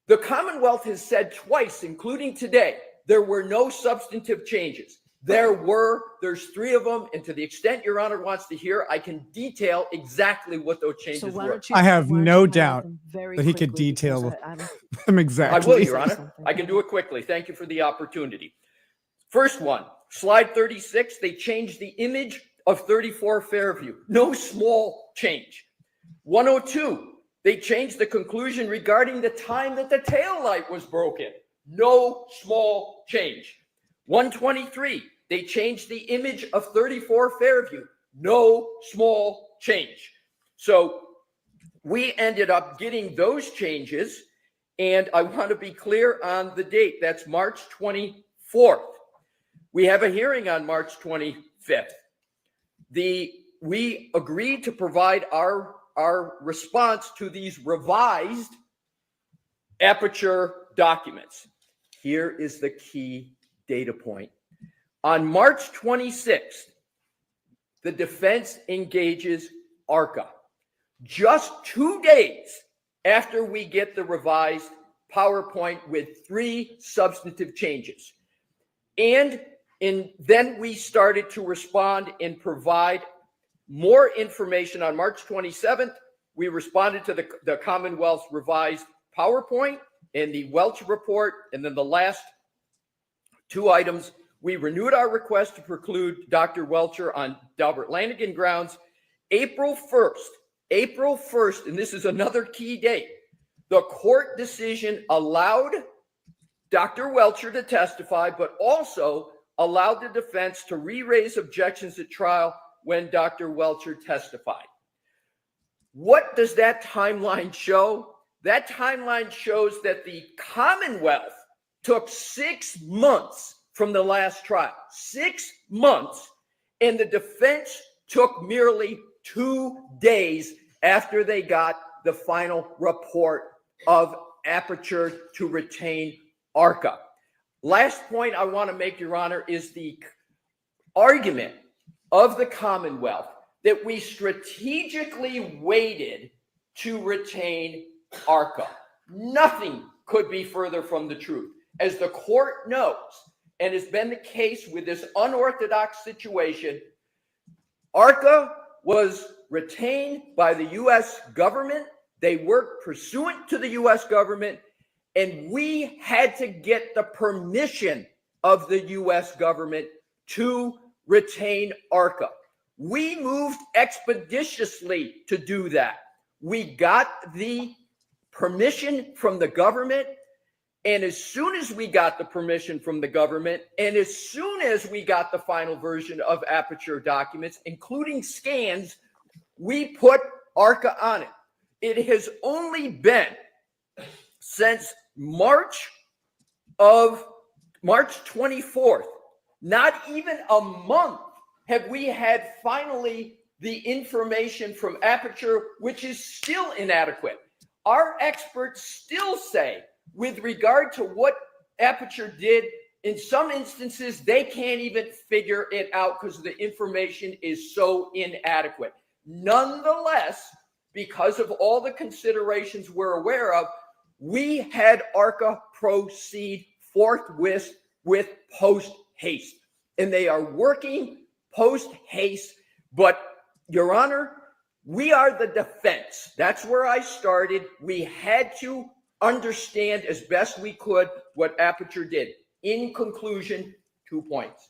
The Commonwealth has said twice, including today, there were no substantive changes. There's 3 of them, and to the extent Your Honor wants to hear, I can detail exactly what those changes were. I have no doubt that he could detail them exactly. I will, Your Honor. I can do it quickly. Thank you for the opportunity. First one, slide 36, they changed the image of 34 Fairview. No small change. 102, they changed the conclusion regarding the time that the tail light was broken. No small change. 123, they changed the image of 34 Fairview. No small change. So we ended up getting those changes, and I want to be clear on the date. That's March 24th. We have a hearing on March 25th. We agreed to provide our response to these revised Aperture documents. Here is the key data point. On March 26th, the defense engages ARCA. Just 2 days after we get the revised PowerPoint with 3 substantive changes. And then we started to respond and provide more information. On March 27th, we responded to the Commonwealth's revised PowerPoint and the Welch report. And then the last 2 items, we renewed our request to preclude Dr. Welcher on Delbert Lanigan grounds. April 1st, and this is another key date, the court decision allowed Dr. Welcher to testify, but also allowed the defense to re-raise objections at trial when Dr. Welcher testified. What does that timeline show? That timeline shows that the Commonwealth took 6 months from the last trial, 6 months, and the defense took merely 2 days after they got the final report of Aperture to retain ARCA. Last point I want to make, Your Honor, is the argument of the Commonwealth that we strategically waited to retain ARCA. Nothing could be further from the truth. As the court knows, and has been the case with this unorthodox situation, ARCA was retained by the U.S. government They work pursuant to the U.S. government, and we had to get the permission of the U.S. government to retain ARCA. We moved expeditiously to do that. We got the permission from the government, and as soon as we got the permission from the government, and as soon as we got the final version of Aperture documents, including scans, we put ARCA on it. It has only been since March 24th, not even a month, have we had finally the information from Aperture, which is still inadequate. Our experts still say, with regard to what Aperture did, in some instances, they can't even figure it out because the information is so inadequate. Nonetheless, because of all the considerations we're aware of, we had ARCA proceed forthwith with post haste. And they are working post haste. But, Your Honor, we are the defense. That's where I started. We had to understand as best we could what Aperture did. In conclusion, 2 points.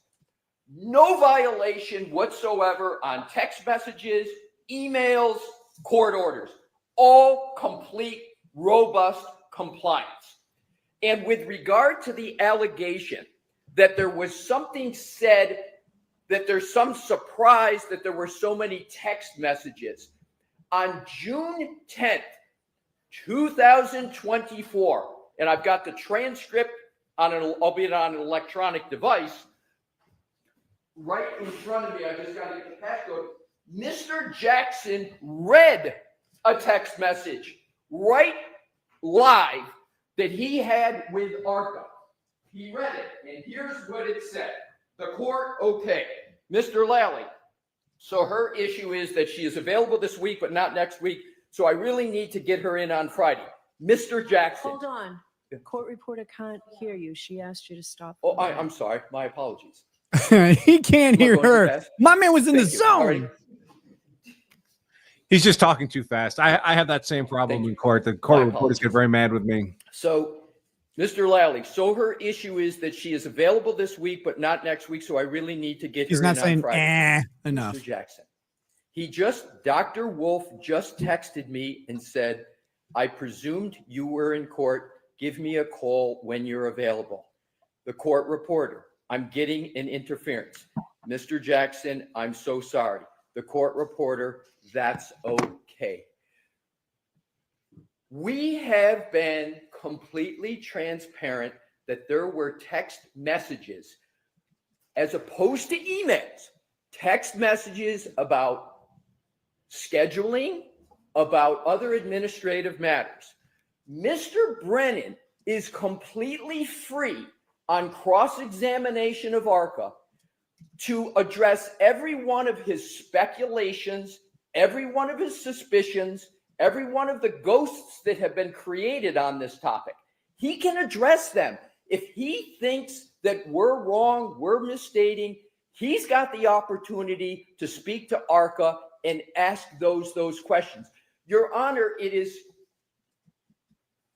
No violation whatsoever on text messages, emails, court orders. All complete, robust compliance. And with regard to the allegation that there was something said, that there's some surprise that there were so many text messages, on June 10th, 2024, and I've got the transcript on an, albeit on an electronic device, right in front of me. I just got to get the passcode. Mr. Jackson read a text message right live that he had with ARCA. He read it, and here's what it said. The court, okay, Mr. Lally. So her issue is that she is available this week, but not next week. So I really need to get her in on Friday. Mr. Jackson. Hold on. The court reporter can't hear you. She asked you to stop. Oh, I'm sorry. My apologies. He can't hear her. My man was in the zone. Right. He's just talking too fast. I have that same problem in court. The court reporters get very mad with me. So, Mr. Lally, so her issue is that she is available this week, but not next week. So I really need to get He's her not in saying on Friday. enough. Mr. Jackson. Dr. Wolf just texted me and said, I presumed you were in court. Give me a call when you're available. The court reporter, I'm getting an interference. Mr. Jackson, I'm so sorry. The court reporter, that's okay. We have been completely transparent that there were text messages as opposed to emails, text messages about scheduling, about other administrative matters. Mr. Brennan is completely free on cross-examination of ARCA to address every one of his speculations, every one of his suspicions, every one of the ghosts that have been created on this topic. He can address them. If he thinks that we're wrong, we're misstating, he's got the opportunity to speak to ARCA and ask those questions. Your Honor, it is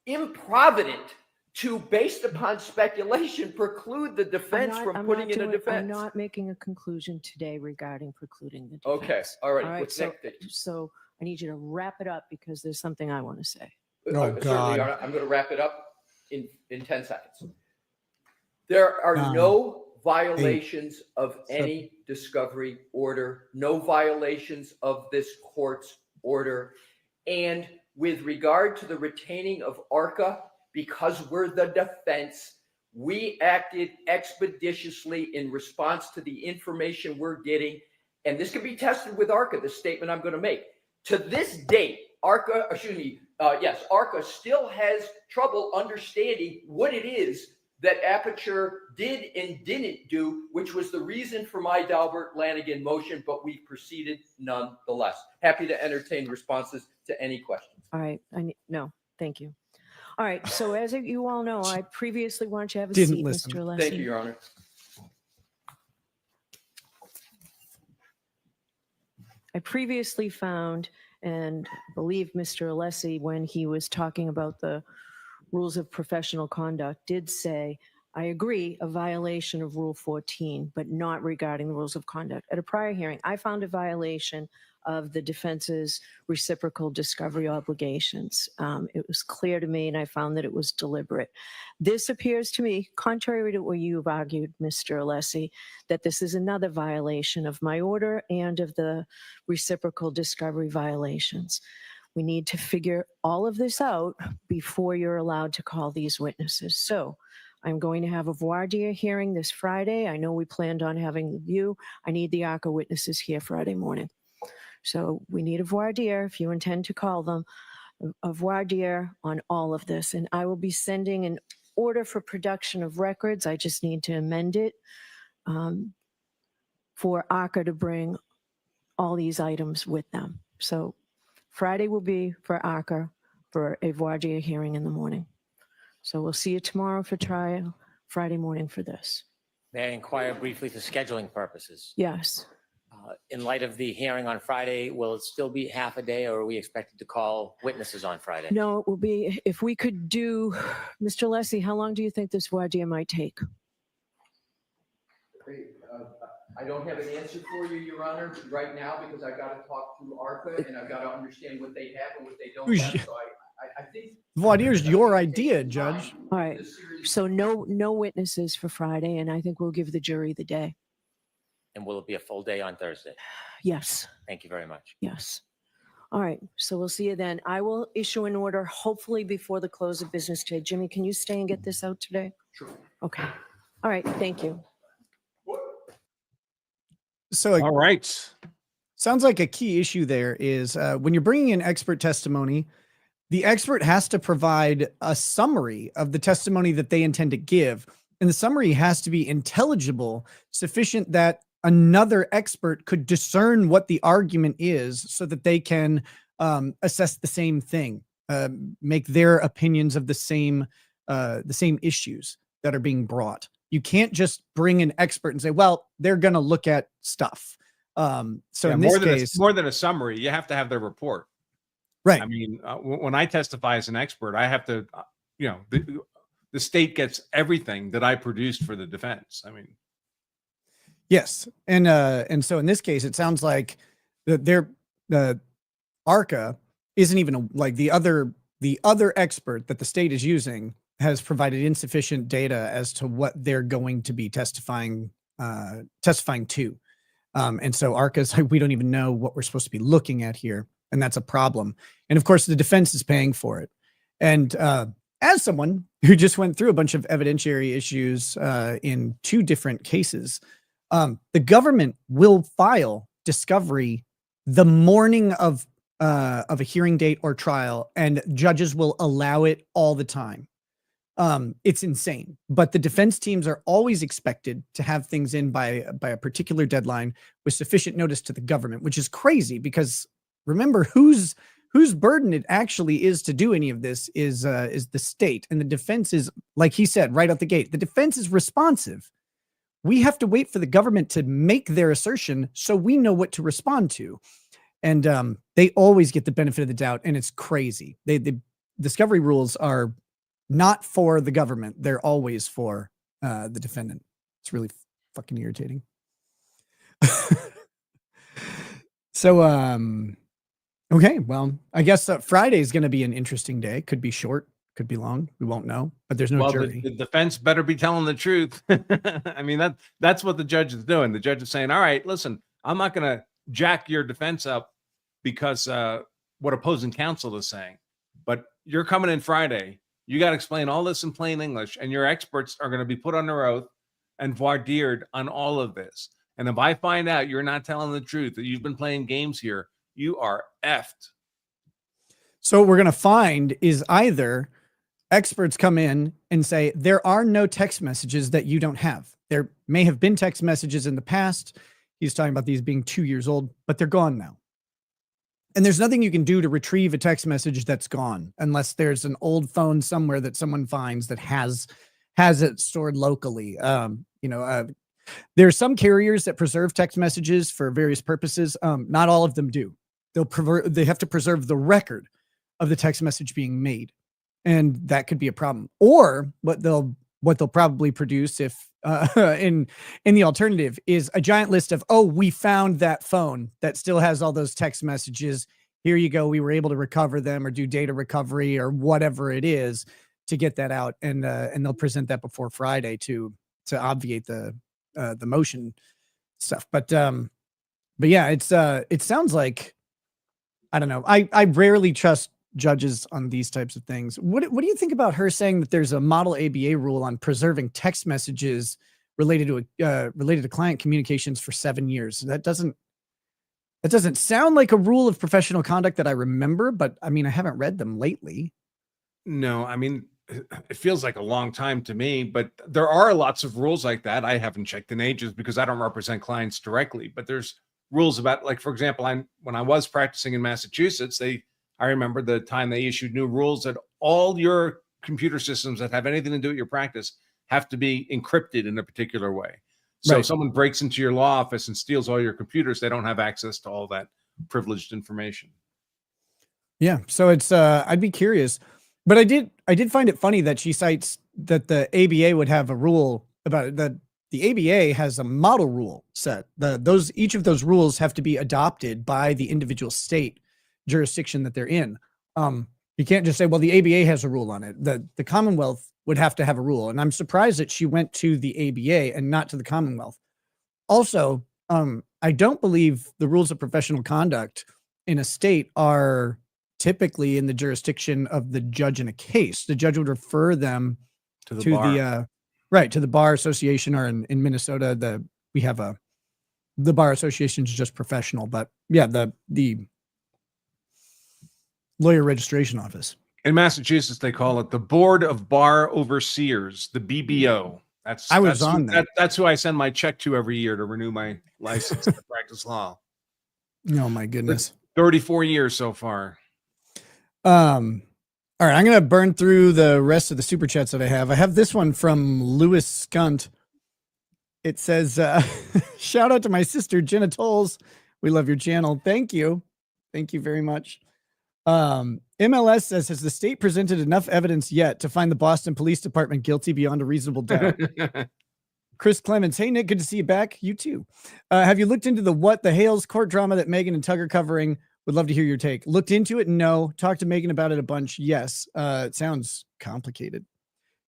improvident to, based upon speculation, preclude the defense from putting in a defense. I'm not making a conclusion today regarding precluding the defense. Okay, all right. What's next? So I need you to wrap it up because there's something I want to say. Certainly, Your Honor, I'm going to wrap it up in 10 seconds. There are no violations of any discovery order, no violations of this court's order. And with regard to the retaining of ARCA, because we're the defense, we acted expeditiously in response to the information we're getting. And this can be tested with ARCA, the statement I'm going to make. To this date, ARCA still has trouble understanding what it is that Aperture did and didn't do, which was the reason for my Dalbert Lanigan motion, but we proceeded nonetheless. Happy to entertain responses to any questions. All right. No, thank you. All right. So as you all know, I previously wanted you to have a seat, Mr. Alessi. Thank you, Your Honor. I previously found And I believe Mr. Alessi, when he was talking about the rules of professional conduct, did say, I agree, a violation of Rule 14, but not regarding the rules of conduct. At a prior hearing, I found a violation of the defense's reciprocal discovery obligations. It was clear to me, and I found that it was deliberate. This appears to me, contrary to what you've argued, Mr. Alessi, that this is another violation of my order and of the reciprocal discovery violations. We need to figure all of this out before you're allowed to call these witnesses. So I'm going to have a voir dire hearing this Friday. I know we planned on having you. I need the ARCA witnesses here Friday morning. So we need a voir dire, if you intend to call them, a voir dire on all of this. And I will be sending an order for production of records. I just need to amend it for ARCA to bring all these items with them. So Friday will be for ARCA for a voir dire hearing in the morning. So we'll see you tomorrow for trial, Friday morning for this. May I inquire briefly for scheduling purposes? Yes. In light of the hearing on Friday, will it still be half a day, or are we expected to call witnesses on Friday? No, it will be, if we could do, Mr. Alessi, how long do you think this voir dire might take? I don't have an answer for you, Your Honor, right now, because I've got to talk through ARCA and I've got to understand what they have and what they don't have. So I think voir dire's your idea, Judge. All right. So no witnesses for Friday, and I think we'll give the jury the day. And will it be a full day on Thursday? Yes. Thank you very much. Yes. All right. So we'll see you then. I will issue an order hopefully before the close of business today. Jimmy, can you stay and get this out today? Sure. Okay. All right. Thank you. So, all right. Sounds like a key issue there is when you're bringing in expert testimony, the expert has to provide a summary of the testimony that they intend to give. And the summary has to be intelligible, sufficient that another expert could discern what the argument is so that they can assess the same thing, make their opinions of the same issues that are being brought. You can't just bring an expert and say, well, they're going to look at stuff. So in this case, more than a summary, you have to have their report. Right. I mean, when I testify as an expert, I have to, the state gets everything that I produced for the defense. I mean, yes. And so in this case, it sounds like the ARCA isn't even like the other expert that the state is using has provided insufficient data as to what they're going to be testifying to. And so ARCA's like, we don't even know what we're supposed to be looking at here. And that's a problem. And of course, the defense is paying for it. And as someone who just went through a bunch of evidentiary issues in 2 different cases, the government will file discovery the morning of a hearing date or trial, and judges will allow it all the time. It's insane, but the defense teams are always expected to have things in by a particular deadline with sufficient notice to the government, which is crazy because remember whose burden it actually is to do any of this is the state, and the defense is, like he said right out the gate, the defense is responsive. We have to wait for the government to make their assertion so we know what to respond to, and they always get the benefit of the doubt, and it's crazy. The discovery rules are not for the government. They're always for the defendant. It's really fucking irritating. So, okay, well, I guess Friday is going to be an interesting day. Could be short, could be long. We won't know, but there's no jury. The defense better be telling the truth. I mean, that's what the judge is doing. The judge is saying, all right, listen, I'm not going to jack your defense up because what opposing counsel is saying, but you're coming in Friday. You got to explain all this in plain English, and your experts are going to be put under oath and voir dired on all of this. And if I find out you're not telling the truth, that you've been playing games here, you are effed. So what we're going to find is either experts come in and say, there are no text messages that you don't have. There may have been text messages in the past. He's talking about these being 2 years old, but they're gone now. And there's nothing you can do to retrieve a text message that's gone unless there's an old phone somewhere that someone finds that has it stored locally. There's some carriers that preserve text messages for various purposes. Not all of them do. they have to preserve the record of the text message being made, and that could be a problem. Or what they'll probably produce if in the alternative is a giant list of, oh, we found that phone that still has all those text messages. Here you go. We were able to recover them or do data recovery or whatever it is to get that out. And they'll present that before Friday to obviate the motion stuff. But yeah, it sounds like, I don't know. I rarely trust judges on these types of things. What do you think about her saying that there's a model ABA rule on preserving text messages related to client communications for 7 years? That doesn't sound like a rule of professional conduct that I remember, but I mean, I haven't read them lately. No, I mean, it feels like a long time to me, but there are lots of rules like that. I haven't checked in ages because I don't represent clients directly, but there's rules about, like, for example, when I was practicing in Massachusetts, I remember the time they issued new rules that all your computer systems that have anything to do with your practice have to be encrypted in a particular way. So if someone breaks into your law office and steals all your computers, they don't have access to all that privileged information. Yeah. So it's, I'd be curious, but I did find it funny that she cites that the ABA would have a rule about it, that the ABA has a model rule set. Each of those rules have to be adopted by the individual state jurisdiction that they're in. You can't just say, well, the ABA has a rule on it. The Commonwealth would have to have a rule. And I'm surprised that she went to the ABA and not to the Commonwealth. Also, I don't believe the rules of professional conduct in a state are typically in the jurisdiction of the judge in a case. The judge would refer them to the bar. To the Bar Association, or in Minnesota, we have the Bar Association is just professional, but yeah, the Lawyer Registration Office. In Massachusetts, they call it the Board of Bar Overseers, the BBO. That's who I send my check to every year to renew my license to practice law. Oh my goodness. 34 years so far. All right, I'm going to burn through the rest of the super chats that I have. I have this one from Lewis Skunt. It says, shout out to my sister, Jenna Tolles. We love your channel. Thank you. Thank you very much. MLS says, has the state presented enough evidence yet to find the Boston Police Department guilty beyond a reasonable doubt? Chris Clemens, hey, Nick, good to see you back. You too. Have you looked into the Hales court drama that Megan and Tug are covering? Would love to hear your take. Looked into it? No. Talked to Megan about it a bunch? Yes. It sounds complicated.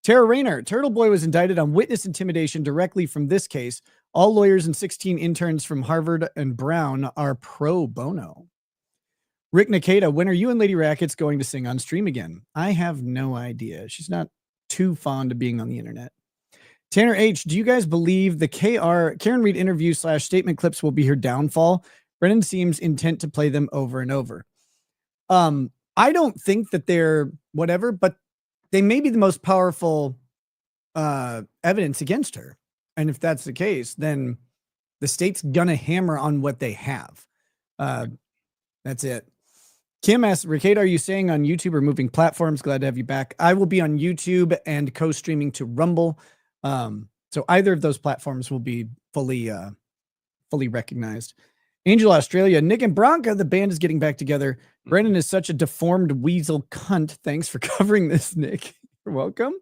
Tara Rayner, Turtle Boy was indicted on witness intimidation directly from this case. All lawyers and 16 interns from Harvard and Brown are pro bono. Rick Nikita, when are you and Lady Rackets going to sing on stream again? I have no idea. She's not too fond of being on the internet. Tanner H, do you guys believe the Karen Reed interview / statement clips will be her downfall? Brennan seems intent to play them over and over. I don't think that they're whatever, but they may be the most powerful evidence against her. And if that's the case, then the state's gonna hammer on what they have. That's it. Kim asks, Rickade, are you staying on YouTube or moving platforms? Glad to have you back. I will be on YouTube and co-streaming to Rumble. So either of those platforms will be fully recognized. Angel Australia, Nick and Branca, the band is getting back together. Brennan is such a deformed weasel cunt. Thanks for covering this, Nick. You're welcome.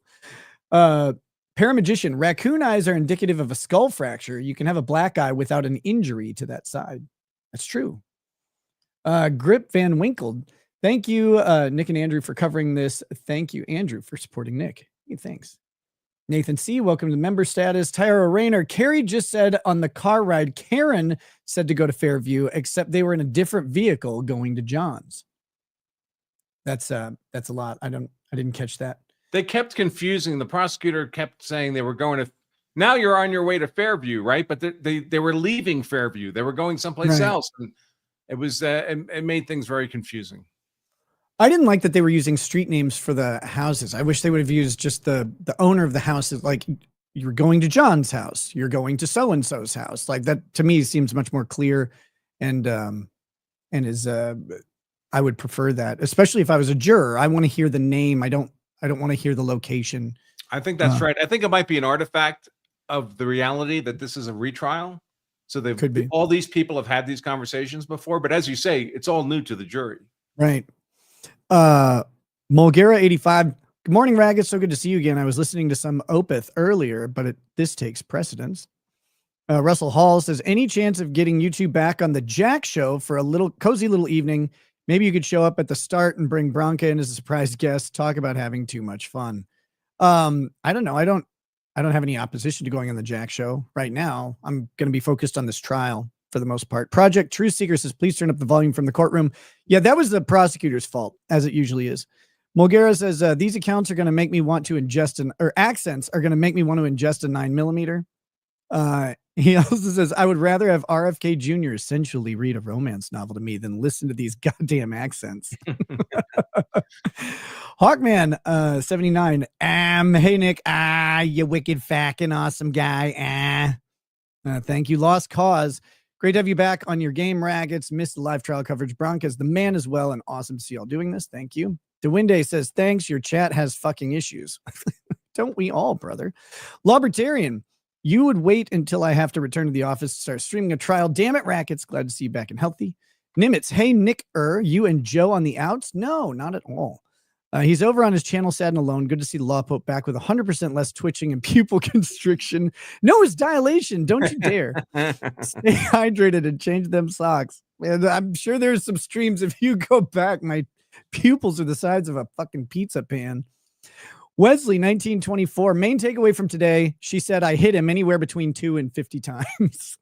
Paramagician, raccoon eyes are indicative of a skull fracture. You can have a black eye without an injury to that side. That's true. Grip Van Winkle, thank you, Nick and Andrew, for covering this. Thank you, Andrew, for supporting Nick. Hey, thanks. Nathan C, welcome to member status. Tyra Rayner, Carrie just said on the car ride, Karen said to go to Fairview, except they were in a different vehicle going to John's. That's a lot. I didn't catch that. They kept confusing. The prosecutor kept saying they were going to, now you're on your way to Fairview, right? But they were leaving Fairview. They were going someplace else. And it was, it made things very confusing. I didn't like that they were using street names for the houses. I wish they would have used just the owner of the house. Like, you're going to John's house, you're going to so-and-so's house. Like, that to me seems much more clear and is, I would prefer that, especially if I was a juror. I want to hear the name. I don't want to hear the location. I think that's right. I think it might be an artifact of the reality that this is a retrial. So they've Could be. all these people have had these conversations before, but as you say, it's all new to the jury. Right. Mulgera 85. Good morning, Rag. It's so good to see you again. I was listening to some Opeth earlier, but this takes precedence. Russell Hall says, any chance of getting you two back on the Jack show for a little cozy little evening? Maybe you could show up at the start and bring Branca in as a surprise guest. Talk about having too much fun. I don't know. I don't have any opposition to going on the Jack show right now. I'm going to be focused on this trial for the most part. Project Truth Seeker says, please turn up the volume from the courtroom. Yeah, that was the prosecutor's fault, as it usually is. Mulgera says, these accounts are going to make me want to ingest accents are going to make me want to ingest a 9mm. He also says, I would rather have RFK Jr. essentially read a romance novel to me than listen to these goddamn accents. Hawkman 79. Hey Nick, you wicked fucking awesome guy. Thank you. Lost Cause. Great to have you back on your game, Raggets. Missed the live trial coverage. Branca's the man as well, and awesome to see y'all doing this. Thank you. DeWinde says, thanks. Your chat has fucking issues. Don't we all, brother? Lawbertarian. You would wait until I have to return to the office to start streaming a trial. Damn it, Rackets. Glad to see you back and healthy. Nimitz. Hey, Nick, you and Joe on the outs? No, not at all. He's over on his channel, sad and alone. Good to see the Law Pope back with 100% less twitching and pupil constriction. No, it's dilation. Don't you dare. Stay hydrated and change them socks. And I'm sure there's some streams. If you go back, my pupils are the size of a fucking pizza pan. Wesley, 1924. Main takeaway from today. She said, I hit him anywhere between 2 and 50 times.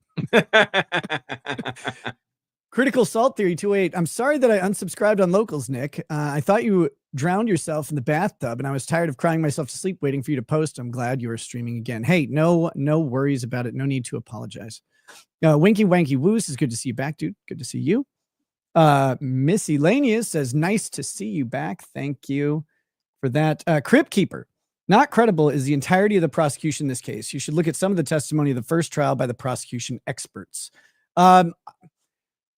Critical Salt Theory 28. I'm sorry that I unsubscribed on Locals, Nick. I thought you drowned yourself in the bathtub, and I was tired of crying myself to sleep waiting for you to post. I'm glad you are streaming again. Hey, no worries about it. No need to apologize. Winky Wanky Woos is good to see you back, dude. Good to see you. Miscellaneous says, nice to see you back. Thank you for that. Crypt Keeper. Not credible is the entirety of the prosecution in this case. You should look at some of the testimony of the first trial by the prosecution experts.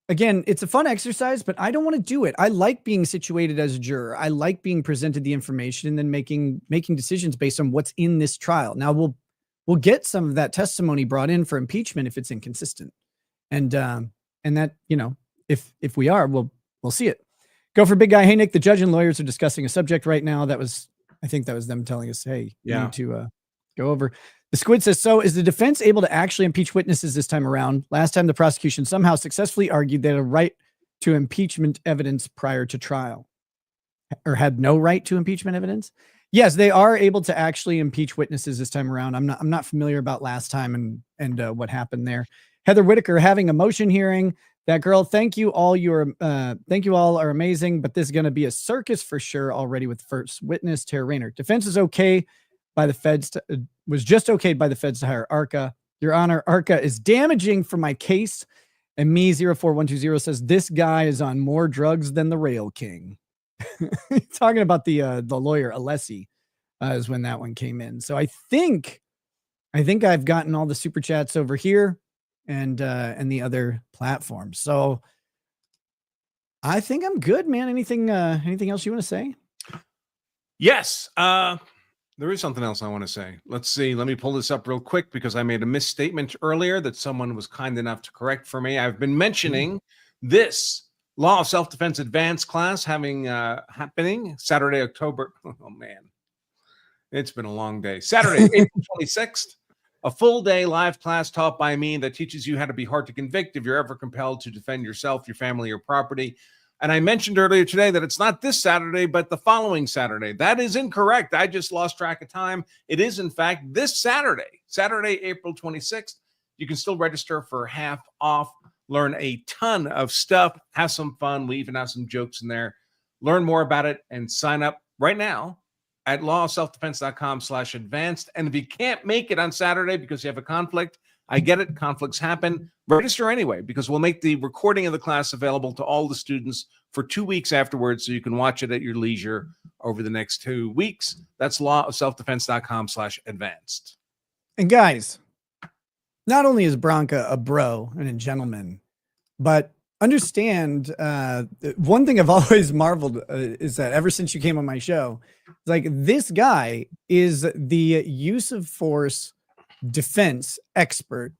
Again, it's a fun exercise, but I don't want to do it. I like being situated as a juror. I like being presented the information and then making decisions based on what's in this trial. Now we'll get some of that testimony brought in for impeachment if it's inconsistent. And that, if we are, we'll see it. Go for Big Guy. Hey, Nick, the judge and lawyers are discussing a subject right now. I think that was them telling us, hey, you need to go over. The Squid says, so is the defense able to actually impeach witnesses this time around? Last time the prosecution somehow successfully argued they had a right to impeachment evidence prior to trial, or had no right to impeachment evidence. Yes, they are able to actually impeach witnesses this time around. I'm not familiar about last time and what happened there. Heather Whitaker having a motion hearing. That girl, thank you all. Thank you all are amazing, but this is going to be a circus for sure already with first witness Tara Rayner. Defense is okay by the feds, was just okayed by the feds to hire ARCA. Your Honor, ARCA is damaging for my case. And me 04120 says, this guy is on more drugs than the Rail King. Talking about the lawyer, Alessi, is when that one came in. So I think I've gotten all the super chats over here and the other platforms. So I think I'm good, man. Anything else you want to say? Yes. There is something else I want to say. Let's see. Let me pull this up real quick because I made a misstatement earlier that someone was kind enough to correct for me. I've been mentioning this Law of Self-Defense Advanced class happening Saturday, October. Oh, man. It's been a long day. Saturday, April 26th. A full day live class taught by me that teaches you how to be hard to convict if you're ever compelled to defend yourself, your family, or property. And I mentioned earlier today that it's not this Saturday, but the following Saturday. That is incorrect. I just lost track of time. It is, in fact, this Saturday, April 26th. You can still register for half off, learn a ton of stuff, have some fun. We even have some jokes in there. Learn more about it and sign up right now at lawofselfdefense.com/advanced. And if you can't make it on Saturday because you have a conflict, I get it. Conflicts happen. Register anyway, because we'll make the recording of the class available to all the students for 2 weeks afterwards, so you can watch it at your leisure over the next 2 weeks. That's lawofselfdefense.com/advanced. And guys, not only is Branca a bro and a gentleman, but understand one thing I've always marveled is that ever since you came on my show, like this guy is the use of force defense expert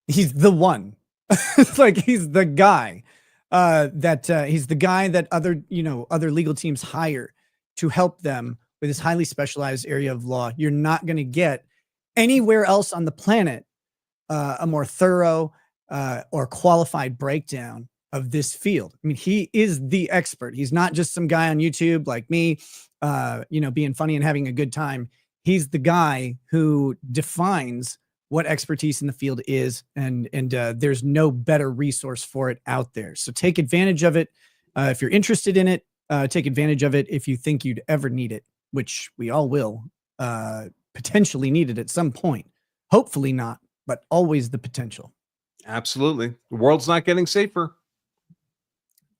he's the one. It's like he's the guy he's the guy that other legal teams hire to help them with this highly specialized area of law. You're not going to get anywhere else on the planet a more thorough or qualified breakdown of this field. I mean, he is the expert. He's not just some guy on YouTube like me, being funny and having a good time. He's the guy who defines what expertise in the field is, and there's no better resource for it out there. So take advantage of it if you're interested in it. Take advantage of it if you think you'd ever need it, which we all will potentially need it at some point. Hopefully not, but always the potential. Absolutely. The world's not getting safer.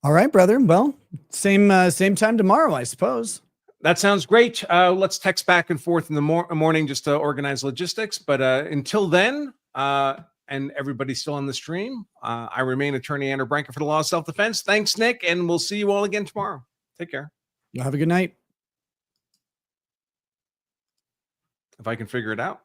All right, brother. Well, same time tomorrow, I suppose. That sounds great. Let's text back and forth in the morning just to organize logistics. But until then, and everybody's still on the stream, I remain attorney Andrew Branca for the Law of Self-Defense. Thanks, Nick, and we'll see you all again tomorrow. Take care. You'll have a good night. If I can figure it out.